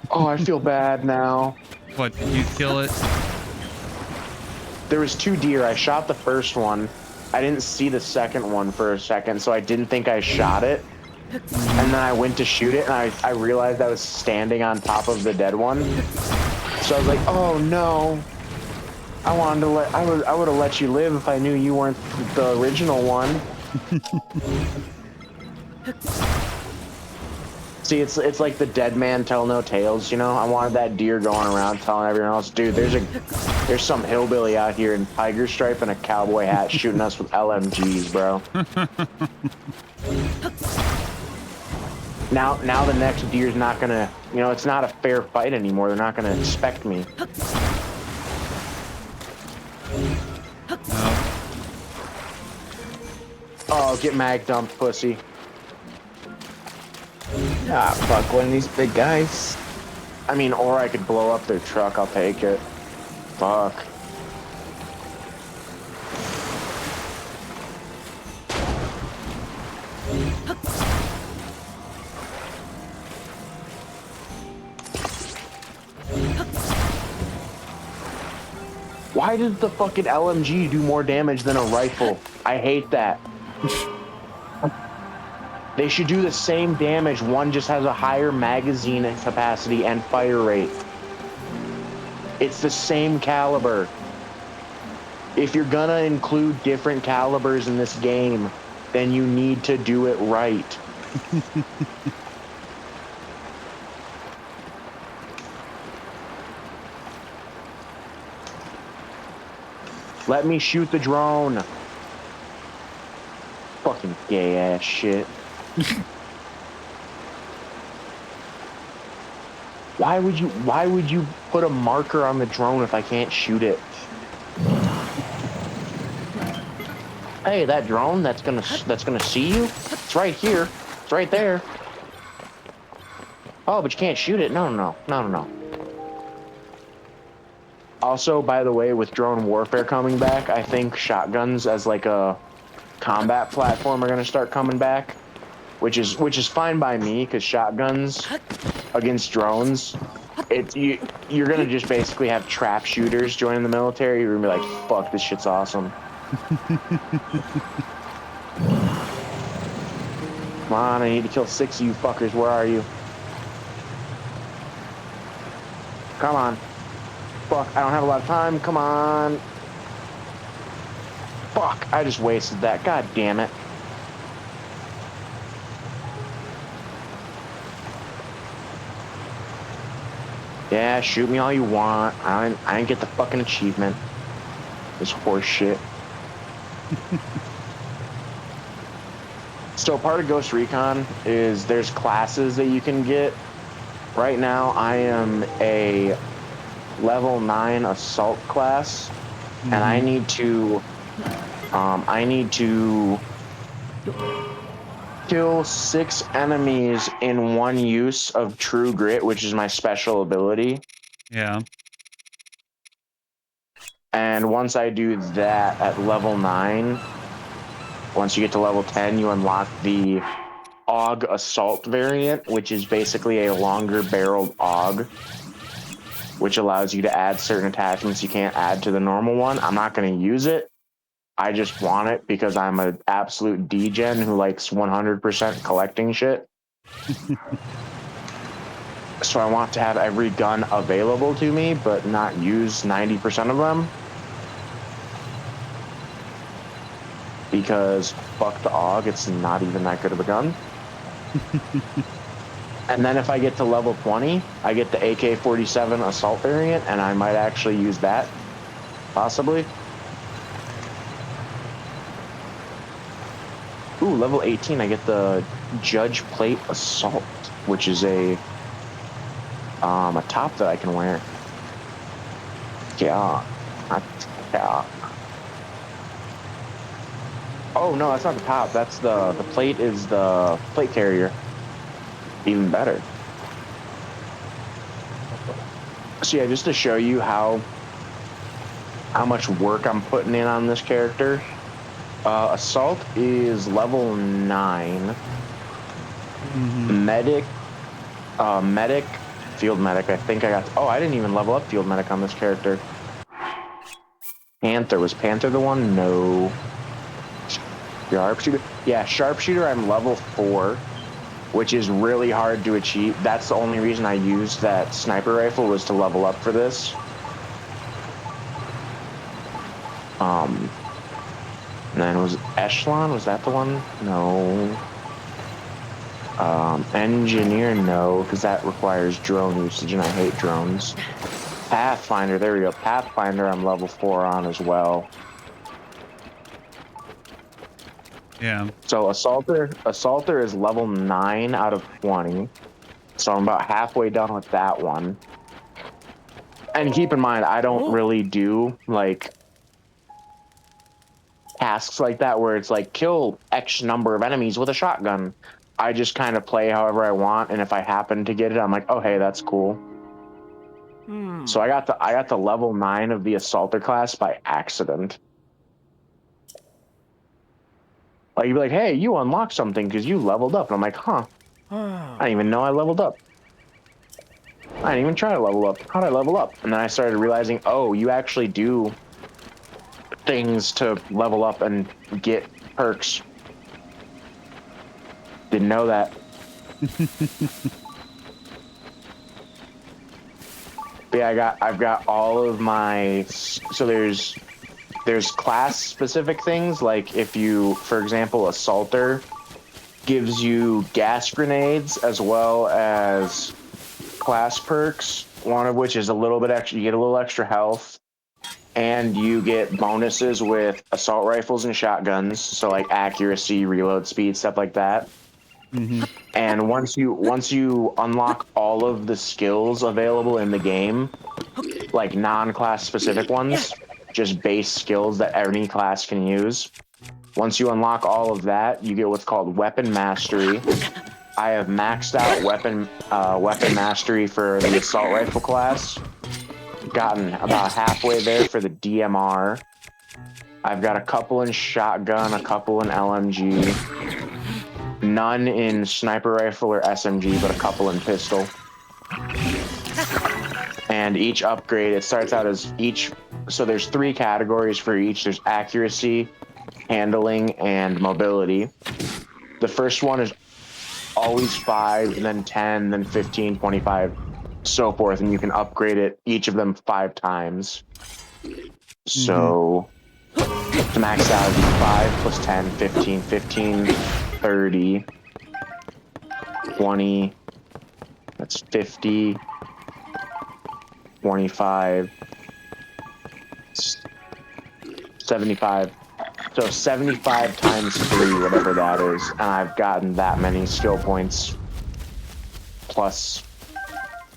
Oh, I feel bad now. What, did you kill it? There was 2 deer. I shot the first one. I didn't see the second one for a second, so I didn't think I shot it. And then I went to shoot it, and I realized I was standing on top of the dead one. So I was like, oh no. I would have let you live if I knew you weren't the original one. See, it's like the dead man tell no tales, you know? I wanted that deer going around telling everyone else, dude, there's some hillbilly out here in tiger stripe and a cowboy hat shooting us with LMGs, bro. Now the next deer's not gonna, you know, it's not a fair fight anymore. They're not gonna expect me. No. Oh, get mag dumped, pussy. Ah, fuck, one of these big guys. I mean, or I could blow up their truck. I'll take it. Fuck. Why does the fucking LMG do more damage than a rifle? I hate that. They should do the same damage. One just has a higher magazine capacity and fire rate. It's the same caliber. If you're gonna include different calibers in this game, then you need to do it right. Let me shoot the drone. Fucking gay ass shit. Why would you put a marker on the drone if I can't shoot it? Hey, that drone that's gonna see you? It's right here. It's right there. Oh, but you can't shoot it. No. Also, by the way, with drone warfare coming back, I think shotguns as like a combat platform are gonna start coming back, which is fine by me because shotguns against drones, you're gonna just basically have trap shooters joining the military. You're gonna be like, fuck, this shit's awesome. Come on, I need to kill 6 of you fuckers. Where are you? Come on. Fuck, I don't have a lot of time. Come on. Fuck, I just wasted that. God damn it. Yeah, shoot me all you want. I didn't get the fucking achievement. This horse shit. So part of Ghost Recon is there's classes that you can get. Right now, I am a level 9 assault class, and I need to kill 6 enemies in one use of True Grit, which is my special ability. Yeah. And once I do that at level 9, once you get to level 10, you unlock the AUG Assault variant, which is basically a longer barreled AUG, which allows you to add certain attachments you can't add to the normal one. I'm not going to use it. I just want it because I'm an absolute degen who likes 100% collecting shit. So I want to have every gun available to me, but not use 90% of them. Because fuck the AUG, it's not even that good of a gun. And then if I get to level 20, I get the AK-47 assault variant, and I might actually use that, possibly. Ooh, level 18, I get the Judge Plate Assault, which is a top that I can wear. Yeah. Yeah. Oh, no, that's not the top. That's the plate is the plate carrier. Even better. So yeah, just to show you how much work I'm putting in on this character. Assault is level 9. Medic, field medic. I think I got. Oh, I didn't even level up field medic on this character. Panther, was Panther the one? No. Sharpshooter. Yeah, sharpshooter. I'm level 4, which is really hard to achieve. That's the only reason I used that sniper rifle was to level up for this. And then was Echelon, was that the one? No. Engineer, no, because that requires drone usage, and I hate drones. Pathfinder, there we go. Pathfinder, I'm level 4 on as well. Yeah. So Assaulter is level 9 out of 20. So I'm about halfway done with that one. And keep in mind, I don't really do, like, tasks like that where it's like kill X number of enemies with a shotgun. I just kind of play however I want, and if I happen to get it, I'm like, oh hey, that's cool. So I got the level 9 of the Assaulter class by accident. Like you'd be like, hey, you unlocked something because you leveled up, and I'm like, huh? I didn't even know I leveled up. I didn't even try to level up. How'd I level up? And then I started realizing, oh, you actually do things to level up and get perks. Didn't know that. But yeah, I've got all of my, so there's class specific things, like if you, for example, Assaulter gives you gas grenades as well as class perks, one of which is a little bit extra, you get a little extra health, and you get bonuses with assault rifles and shotguns, so like accuracy, reload speed, stuff like that. And once you unlock all of the skills available in the game, like non-class specific ones, just base skills that any class can use. Once you unlock all of that, you get what's called weapon mastery. I have maxed out weapon mastery for the assault rifle class. Gotten about halfway there for the DMR. I've got a couple in shotgun, a couple in LMG. None in sniper rifle or SMG, but a couple in pistol. And each upgrade, it starts out as each, so there's 3 categories for each. There's accuracy, handling, and mobility. The first one is always 5, then 10, then 15, 25, so forth, and you can upgrade it, each of them 5 times. So to max out, 5 plus 10, 15, 15, 30, 20, that's 50, 25, 75. So 75 times 3, whatever that is. And I've gotten that many skill points plus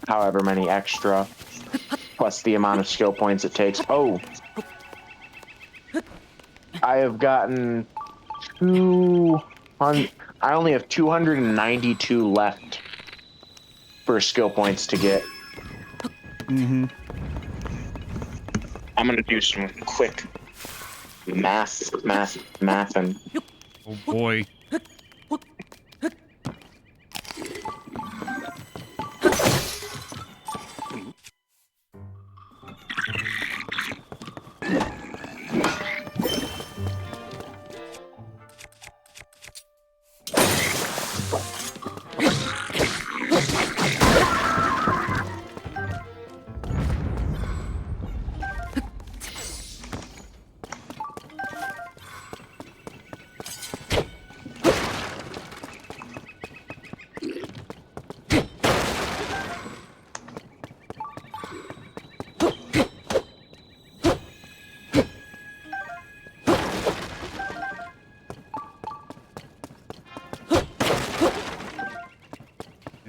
however many extra, plus the amount of skill points it takes. Oh, I have gotten 200. I only have 292 left for skill points to get. Mm-hmm. I'm gonna do some quick mathing. Oh boy.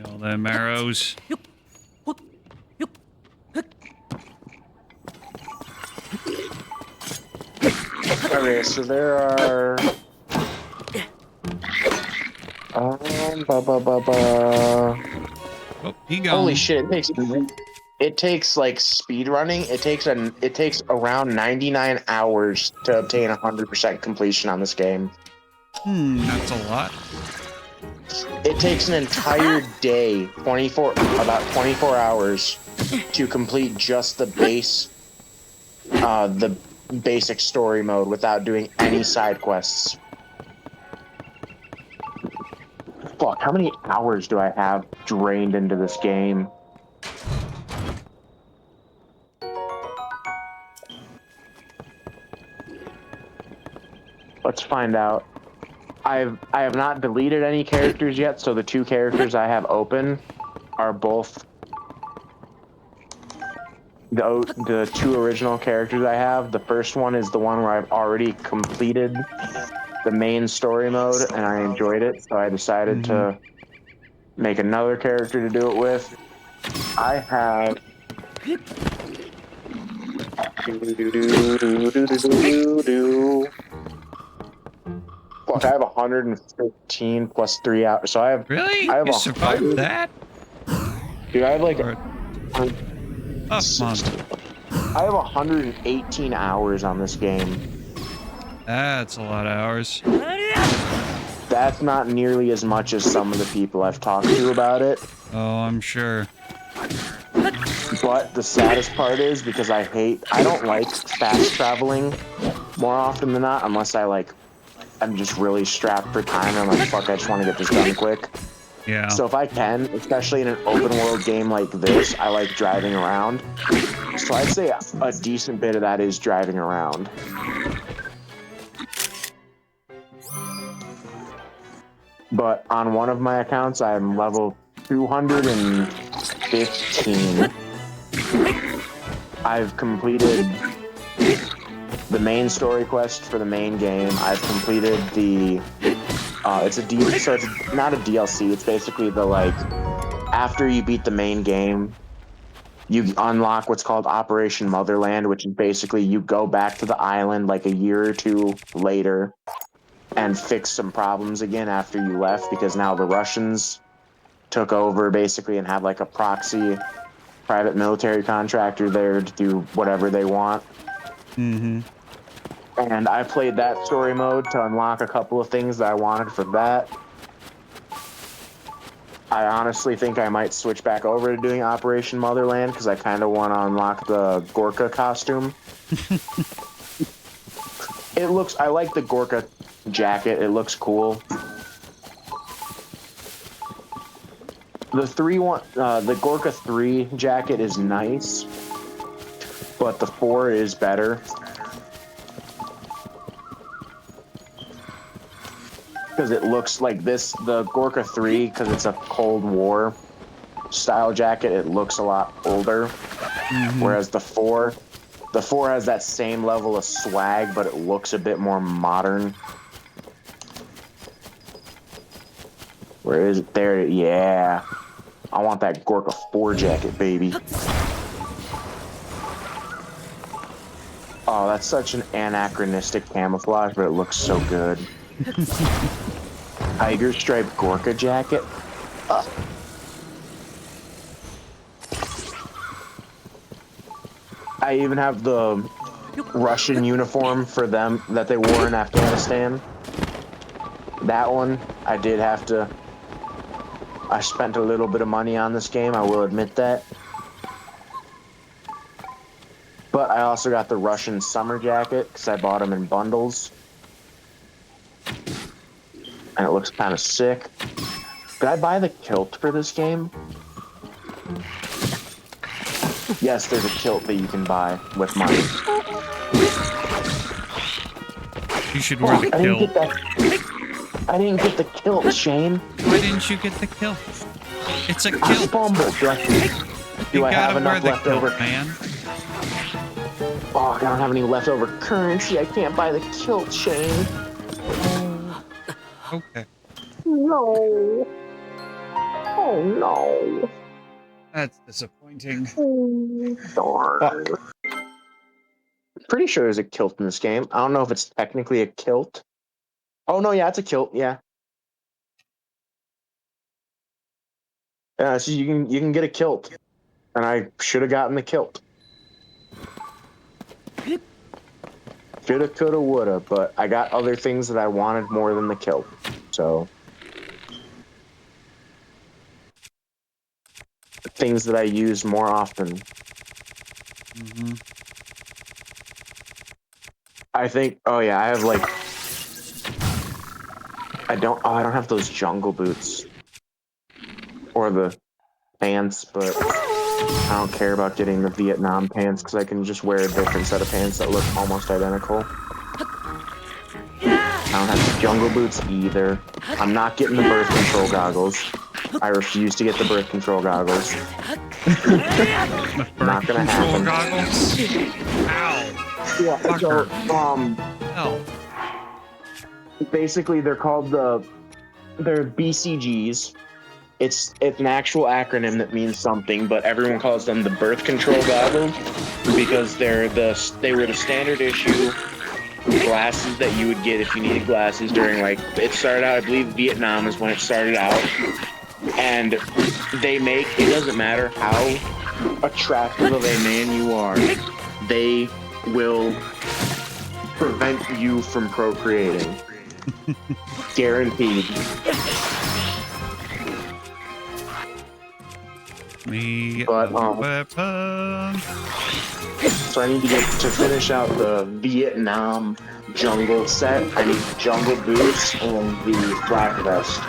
All them arrows. Okay, so there are. Oh, he gone. Holy shit! It takes like speed running. It takes around 99 hours to obtain 100% completion on this game. That's a lot. It takes an entire day, about 24 hours, to complete just the basic story mode without doing any side quests. Fuck, how many hours do I have drained into this game? Let's find out. I have not deleted any characters yet, so the 2 characters I have open are both the 2 original characters I have. The first one is the one where I've already completed the main story mode and I enjoyed it, so I decided to make another character to do it with. I have Fuck, I have 115 plus 3 hours. So I have Really? I have You survived that? Dude, I have like Tough monster. I have 118 hours on this game. That's a lot of hours. That's not nearly as much as some of the people I've talked to about it. Oh, I'm sure. But the saddest part is because I don't like fast traveling more often than not, unless I'm just really strapped for time and I'm like, fuck, I just want to get this done quick. Yeah. So if I can, especially in an open world game like this, I like driving around. So I'd say a decent bit of that is driving around. But on one of my accounts, I'm level 215. I've completed the main story quest for the main game. I've completed so it's not a DLC. It's basically after you beat the main game, you unlock what's called Operation Motherland, which is basically you go back to the island like a year or 2 later and fix some problems again after you left, because now the Russians took over basically and have like a proxy private military contractor there to do whatever they want. And I played that story mode to unlock a couple of things that I wanted from that. I honestly think I might switch back over to doing Operation Motherland because I kind of want to unlock the Gorka costume. I like the Gorka jacket. It looks cool. The Gorka 3 jacket is nice, but the 4 is better. Because it looks like the Gorka 3, because it's a Cold War style jacket, it looks a lot older. Whereas the four has that same level of swag, but it looks a bit more modern. Where is it? There, yeah. I want that Gorka 4 jacket, baby. Oh, that's such an anachronistic camouflage, but it looks so good. Tiger stripe Gorka jacket. I even have the Russian uniform for them that they wore in Afghanistan. That one, I did have to. I spent a little bit of money on this game, I will admit that. But I also got the Russian summer jacket because I bought them in bundles. And it looks kind of sick. Did I buy the kilt for this game? Yes, there's a kilt that you can buy with money. You should wear the kilt. I didn't get the kilt, Shane. Why didn't you get the kilt? It's a kilt. I fumbled. Do I have enough left over, man? Oh, I don't have any leftover currency. I can't buy the kilt, Shane. Okay. No. Oh, no. That's disappointing. Darn. Pretty sure there's a kilt in this game. I don't know if it's technically a kilt. Oh, no, yeah, it's a kilt, yeah. Yeah, so you can get a kilt. And I should have gotten the kilt. Shoulda, coulda, woulda, but I got other things that I wanted more than the kilt. So things that I use more often. I think. Oh yeah, I have like. I don't have those jungle boots or the pants, but I don't care about getting the Vietnam pants because I can just wear a different set of pants that look almost identical. I don't have the jungle boots either. I'm not getting the birth control goggles. I refuse to get the birth control goggles. Not gonna happen. Goggles? Ow. Yeah, so, Oh. basically they're called they're BCGs. It's an actual acronym that means something, but everyone calls them the birth control goggles because they were the standard issue glasses that you would get if you needed glasses during, like, it started out, I believe Vietnam is when it started out, and it doesn't matter how attractive of a man you are, they will prevent you from procreating. Guaranteed. Weapon. So I need to finish out the Vietnam jungle set. I need jungle boots and the flak vest.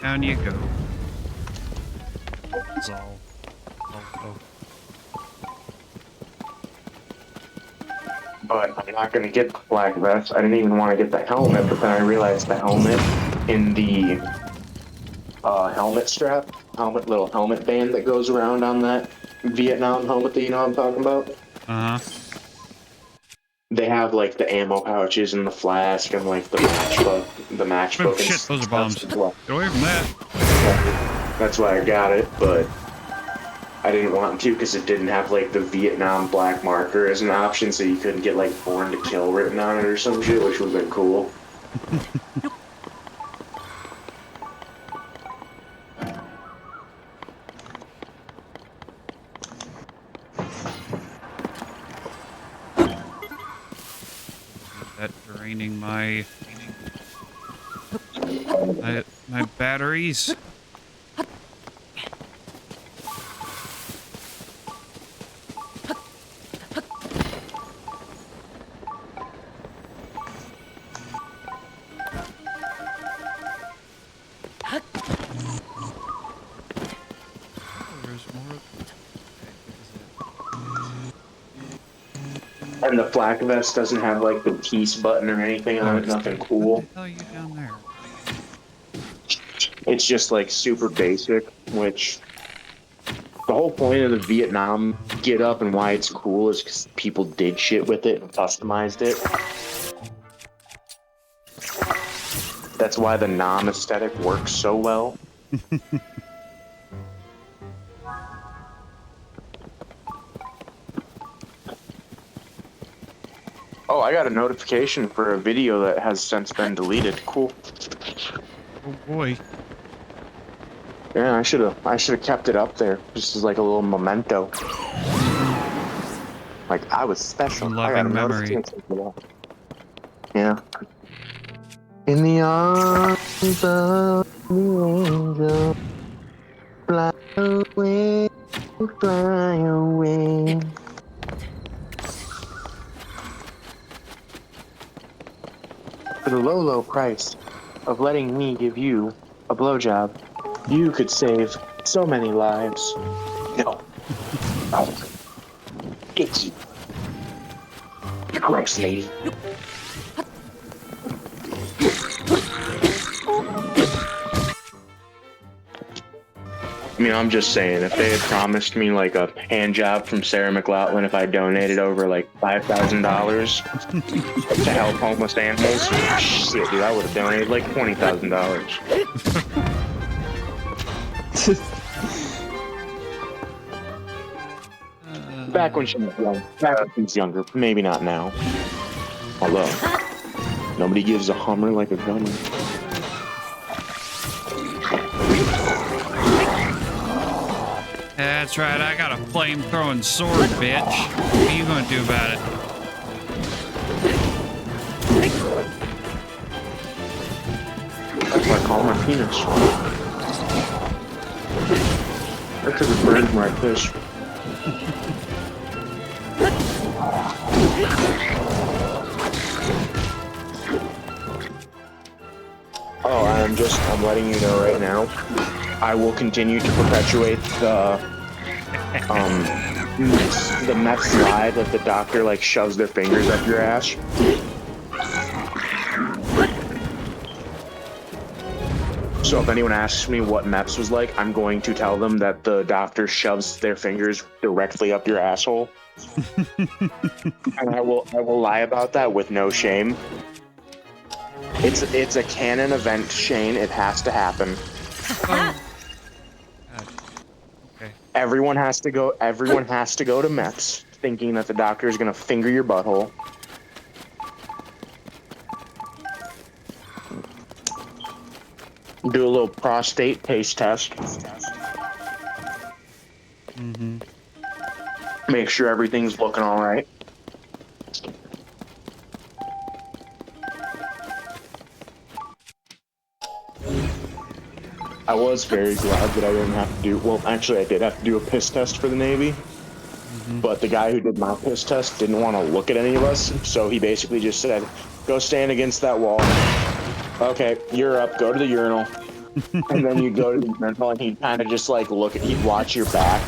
Down you go. That's all. Oh. But I'm not going to get the flak vest. I didn't even want to get the helmet, but then I realized the helmet in the little helmet band that goes around on that Vietnam helmet that you know what I'm talking about? Uh-huh. They have like the ammo pouches and the flask and like the matchbook. Oh shit, those are bombs. Get away from that. That's why I got it, but I didn't want to because it didn't have like the Vietnam black marker as an option, so you couldn't get like Born to Kill written on it or some shit, which would have been cool. That draining my batteries. And the flak vest doesn't have like the peace button or anything on it, nothing What cool. the hell are you down there? It's just like super basic, which the whole point of the Vietnam get up and why it's cool is because people did shit with it and customized it. That's why the Nam aesthetic works so well. Oh, I got a notification for a video that has since been deleted. Cool. Oh boy. Yeah, I should have kept it up there, just as like a little memento. Like I was special. I got a Loving memory. notification for that. Yeah. In the arms of the angel, fly away, fly away. For the low, low price of letting me give you a blowjob, you could save so many lives. No. Oh. It's you. Gross lady. I mean, I'm just saying, if they had promised me like a hand job from Sarah McLachlan if I donated over like $5,000 to help homeless animals, shit, dude, I would have donated like $20,000. Back when she was young. Back when she was younger. Maybe not now. Although, nobody gives a Hummer like a gunner. That's right, I got a flame-throwing sword, bitch. What are you gonna do about it? That's what I call my penis. That took a bird my fish. Oh, I'm letting you know right now, I will continue to perpetuate the meth slide that the doctor like shoves their fingers up your ass. So if anyone asks me what MEPS was like, I'm going to tell them that the doctor shoves their fingers directly up your asshole. And I will lie about that with no shame. It's a canon event, Shane. It has to happen. Oh. Okay. Everyone has to go to MEPS thinking that the doctor is gonna finger your butthole. Do a little prostate taste test. Mm-hmm. Make sure everything's looking all right. I was very glad that I didn't have to do, well, actually I did have to do a piss test for the Navy, but the guy who did my piss test didn't want to look at any of us, so he basically just said, go stand against that wall. Okay, you're up, go to the urinal. And then you go to the urinal and he'd kind of just like he'd watch your back.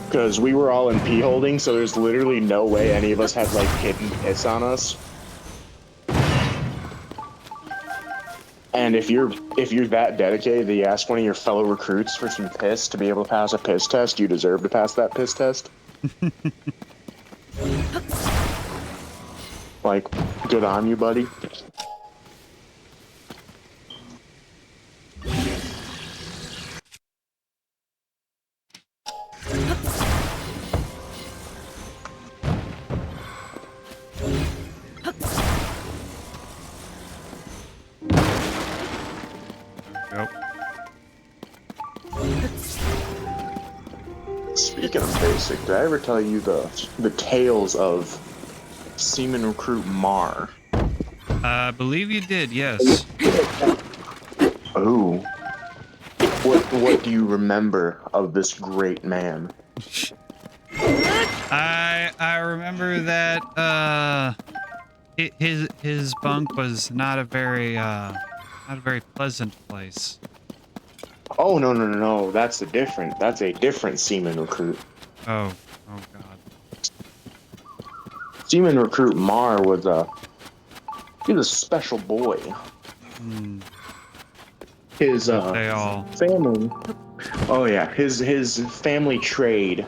Because we were all in pee holding, so there's literally no way any of us had like hidden piss on us. And if you're that dedicated that you ask one of your fellow recruits for some piss to be able to pass a piss test, you deserve to pass that piss test. Like, good on you, buddy. Yep. Speaking of basic, did I ever tell you the tales of Seaman Recruit Mar? I believe you did, yes. Oh. What do you remember of this great man? I remember that his bunk was not a very pleasant place. Oh no. That's a different seaman recruit. Oh god. Seaman recruit Mar was he was a special boy. His They all. family. Oh yeah, his family trade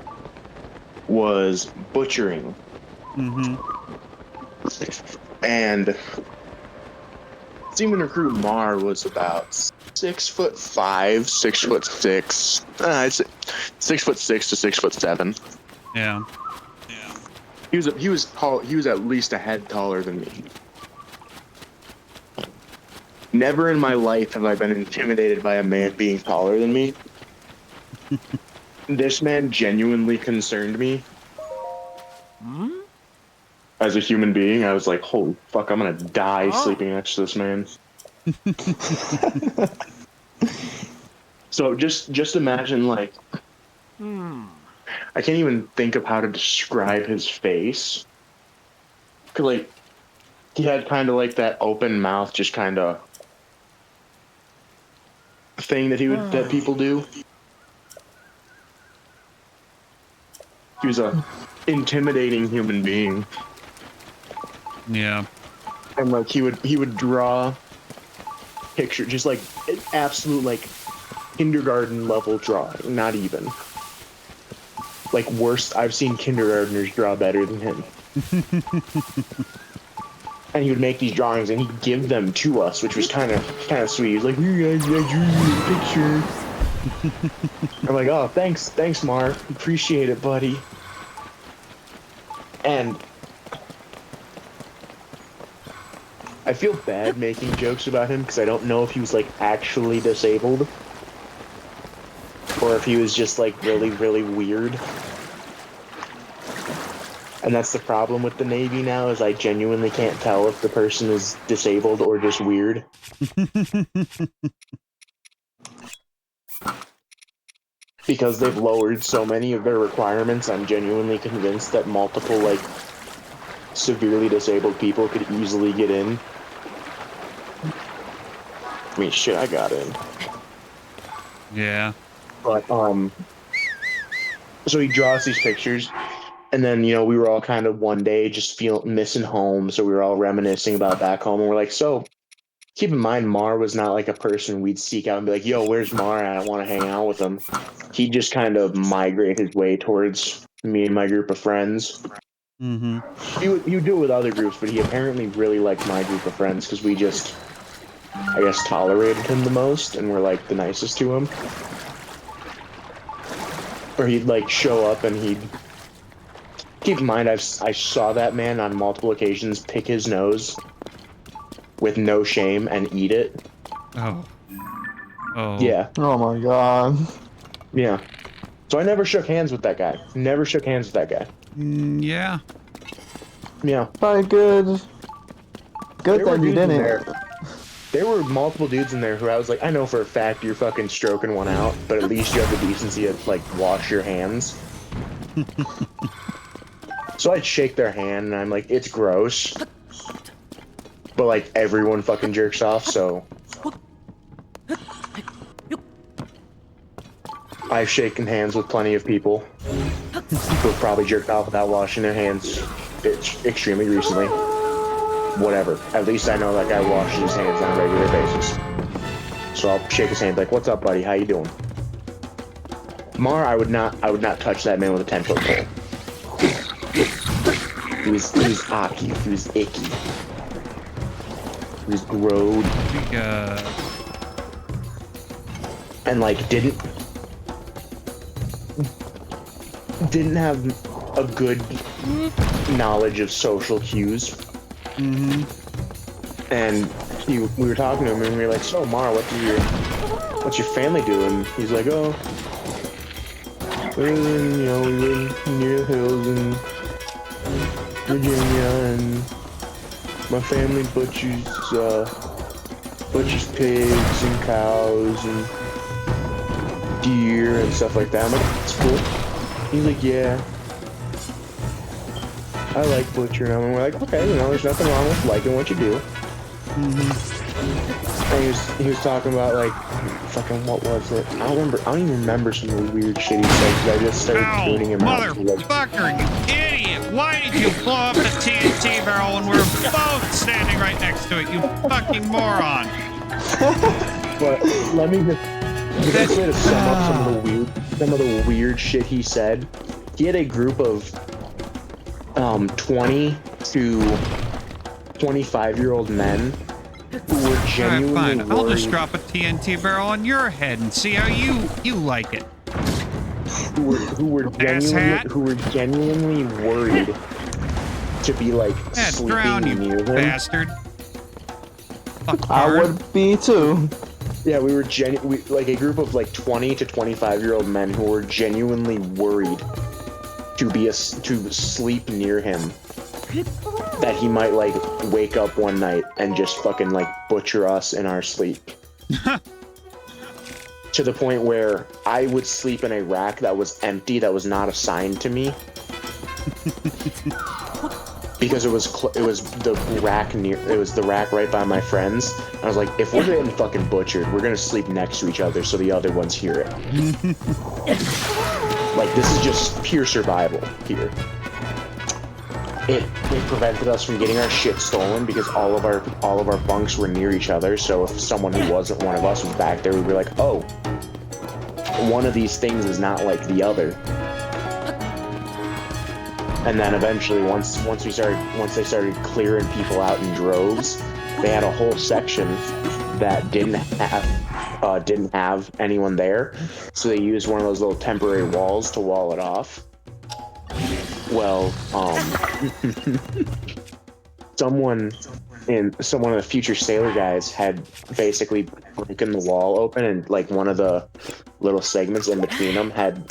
was butchering. And Seaman recruit Mar was about 6'5", 6'6". I'd say 6'6" to 6'7". Yeah. He was tall. He was at least a head taller than me. Never in my life have I been intimidated by a man being taller than me. This man genuinely concerned me. As a human being, I was like, holy fuck, I'm gonna die sleeping next to this man. So just imagine, like, I can't even think of how to describe his face. 'Cause, like, he had kind of like that open mouth, just kind of thing that people do. He was a intimidating human being. Yeah. And like he would draw picture, just like an absolute like kindergarten level drawing, not even. Like worst, I've seen kindergartners draw better than him. And he would make these drawings and he'd give them to us, which was kind of sweet. He was like, "Here guys, I drew you a picture." I'm like, "Oh, thanks, Mar. Appreciate it, buddy." And I feel bad making jokes about him because I don't know if he was like actually disabled or if he was just like really, really weird. And that's the problem with the Navy now, is I genuinely can't tell if the person is disabled or just weird. Because they've lowered so many of their requirements, I'm genuinely convinced that multiple, like, severely disabled people could easily get in. I mean, shit, I got in. Yeah. But, so he draws these pictures, and then, you know, we were all kind of one day just missing home, so we were all reminiscing about back home, and we're like, so, keep in mind, Mar was not like a person we'd seek out and be like, yo, where's Mar? I don't want to hang out with him. He'd just kind of migrate his way towards me and my group of friends. He would do it with other groups, but he apparently really liked my group of friends because we just, I guess, tolerated him the most and were like the nicest to him. Or he'd like show up and he'd, keep in mind, I saw that man on multiple occasions pick his nose with no shame and eat it. Oh. Yeah. Oh my god. Yeah. So I never shook hands with that guy. Never shook hands with that guy. Yeah. Yeah. Probably good. Good that you didn't. There were multiple dudes in there who I was like, I know for a fact you're fucking stroking one out, but at least you have the decency to, like, wash your hands. So I'd shake their hand, and I'm like, it's gross. But, like, everyone fucking jerks off, so... I've shaken hands with plenty of people who have probably jerked off without washing their hands extremely recently. Whatever. At least I know that guy washes his hands on a regular basis. So I'll shake his hand like, "What's up, buddy? How you doing?" Mar, I would not touch that man with a 10-foot pole. He was icky. He was icky. He was grode. And like didn't have a good knowledge of social cues. And we were talking to him, and we were like, "So, Mar, what's your family doing?" He's like, "Oh, we live near the hills in Virginia, and my family butchers pigs and cows and deer and stuff like that." I'm like, "That's cool." He's like, "Yeah, I like butchering them." And we're like, "Okay, there's nothing wrong with liking what you do." And he was talking about, like, fucking, what was it? I don't even remember some of the weird shit he said, because I just started tuning him out. Motherfucker, you idiot! Why did you blow up the TNT barrel when we're both standing right next to it, you fucking moron? But let me just way to sum up some of the weird shit he said. He had a group of 20 to 25-year-old men who were genuinely Alright, fine. I'll worried. just drop a TNT barrel on your head and see how you like it. Who were genuinely worried to be like Yeah, sleeping drown, you near them. bastard. Fuck I hard. would be too. Yeah, we were like a group of like 20 to 25-year-old men who were genuinely worried to sleep near him, that he might like wake up one night and just fucking like butcher us in our sleep. To the point where I would sleep in a rack that was empty, that was not assigned to me, because it was the rack right by my friends. I was like, if we're getting fucking butchered, we're gonna sleep next to each other so the other ones hear it. Like, this is just pure survival here. It prevented us from getting our shit stolen because all of our bunks were near each other. So if someone who wasn't one of us was back there, we'd be like, oh, one of these things is not like the other. And then eventually, once they started clearing people out in droves, they had a whole section that didn't have anyone there, so they used one of those little temporary walls to wall it off. Well, someone of the future sailor guys had basically broken the wall open, and like one of the little segments in between them had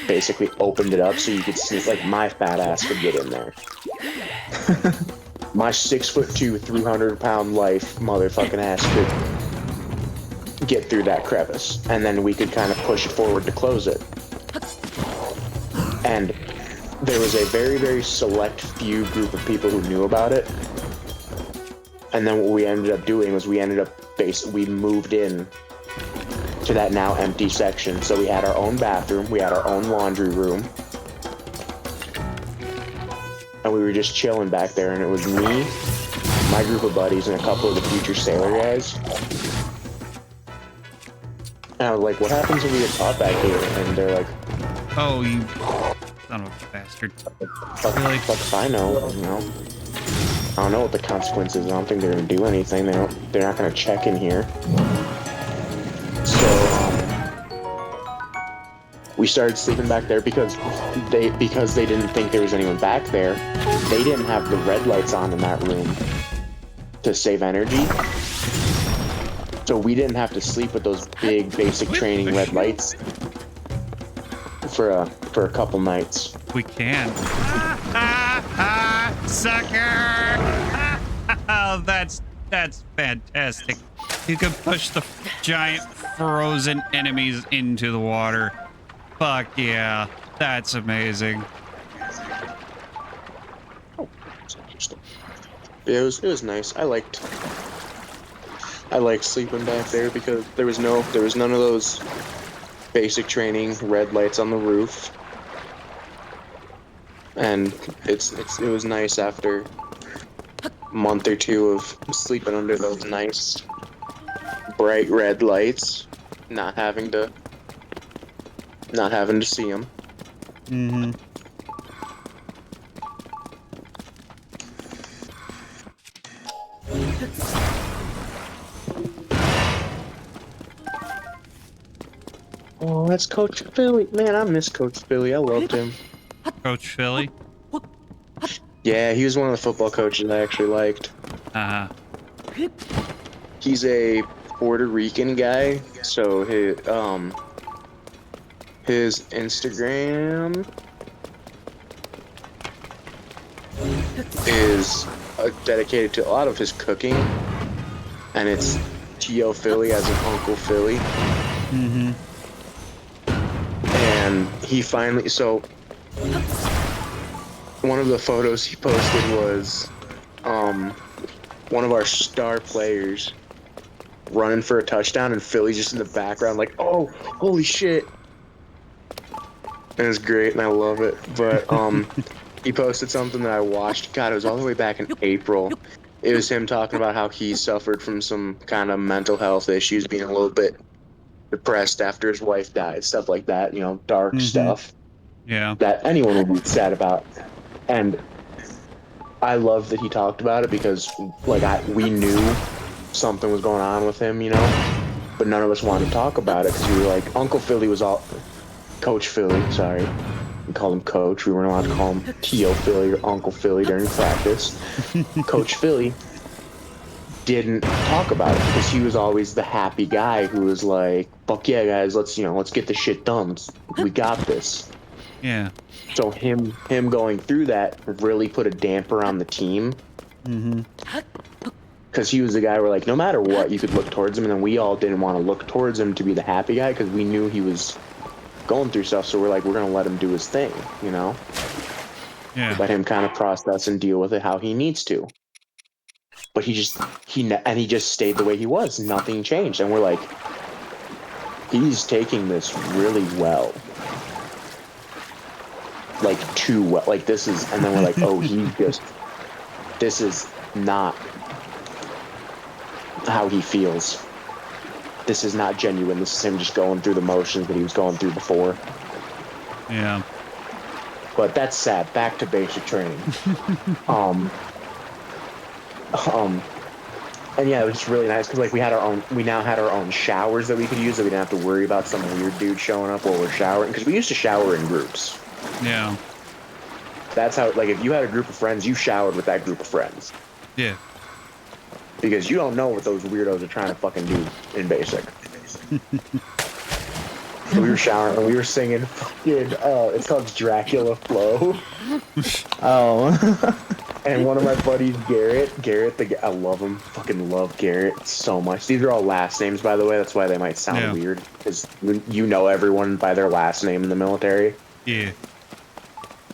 basically opened it up so you could see, like, my fat ass could get in there. My 6'2", 300-pound life motherfucking ass could get through that crevice, and then we could kind of push it forward to close it. And there was a very, very select few group of people who knew about it. And then what we ended up doing was we moved in to that now empty section. So we had our own bathroom, we had our own laundry room, and we were just chilling back there. And it was me, my group of buddies, and a couple of the future sailor guys. And I was like, what happens if we get caught back here? And they're like, Oh, you son of a bastard. fuck, Really? fuck if I know, you know? I don't know what the consequences. I don't think they're gonna do anything. They're not gonna check in here. So we started sleeping back there because they didn't think there was anyone back there. They didn't have the red lights on in that room to save energy. So we didn't have to sleep with those big basic training red lights for a couple nights. We can. Sucker! Oh, that's fantastic. You can push the giant frozen enemies into the water. Fuck yeah, that's amazing. Yeah, it was nice. I liked sleeping back there because there was none of those basic training red lights on the roof. And it was nice after a month or two of sleeping under those nice bright red lights, not having to see them. Mm-hmm. Oh, that's Coach Philly. Man, I miss Coach Philly. I loved him. Coach Philly? Yeah, he was one of the football coaches I actually liked. Uh-huh. He's a Puerto Rican guy, so his Instagram is dedicated to a lot of his cooking, and it's Tio Philly as in Uncle Philly. Mm-hmm. And he finally, so one of the photos he posted was one of our star players running for a touchdown, and Philly just in the background like, oh, holy shit. And it's great, and I love it. But He posted something that I watched. God, it was all the way back in April. It was him talking about how he suffered from some kind of mental health issues, being a little bit depressed after his wife died, stuff like that, dark stuff Yeah. that anyone would be sad about. And I love that he talked about it because, like, we knew something was going on with him, but none of us wanted to talk about it because we were like, Uncle Philly was all, Coach Philly, sorry. We called him Coach. We weren't allowed to call him T.O. Philly or Uncle Philly during practice. Coach Philly didn't talk about it because he was always the happy guy who was like, "Fuck yeah, guys, let's get this shit done. We got this." Yeah. So him going through that really put a damper on the team Mm-hmm. because he was the guy where, like, no matter what, you could look towards him, and then we all didn't want to look towards him to be the happy guy because we knew he was going through stuff. So we're like, we're gonna let him do his thing, Yeah. let him kind of process and deal with it how he needs to. But he just stayed the way he was. Nothing changed, and we're like, he's taking this really well, like too well. Like this is, and then we're like, oh, this is not how he feels. This is not genuine. This is him just going through the motions that he was going through before. Yeah. But that's sad. Back to basic training. And yeah, it was just really nice because, like, we now had our own showers that we could use, that we didn't have to worry about some weird dude showing up while we're showering, because we used to shower in groups. Yeah. That's how, like, if you had a group of friends, you showered with that group of friends. Yeah. Because you don't know what those weirdos are trying to fucking do in basic. So we were showering and we were singing fucking, it's called Dracula Flow. Oh. And one of my buddies, Garrett, I love him, fucking love Garrett so much. These are all last names, by the way. That's why they might sound weird, because you know everyone by their last name in the military. Yeah.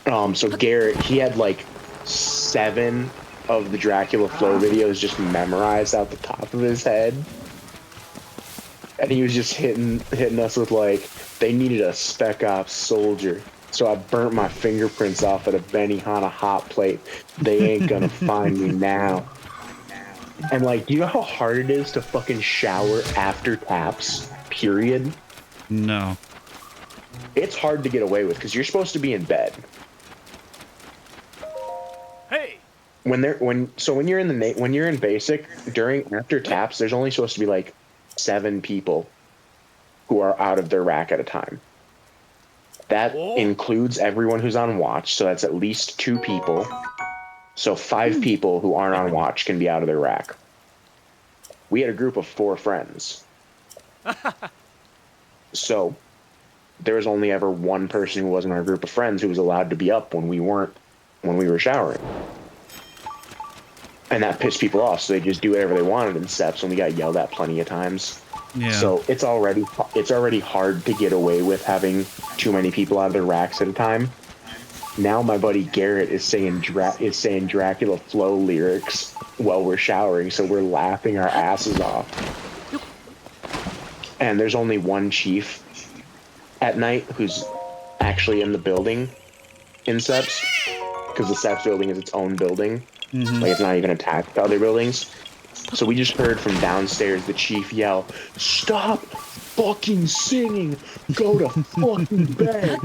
So Garrett, he had like 7 of the Dracula Flow videos just memorized out the top of his head. And he was just hitting us with, like, they needed a Spec Ops soldier. So I burnt my fingerprints off at a Benihana hot plate. They ain't gonna find me now. And, like, do you know how hard it is to fucking shower after taps? Period. No. It's hard to get away with because you're supposed to be in bed. Hey. When you're in basic, after taps, there's only supposed to be like 7 people who are out of their rack at a time. That includes everyone who's on watch, so that's at least 2 people. So 5 people who aren't on watch can be out of their rack. We had a group of 4 friends. So there was only ever one person who wasn't our group of friends who was allowed to be up when we were showering. And that pissed people off, so they just do whatever they wanted in steps, and we got yelled at plenty of times. Yeah. So it's already hard to get away with having too many people out of their racks at a time. Now my buddy Garrett is saying Dracula Flow lyrics while we're showering, so we're laughing our asses off. And there's only one chief at night who's actually in the building in SEPs, because the SEPs building is its own building. Mm-hmm. Like, it's not even attached to other buildings. So we just heard from downstairs the chief yell, "Stop fucking singing! Go to fucking bed!"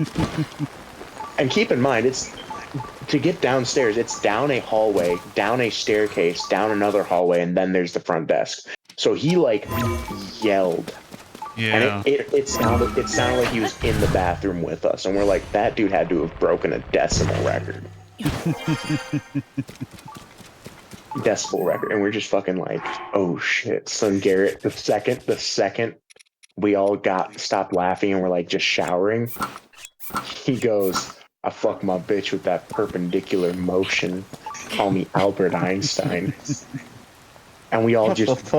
And keep in mind, it's to get downstairs, it's down a hallway, down a staircase, down another hallway, and then there's the front desk. So he, like, yelled. Yeah. And it sounded like he was in the bathroom with us, and we're like, that dude had to have broken a decimal record. Decibel record. And we're just fucking like, oh shit, son. Garrett, the second we all stopped laughing and we're like just showering, he goes, "I fuck my bitch with that perpendicular motion. Call me Albert Einstein." And we all What just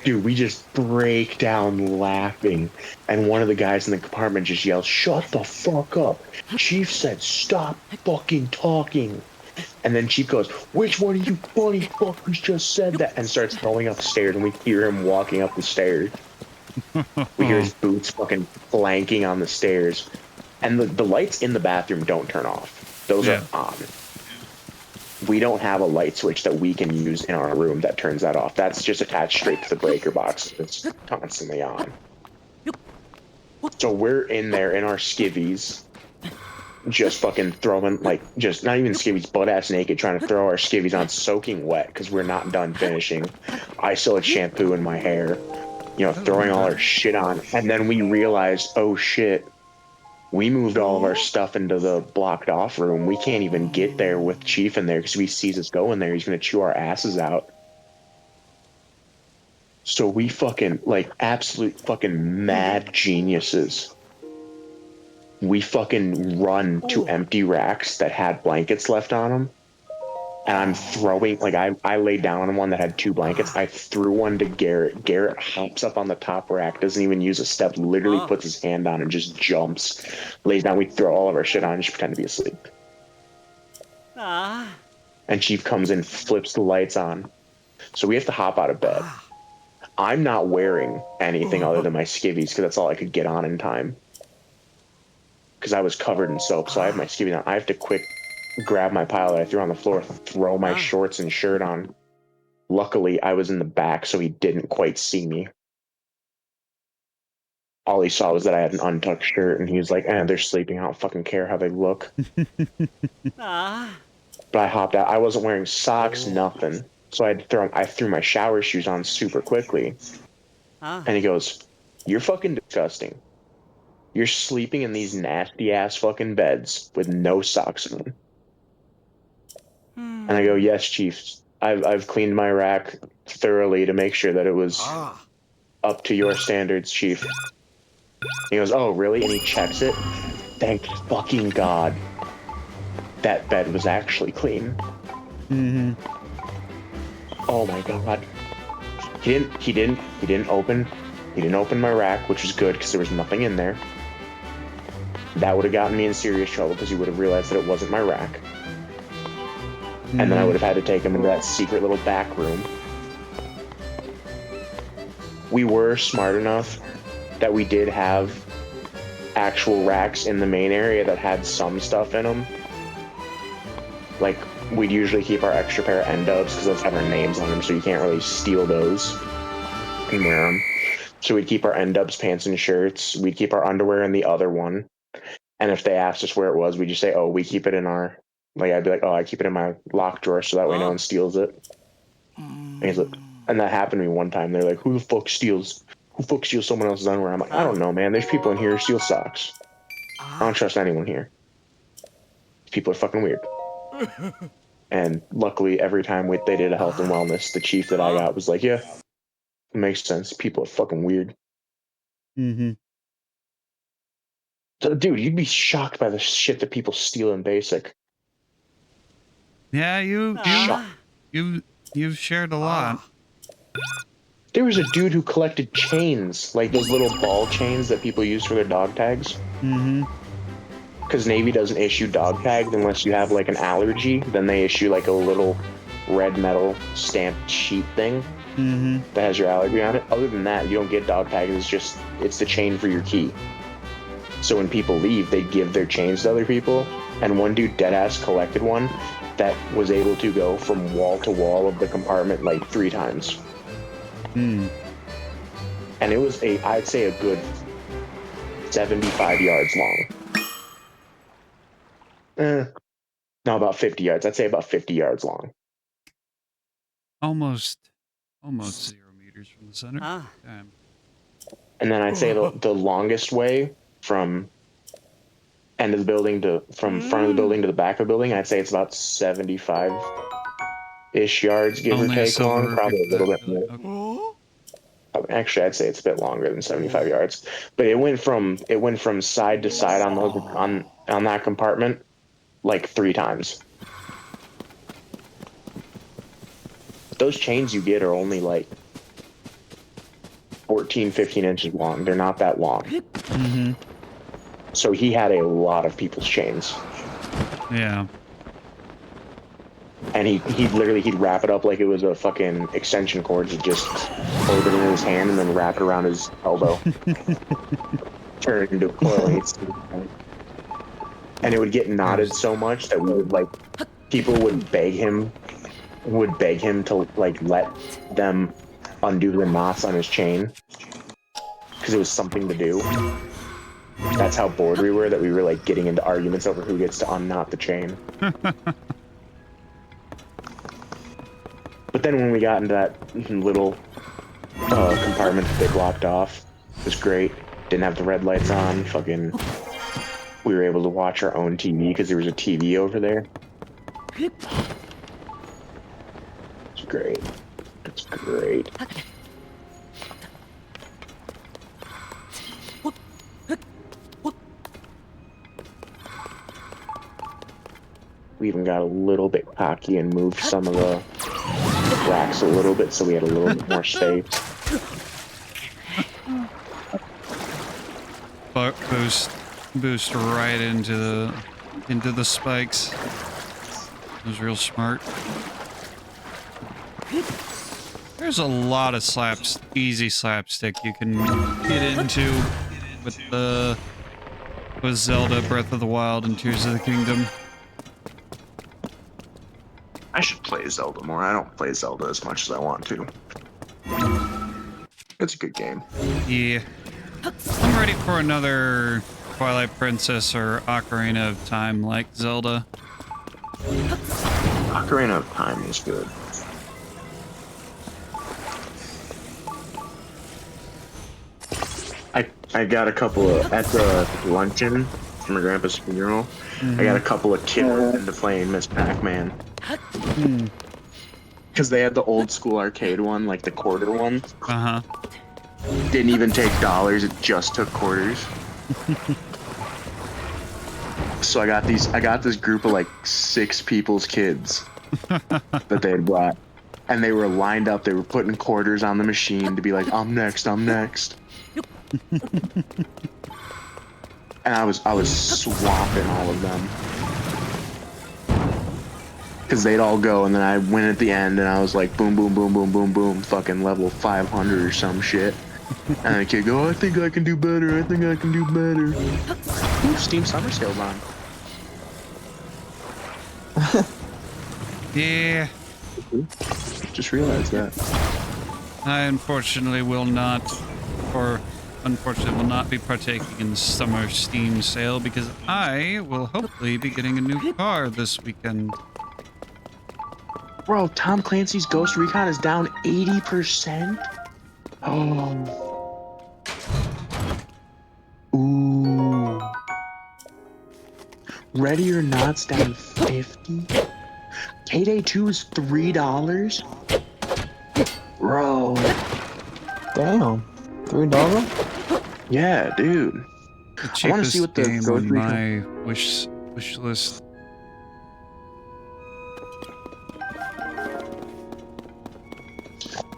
we just break down laughing. And one of the guys in the compartment just yells, "Shut the fuck up. Chief said stop fucking talking." And then Chief goes, "Which one of you funny fuckers just said that?" And starts going upstairs, and we hear him walking up the stairs. We hear his boots fucking flanking on the stairs. And the lights in the bathroom don't turn off. Those Yeah. are on. We don't have a light switch that we can use in our room that turns that off. That's just attached straight to the breaker box. It's constantly on. So we're in there in our skivvies, just fucking throwing, like, just not even skivvies, butt ass naked, trying to throw our skivvies on soaking wet because we're not done finishing. I still had shampoo in my hair, throwing all our shit on. And then we realized, oh shit, we moved all of our stuff into the blocked off room. We can't even get there with Chief in there because if he sees us go in there, he's going to chew our asses out. So we fucking, like, absolute fucking mad geniuses. We fucking run to empty racks that had blankets left on them. And I'm throwing, like, I laid down on one that had 2 blankets. I threw one to Garrett. Garrett hops up on the top rack, doesn't even use a step, literally puts his hand on and just jumps. Lays down, we throw all of our shit on and just pretend to be asleep. And Chief comes in, flips the lights on. So we have to hop out of bed. I'm not wearing anything other than my skivvies because that's all I could get on in time. Because I was covered in soap, so I have my skivvies on. I have to quick grab my pile that I threw on the floor, throw my shorts and shirt on. Luckily, I was in the back, so he didn't quite see me. All he saw was that I had an untucked shirt, and he was like, they're sleeping. I don't fucking care how they look. But I hopped out. I wasn't wearing socks, nothing. So I threw my shower shoes on super quickly. And he goes, "You're fucking disgusting. You're sleeping in these nasty ass fucking beds with no socks on." And I go, "Yes, Chief. I've cleaned my rack thoroughly to make sure that it was up to your standards, Chief." He goes, "Oh, really?" And he checks it. Thank fucking God. That bed was actually clean. Mm-hmm. Oh my God. He didn't open my rack, which was good because there was nothing in there. That would have gotten me in serious trouble because he would have realized that it wasn't my rack. And then I would have had to take him into that secret little back room. We were smart enough that we did have actual racks in the main area that had some stuff in them. Like, we'd usually keep our extra pair of N-dubs because those have our names on them, so you can't really steal those and wear them. So we'd keep our N-dubs, pants, and shirts. We'd keep our underwear in the other one. And if they asked us where it was, we'd just say, "Oh, we keep it in our..." Like, I'd be like, "Oh, I keep it in my lock drawer so that way no one steals it." And that happened to me one time. They're like, Who the fuck steals someone else's underwear?" I'm like, "I don't know, man. There's people in here who steal socks. I don't trust anyone here. People are fucking weird." And luckily, every time they did a health and wellness, the chief that I got was like, "Yeah, it makes sense. People are fucking weird." Mm-hmm. So, dude, you'd be shocked by the shit that people steal in basic. Yeah, you've shared a lot. There was a dude who collected chains, like those little ball chains that people use for their dog tags. Mm-hmm. Because Navy doesn't issue dog tags unless you have like an allergy. Then they issue like a little red metal stamped sheet thing that has your allergy on it. Other than that, you don't get dog tags. It's the chain for your key. So when people leave, they give their chains to other people. And one dude deadass collected one that was able to go from wall to wall of the compartment like 3 times. And it was I'd say a good 75 yards long. No, about 50 yards. I'd say about 50 yards long. Almost 0 meters from the center. Damn. And then I'd say the longest way from end of the building from front of the building to the back of the building, I'd say it's about 75-ish yards, give or take long. Probably a little bit more. Okay. Actually, I'd say it's a bit longer than 75 yards. But it went from side to side on that compartment like 3 times. Those chains you get are only like 14, 15 inches long. They're not that long. So he had a lot of people's chains. Yeah. And he'd wrap it up like it was a fucking extension cord. He'd just hold it in his hand and then wrap it around his elbow. Turn it into a coil. and it would get knotted so much that we would like people would beg him to like let them undo the knots on his chain because it was something to do. That's how bored we were that we were like getting into arguments over who gets to unknot the chain. But then when we got into that little compartment that they blocked off, it was great. Didn't have the red lights on. Fucking, we were able to watch our own TV because there was a TV over there. It's great. It's great. We even got a little bit cocky and moved some of the racks a little bit so we had a little bit more space. But boost right into the spikes. It was real smart. There's a lot of easy slapstick you can get into with Zelda Breath of the Wild and Tears of the Kingdom. I should play Zelda more. I don't play Zelda as much as I want to. It's a good game. Yeah. I'm ready for another Twilight Princess or Ocarina of Time like Zelda. Ocarina of Time is good. I got a couple of, at the luncheon for my grandpa's funeral, I got a couple of kids into playing Miss Pac-Man. Because they had the old school arcade one, like the quarter one. Uh-huh. Didn't even take dollars, it just took quarters. So I got this group of like 6 people's kids that they had brought. And they were lined up, they were putting quarters on the machine to be like, I'm next, I'm next. And I was swamping all of them. Cause they'd all go, and then I win at the end, and I was like, boom, boom, boom, boom, boom, boom, fucking level 500 or some shit. And the kid go, I think I can do better, I think I can do better. Ooh, Steam Summer Sale's on. Yeah. Just realized that. I unfortunately will not be partaking in the summer Steam sale because I will hopefully be getting a new car this weekend. Bro, Tom Clancy's Ghost Recon is down 80%? Oh. Ooh. Ready or Not's down 50? Payday 2 is $3? Bro. Damn. $3? Yeah, dude. The I want to see what the game Ghost on Recon... my wish list.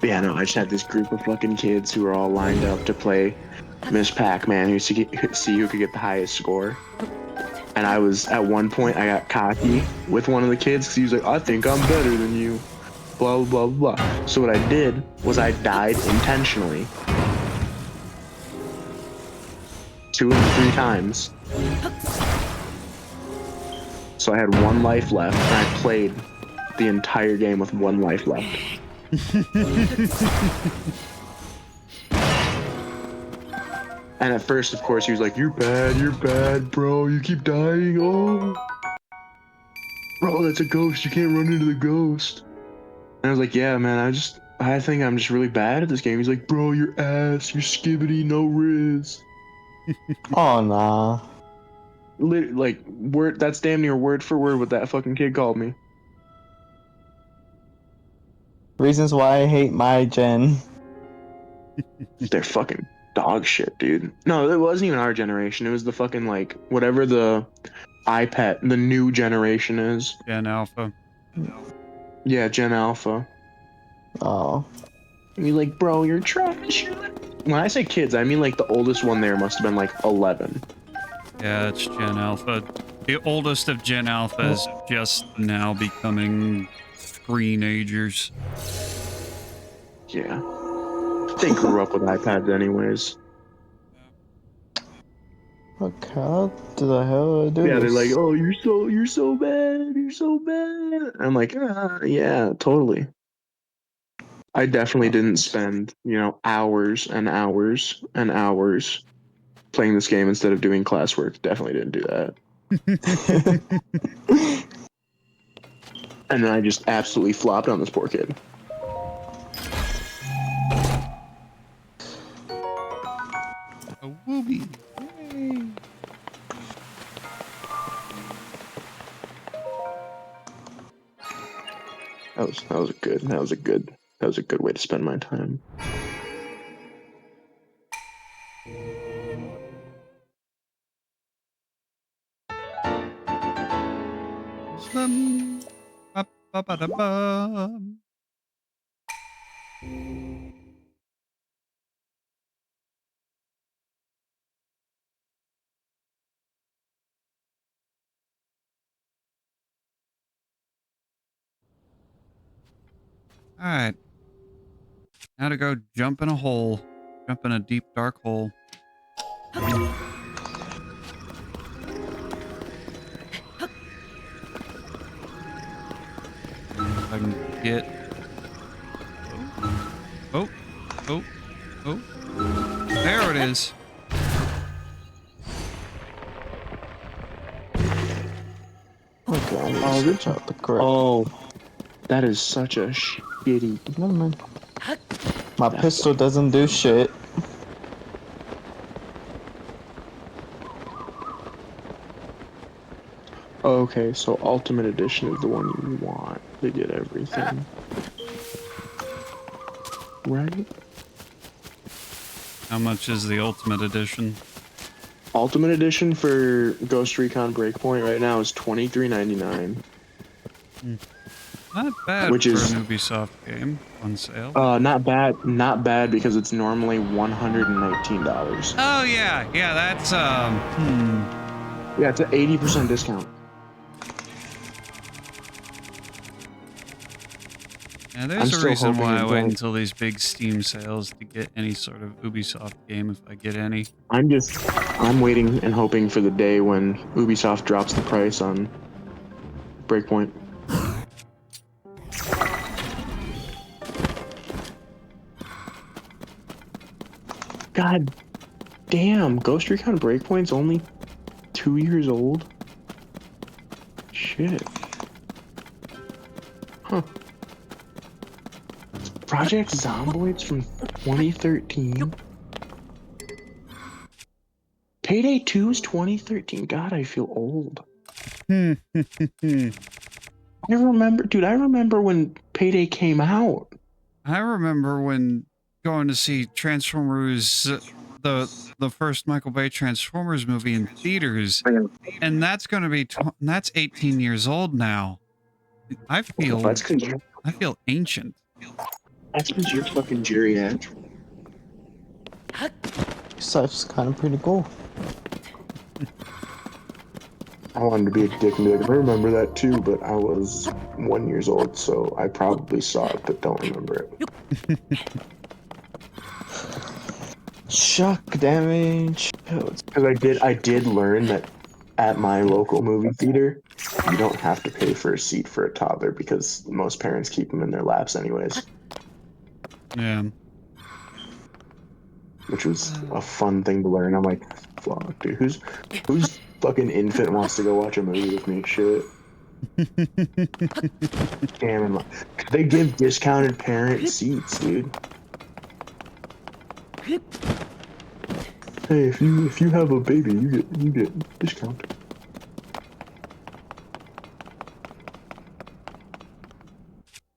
But yeah, no, I just had this group of fucking kids who were all lined up to play Miss Pac-Man, who see who could get the highest score. And I was, at one point, I got cocky with one of the kids because he was like, I think I'm better than you. Blah, blah, blah, blah. So what I did was I died intentionally. 2 and 3 times. So I had 1 life left, and I played the entire game with 1 life left. And at first, of course, he was like, you're bad, bro, you keep dying, oh. Bro, that's a ghost, you can't run into the ghost. And I was like, yeah, man, I think I'm just really bad at this game. He's like, bro, you're ass, you're skibbity, no riz. Oh, nah. Like, that's damn near word for word what that fucking kid called me. Reasons why I hate my gen. They're fucking dog shit, dude. No, it wasn't even our generation. It was the fucking, like, whatever the iPad, the new generation is. Gen Alpha. Yeah, Gen Alpha. Oh. And you're like, bro, you're trash. When I say kids, I mean, like, the oldest one there must have been, like, 11. Yeah, it's Gen Alpha. The oldest of Gen Alpha is just now becoming teenagers. Yeah. They grew up with iPads anyways. What the hell did I do Yeah, they're like, this? "Oh, you're so bad, you're so bad." I'm like, yeah, totally. I definitely didn't spend, hours and hours and hours playing this game instead of doing classwork. Definitely didn't do that. And then I just absolutely flopped on this poor kid. A wooby. Yay. That was a good way to spend my time. Bum, ba, ba, ba, da, bum. All right. Now to go jump in a hole. Jump in a deep, dark hole. If I can get... Oh. Oh. Oh. Oh. There it is. Okay, I need to switch out the correct. Oh, that is such a shitty. Never mind. My pistol doesn't do shit. Okay, so Ultimate Edition is the one you want to get everything. Right? How much is the Ultimate Edition? Ultimate Edition for Ghost Recon Breakpoint right now is $23.99. Not bad Which for is an Ubisoft game on sale. not bad because it's normally $119. Oh yeah, yeah. That's Yeah, it's an 80% discount. Yeah, I'm there's a still reason hoping why it I wait won't. until these big Steam sales to get any sort of Ubisoft game, if I get any. I'm waiting and hoping for the day when Ubisoft drops the price on Breakpoint. God damn, Ghost Recon Breakpoint's only 2 years old? Shit. Huh. Project Zomboids from 2013? Payday 2 is 2013. God, I feel old. I remember when Payday came out. I remember when going to see Transformers, the first Michael Bay Transformers movie in theaters, and that's going to be that's 18 years old now. I feel ancient. That's because you're fucking geriatric. Stuff's kind of pretty cool. I wanted to be a dick and be like, I remember that too, but I was 1 year old, so I probably saw it, but don't remember it. Shock damage. Because I did learn that at my local movie theater, you don't have to pay for a seat for a toddler because most parents keep them in their laps anyways. Yeah. Which was a fun thing to learn. I'm like, fuck, dude, who's fucking infant wants to go watch a movie with me? Shit. Damn, they give discounted parent seats, dude. Hey, if you have a baby, you get discount.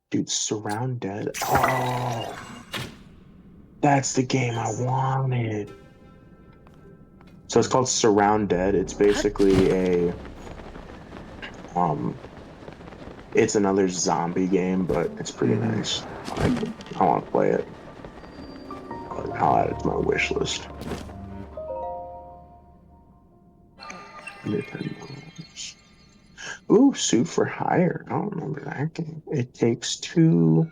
Dude, Surround Dead. Oh, that's the game I wanted. So it's called Surround Dead. It's basically it's another zombie game, but it's pretty nice. I want to play it. I'll add it to my wish list. $10. Ooh, Suit for Hire. I don't remember that game. It Takes Two.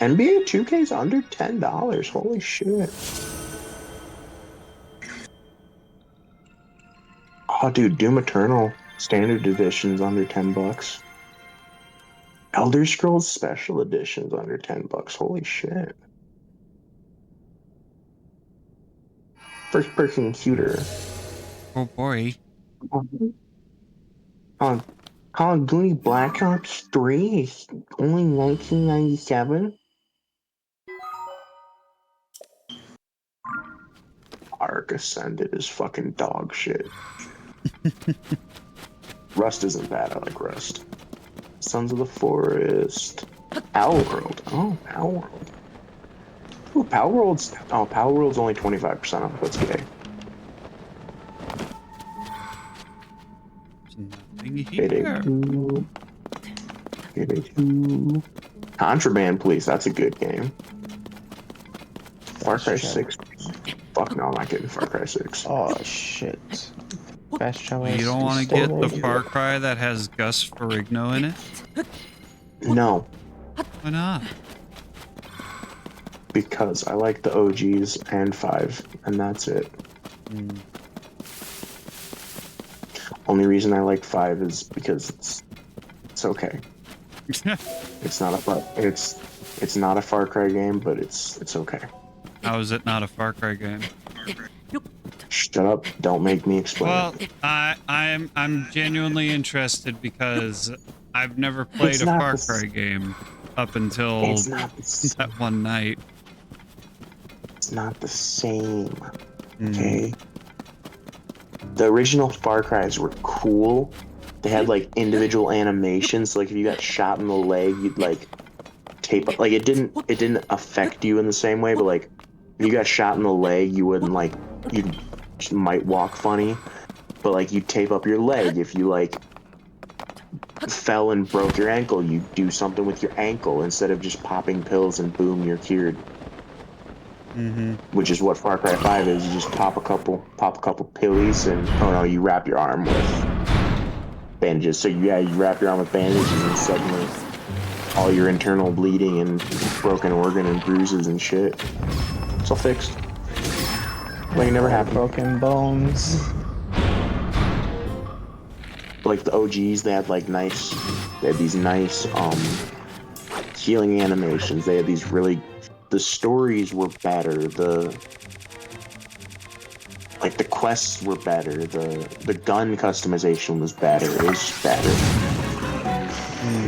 NBA 2K's under $10. Holy shit. Oh, dude, Doom Eternal Standard Edition's under $10. Elder Scrolls Special Edition's under $10. Holy shit! First-person shooter. Oh boy. Call of Duty Black Ops 3 is only $19.97. Ark Ascended is fucking dog shit. Rust isn't bad. I like Rust. Sons of the Forest. Power World. Oh, Power World. Ooh, Power World's only 25% off. That's gay. Nothing Payday here. 2. Payday 2. Contraband Police. That's a good game. Far Cry 6. Fuck no, I'm not getting Far Cry 6. Oh shit. Fast travel. You don't want to get the Far Cry that has Gus Ferrigno in it? No, Why not? because I like the OGs and 5, and that's it. Only reason I like 5 is because it's okay. It's not a Far Cry game, but it's okay. How is it not a Far Cry game? Shut up! Don't make me explain. Well, I'm genuinely interested because I've never played It's a not Far the Cry game up until it's not that one night. it's not the same. Okay. The original Far Cries were cool. They had like individual animations. Like if you got shot in the leg, you'd like tape up. Like it didn't affect you in the same way, but like if you got shot in the leg, you wouldn't like you might walk funny, but like you tape up your leg. If you like fell and broke your ankle, you do something with your ankle instead of just popping pills and boom, you're cured. Which is what Far Cry 5 is. You just pop a couple pillies and oh no, you wrap your arm with bandages. So you wrap your arm with bandages and suddenly all your internal bleeding and broken organ and bruises and shit, it's all fixed. Like it never happened. Broken bones. Like the OGs, they had these nice healing animations. They had these really, the stories were better. The quests were better. The gun customization was better. It was just better.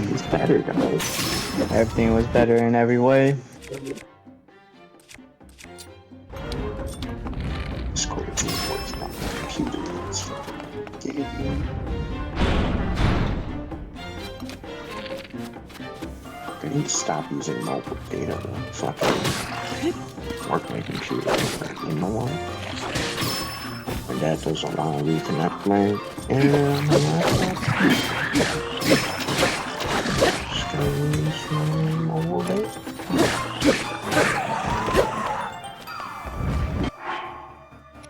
It was better, guys. Everything was better in every way. Scrolls and words on the computer. It's fucking I need to stop using mobile data to fucking work my computer. You know what? My dad doesn't want to reconnect my just gonna use my mobile data.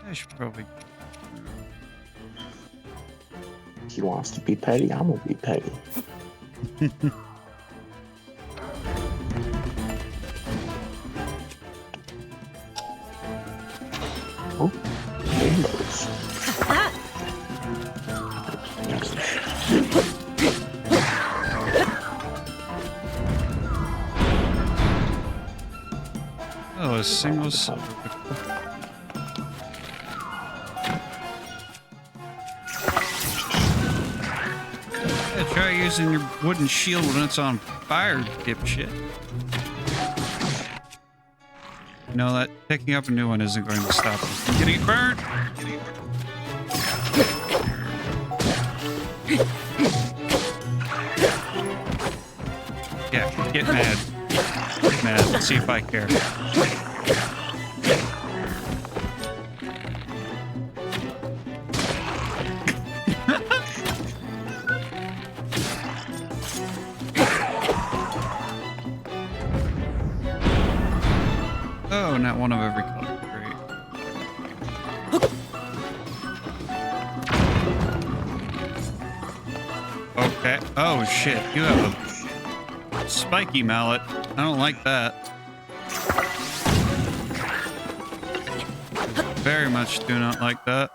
I should probably. He wants to be petty, I'm gonna be petty. Oh, rainbows. Oh, a single silver. Yeah, try using your wooden shield when it's on fire, dipshit. You know that picking up a new one isn't going to stop you from getting burnt. Yeah, get mad. Get mad. Let's see if I care. Oh, not one of every color. Great. Okay. Oh shit, you have a spiky mallet. I don't like that. Very much do not like that.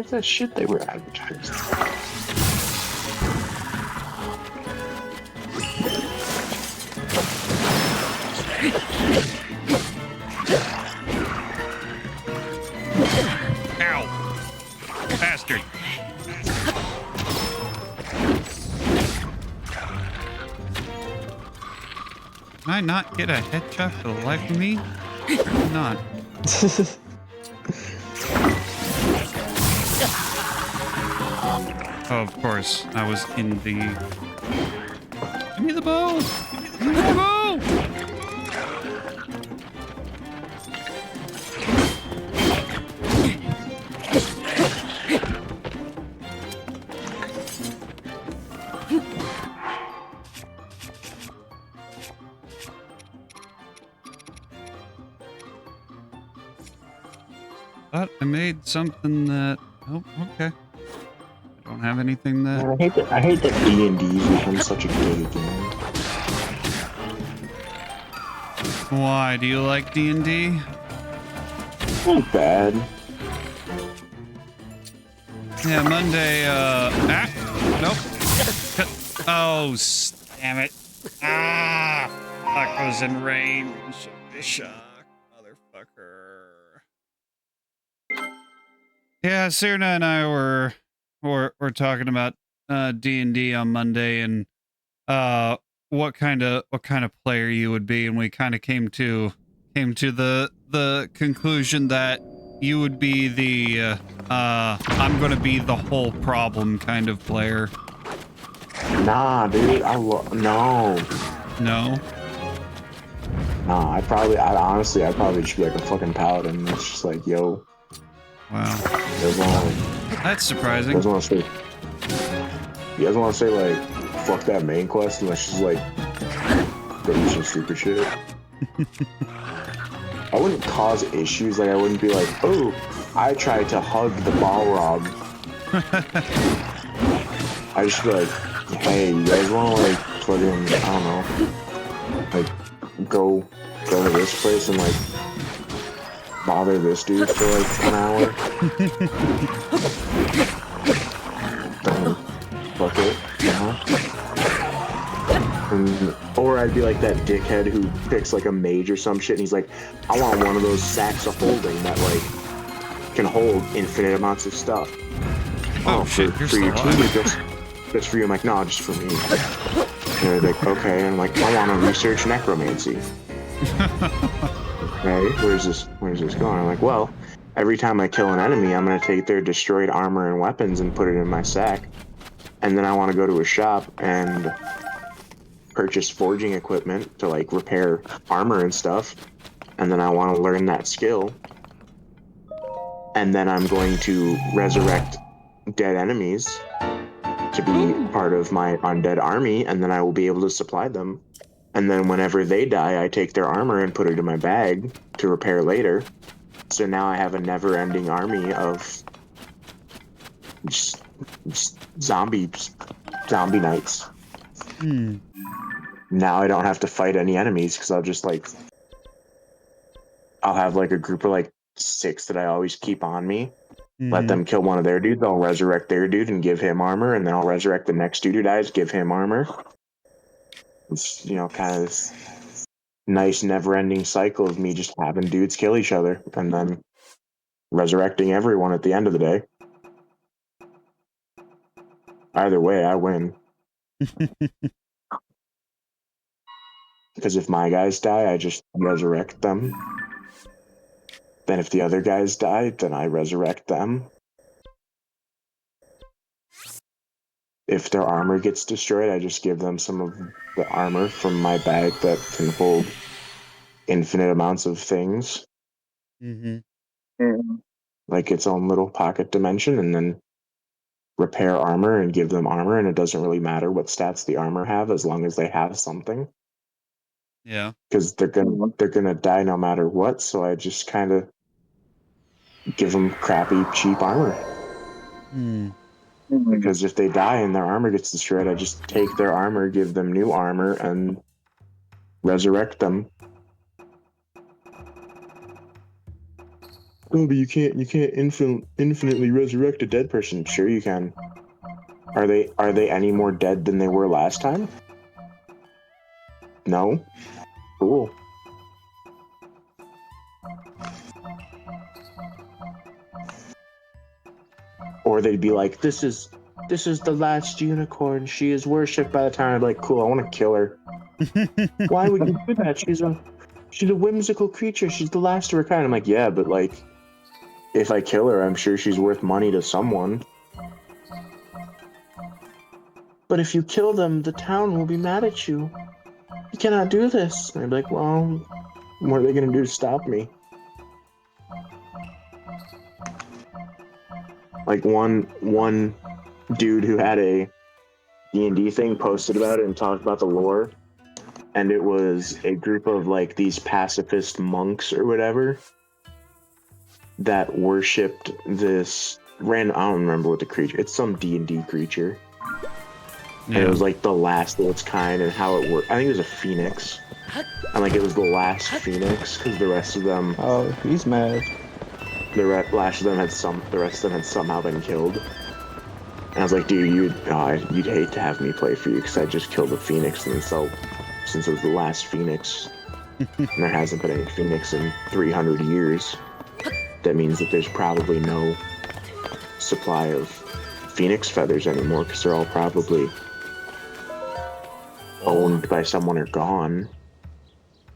Where's that shit they were advertising? Ow! Bastard! Can I not get a headshot for the life of me? Or not. Oh, of course. I was in the... Give me the bow! Give me the bow! Thought I made something that... Oh, okay. I don't have anything that... Man, I hate that D&D's become such a gay game. Why? Do you like D&D? Not bad. Yeah, Monday, nope. Oh, damn it. Ah! Fuck, I was in range. Shock, motherfucker. Yeah, Sirna and I were talking about D&D on Monday and what kind of player you would be, and we kind of came to the conclusion that you would be the I'm going to be the whole problem kind of player. Nah, dude, no. No. Nah, I'd honestly just be like a fucking paladin. It's just like, yo. Wow. That's surprising. You guys want to say like, fuck that main quest, and let's just like go do some stupid shit. I wouldn't cause issues. Like, I wouldn't be like, oh, I tried to hug the Balrog. I just be like, hey, you guys want to like fucking, I don't know, like go to this place and like bother this dude for like an hour? Then fuck it, you know? Or I'd be like that dickhead who picks like a mage or some shit and he's like, I want one of those sacks of holding that like can hold infinite amounts of stuff. Oh shit, for your team, just for you. I'm like, no, just for me. And they're like, okay. And I'm like, I want to research necromancy. Right? Where's this going? I'm like, well, every time I kill an enemy, I'm gonna take their destroyed armor and weapons and put it in my sack. And then I want to go to a shop and purchase forging equipment to like repair armor and stuff. And then I want to learn that skill. And then I'm going to resurrect dead enemies to be part of my undead army, and then I will be able to supply them. And then whenever they die, I take their armor and put it in my bag to repair later. So now I have a never-ending army of just zombie knights. Now I don't have to fight any enemies because I'll have like a group of like 6 that I always keep on me. Let them kill one of their dudes, I'll resurrect their dude and give him armor, and then I'll resurrect the next dude who dies, give him armor. It's, you know, kind of this nice never-ending cycle of me just having dudes kill each other and then resurrecting everyone at the end of the day. Either way, I win. Because if my guys die, I just resurrect them. Then if the other guys die, then I resurrect them. If their armor gets destroyed, I just give them some of the armor from my bag that can hold infinite amounts of things. Like its own little pocket dimension, and then repair armor and give them armor, and it doesn't really matter what stats the armor have as long as they have something. Yeah. Because they're gonna die no matter what, so I just kind of give them crappy, cheap armor. Because if they die and their armor gets destroyed, I just take their armor, give them new armor, and resurrect them. Oh, but you can't infinitely resurrect a dead person. Sure you can. Are they any more dead than they were last time? No? Cool. Or they'd be like, this is the last unicorn. She is worshipped by the time. I'm like, cool, I want to kill her. Why would you do that? She's a whimsical creature. She's the last of her kind. I'm like, yeah, but like, if I kill her, I'm sure she's worth money to someone. But if you kill them, the town will be mad at you. You cannot do this. And I'd be like, well, what are they gonna do to stop me? Like one dude who had a D&D thing posted about it and talked about the lore, and it was a group of like these pacifist monks or whatever that worshipped this random, I don't remember what the creature, it's some D&D creature. Yeah. And it was like the last of its kind, and how it worked. I think it was a phoenix. And like it was the last phoenix because the rest of them. Oh, he's mad. The rest of them had somehow been killed. And I was like, dude, you'd hate to have me play for you because I just killed a phoenix, and so since it was the last phoenix, and there hasn't been any phoenix in 300 years, that means that there's probably no supply of phoenix feathers anymore because they're all probably owned by someone or gone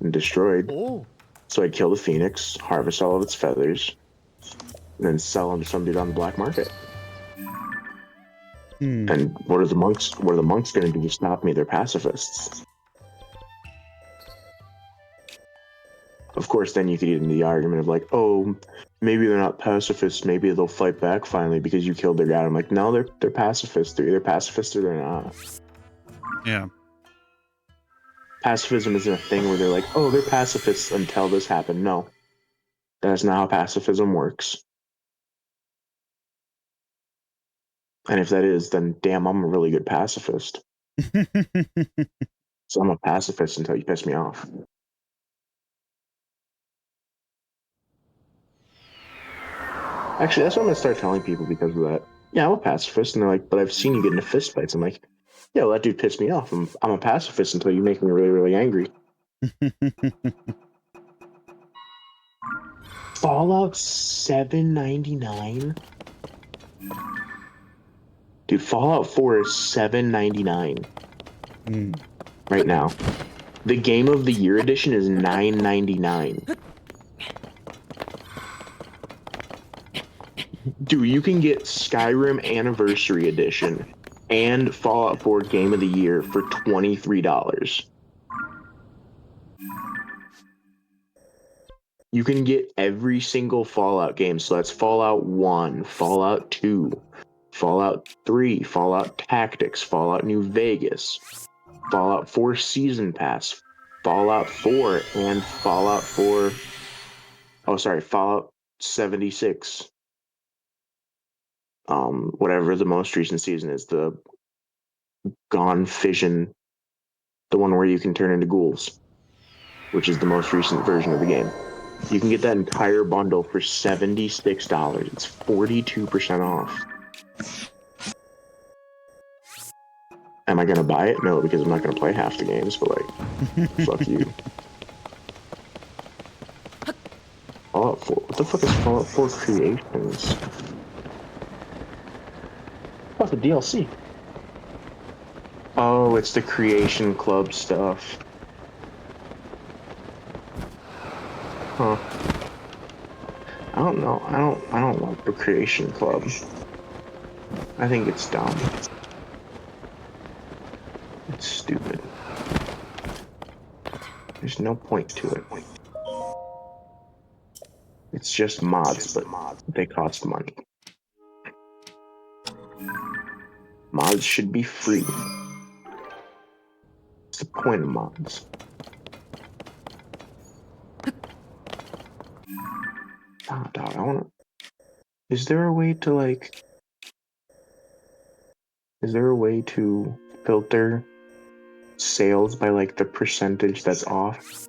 and destroyed. So I'd kill the phoenix, harvest all of its feathers, and then sell them to somebody on the black market. And what are the monks going to do to stop me? They're pacifists. Of course, then you could get into the argument of like, oh, maybe they're not pacifists. Maybe they'll fight back finally because you killed their guy. I'm like, no, they're pacifists. They're either pacifists or they're not. Yeah. Pacifism isn't a thing where they're like, oh, they're pacifists until this happened. No, that's not how pacifism works. And if that is, then damn, I'm a really good pacifist. So I'm a pacifist until you piss me off. Actually, that's what I'm going to start telling people because of that. Yeah, I'm a pacifist. And they're like, but I've seen you get into fistfights. I'm like, yeah, well, that dude pissed me off. I'm a pacifist until you make me really, really angry. Fallout 7.99? Dude, Fallout 4 is $7.99 right now. The Game of the Year edition is $9.99. Dude, you can get Skyrim Anniversary Edition and Fallout 4 Game of the Year for $23. You can get every single Fallout game. So that's Fallout 1, Fallout 2, Fallout 3, Fallout Tactics, Fallout New Vegas, Fallout 4 Season Pass, Fallout 4, and Fallout 76. Whatever the most recent season is, the Gone Fission, the one where you can turn into ghouls, which is the most recent version of the game. You can get that entire bundle for $76. It's 42% off. Am I gonna buy it? No, because I'm not gonna play half the games, but like, fuck you. Fallout 4. What the fuck is Fallout 4 Creations? What's the DLC? Oh, it's the Creation Club stuff. Huh. I don't know. I don't like the Creation Club. I think it's dumb. It's stupid. There's no point to it. It's just mods, but they cost money. Mods should be free. What's the point of mods? Oh, dog, I wanna... Is there a way to filter sales by like the percentage that's off?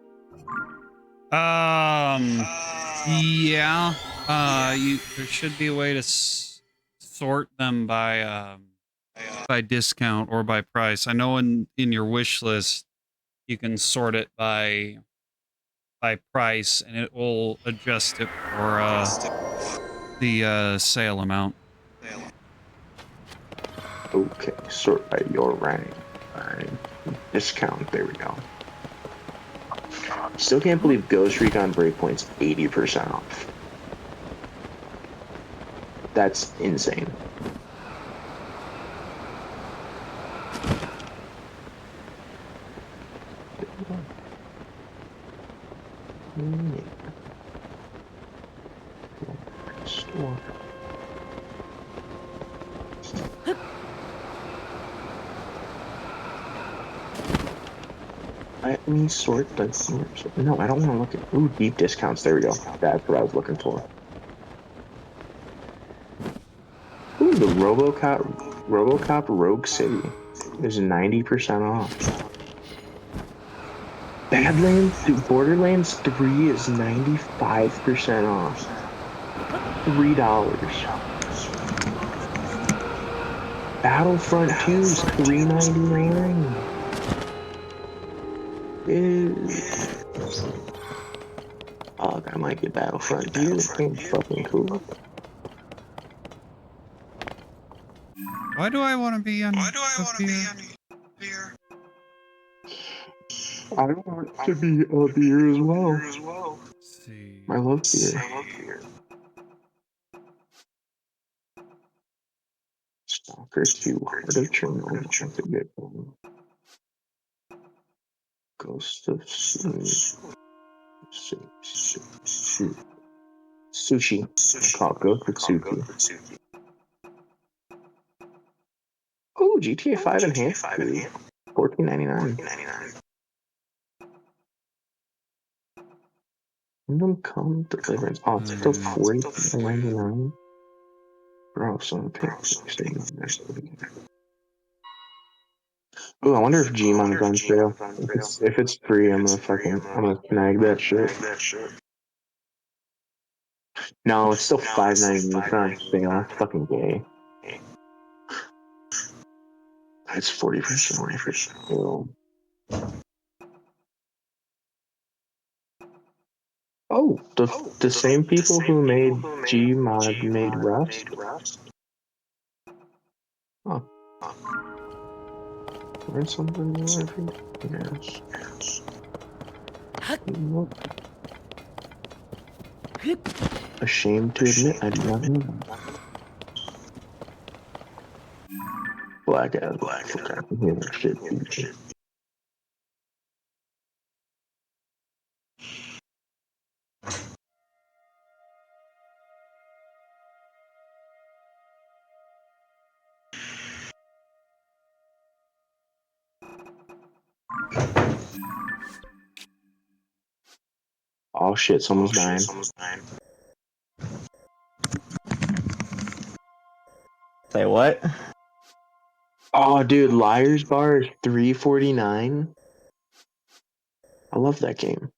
Yeah. There should be a way to sort them by discount or by price. I know in your wish list you can sort it by price, and it will adjust it for the sale amount. Okay, sort by your rank. Alright. Discount, there we go. Still can't believe Ghost Recon Breakpoint's 80% off. That's insane. Store. Let me sort the groups. No, I don't want to look at. Ooh, deep discounts. There we go. That's what I was looking for. Ooh, the RoboCop Rogue City is 90% off. Borderlands 3 is 95% off. $3. Battlefront 2 is $3.99. Oh, I might get Battlefront 2. That game's fucking cool. Why do I want to be on beer? I want to be a beer as well. Let's see. I love beer. Stalker 2, Heart of Chernobyl. That's a good one. Ghost of Sushi. I call it Ghost of Sushi. Oh, GTA 5 Enhanced. $14.99. Kingdom Come Deliverance. Oh, it's still $44.99. Bro, someone pick. Oh, I wonder if Gmon's on sale. If it's free, I'm gonna snag that shit. No, it's still $5.99. It's not on sale. That's fucking gay. It's 40% off. Oh, the same people who made Gmod made Rust. Huh. Learn something new every day. Yes. Ashamed to admit I do not know that. Black as black. I can hear that shit. Oh shit, someone's dying. Say what? Oh dude, Liar's Bar is $3.49. I love that game.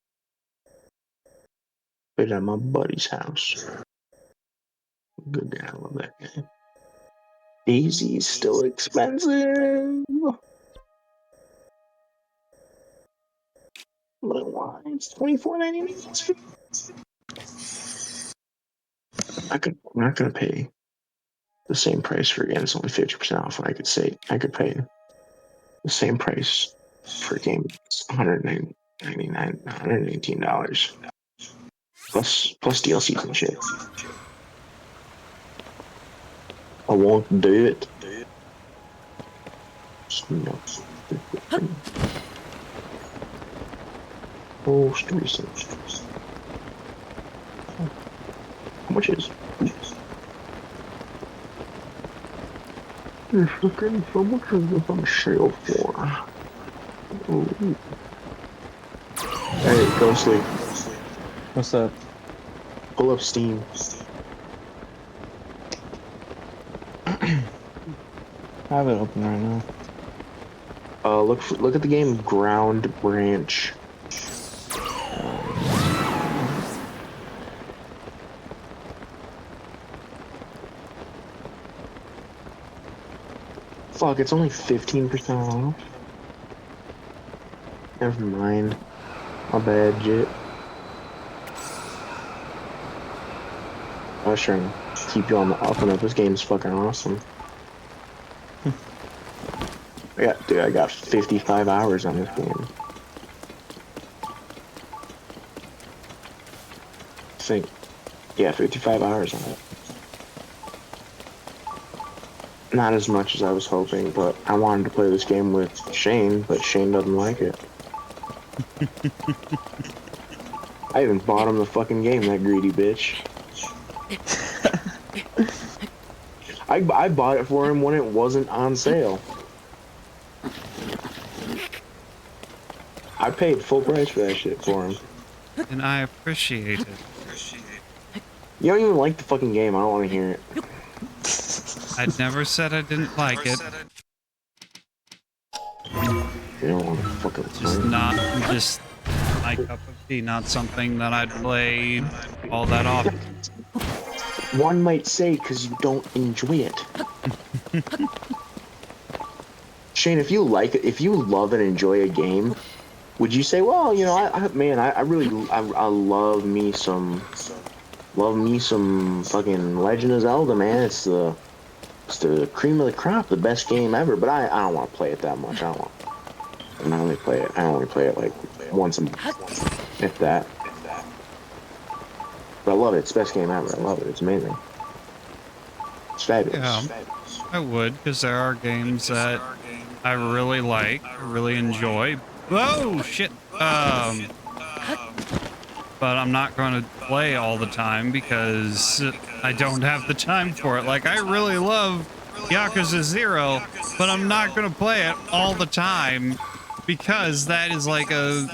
Played at my buddy's house. Good guy, I love that game. Daisy's still expensive. But why? It's $24.99. I'm not gonna pay the same price for again. It's only 50% off. I could pay the same price for a game. It's $118 plus DLCs and shit. I won't do it. No. Most recent. How much is? Fucking, how much is this on sale for? Ooh. Hey, Ghostly. What's up? Pull up Steam. I have it open right now. Look at the game Ground Branch. Fuck, it's only 15% off. Never mind. My bad, Jit. I was trying to keep you on the up and up. This game's fucking awesome. I got 55 hours on this game. I think, yeah, 55 hours on it. Not as much as I was hoping, but I wanted to play this game with Shane, but Shane doesn't like it. I even bought him the fucking game, that greedy bitch. I bought it for him when it wasn't on sale. I paid full price for that shit for him. And I appreciate it. You don't even like the fucking game, I don't want to hear it. I never said I didn't like it. You don't want to fucking Just not just my cup of tea, not something that I'd play all that often. One might say because you don't enjoy it. Shane, if you like it, if you love and enjoy a game, would you say, well, you know, I really love me some fucking Legend of Zelda, man. It's the cream of the crop, the best game ever. But I don't want to play it that much. I only play it like once a month, if that. But I love it. It's the best game ever. I love it. It's amazing. It's fabulous. Yeah, I would, because there are games that I really like, really enjoy. Whoa, shit. But I'm not going to play all the time because I don't have the time for it. Like, I really love Yakuza 0, but I'm not going to play it all the time because that is like a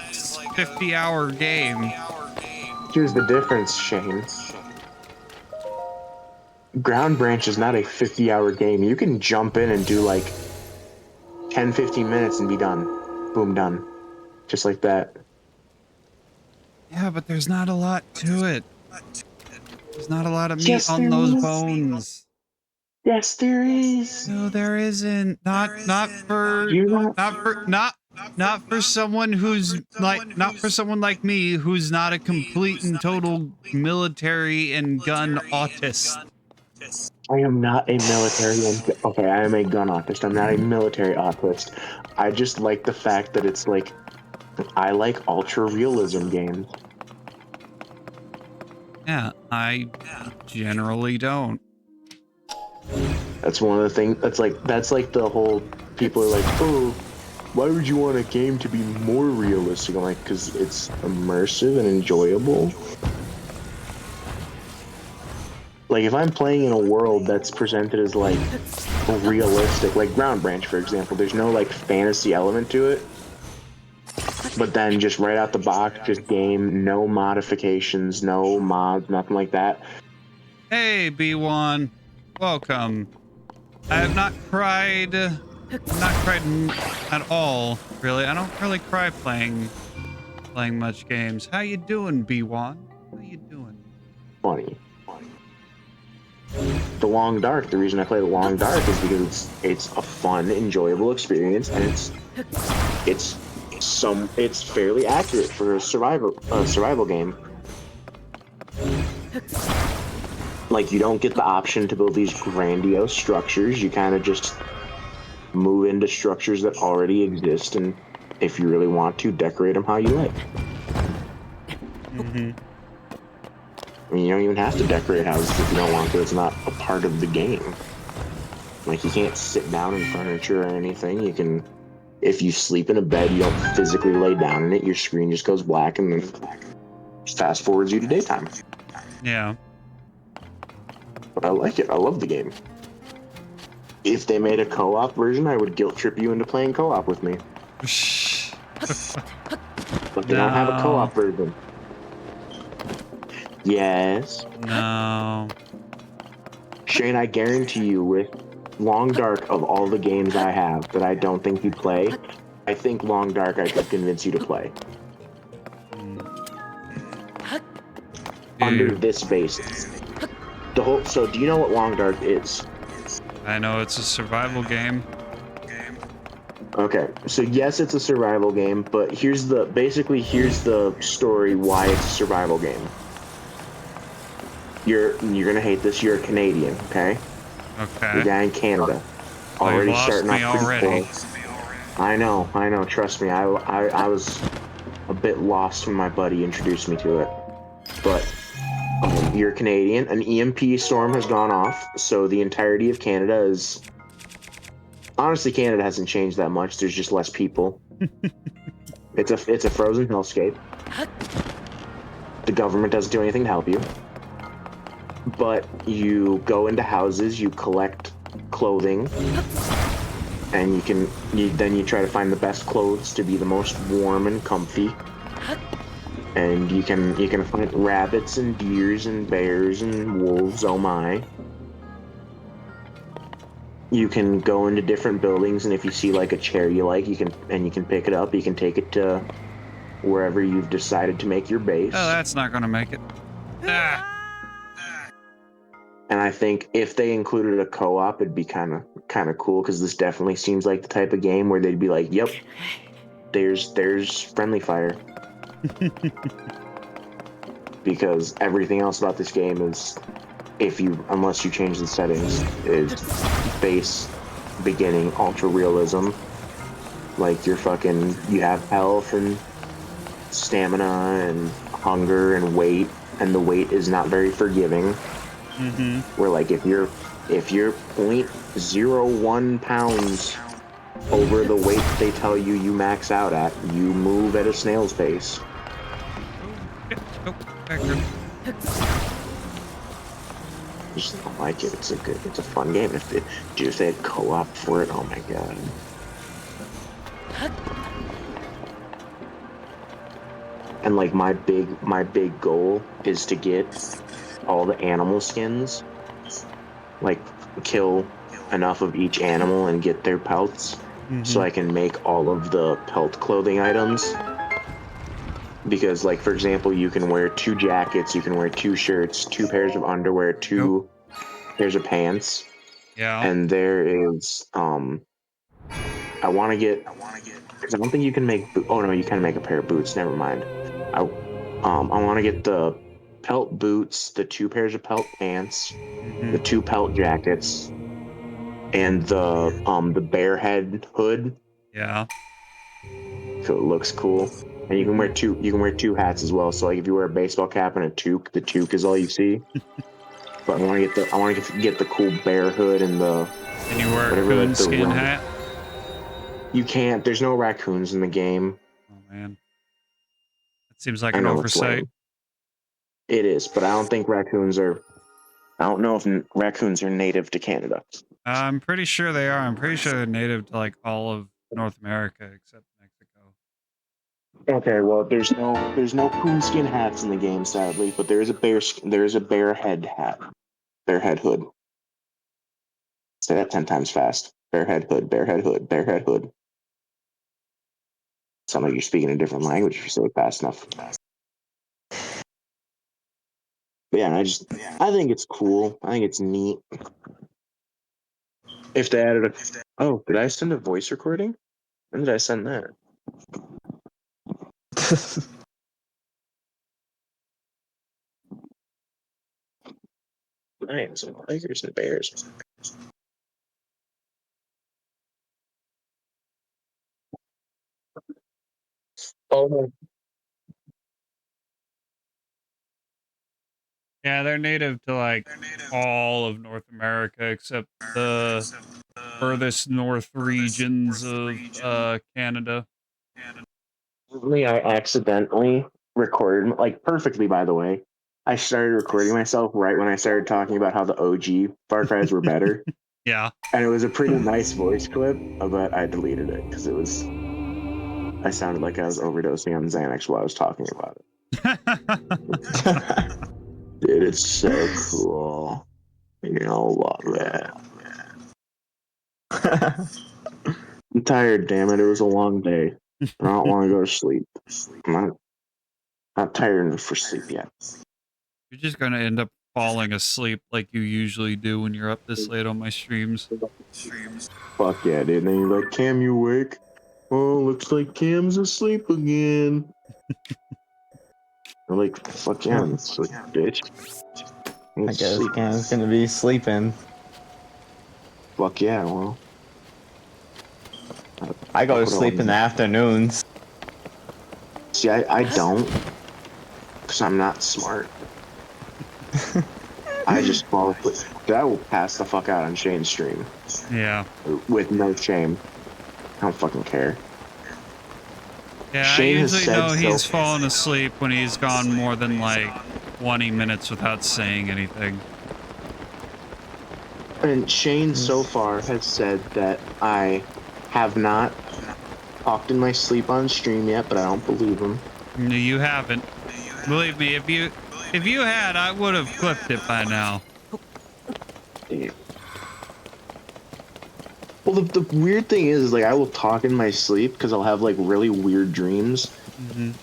50-hour game. Here's the difference, Shane. Ground Branch is not a 50-hour game. You can jump in and do like 10, 15 minutes and be done. Boom, done. Just like that. Yeah, but there's not a lot to it. There's not a lot of meat on those bones. Yes, there is. No, there isn't. Not for someone who's like, not for someone like me who's not a complete and total military and gun autist. I am not a military. Okay, I am a gun autist. I'm not a military autist. I just like the fact that it's like, I like ultra realism games. Yeah, I generally don't. That's one of the things. That's like the whole. People are like, oh, why would you want a game to be more realistic? I'm like, because it's immersive and enjoyable. Like, if I'm playing in a world that's presented as like realistic, like Ground Branch, for example, there's no like fantasy element to it. But then just right out the box, just game, no modifications, no mods, nothing like that. Hey, B1, welcome. I have not cried. At all, really. I don't really cry playing much games. How you doing, B1? How you doing? Funny. The Long Dark. The reason I play The Long Dark is because it's a fun, enjoyable experience, and it's fairly accurate for a survival game. Like, you don't get the option to build these grandiose structures. You kind of just move into structures that already exist, and if you really want to, decorate them how you like. Mm-hmm. I mean, you don't even have to decorate houses if you don't want to. It's not a part of the game. Like, you can't sit down in furniture or anything. You can, if you sleep in a bed, you don't physically lay down in it. Your screen just goes black and then fast forwards you to daytime. Yeah. But I like it. I love the game. If they made a co-op version, I would guilt trip you into playing co-op with me. But they don't have a co-op version. Yes. No. Shane, I guarantee you, with Long Dark, of all the games I have that I don't think you'd play, I think Long Dark I could convince you to play. Under this basis. So do you know what Long Dark is? I know it's a survival game. Okay, so yes, it's a survival game, but here's the story why it's a survival game. You're gonna hate this. You're a Canadian, okay? You're a Okay. guy in Canada. Well, you've Already lost starting me off pretty already. slow. I know. Trust me, I was a bit lost when my buddy introduced me to it. But you're Canadian. An EMP storm has gone off, so the entirety of Canada is. Honestly, Canada hasn't changed that much. There's just less people. It's a frozen hellscape. The government doesn't do anything to help you. But you go into houses, you collect clothing, and then you try to find the best clothes to be the most warm and comfy. And you can find rabbits and deers and bears and wolves. Oh my! You can go into different buildings, and if you see like a chair you like, you can pick it up. You can take it to wherever you've decided to make your base. Oh, that's not gonna make it. Ah. And I think if they included a co-op, it'd be kind of cool because this definitely seems like the type of game where they'd be like, "Yep, there's friendly fire." Because everything else about this game is, unless you change the settings, is base beginning ultra realism. Like you have health and stamina and hunger and weight, and the weight is not very forgiving. Mm-hmm. Where like if you're 0.01 pounds over the weight they tell you max out at, you move at a snail's pace. Oh, back here. I just don't like it. It's a fun game. If they had co-op for it, oh my god. And like my big goal is to get all the animal skins, like kill enough of each animal and get their pelts, so I can make all of the pelt clothing items. Because like for example, you can wear 2 jackets, you can wear 2 shirts, 2 pairs of underwear, 2 pairs of pants. Yeah. And there is I want to get, because I don't think you can make oh no, you can make a pair of boots, never mind. I want to get the pelt boots, the 2 pairs of pelt pants, the 2 pelt jackets, and the bear head hood. Yeah. So it looks cool. And you can wear 2 hats as well. So like if you wear a baseball cap and a toque, the toque is all you see. But I want to get the cool bear hood and the Can you wear a whatever, like the coonskin hat? You can't. There's no raccoons in the game. Oh man, that seems like I an know it's oversight. lame. It is, but I don't think raccoons are. I don't know if raccoons are native to Canada. I'm pretty sure they are. I'm pretty sure they're native to like all of North America except Mexico. Okay, well, there's no coonskin hats in the game, sadly, but there is a bear head hat, bear head hood. Say that 10 times fast. Bear head hood, bear head hood, bear head hood. Sound like you're speaking a different language if you say it fast enough. But yeah, I think it's cool. I think it's neat. If they added a, oh, did I send a voice recording? When did I send that? Lions and tigers and bears. Oh, Yeah, they're native to like all of North America except the furthest north regions of Canada. I accidentally recorded, like perfectly, by the way. I started recording myself right when I started talking about how the OG Far Cry's were better. Yeah. And it was a pretty nice voice clip, but I deleted it because I sounded like I was overdosing on Xanax while I was talking about it. Dude, it's so cool. You know, love that. I'm tired, damn it. It was a long day. I don't want to go to sleep. I'm not tired enough for sleep yet. You're just gonna end up falling asleep like you usually do when you're up this late on my streams. Fuck yeah, dude. And then you're like, Cam, you awake? Oh, looks like Cam's asleep again. I'm like, fuck yeah, I'm asleep, bitch. I'm I guess asleep. Cam's gonna be sleeping. Fuck yeah, well. I go to Fuck what sleep in the afternoons. See, I don't. Because I'm not smart. I just fall asleep. I will pass the fuck out on Shane's stream. Yeah. With no shame. I don't fucking care. Yeah, Shane I has usually said know he's so- fallen asleep when he's gone more than like 20 minutes without saying anything. And Shane so far has said that I have not talked in my sleep on stream yet, but I don't believe him. No, you haven't. Believe me, if you had, I would have clipped it by now. Well, the weird thing is, like, I will talk in my sleep because I'll have like really weird dreams,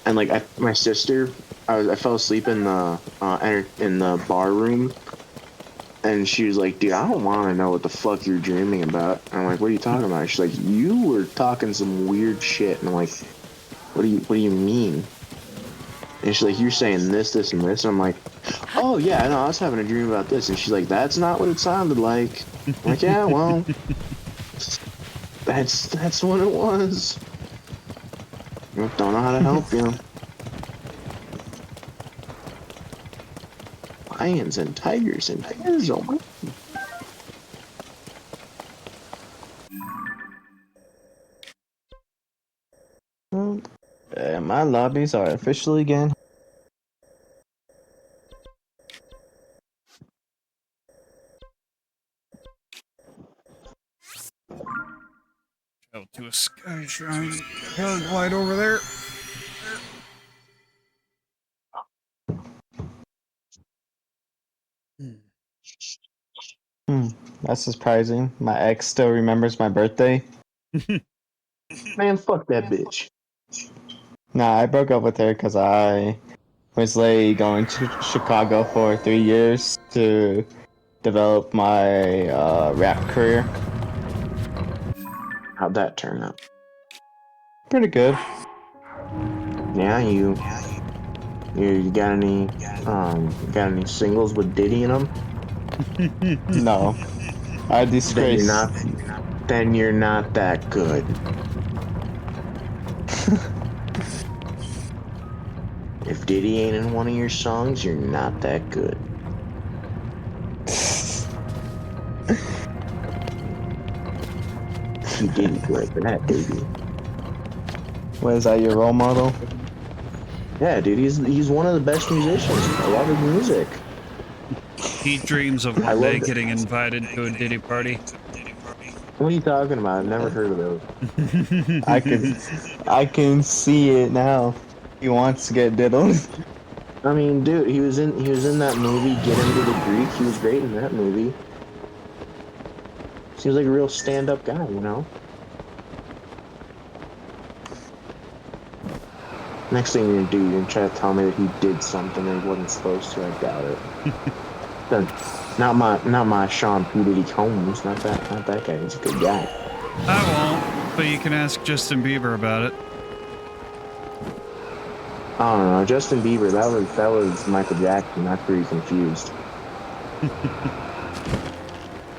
and like my sister, I fell asleep in the bar room, and she was like, "Dude, I don't want to know what the fuck you're dreaming about." And I'm like, "What are you talking about?" She's like, "You were talking some weird shit," and I'm like, What do you mean?" And she's like, "You're saying this, this, and this." And I'm like, "Oh yeah, no, I was having a dream about this." And she's like, "That's not what it sounded like." I'm like, "Yeah, well." That's what it was. I don't know how to help you. Lions and tigers and bears. Oh my. My lobbies are officially again. Go to a sky shrine paraglide over there. That's surprising. My ex still remembers my birthday. Man, fuck that bitch. Nah, I broke up with her because I was late going to Chicago for 3 years to develop my rap career. How'd that turn out? Pretty good. Yeah, you got any singles with Diddy in them? No, I Then disgrace. you're not that good. If Diddy ain't in one of your songs, you're not that good. You Diddy good for that, baby. What is that, your role model? Yeah, dude, he's one of the best musicians. I love his music. He dreams of I one day love it. getting invited to a Diddy party. What are you talking about? I've never heard of those. I can see it now. He wants to get diddled. I mean, dude, he was in that movie Get Him to the Greek. He was great in that movie. Seems like a real stand-up guy, you know? Next thing you're gonna do, you're gonna try to tell me that he did something that he wasn't supposed to. I doubt it. Then, not my Sean P. Diddy Combs. Not that guy. He's a good guy. I won't, but you can ask Justin Bieber about it. I don't know. Justin Bieber. That was Michael Jackson. Not pretty confused.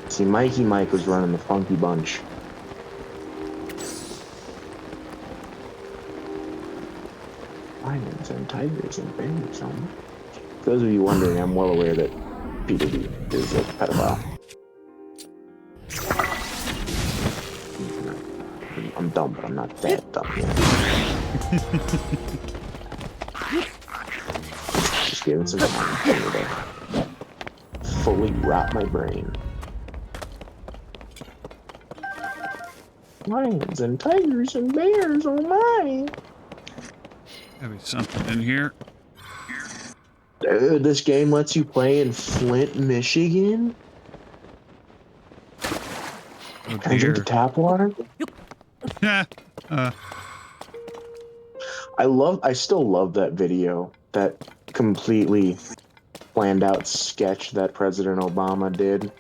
See, Mikey Mike was running the Funky Bunch. Lions and tigers and bears. For those of you wondering, I'm well aware that P. Diddy is a pedophile. I'm dumb, but I'm not that dumb yet. Just giving some time to fully rot my brain. Lions and tigers and bears, oh my! Maybe something in here. Dude, this game lets you play in Flint, Michigan? Oh Can I drink the dear. tap water? I still love that video. That completely planned out sketch that President Obama did,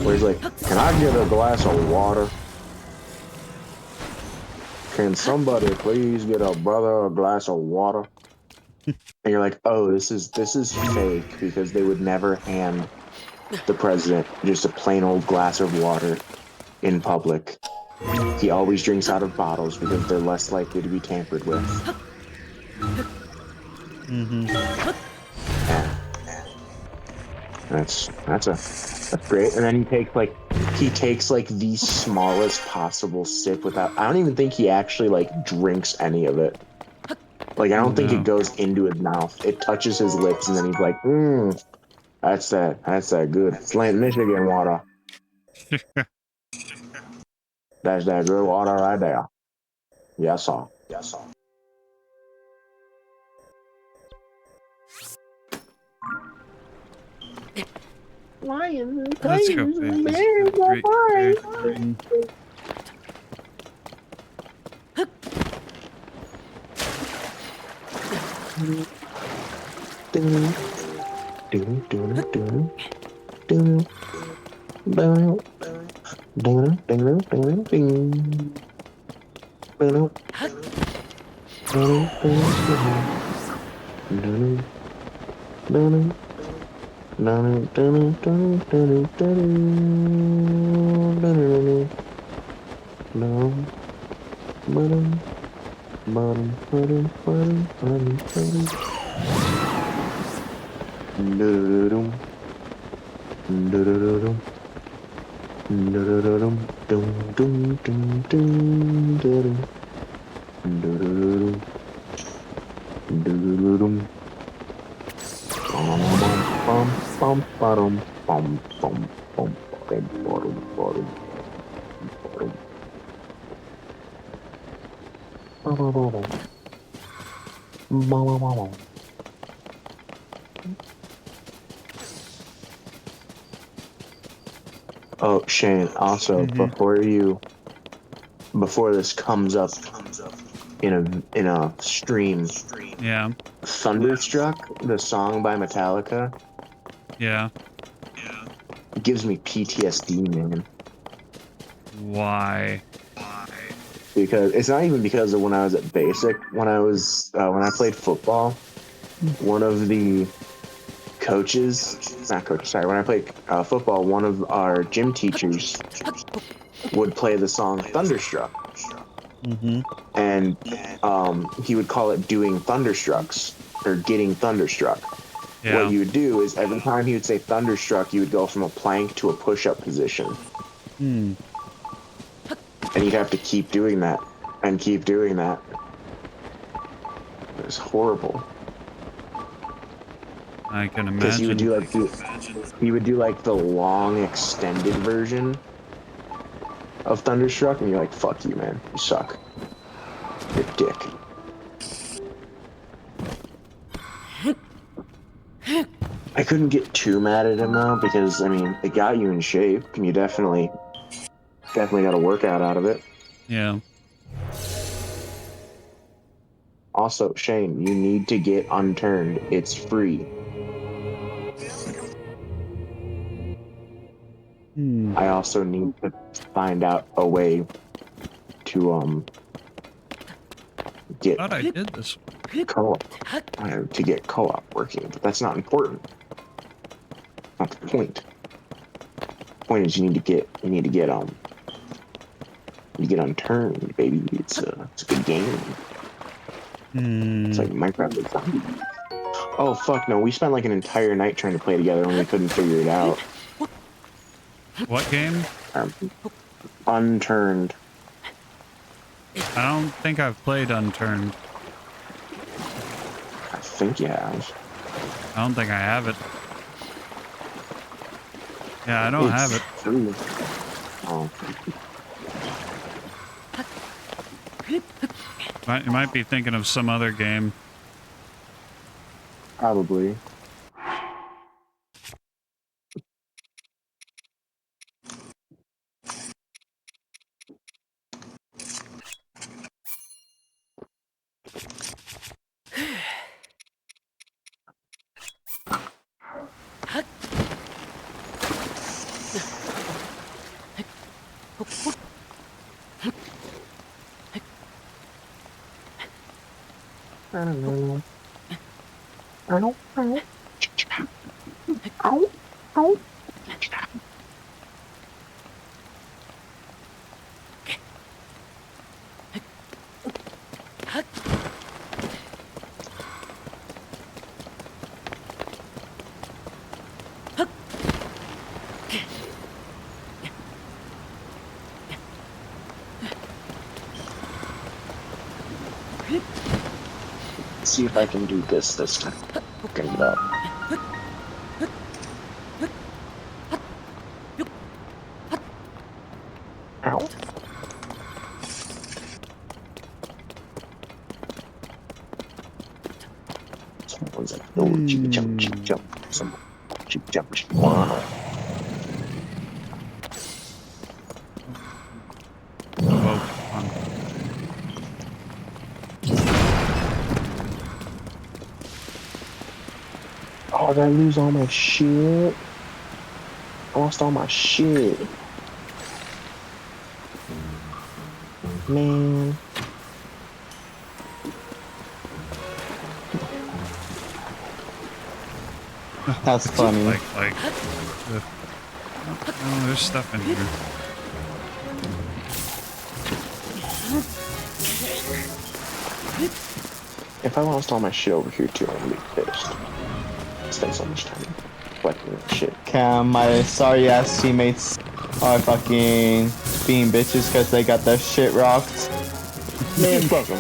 where he's like, "Can I get a glass of water? Can somebody please get a brother a glass of water?" And you're like, "Oh, this is fake because they would never hand the president just a plain old glass of water in public. He always drinks out of bottles because they're less likely to be tampered with." Yeah, that's great. And then he takes like the smallest possible sip without. I don't even think he actually like drinks any of it. Like I don't think it No. goes into his mouth. It touches his lips, and then he's like, That's that good Flint, Michigan water. That's that good water right there. Yes, sir. Yes, sir." Lions, Let's go, tigers, and babies. bears are fine. Doo, doo, doo, doo, doo, doo, doo, doo, doo, doo. Doo, doo, doo, doo, doo, doo, doo, doo, doo, doo, doo. Ba-dum, ba-dum, ba-dum, ba-dum, ba-dum, ba-dum. Doo-doo-doo-dum, doo-doo-doo-dum, doo-doo-doo-dum, dum, dum, dum, dum, doo-dum, doo-doo-doo-dum, doo-doo-doo-dum. Bum, bum, bum, ba-dum, bum, bum, bum, ba-dum, ba-dum, ba-dum, ba-dum. Ba-ba-ba-bum, ba-ba-ba-bum. Oh, Shane, also, before this comes up in a stream, Yeah. Thunderstruck, the song by Metallica, Yeah. gives me PTSD, man. Why? Because it's not even because of when I was at basic. When I played football, one of the not coaches, sorry, when I played football, one of our gym teachers would play the song Thunderstruck, and he would call it doing thunderstrucks or getting thunderstruck. What Yeah. you would do is every time he would say thunderstruck, you would go from a plank to a push-up position, Hmm. and you'd have to keep doing that and keep doing that. It was horrible I can because imagine. he would do like the long extended version of thunderstruck, and you're like, "Fuck you, man, you suck, you're a dick." I couldn't get too mad at him though because I mean it got you in shape, and you definitely got a workout out of it. Yeah. Also, Shane, you need to get Unturned. It's free. I also need to find out a way to get Thought I did this one. co-op working, but that's not important. Not the point. The point is you get Unturned, baby. It's a good game. It's like Minecraft with zombies. Oh fuck no, we spent like an entire night trying to play together and we couldn't figure it out. What game? Um, Unturned. I don't think I've played Unturned. I think you have. I don't think I have it. Yeah, I don't have it. Free. Oh, You might be thinking of some other game. probably. See if I can do this time. Get it up. Ow. Someone's like, oh, cheap jump. Someone, cheap jump. Wow. Oh, did I lose all my shit? I lost all my shit. Man. That's funny. Oh, there's stuff in here. If I lost all my shit over here too, I'm gonna be pissed. Spend so much time collecting that shit. Cam, my sorry ass teammates are fucking being bitches because they got their shit rocked. Man, fuck them.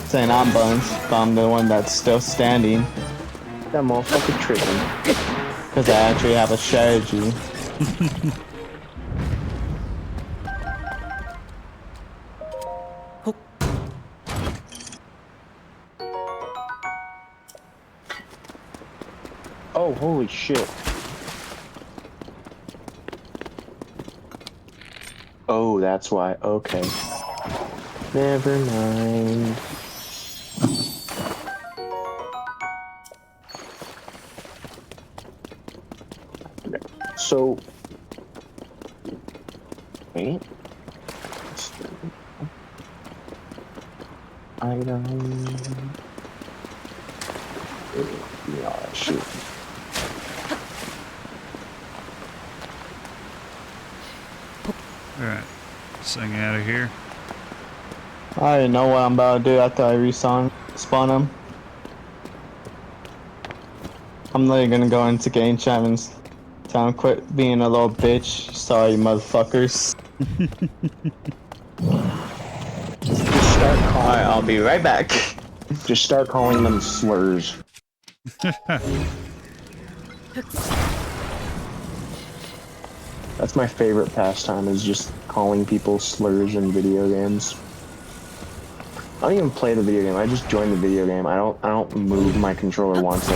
Saying I'm buns, but I'm the one that's still standing. That motherfucker tripping. Because I actually have a strategy. Oh, holy shit. Oh, that's why. Okay. Never mind. So, wait. Item. Yeah, shoot. Alright. This thing out of here. I already know what I'm about to do after I spawn him. I'm literally gonna go into game chat and tell him quit being a little bitch. Sorry, motherfuckers. Just start calling. Alright, I'll be right back. Just start calling them slurs. That's my favorite pastime, is just calling people slurs in video games. I don't even play the video game. I just join the video game. I don't move my controller once.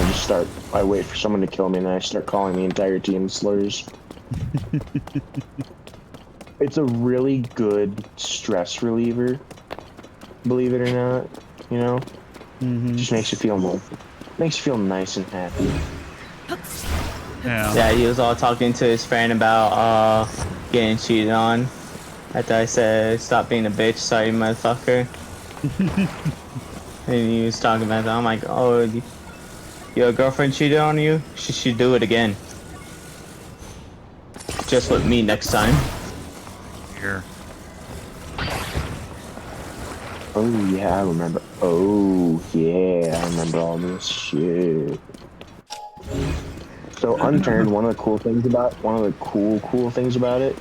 I wait for someone to kill me, and then I start calling the entire team slurs. It's a really good stress reliever. Believe it or not, you know. Just makes you feel nice and happy. Yeah. Yeah, he was all talking to his friend about getting cheated on. After I said, stop being a bitch, sorry motherfucker. And he was talking about that. I'm like, oh, your girlfriend cheated on you? She should do it again. Just with me next time. Here. Oh yeah, I remember. Oh yeah, I remember all this shit. So Unturned, one of the cool things about it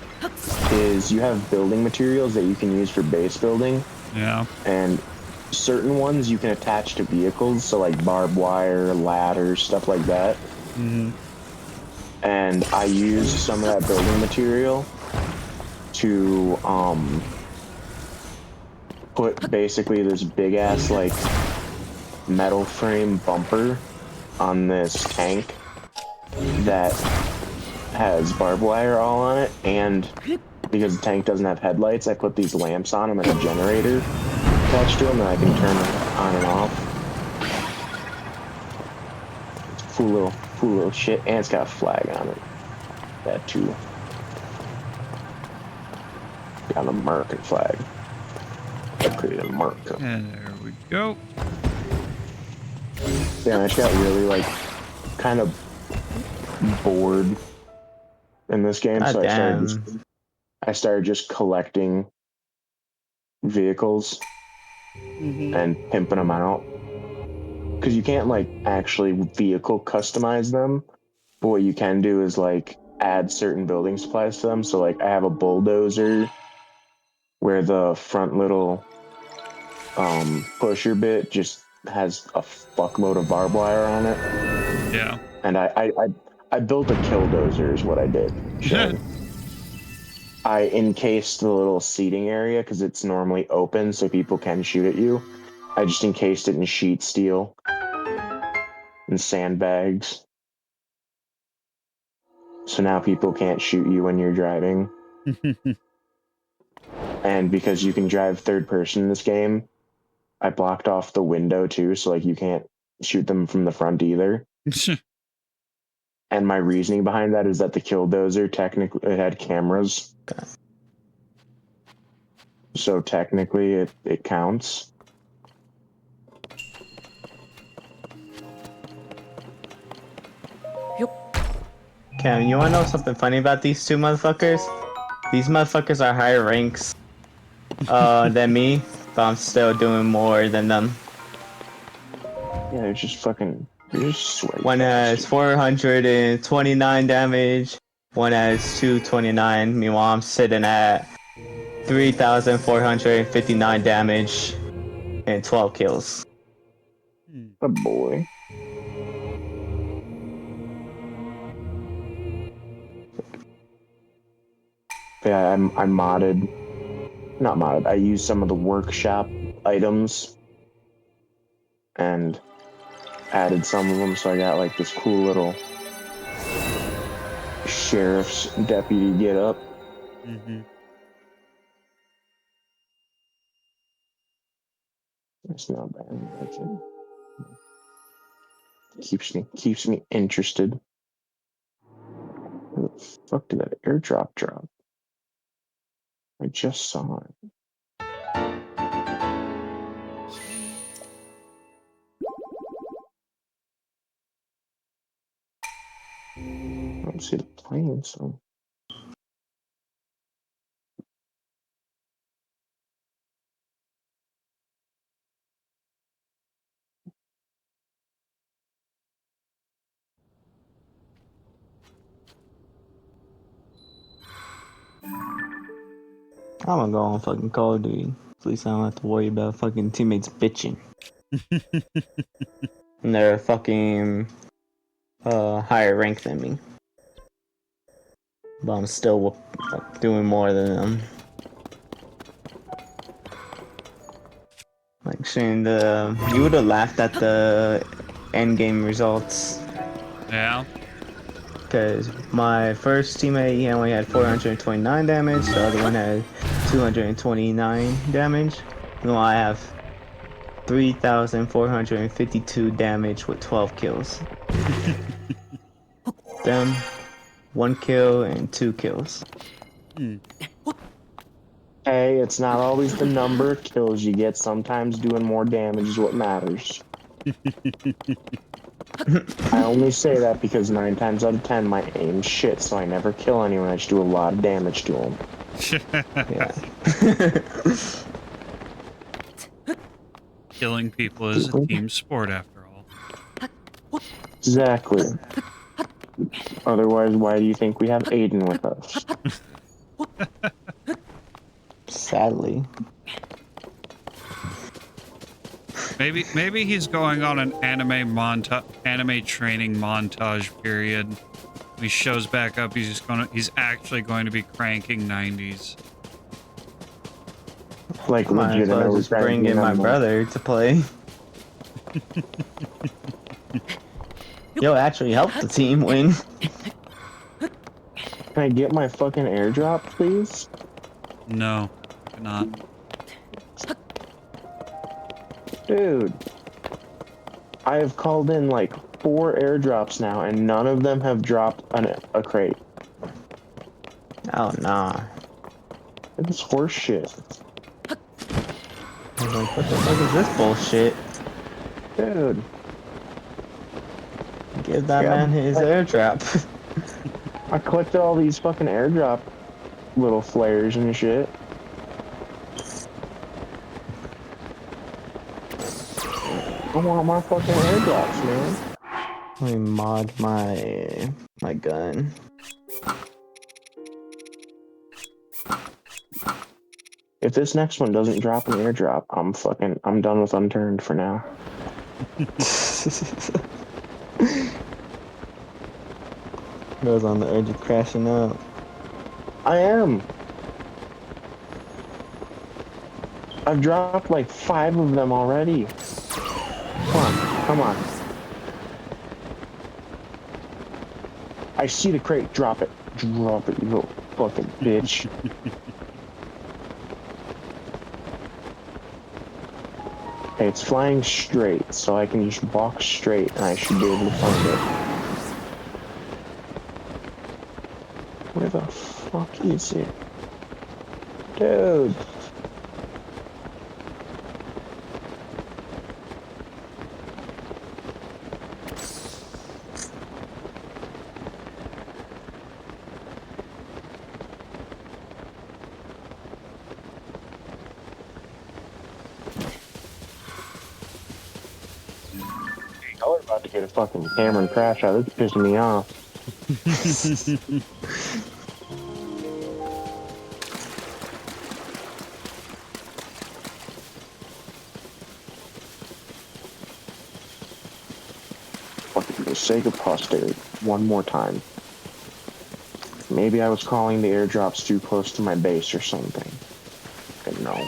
is you have building materials that you can use for base building. Yeah. And certain ones you can attach to vehicles, so like barbed wire, ladders, stuff like that. And I used some of that building material to put basically this big ass like metal frame bumper on this tank that has barbed wire all on it, and because the tank doesn't have headlights, I put these lamps on them and a generator attached to them, and I can turn them on and off. It's a cool little shit, and it's got a flag on it. That too. Got an American flag. I created America. And there we go. Yeah, I just got really like kind of bored in this game, so I started just collecting vehicles and pimping them out. Because you can't like actually vehicle customize them, but what you can do is like add certain building supplies to them. So like I have a bulldozer where the front little pusher bit just has a fuckload of barbed wire on it. Yeah. And I built a killdozer is what I did, Shane. I encased the little seating area because it's normally open so people can shoot at you. I just encased it in sheet steel and sandbags. So now people can't shoot you when you're driving. And because you can drive third person in this game, I blocked off the window too, so like you can't shoot them from the front either. And my reasoning behind that is that the killdozer technically it had cameras. So technically it counts. Cam, you wanna know something funny about these two motherfuckers? These motherfuckers are higher ranks than me, but I'm still doing more than them. Yeah, they're just sweaty. One has 429 damage, one has 229. Meanwhile, I'm sitting at 3,459 damage and 12 kills. A boy. Yeah, I modded. Not modded. I used some of the workshop items and added some of them, so I got like this cool little sheriff's deputy get up. That's not bad. That's it. Keeps me interested. Where the fuck did that airdrop drop? I just saw it. I don't see the plane, so. I'm gonna go on fucking Call of Duty. At least I don't have to worry about fucking teammates bitching. And they're fucking higher rank than me. But I'm still doing more than them. Like Shane, you would have laughed at the end game results. Yeah. Because my first teammate, he only had 429 damage, the other one had 229 damage. No, I have 3,452 damage with 12 kills. Them, 1 kill and 2 kills. Hey, it's not always the number of kills you get. Sometimes doing more damage is what matters. I only say that because 9 times out of 10 my aim's shit, so I never kill anyone. I just do a lot of damage to them. Yeah. Killing people is a team sport after all. Exactly. Otherwise, why do you think we have Aiden with us? Sadly. Maybe he's going on an anime training montage period. When he shows back up, he's actually going to be cranking 90s. Like Might as well just bring in my brother to play. Yo, actually help the team win. Can I get my fucking airdrop, please? No, not. Dude, I have called in like 4 airdrops now, and none of them have dropped a crate. Oh, nah. It's horse shit. I was like, what the fuck is this bullshit? Dude. Give that Yeah, man his airdrop. I collected all these fucking airdrop little flares and shit. I want my fucking airdrops, man. Let me mod my gun. If this next one doesn't drop an airdrop, I'm done with Unturned for now. Goes on the edge of crashing out. I am. I've dropped like 5 of them already. Come on, come on. I see the crate. Drop it. Drop it, you little fucking bitch. Okay, it's flying straight, so I can just walk straight and I should be able to find it. Where the fuck is it? Dude. Y'all are about to get a fucking Cameron crash out. This is pissing me off. Fucking for the sake of posterity, one more time. Maybe I was calling the airdrops too close to my base or something. Fucking no.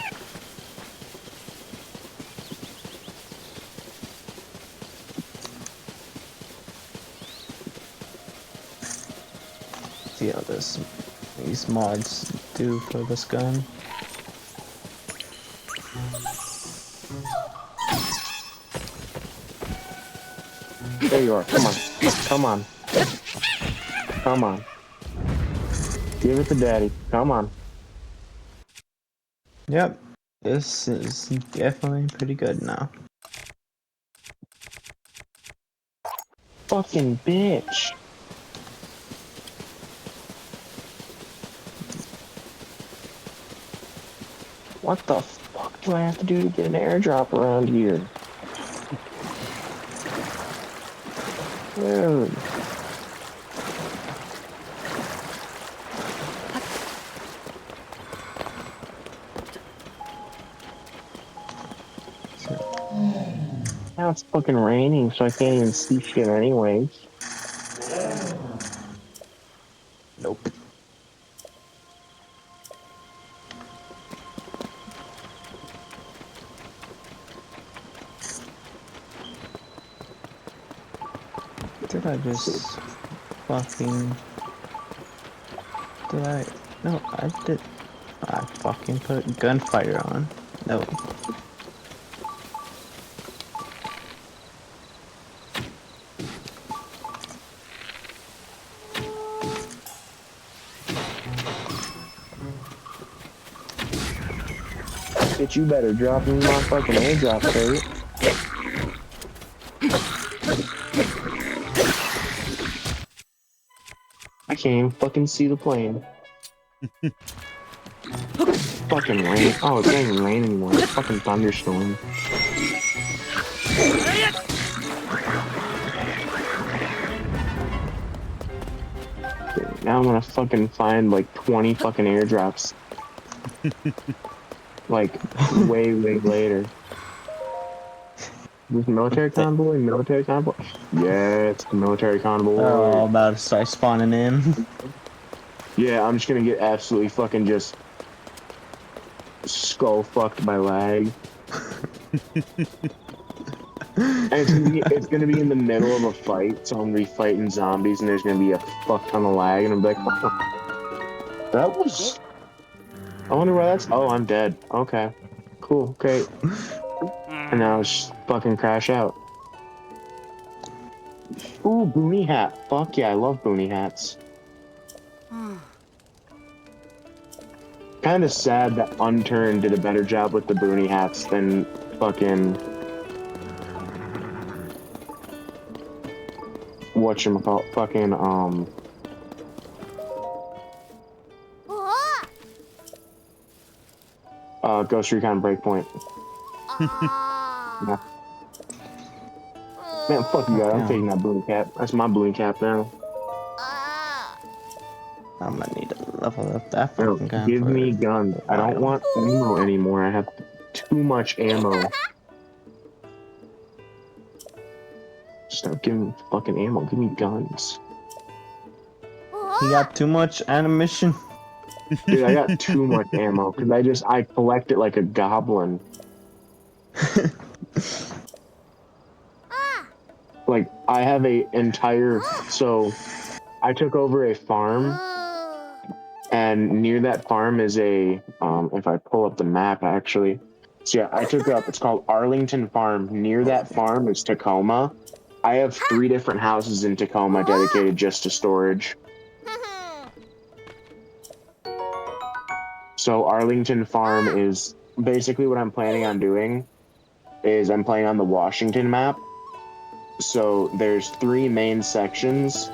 See how these mods do for this gun. There you are. Come on. Come on. Come on. Give it to daddy. Come on. Yep, this is definitely pretty good now. Fucking bitch. What the fuck do I have to do to get an airdrop around here? Dude. Now it's fucking raining, so I can't even see shit anyways. Nope. Did I just fucking... Did I... No, I did... I fucking put gunfire on. No. Bitch, you better drop me my fucking airdrop crate. I can't even fucking see the plane. Fucking rain. Oh, it's not even rain anymore. It's fucking thunderstorm. Now I'm gonna fucking find like 20 fucking airdrops. Like, way later. This military convoy? Military convoy? Yeah, it's the military convoy. Oh, about to start spawning in. Yeah, I'm just gonna get absolutely fucking just skull fucked by lag. And it's gonna be in the middle of a fight, so I'm gonna be fighting zombies and there's gonna be a fuck ton of lag and I'm like, oh, that was... I wonder why that's... Oh, I'm dead. Okay. Cool, great. And now it's just fucking crash out. Ooh, boonie hat. Fuck yeah, I love boonie hats. Kind of sad that Unturned did a better job with the boonie hats than fucking whatchamacallit, fucking, Ghost Recon Breakpoint. Yeah. Man, fuck you guys. I'm taking that balloon cap. That's my balloon cap now. I'm gonna need to level up that No, fucking gun give for me guns. a I don't while. want ammo anymore. I have too much ammo. Stop giving me fucking ammo. Give me guns. You got too much animation. Dude, I got too much ammo because I collect it like a goblin. Like, I have a entire, so I took over a farm, and near that farm is a, if I pull up the map actually, so yeah, I took up, it's called Arlington Farm. Near that farm is Tacoma. I have 3 different houses in Tacoma dedicated just to storage. So Arlington Farm is basically what I'm planning on doing is I'm playing on the Washington map. So there's 3 main sections.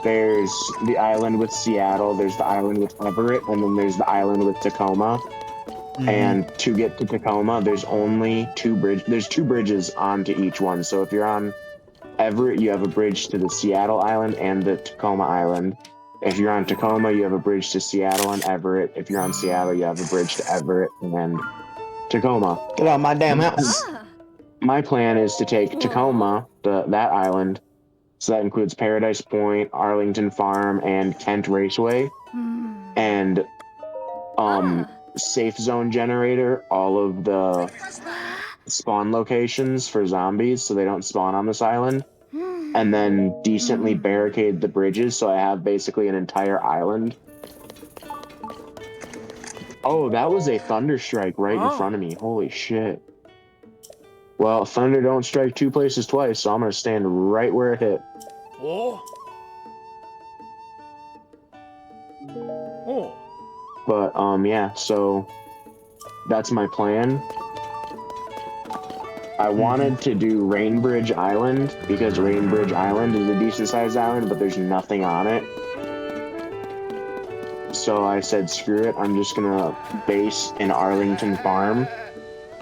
There's the island with Seattle, there's the island with Everett, and then there's the island with Tacoma. And to get to Tacoma, there's only 2 bridges. There's 2 bridges onto each one. So if you're on Everett, you have a bridge to the Seattle island and the Tacoma island. If you're on Tacoma, you have a bridge to Seattle and Everett. If you're on Seattle, you have a bridge to Everett and Tacoma. Get out my damn house. My plan is to take Tacoma, that island, so that includes Paradise Point, Arlington Farm, and Kent Raceway, and safe zone generator all of the spawn locations for zombies so they don't spawn on this island, and then decently barricade the bridges so I have basically an entire island. Oh, that was a thunder strike right in front of me. Holy shit. Well, thunder don't strike 2 places twice, so I'm gonna stand right where it hit. But yeah, so that's my plan. I wanted to do Rainbridge Island because Rainbridge Island is a decent sized island, but there's nothing on it. So I said, screw it, I'm just gonna base in Arlington Farm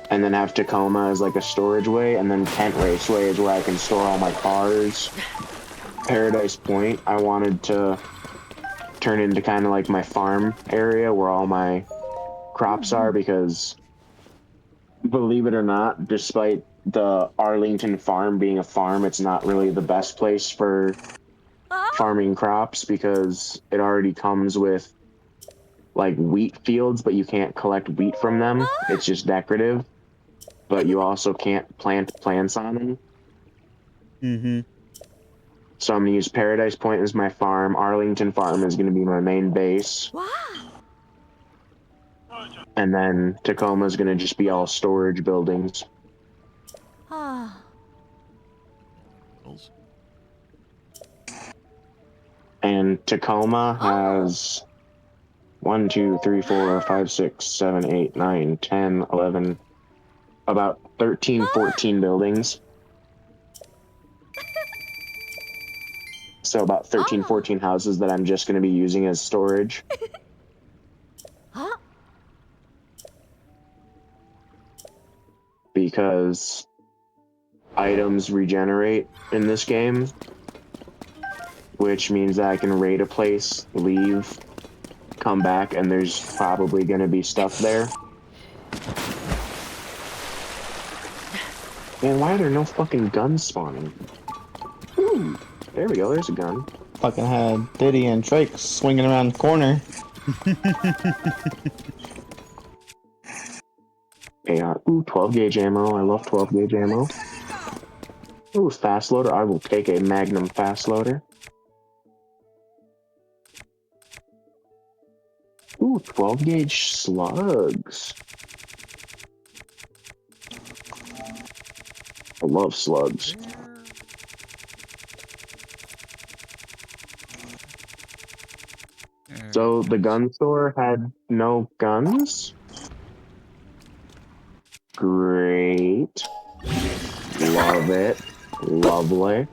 and then have Tacoma as like a storage way, and then Kent Raceway is where I can store all my cars. Paradise Point, I wanted to turn into kind of like my farm area where all my crops are, because believe it or not, despite the Arlington Farm being a farm, it's not really the best place for farming crops because it already comes with like wheat fields, but you can't collect wheat from them. It's just decorative, but you also can't plant plants on them. So I'm going to use Paradise Point as my farm. Arlington Farm is going to be my main base. And then Tacoma is going to just be all storage buildings. And Tacoma has 1, 2, 3, 4, 5, 6, 7, 8, 9, 10, 11, about 13, 14 buildings. So about 13, 14 houses that I'm just going to be using as storage. Because items regenerate in this game, which means that I can raid a place, leave, come back, and there's probably going to be stuff there. Man, why are there no fucking guns spawning? Ooh, there we go, there's a gun. Fucking had Diddy and Drake swinging around the corner. AR. Ooh, 12 gauge ammo. I love 12 gauge ammo. Ooh, fast loader. I will take a Magnum fast loader. Ooh, 12 gauge slugs. I love slugs. So the gun store had no guns? Great. Love it. Lovely.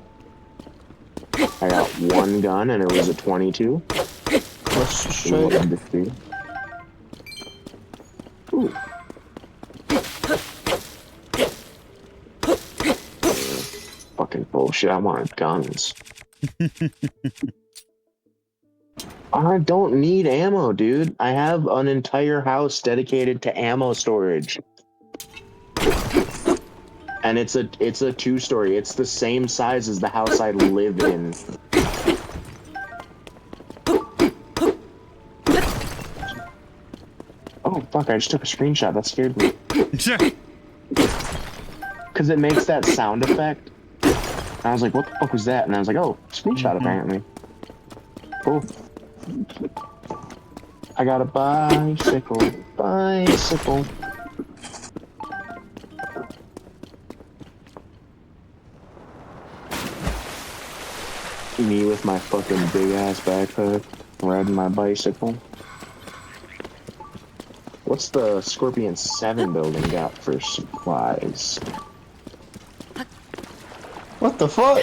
I got one gun, and it was a 22. Let's straight. Love to see. Ooh. Fucking bullshit. I wanted guns. I don't need ammo, dude. I have an entire house dedicated to ammo storage. And it's a 2-story. It's the same size as the house I live in. Oh fuck, I just took a screenshot. That scared me. Cause it makes that sound effect. And I was like, what the fuck was that? And I was like, oh, screenshot apparently. Cool. I got a bicycle. Bicycle. Me with my fucking big ass backpack, riding my bicycle. What's the Scorpion 7 building got for supplies? What the fuck?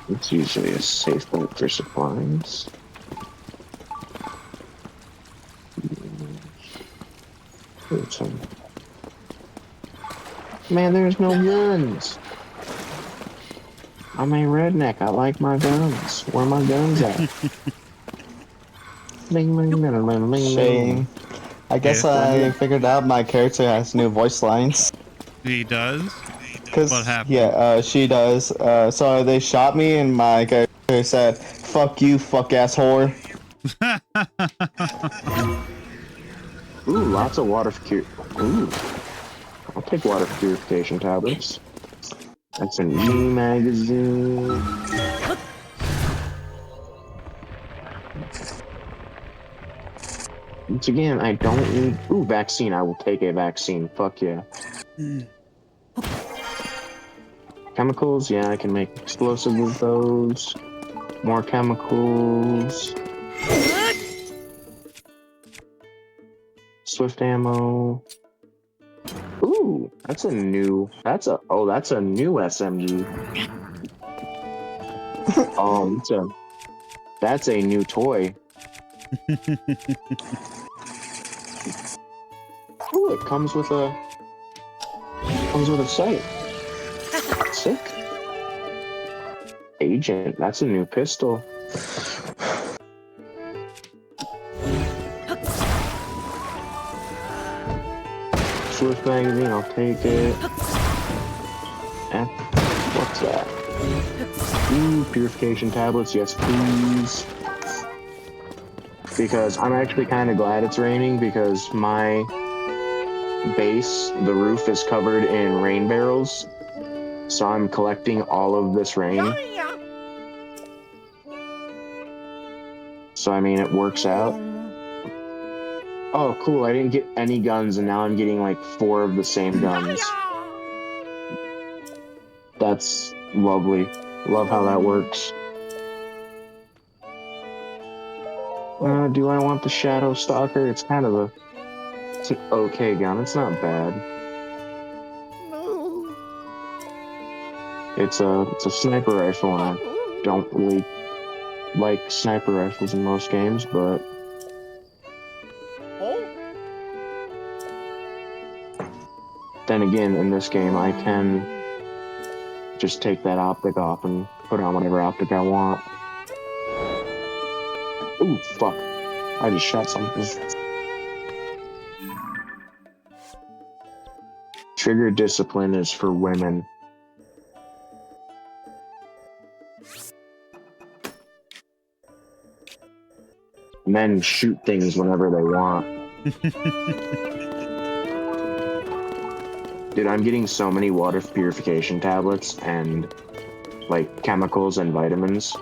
It's usually a safe point for supplies. Man, there's no guns. I'm a redneck. I like my guns. Where are my guns at? Shame. I guess I figured out my character has new voice lines. He does? Cause, What happened? yeah, she does. So they shot me and my character said, "Fuck you, fuck ass whore." Ooh, lots of water Ooh. I'll take water purification tablets. That's an E-magazine. Once again, I don't need... Ooh, vaccine. I will take a vaccine. Fuck yeah. Chemicals? Yeah, I can make explosive with those. More chemicals. Swift ammo. Ooh, that's a new... That's a new SMG. That's a new toy. Ooh, it comes with a sight. Sick. Agent, that's a new pistol. Swift magazine, I'll take it. And what's that? Ooh, purification tablets, yes please. Because I'm actually kind of glad it's raining because my base, the roof is covered in rain barrels. So I'm collecting all of this rain. So I mean, it works out. Oh, cool, I didn't get any guns and now I'm getting like 4 of the same guns. That's lovely. Love how that works. Do I want the Shadow Stalker? It's kind of it's an okay gun. It's not bad. It's a sniper rifle, and I don't really like sniper rifles in most games, but then again, in this game, I can just take that optic off and put on whatever optic I want. Ooh, fuck. I just shot something. Trigger discipline is for women. Men shoot things whenever they want. Dude, I'm getting so many water purification tablets and, like, chemicals and vitamins.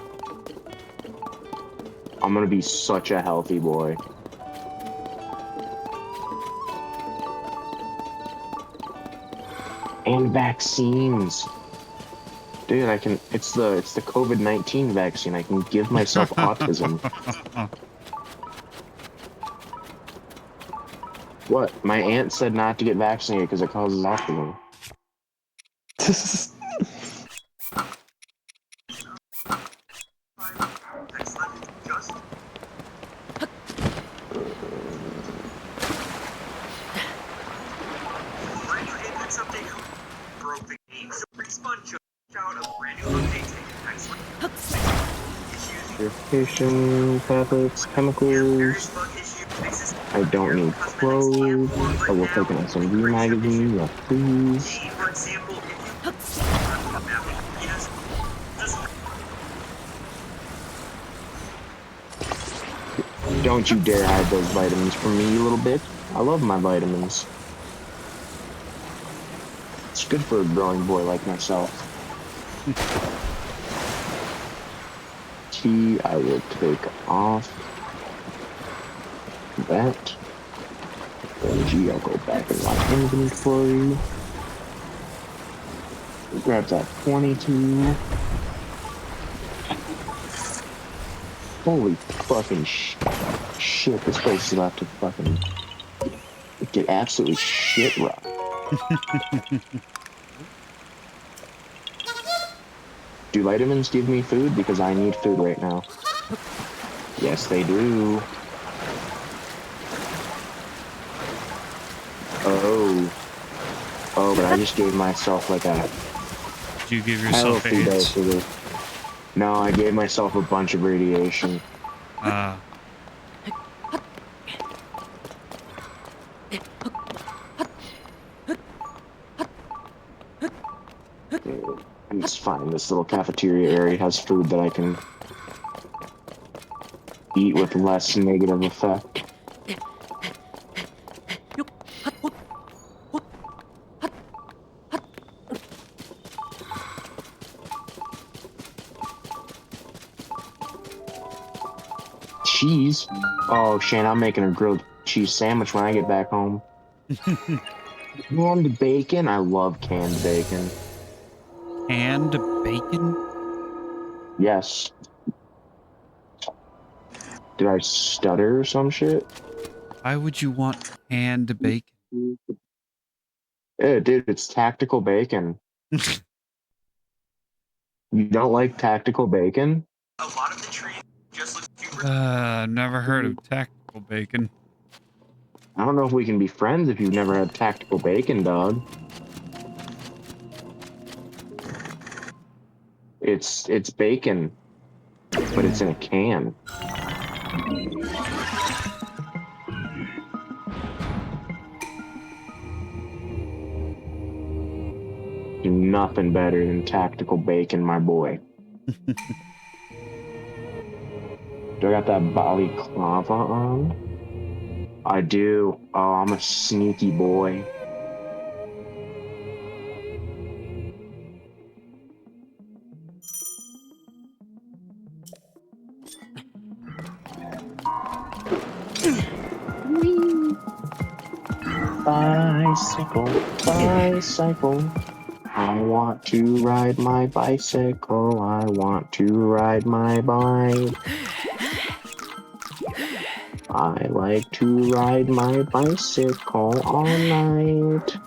I'm gonna be such a healthy boy. And vaccines. Dude, it's the COVID-19 vaccine. I can give myself autism. What? My aunt said not to get vaccinated because it causes autism. Purification, tablets, chemicals. I don't need clothes. I will take an SMG magazine, yes please. Don't you dare hide those vitamins from me, you little bitch. I love my vitamins. It's good for a growing boy like myself. T, I will take off that. Then G, I'll go back in my inventory. Grab that 22. Holy fucking shit, this place is about to fucking get absolutely shit rocked. Do vitamins give me food? Because I need food right now. Yes, they do. Oh, but I just gave myself like a Did you give yourself healthy AIDS? dose of it. No, I gave myself a bunch of radiation. It's fine. This little cafeteria area has food that I can eat with less negative effect. Cheese? Oh, Shane, I'm making a grilled cheese sandwich when I get back home. Canned bacon? I love canned bacon. And bacon? Yes. Did I stutter or some shit? Why would you want canned bacon? Yeah, dude, it's tactical bacon. You don't like tactical bacon? Never heard of tactical bacon. I don't know if we can be friends if you've never had tactical bacon, dog. It's bacon, but it's in a can. Nothing better than tactical bacon, my boy. Do I got that balaclava on? I do. Oh, I'm a sneaky boy. Bicycle, bicycle. I want to ride my bicycle. I want to ride my bike. I like to ride my bicycle all night.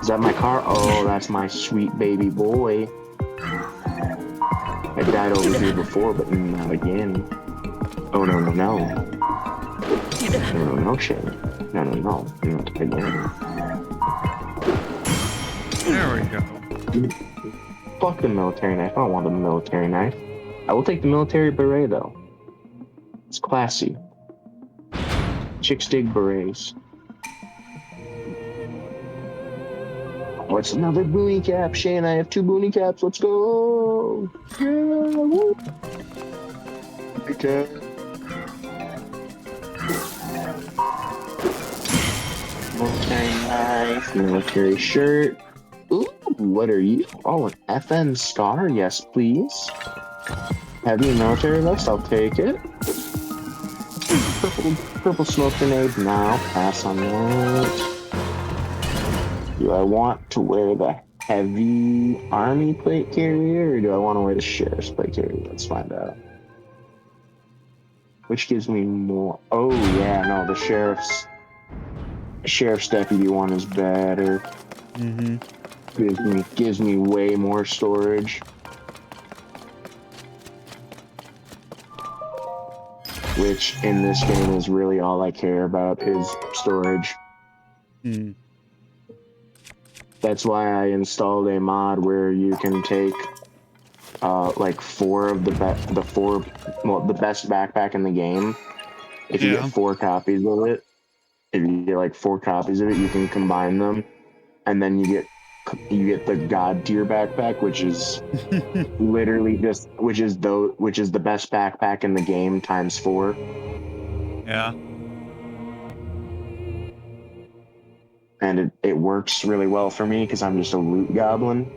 Is that my car? Oh, that's my sweet baby boy. I died over here before, but not again. Oh, no, no, no. No, no, no, Shane. No, no, no. Not again. There we go. Fuck the military knife. I don't want the military knife. I will take the military beret, though. It's classy. Chicks dig berets. Oh, it's another boonie cap, Shane. I have 2 boonie caps. Let's go. Yeah, woo. Okay. Military knife, military shirt. Ooh, what are you? Oh, an FN scar? Yes, please. Heavy military vest, I'll take it. Purple smoke grenade, now pass on that. Do I want to wear the heavy army plate carrier, or do I want to wear the sheriff's plate carrier? Let's find out. Which gives me more? Oh yeah, no, the sheriff's deputy one is better. Gives me way more storage. Which in this game is really all I care about is storage. That's why I installed a mod where you can take like the best backpack in the game. If you get Yeah. 4 copies of it, if you get like 4 copies of it, you can combine them, and then you get the god tier backpack, which is literally just which is the best backpack in the game times 4. Yeah. And it works really well for me because I'm just a loot goblin.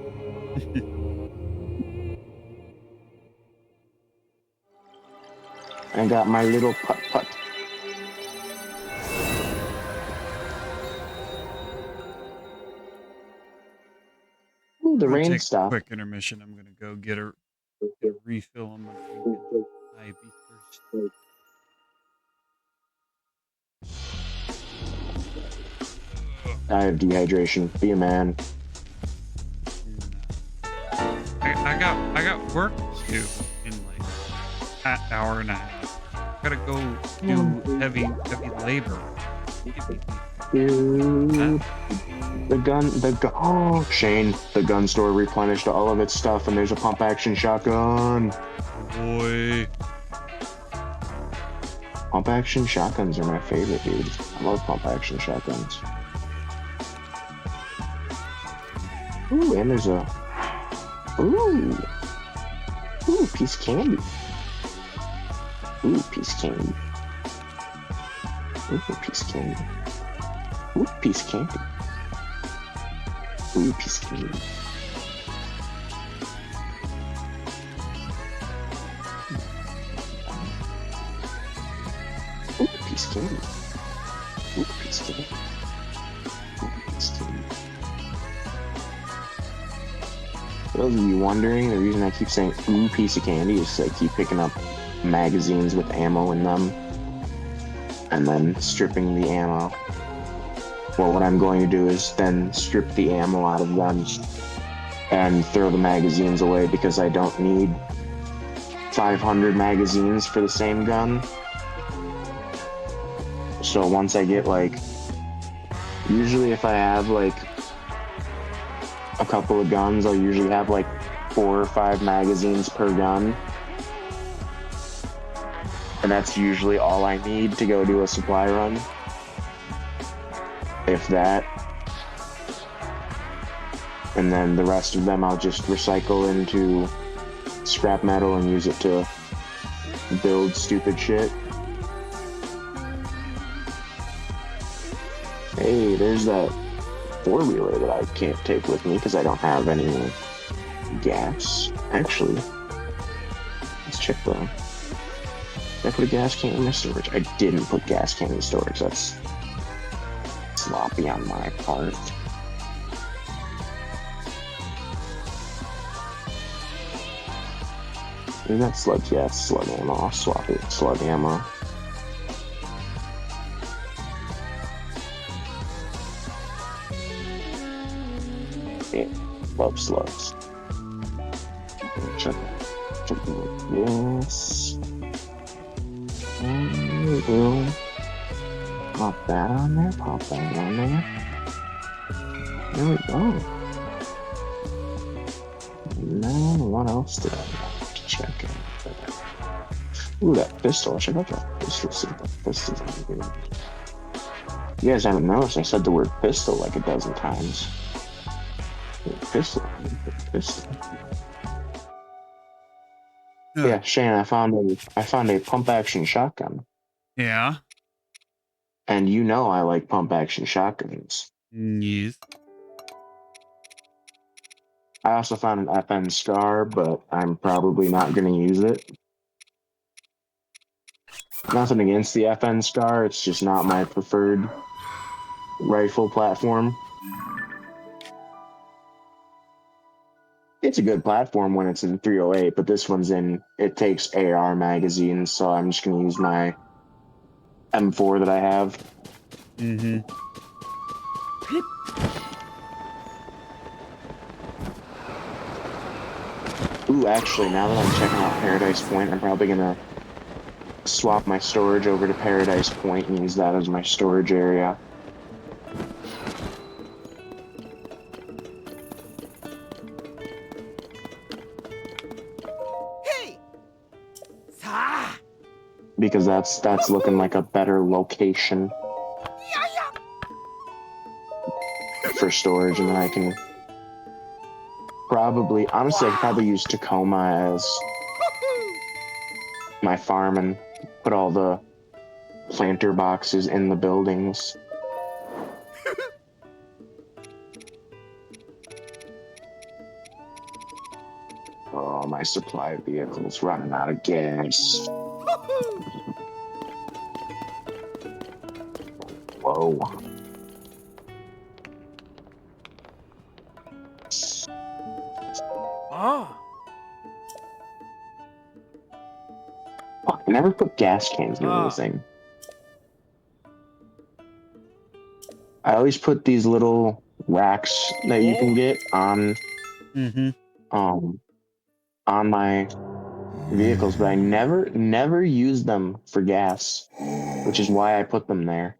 I got my little putt. Ooh, the I'm gonna rain take a stopped. quick intermission. I'm gonna go get a refill on my drink and IV first. I have dehydration. Be a man. I got work to do in like an hour and a half. Gotta go do heavy labor. Dude, the gun. Oh, Shane, the gun store replenished all of its stuff, and there's a pump action shotgun. Boy. Pump action shotguns are my favorite, dude. I love pump action shotguns. Ooh, and there's a ooh piece of candy. Ooh, piece of candy. Ooh, piece of candy. Ooh, piece of candy. Ooh, piece of candy. Ooh, piece of candy. Ooh, piece of candy. Ooh, piece of candy. For those of you wondering, the reason I keep saying ooh, piece of candy is because I keep picking up magazines with ammo in them and then stripping the ammo. Well, what I'm going to do is then strip the ammo out of them and throw the magazines away because I don't need 500 magazines for the same gun. So once I get like, usually if I have like a couple of guns, I'll usually have like 4 or 5 magazines per gun. And that's usually all I need to go do a supply run. If that. And then the rest of them I'll just recycle into scrap metal and use it to build stupid shit. Hey, there's that 4-wheeler that I can't take with me because I don't have any gas. Actually, let's check the... Did I put a gas can in my storage? I didn't put gas can in storage. That's sloppy on my part. Is that slug? Yeah, it's slug ammo. I'll swap it. Slug ammo. Yeah, love slugs. Check this. And we'll pop that on there, pop that on there. There we go. And then what else did I have to check out? Ooh, that pistol. Check out that pistol. See what that pistol's on here. You guys haven't noticed, I said the word pistol like a dozen times. Pistol. Yeah, Shane, I found a pump action shotgun. Yeah. And you know I like pump action shotguns. Yes. I also found an FN Scar, but I'm probably not going to use it. Nothing against the FN Scar, it's just not my preferred rifle platform. It's a good platform when it's in 308, but this one's it takes AR magazines, so I'm just going to use my M4 that I have. Mm-hmm. Ooh, actually, now that I'm checking out Paradise Point, I'm probably going to swap my storage over to Paradise Point and use that as my storage area. because that's looking like a better location for storage, and then I can probably, honestly, I could probably use Tacoma as my farm and put all the planter boxes in the buildings. Oh, my supply vehicle's running out of gas. Whoa. Fuck, I never put gas cans in anything. I always put these little racks that you can get on on my vehicles, but I never use them for gas, which is why I put them there.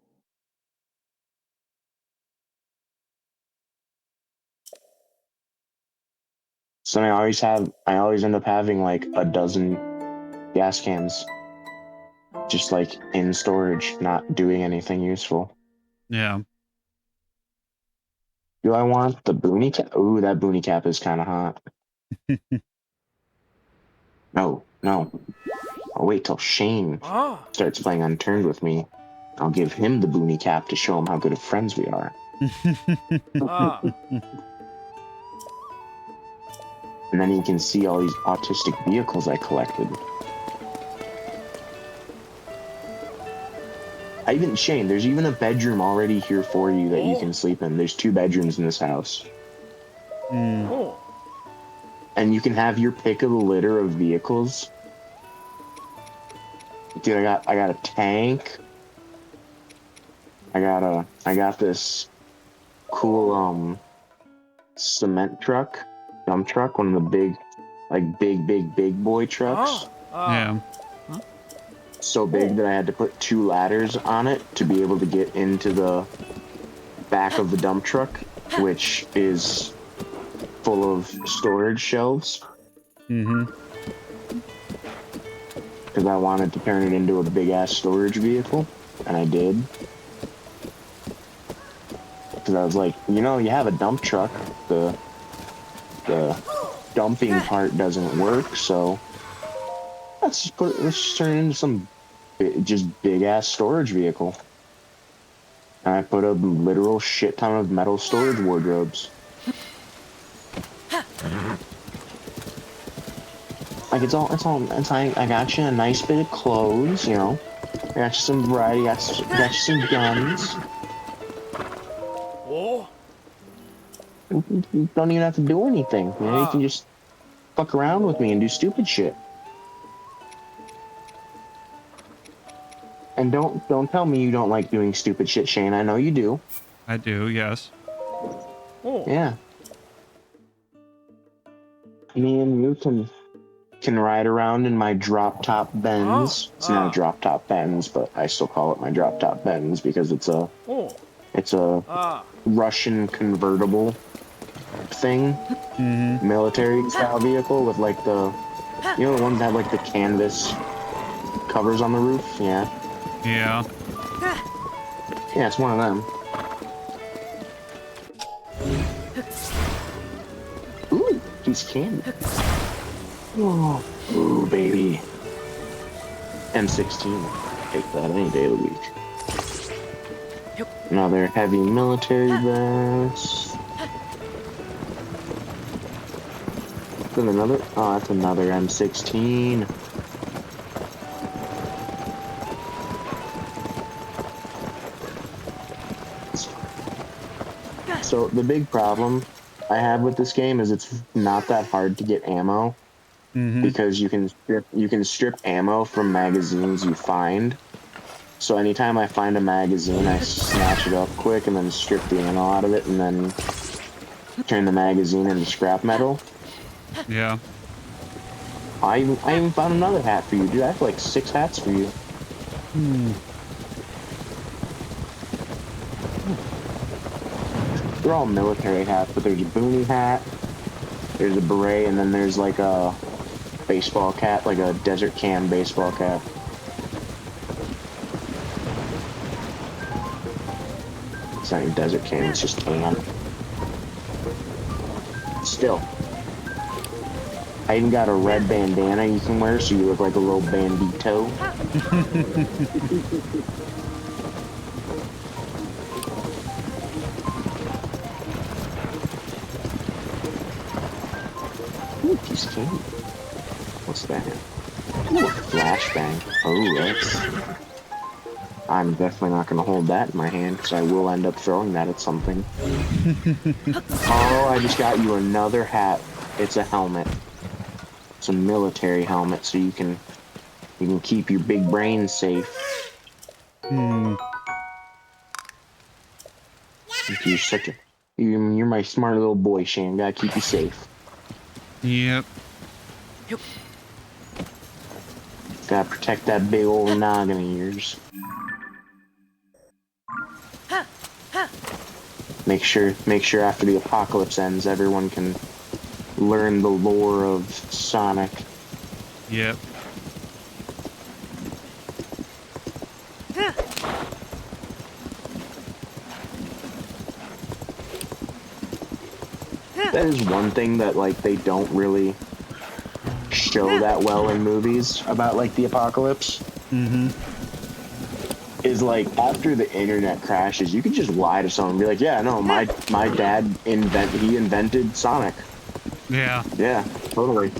So I always end up having like a dozen gas cans just like in storage, not doing anything useful. Yeah. Do I want the boonie cap? Ooh, that boonie cap is kind of hot. No. I'll wait till Shane starts playing Unturned with me. I'll give him the boonie cap to show him how good of friends we are. And then you can see all these autistic vehicles I collected. Shane, there's even a bedroom already here for you that you can sleep in. There's 2 bedrooms in this house. And you can have your pick of the litter of vehicles. Dude, I got a tank. I got this cool cement truck, dump truck, one of the big, like big boy trucks. Yeah. So big that I had to put 2 ladders on it to be able to get into the back of the dump truck, which is full of storage shelves. Because I wanted to turn it into a big ass storage vehicle, and I did. Because I was like, you have a dump truck, the dumping part doesn't work, so let's just turn it into some just big ass storage vehicle. And I put a literal shit ton of metal storage wardrobes. Like I got you a nice bit of clothes, I got you some variety, got you some guns. You don't even have to do anything, you can just fuck around with me and do stupid shit. And don't tell me you don't like doing stupid shit, Shane. I know you do. I do, yes. Yeah. Me and you can ride around in my drop top Benz. It's not a drop top Benz, but I still call it my drop top Benz because it's a Russian convertible thing, military style vehicle with like the ones that have like the canvas covers on the roof. Yeah, it's one of them. Ooh, piece of candy. Ooh, baby. M16. Take that any day of the week. Another heavy military vest. Then another. Oh, that's another M16. So the big problem I have with this game is it's not that hard to get ammo. Because you can strip ammo from magazines you find. So anytime I find a magazine, I snatch it up quick and then strip the ammo out of it and then turn the magazine into scrap metal. Yeah. I even found another hat for you, dude. I have like 6 hats for you. They're all military hats, but there's a boonie hat, there's a beret, and then there's like a baseball cap, like a desert cam baseball cap. It's not even desert cam, it's just tan. Still. I even got a red bandana you can wear so you look like a little bandito. Ooh, piece of candy. What's that? Ooh, a flashbang. Oh, that's... I'm definitely not going to hold that in my hand because I will end up throwing that at something. Oh, I just got you another hat. It's a helmet. It's a military helmet, so you can keep your big brain safe. You're such a you're my smart little boy, Shane. Gotta keep you safe. Yep. Gotta protect that big old noggin of yours. Make sure after the apocalypse ends, everyone can learn the lore of Sonic. Yep. That is one thing that like they don't really show that well in movies about like the apocalypse. Is like after the internet crashes, you can just lie to someone and be like, "Yeah, no, my dad invented Sonic." Yeah. Yeah, totally.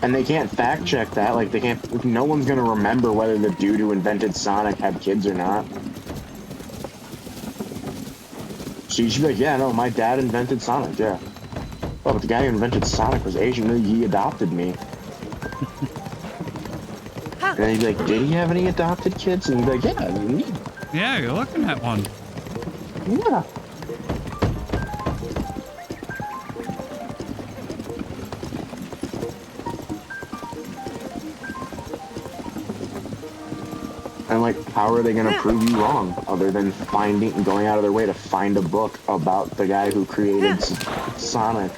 And they can't fact check that. Like they can't. No one's gonna remember whether the dude who invented Sonic had kids or not. So you should be like, "Yeah, no, my dad invented Sonic." Yeah. Oh, but the guy who invented Sonic was Asian. No, he adopted me. And then you'd be like, "Did he have any adopted kids?" And you'd be like, "Yeah, me." Yeah, you're looking at one. Yeah. And like, how are they going to prove you wrong other than going out of their way to find a book about the guy who created Sonic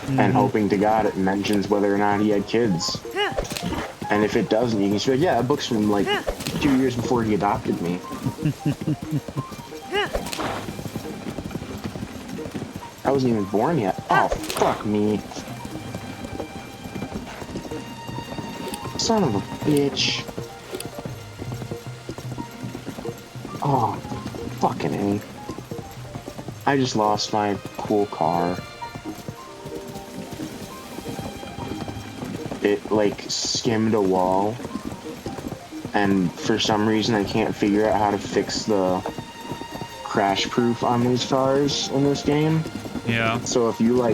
and hoping to God it mentions whether or not he had kids. And if it doesn't, you can just be like, "Yeah, that book's from like 2 years before he adopted me." I wasn't even born yet. Oh, fuck me. Son of a bitch. Oh, fucking A. I just lost my cool car. It, like, skimmed a wall. And for some reason, I can't figure out how to fix the crash proof on these cars in this game. Yeah. So if you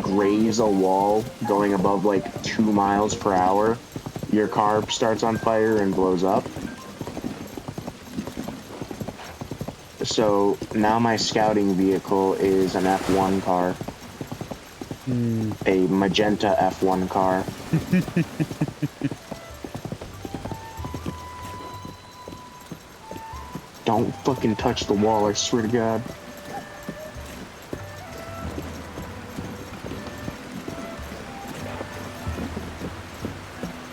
graze a wall going above like 2 miles per hour, your car starts on fire and blows up. So now my scouting vehicle is an F1 car. A magenta F1 car. Don't fucking touch the wall, I swear to God.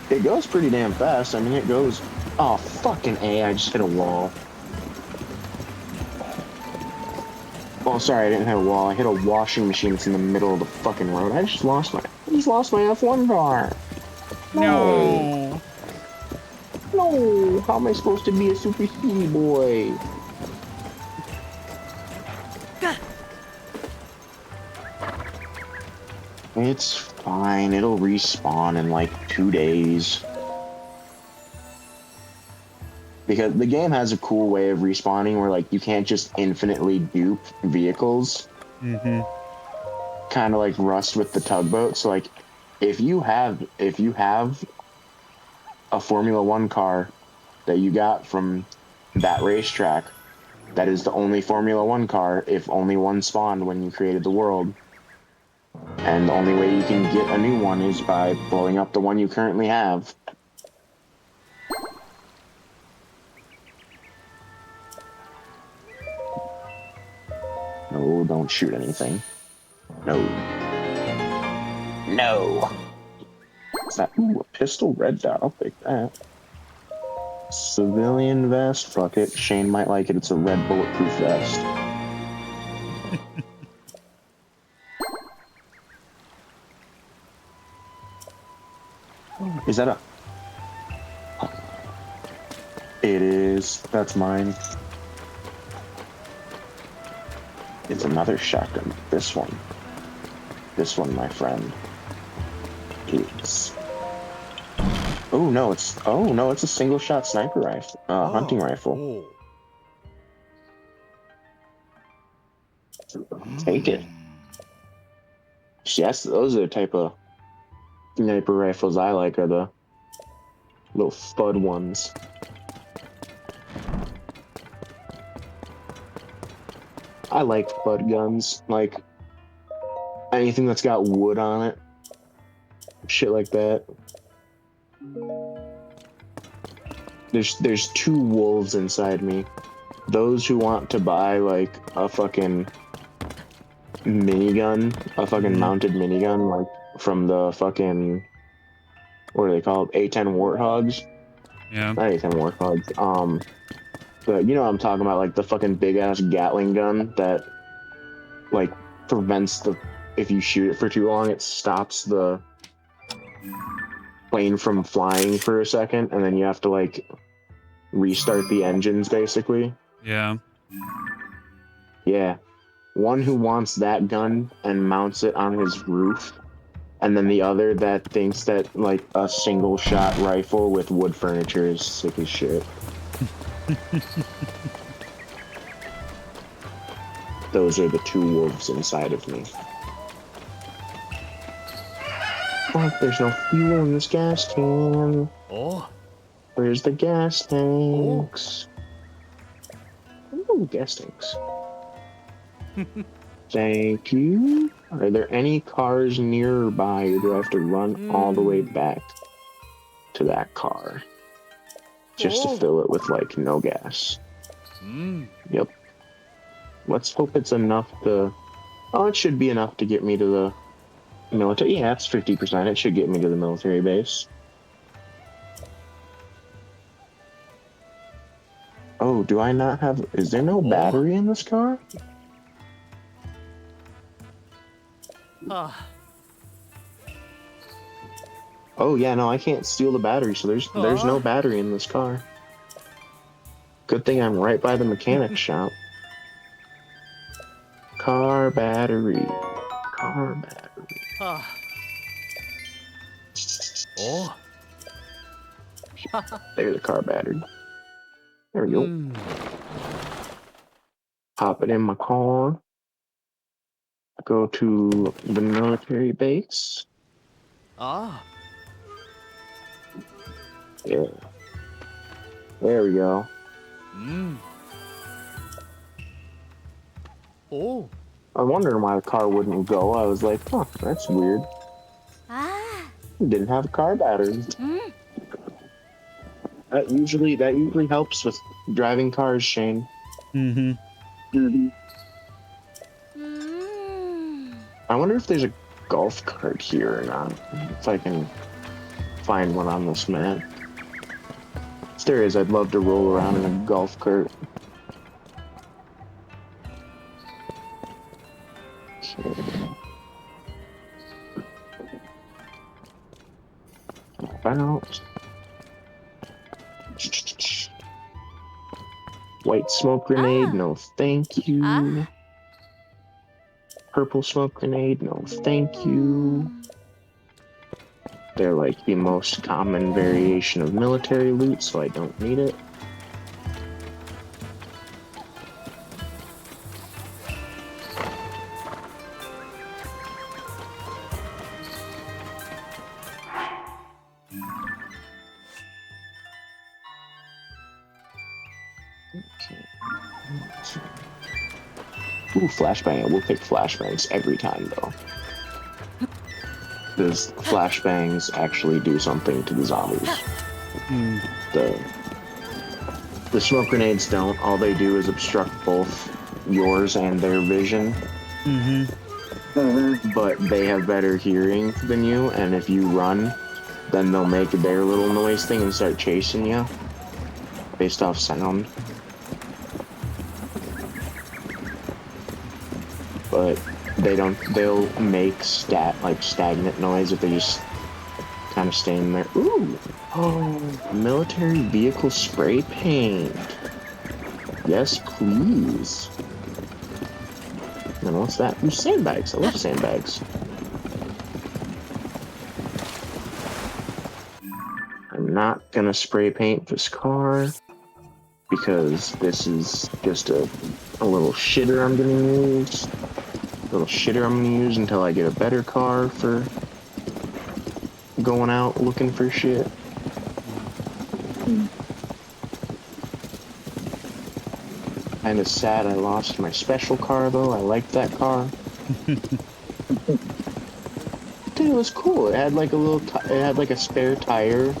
It goes pretty damn fast. I mean, it goes... Oh, fucking A, I just hit a wall. Oh, sorry, I didn't hit a wall. I hit a washing machine that's in the middle of the fucking road. I just lost my F1 car. No. No, how am I supposed to be a super speedy boy? It's fine, it'll respawn in like 2 days. Because the game has a cool way of respawning where like you can't just infinitely dupe vehicles. Kind of like Rust with the tugboat. So like if you have a Formula 1 car that you got from that racetrack, that is the only Formula 1 car if only one spawned when you created the world. And the only way you can get a new one is by blowing up the one you currently have. No, don't shoot anything. No. No. What's that? Ooh, a pistol red dot. I'll take that. Civilian vest. Fuck it. Shane might like it. It's a red bulletproof vest. Is that a... It is. That's mine. It's another shotgun. This one. This one, my friend. It's... Oh no, it's a single shot sniper rifle. Hunting rifle. Take it. Yes, those are the type of sniper rifles I like, are the little FUD ones. I like FUD guns, like anything that's got wood on it, shit like that. There's two wolves inside me. Those who want to buy like a fucking minigun, a fucking mounted minigun, like from the fucking, what are they called? A10 Warthogs? Yeah. Not A10 Warthogs. But you know what I'm talking about, like the fucking big ass Gatling gun that like prevents the, if you shoot it for too long, it stops the plane from flying for a second, and then you have to like restart the engines basically. Yeah. Yeah. One who wants that gun and mounts it on his roof, and then the other that thinks that like a single shot rifle with wood furniture is sick as shit. Those are the two wolves inside of me. Fuck, there's no fuel in this gas can. Oh. Where's the gas tanks? Oh, gas tanks. Thank you. Are there any cars nearby, or do I have to run all the way back to that car just to fill it with like no gas? Yep. Let's hope it's enough to... Oh, it should be enough to get me to the military. Yeah, it's 50%. It should get me to the military base. Oh, do I not have... Is there no battery in this car? Oh, yeah, no, I can't steal the battery, so there's no battery in this car. Good thing I'm right by the mechanic shop. Car battery. Car battery. Oh. There's the car battery. There we go. Pop it in my car. Go to the military base. Ah. Yeah. There we go. Oh. I'm wondering why the car wouldn't go. I was like, huh, that's weird. It didn't have a car battery. That usually helps with driving cars, Shane. I wonder if there's a golf cart here or not. If I can find one on this map. If there is, I'd love to roll around in a golf cart. About white smoke grenade, no thank you. Purple smoke grenade, no thank you. They're like the most common variation of military loot, so I don't need it. Ooh, flashbang. We'll pick flashbangs every time, though. Because flashbangs actually do something to the zombies. The smoke grenades don't. All they do is obstruct both yours and their vision. But they have better hearing than you, and if you run, then they'll make their little noise thing and start chasing you. based off sound. But they'll make stagnant noise if they just kind of staying there. Ooh! Oh, military vehicle spray paint. Yes, please. And what's that? Ooh, sandbags. I love sandbags. I'm not gonna spray paint this car because this is just a little shitter I'm gonna use. A little shitter I'm gonna use until I get a better car for going out looking for shit. Kinda sad I lost my special car though. I liked that car. Dude, it was cool. It had like it had like a spare tire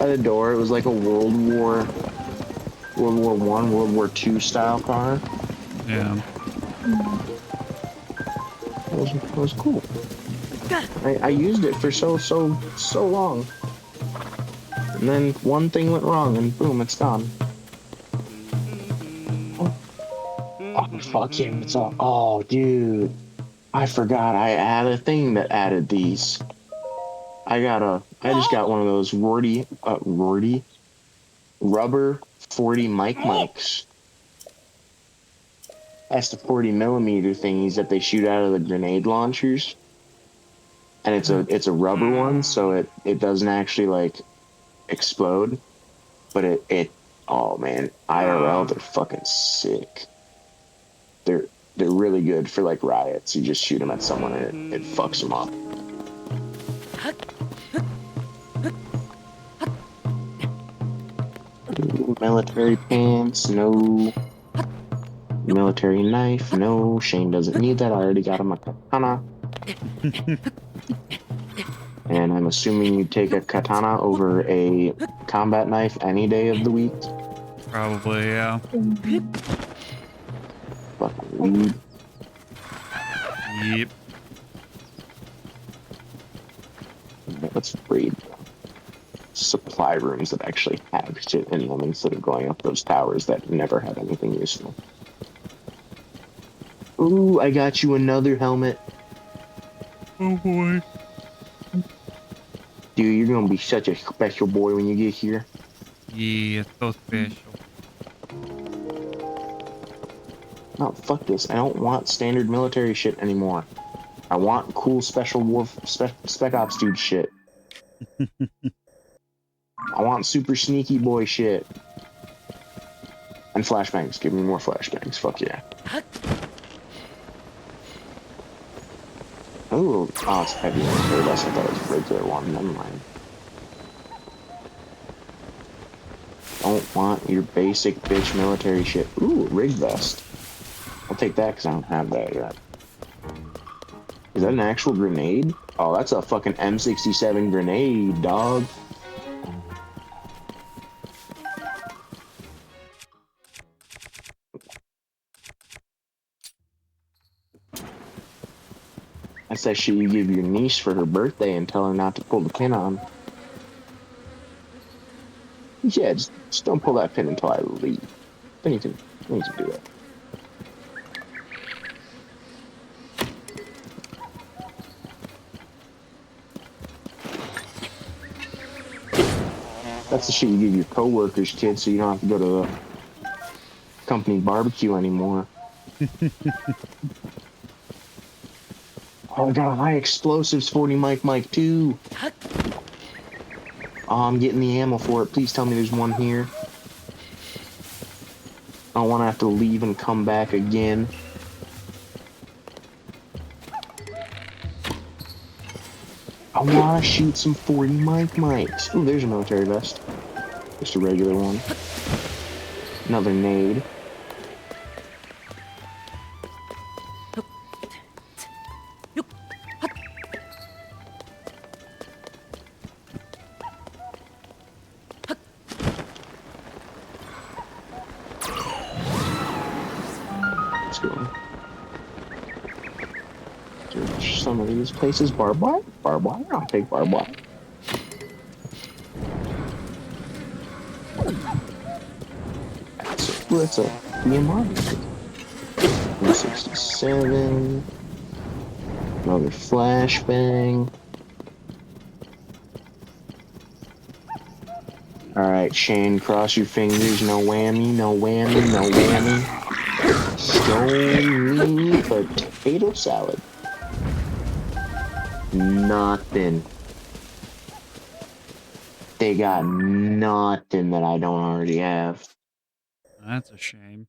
at the door. It was like a World War One, World War II style car. Yeah. It was cool. I used it for so long. And then one thing went wrong and boom, it's gone. Oh, fuck yeah, it's all. Oh, dude. I forgot I had a thing that added these. I just got one of those rubber 40 mics. That's the 40 millimeter thingies that they shoot out of the grenade launchers. And it's a rubber one, so it doesn't actually like explode. But oh man, IRL, they're fucking sick. They're really good for like riots. You just shoot them at someone and it fucks them up. Ooh, military pants, no. Military knife, no. Shane doesn't need that. I already got him a katana. And I'm assuming you take a katana over a combat knife any day of the week. Probably, yeah. Fucking weed. Yep. Let's raid supply rooms that actually have shit in them instead of going up those towers that never had anything useful. Ooh, I got you another helmet. Oh boy. Dude, you're gonna be such a special boy when you get here. Yeah, so special. Oh, fuck this. I don't want standard military shit anymore. I want cool spec ops dude shit. I want super sneaky boy shit. And flashbangs. Give me more flashbangs. Fuck yeah. Ooh, oh, it's heavy military vest. I thought it was a regular one. Never mind. Don't want your basic bitch military shit. Ooh, rig vest. I'll take that because I don't have that yet. Is that an actual grenade? Oh, that's a fucking M67 grenade, dog. That's that shit you give your niece for her birthday and tell her not to pull the pin on. Yeah, just don't pull that pin until I leave. Then you can do that. That's the shit you give your coworkers, kids, so you don't have to go to the company barbecue anymore. Oh, I got a high explosives 40 mic too. Oh, I'm getting the ammo for it. Please tell me there's one here. I don't want to have to leave and come back again. I want to shoot some 40 mics. Ooh, there's a military vest. Just a regular one. Another nade. Let's go. Search some of these places. Barbed wire? Barbed wire? I'll take barbed wire. What's up? BMR. 167. Another flashbang. Alright, Shane, cross your fingers. No whammy, no whammy, no whammy. Stony potato salad. Nothing. They got nothing that I don't already have. That's a shame.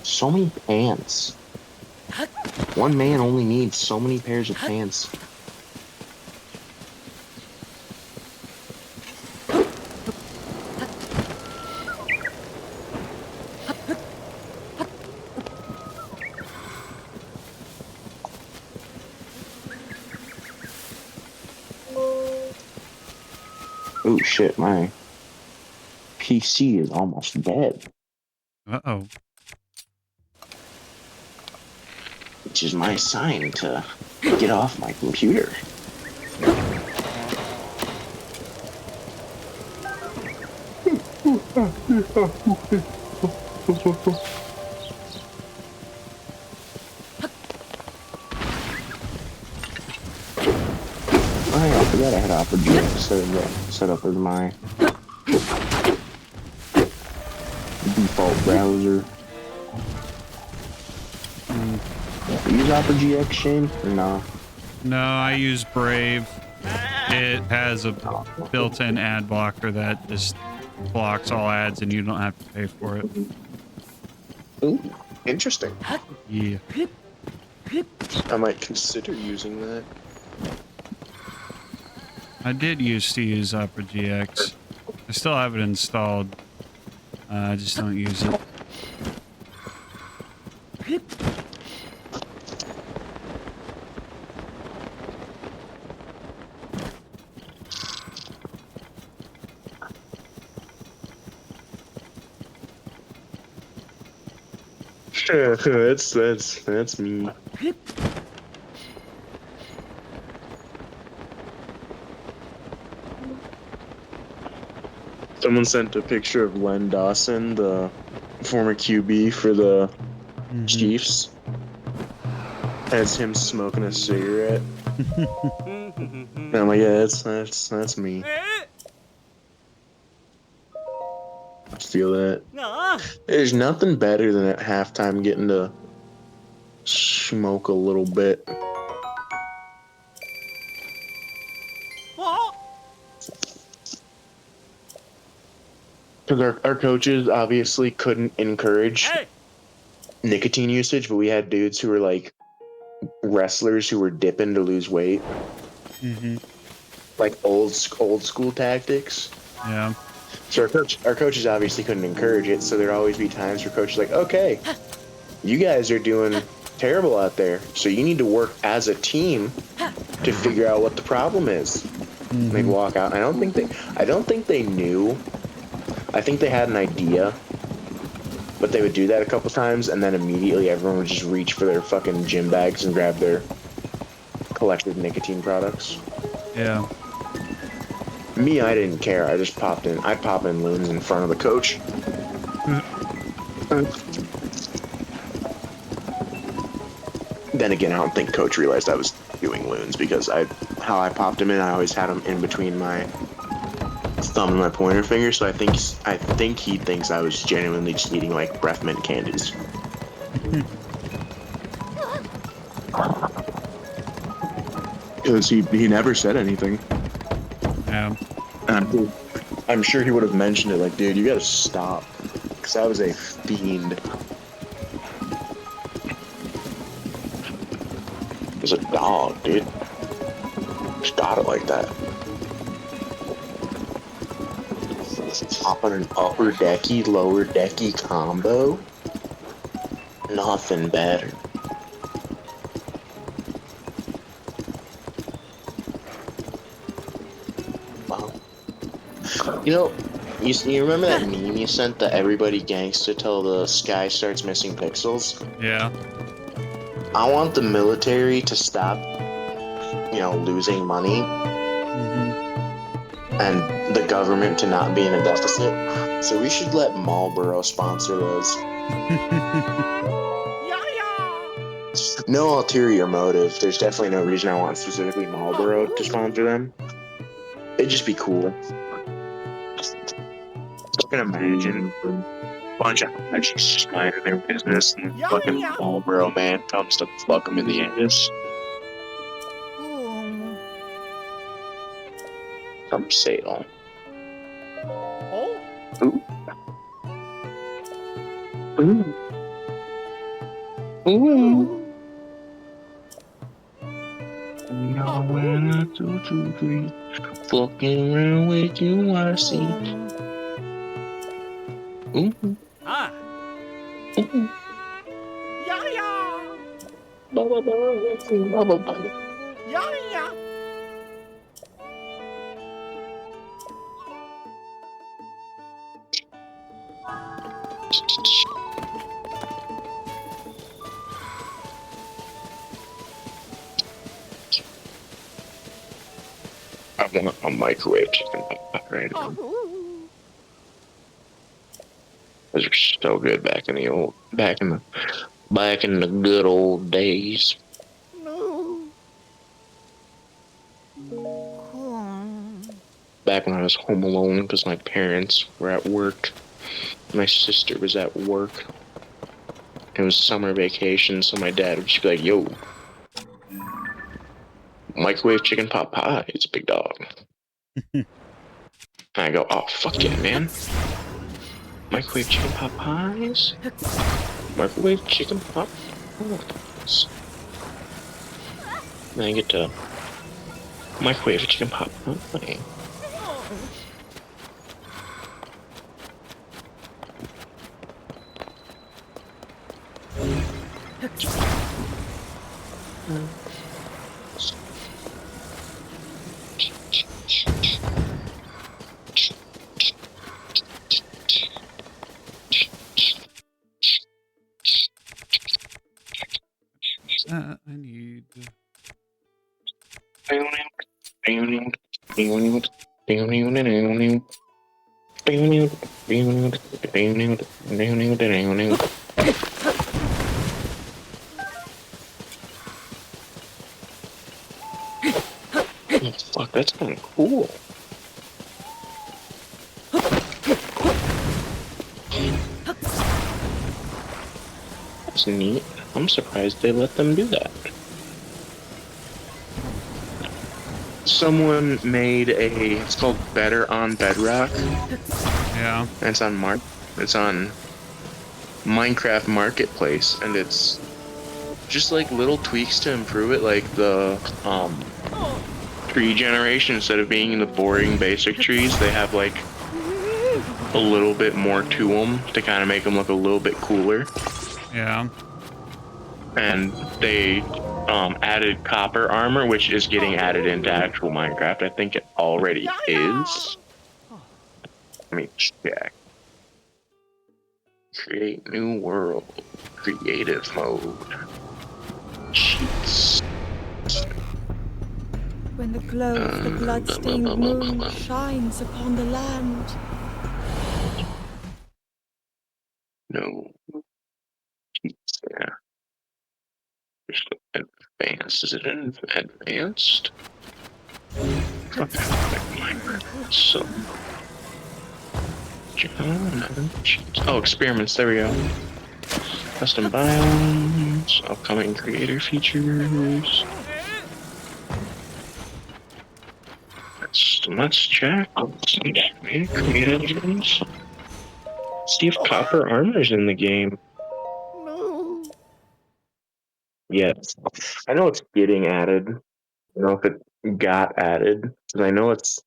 So many pants. One man only needs so many pairs of pants. Oh shit, my PC is almost dead. Uh-oh. Which is my sign to get off my computer. Oh yeah, I forgot I had Opera GX set up as my default browser. Use Opera GX, Shane? Or no? No, I use Brave. It has a built-in ad blocker that just blocks all ads and you don't have to pay for it. Ooh, interesting. Yeah. I might consider using that. I did used to use Opera GX. I still have it installed. I just don't use it. That's me. Someone sent a picture of Len Dawson, the former QB for the Chiefs. Has him smoking a cigarette. And I'm like, yeah, that's me. I feel that. There's nothing better than at halftime getting to smoke a little bit. Because our coaches obviously couldn't encourage nicotine usage, but we had dudes who were like wrestlers who were dipping to lose weight. Like old school tactics. Yeah. So our coaches obviously couldn't encourage it, so there'd always be times where coaches like, okay, you guys are doing terrible out there, so you need to work as a team to figure out what the problem is. And they'd walk out. I don't think they knew. I think they had an idea, but they would do that a couple times, and then immediately everyone would just reach for their fucking gym bags and grab their collected nicotine products. Yeah. Me, I didn't care. I just popped in. I'd pop in loons in front of the coach. Then again, I don't think coach realized I was doing loons because how I popped him in, I always had him in between my thumb and my pointer finger. So I think he thinks I was genuinely just eating like breath mint candies. Because he never said anything. Yeah. And I'm sure he would have mentioned it, like, dude, you gotta stop. Because I was a fiend. It was a dog, dude. Just got it like that. Popping an upper decky, lower decky combo. Nothing better. You know, you remember that meme you sent that everybody gangsta till the sky starts missing pixels? Yeah. I want the military to stop, losing money and the government to not be in a deficit. So we should let Marlboro sponsor those. No ulterior motive. There's definitely no reason I want specifically Marlboro to sponsor them. It'd just be cool. I can imagine a bunch of Hajis just minding their business and fucking Marlboro man comes to fuck them in the ass. Some sale. Ooh. Ooh. Ooh. No, when I 2, 2, 3, fucking around with you, I see. Ooh. Ah. Ooh. Ba, ba, ba, ba, ba, ba. I want a microwave chicken pot right now. Those are so good back in the good old days. Back when I was home alone because my parents were at work. My sister was at work. It was summer vacation, so my dad would just be like, "Yo, microwave chicken pot pie, it's big dog." And I go, "Oh, fuck yeah, man. Microwave chicken pot pies? Microwave chicken pot pies." And I get to microwave chicken pot pie. I need. Oh, fuck, that's kind of cool. That's neat. I'm surprised they let them do that. Someone made it's called Better on Bedrock. Yeah. And it's on Minecraft Marketplace, and it's just like little tweaks to improve it, like the tree generation. Instead of being the boring basic trees, they have like a little bit more to them to kind of make them look a little bit cooler. Yeah. And they added copper armor, which is getting added into actual Minecraft. I think it already is. Let me check. Create new world. Creative mode. Cheats. When the glow of the blood-stained moon shines upon the land. No. Cheats, yeah. Advanced. Is it in advanced? So. Oh, experiments. There we go. Custom biomes. Upcoming creator features. Let's check. Creators. See if copper armor's in the game. Yes. I know it's getting added. I don't know if it got added. Because I know it's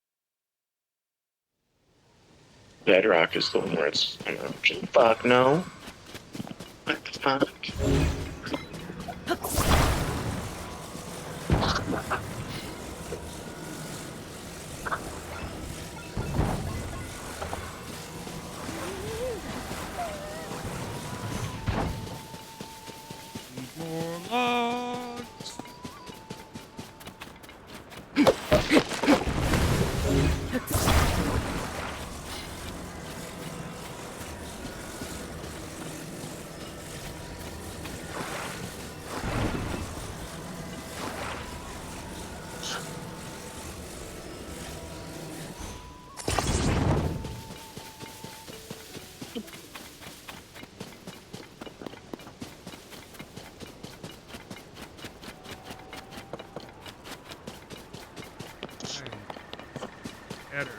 Bedrock is the one where it's an option. Fuck no. What the fuck? More logs. Get her.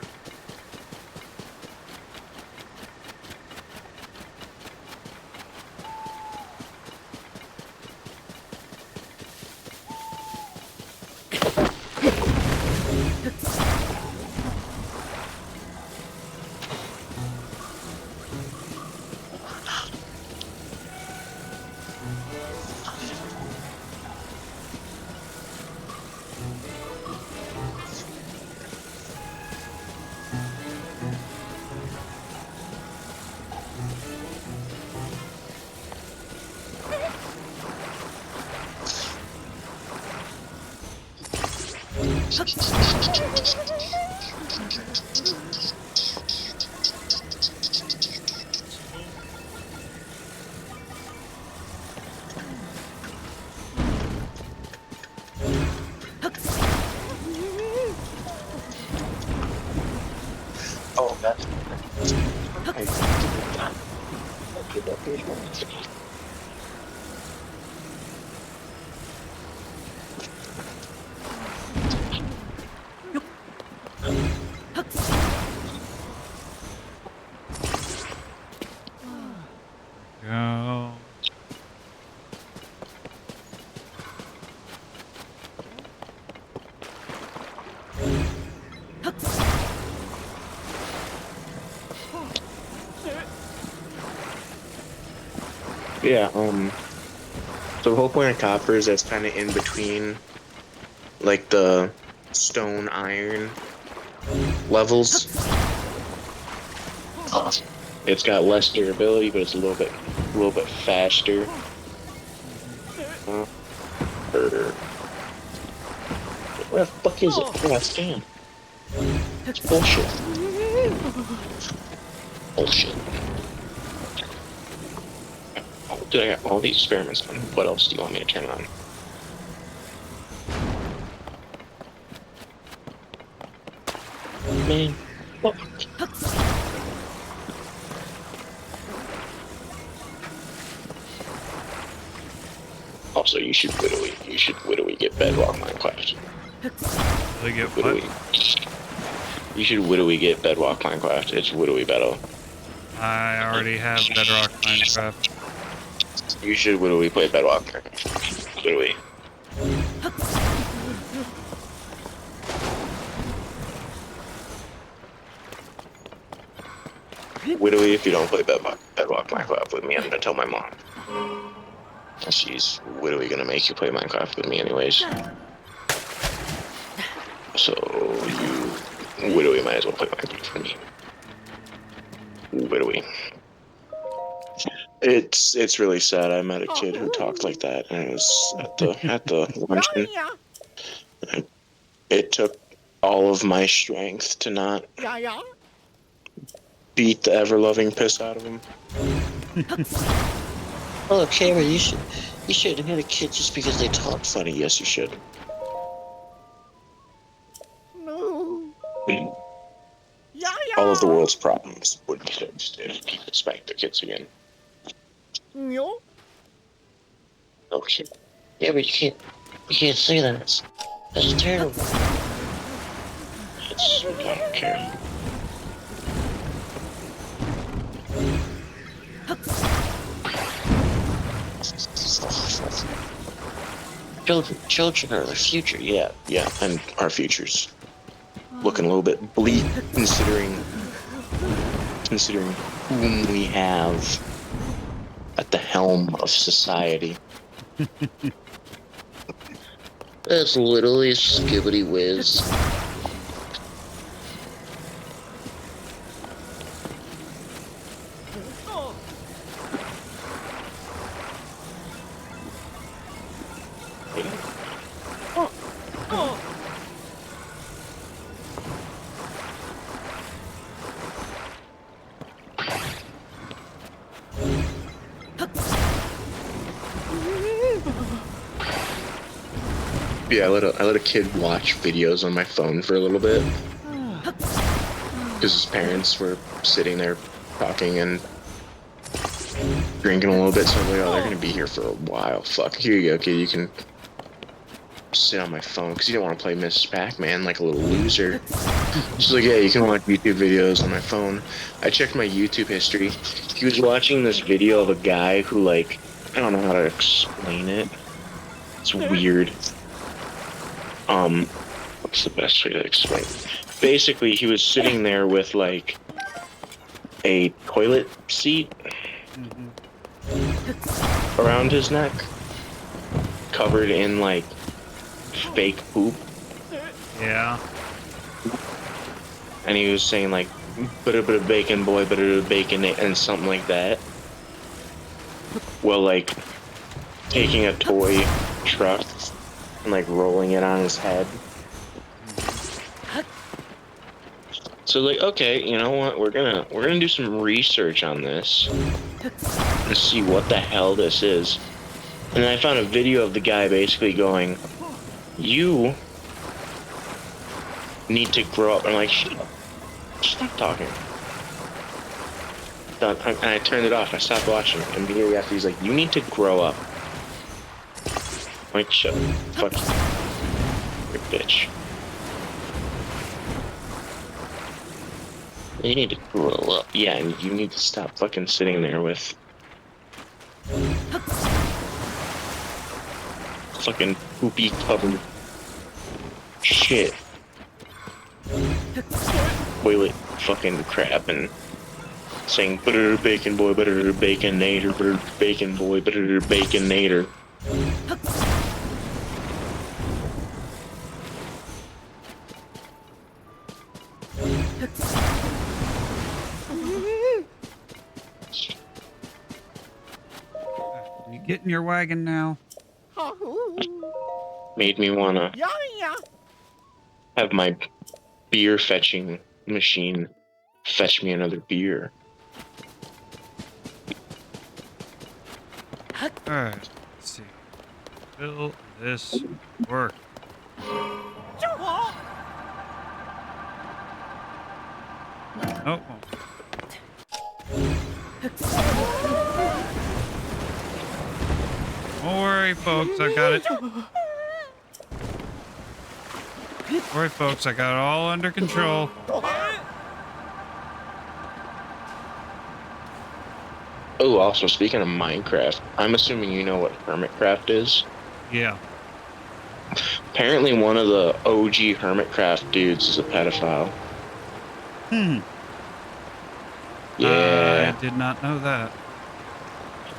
Oh, that's Go. Yeah, so the whole point of copper is that's kind of in between, like, the stone iron levels. It's got less durability, but it's a little bit faster. Where the fuck is it? Oh, I stand. It's bullshit. Bullshit. Oh, dude, I got all the experiments on. What else do you want me to turn on? Man, fuck. Also, you should literally get Bedrock Minecraft. They get what? Literally. You should literally get Bedrock Minecraft. It's literally better. I already have Bedrock Minecraft. You should literally play Bedrock Minecraft. Literally. Literally, if you don't play Bedrock Minecraft with me, I'm gonna tell my mom. She's literally gonna make you play Minecraft with me anyways. So you literally might as well play Minecraft with me. Literally. It's really sad. I met a kid who talked like that, and it was at the luncheon. It took all of my strength to not beat the ever-loving piss out of him. Oh, Cameron, you shouldn't hit a kid just because they talk funny. Yes, you should. All of the world's problems would be fixed if people spanked their kids again. Okay. Yeah, but you can't say that. That's terrible. I don't care. Children are the future. Yeah, and our future's looking a little bit bleak considering whom we have at the helm of society. That's literally skibbity whiz. Yeah, I let a kid watch videos on my phone for a little bit because his parents were sitting there talking and drinking a little bit. So I'm like, oh, they're gonna be here for a while. Fuck, here you go, kid. You can sit on my phone because he didn't want to play Miss Pac-Man like a little loser. She's like, yeah, you can watch YouTube videos on my phone. I checked my YouTube history. He was watching this video of a guy who, like, I don't know how to explain it. It's weird. What's the best way to explain it? Basically, he was sitting there with, like, a toilet seat around his neck, covered in, like, fake poop. Yeah. And he was saying, like, "But a bacon boy, but a bacon," and something like that. Well, like, taking a toy truck and, like, rolling it on his head. So, like, okay, you know what? We're gonna do some research on this and see what the hell this is. And then I found a video of the guy basically going, "You need to grow up." I'm like, "Shut up. Stop talking." Done. And I turned it off. I stopped watching. And immediately after, he's like, "You need to grow up." I'm like, shut up. Fuck you. You're a bitch. You need to grow up. Yeah, and you need to stop fucking sitting there with fucking poopy covered shit. Toilet fucking crap and saying butter bacon boy, butter baconator, butter bacon boy, butter baconator. Can you get in your wagon now? Made me wanna have my beer fetching machine fetch me another beer. Alright, let's see. Will this work? Oh. Don't worry, folks, I got it. Don't worry, folks, I got it all under control. Oh, also, speaking of Minecraft, I'm assuming you know what Hermitcraft is. Yeah. Apparently one of the OG Hermitcraft dudes is a pedophile. Yeah. I did not know that.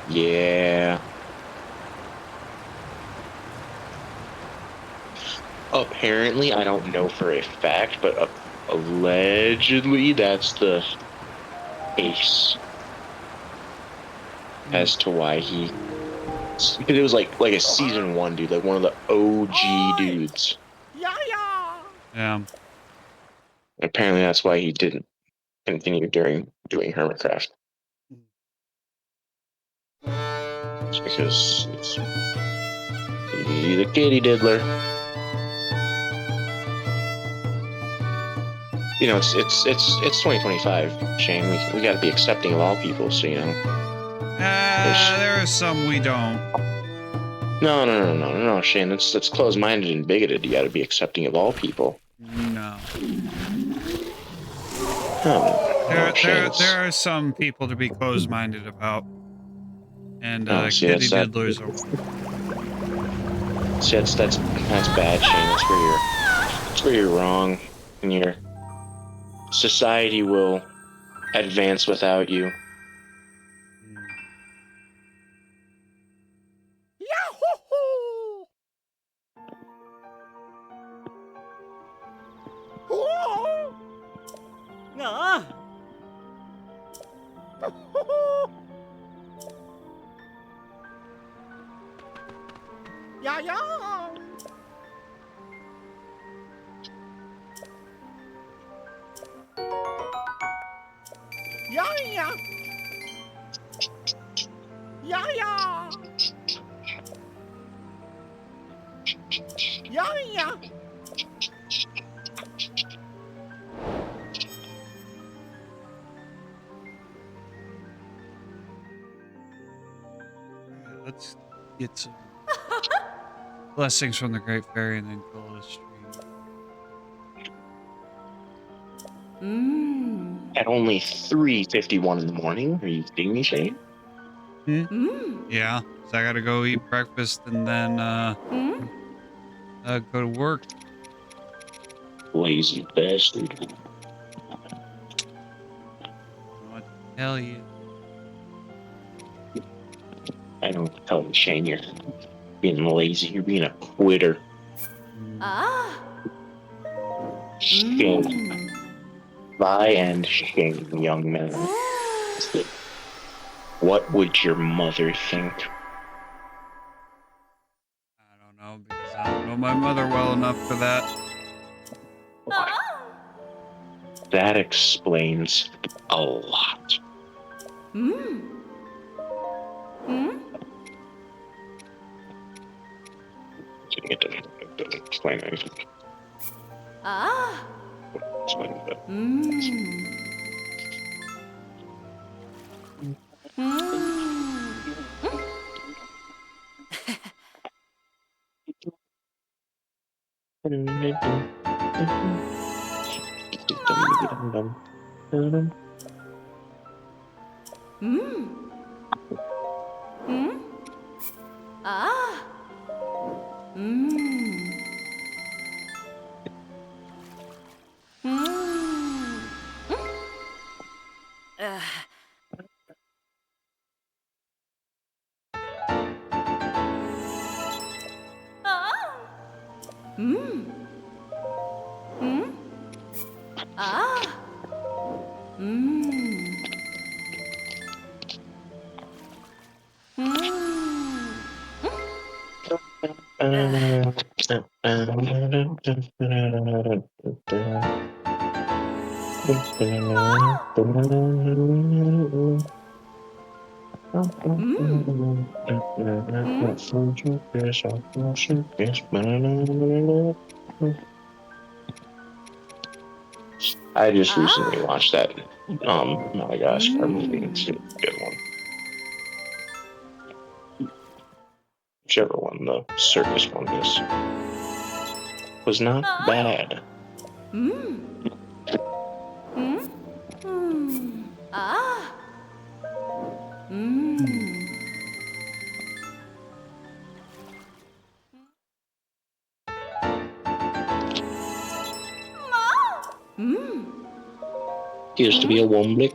Yeah. Apparently, I don't know for a fact, but allegedly that's the case as to why he. Because it was like a season 1 dude, like one of the OG dudes. Yeah. Apparently, that's why he didn't continue doing Hermitcraft. It's because he's a kitty diddler. You know, it's 2025, Shane. We got to be accepting of all people, so you know. There are some we don't. No, Shane. That's closed-minded and bigoted. You got to be accepting of all people. No. Shane, There are some people to be closed-minded about. And see, kitty diddlers are. See, that's bad, Shane. That's where you're wrong, and your society will advance without you. Let's get some Blessings from the Great Fairy and then kill the stream. At only 3:51 in the morning? Are you kidding me, Shane? Yeah, so I gotta go eat breakfast and then go to work. Lazy bastard. What to tell you? I don't tell you, Shane, you're being lazy. You're being a quitter. Shame. By and shame, young man. What would your mother think? I don't know because I don't know my mother well enough for that. That explains a lot. It doesn't explain anything. Explain that. I just recently watched that Madagascar movie. It's a good one. Whichever one the circus one is. Was not bad. Used to be a Wombly.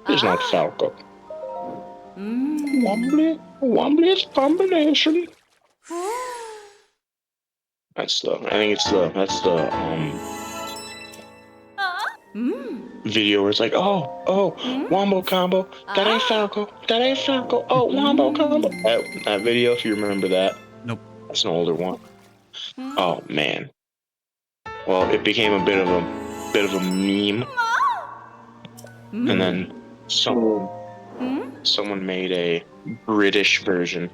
It's not Falco. Wombly's combination. That's the video where it's like, oh, Wombo combo. That ain't Falco. Oh, Wombo combo. That video, if you remember that. Nope. That's an older one. Oh man. Well, it became a bit of a meme. And then someone made a British version.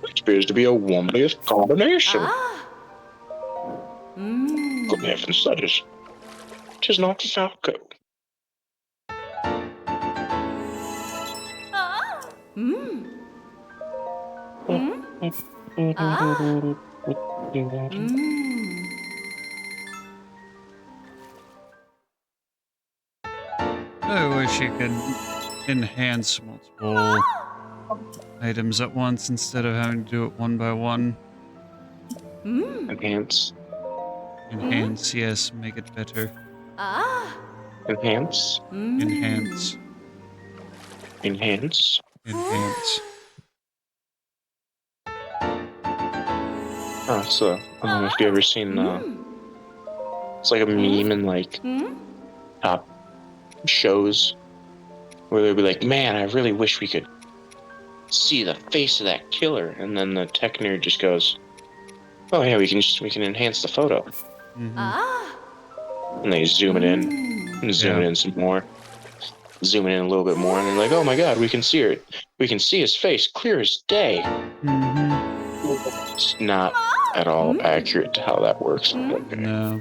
Which appears to be a Wombly's combination. Good heavens, that is. 'Tis not Falco. I wish you could enhance multiple items at once instead of having to do it one by one. Enhance. Enhance, yes, make it better. Enhance. Enhance. Enhance. Enhance. Oh, so I don't know if you ever seen it's like a meme in like top shows where they'd be like, man, I really wish we could see the face of that killer, and then the tech nerd just goes, oh yeah, we can enhance the photo. And they zoom it in and zoom it in some more, zoom it in a little bit more, and they're like, oh my god, we can see it. We can see his face clear as day. It's not at all accurate to how that works. Okay. No.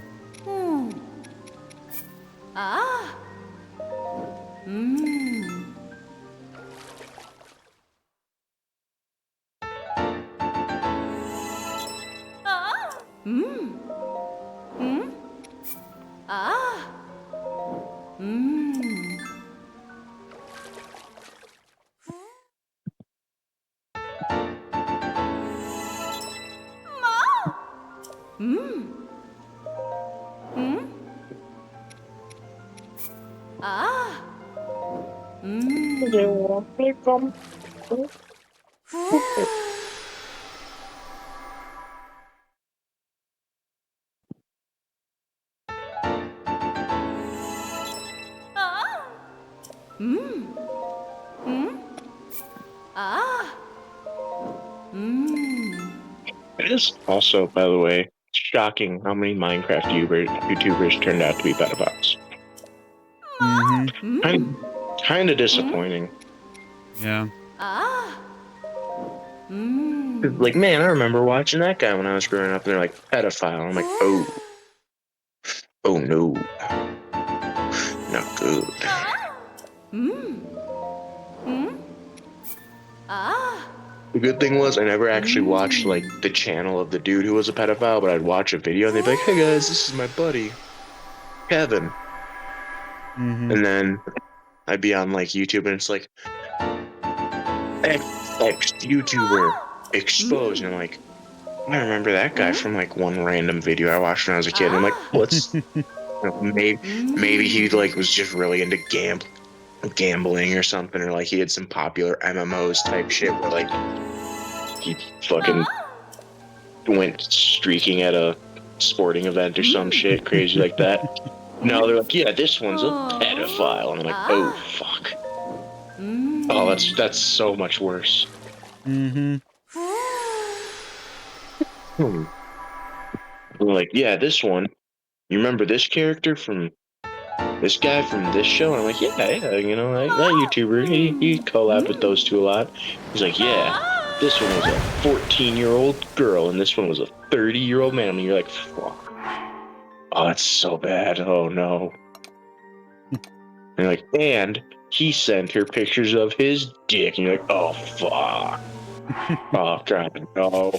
It is also, by the way, shocking how many Minecraft YouTubers turned out to be pedophiles. Kind of disappointing. Yeah. Like, man, I remember watching that guy when I was growing up, and they're like pedophile. I'm like, oh no, not good. The good thing was I never actually watched like the channel of the dude who was a pedophile, but I'd watch a video and they'd be like, "Hey guys, this is my buddy, Kevin," and then I'd be on like YouTube and it's like, X YouTuber exposed, and I'm like, I remember that guy from like one random video I watched when I was a kid. And I'm like, what's maybe he like was just really into gambling or something, or like he had some popular MMOs type shit where like he fucking went streaking at a sporting event or some shit crazy like that. No, they're like, yeah, this one's a pedophile, and I'm like, oh fuck. Oh, that's so much worse. Like, yeah, this one. You remember this character from this guy from this show? And I'm like, yeah, you know, that YouTuber, he collabed with those two a lot. He's like, yeah, this one was a 14-year-old girl, and this one was a 30-year-old man. I mean, you're like, fuck. Oh, that's so bad. Oh no. And like, and he sent her pictures of his dick, and you're like, oh fuck. Oh god, no.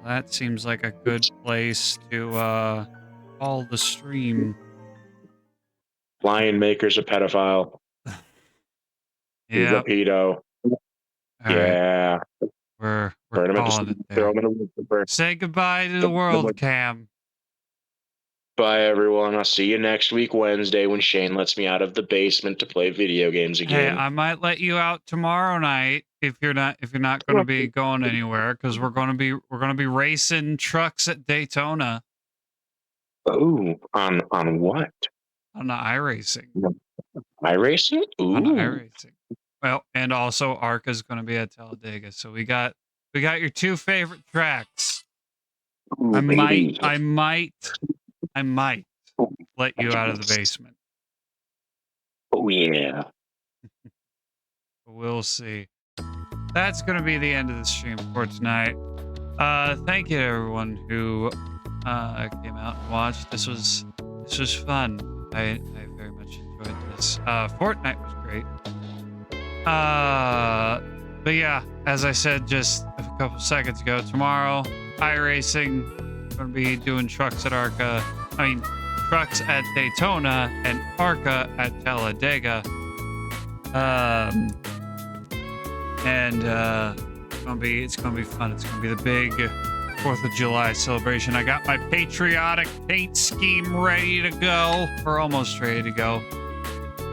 That seems like a good place to call the stream. Lion Maker's a pedophile. He's a Yep. pedo. All Yeah. right. We're Burn him calling it throw there. him in a wood. Say goodbye to the world, Cam. Bye, everyone. I'll see you next week, Wednesday, when Shane lets me out of the basement to play video games Hey, again. I might let you out tomorrow night if you're not going to be going anywhere, because we're going to be racing trucks at Daytona. Oh, on what? On the iRacing. iRacing? Ooh. On the iRacing. Well, and also Arca's going to be at Talladega. So we got your two favorite tracks. Ooh, I baby. might let you out of the basement. Oh yeah. We'll see. That's going to be the end of the stream for tonight. Thank you to everyone who came out and watched. This was fun. I very much enjoyed this. Fortnite was great. But yeah, as I said just a couple seconds ago, tomorrow iRacing. Going to be doing trucks at Arca. Trucks at Daytona and Arca at Talladega. It's gonna be fun. It's gonna be the big 4th of July celebration. I got my patriotic paint scheme ready to go, or almost ready to go.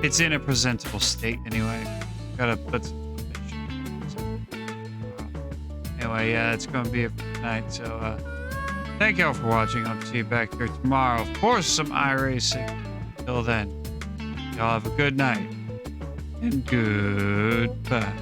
It's in a presentable state anyway. Gotta put some anyway, yeah, it's gonna be it for tonight. So thank y'all for watching. I'll see you back here tomorrow for some iRacing. Till then, y'all have a good night and goodbye.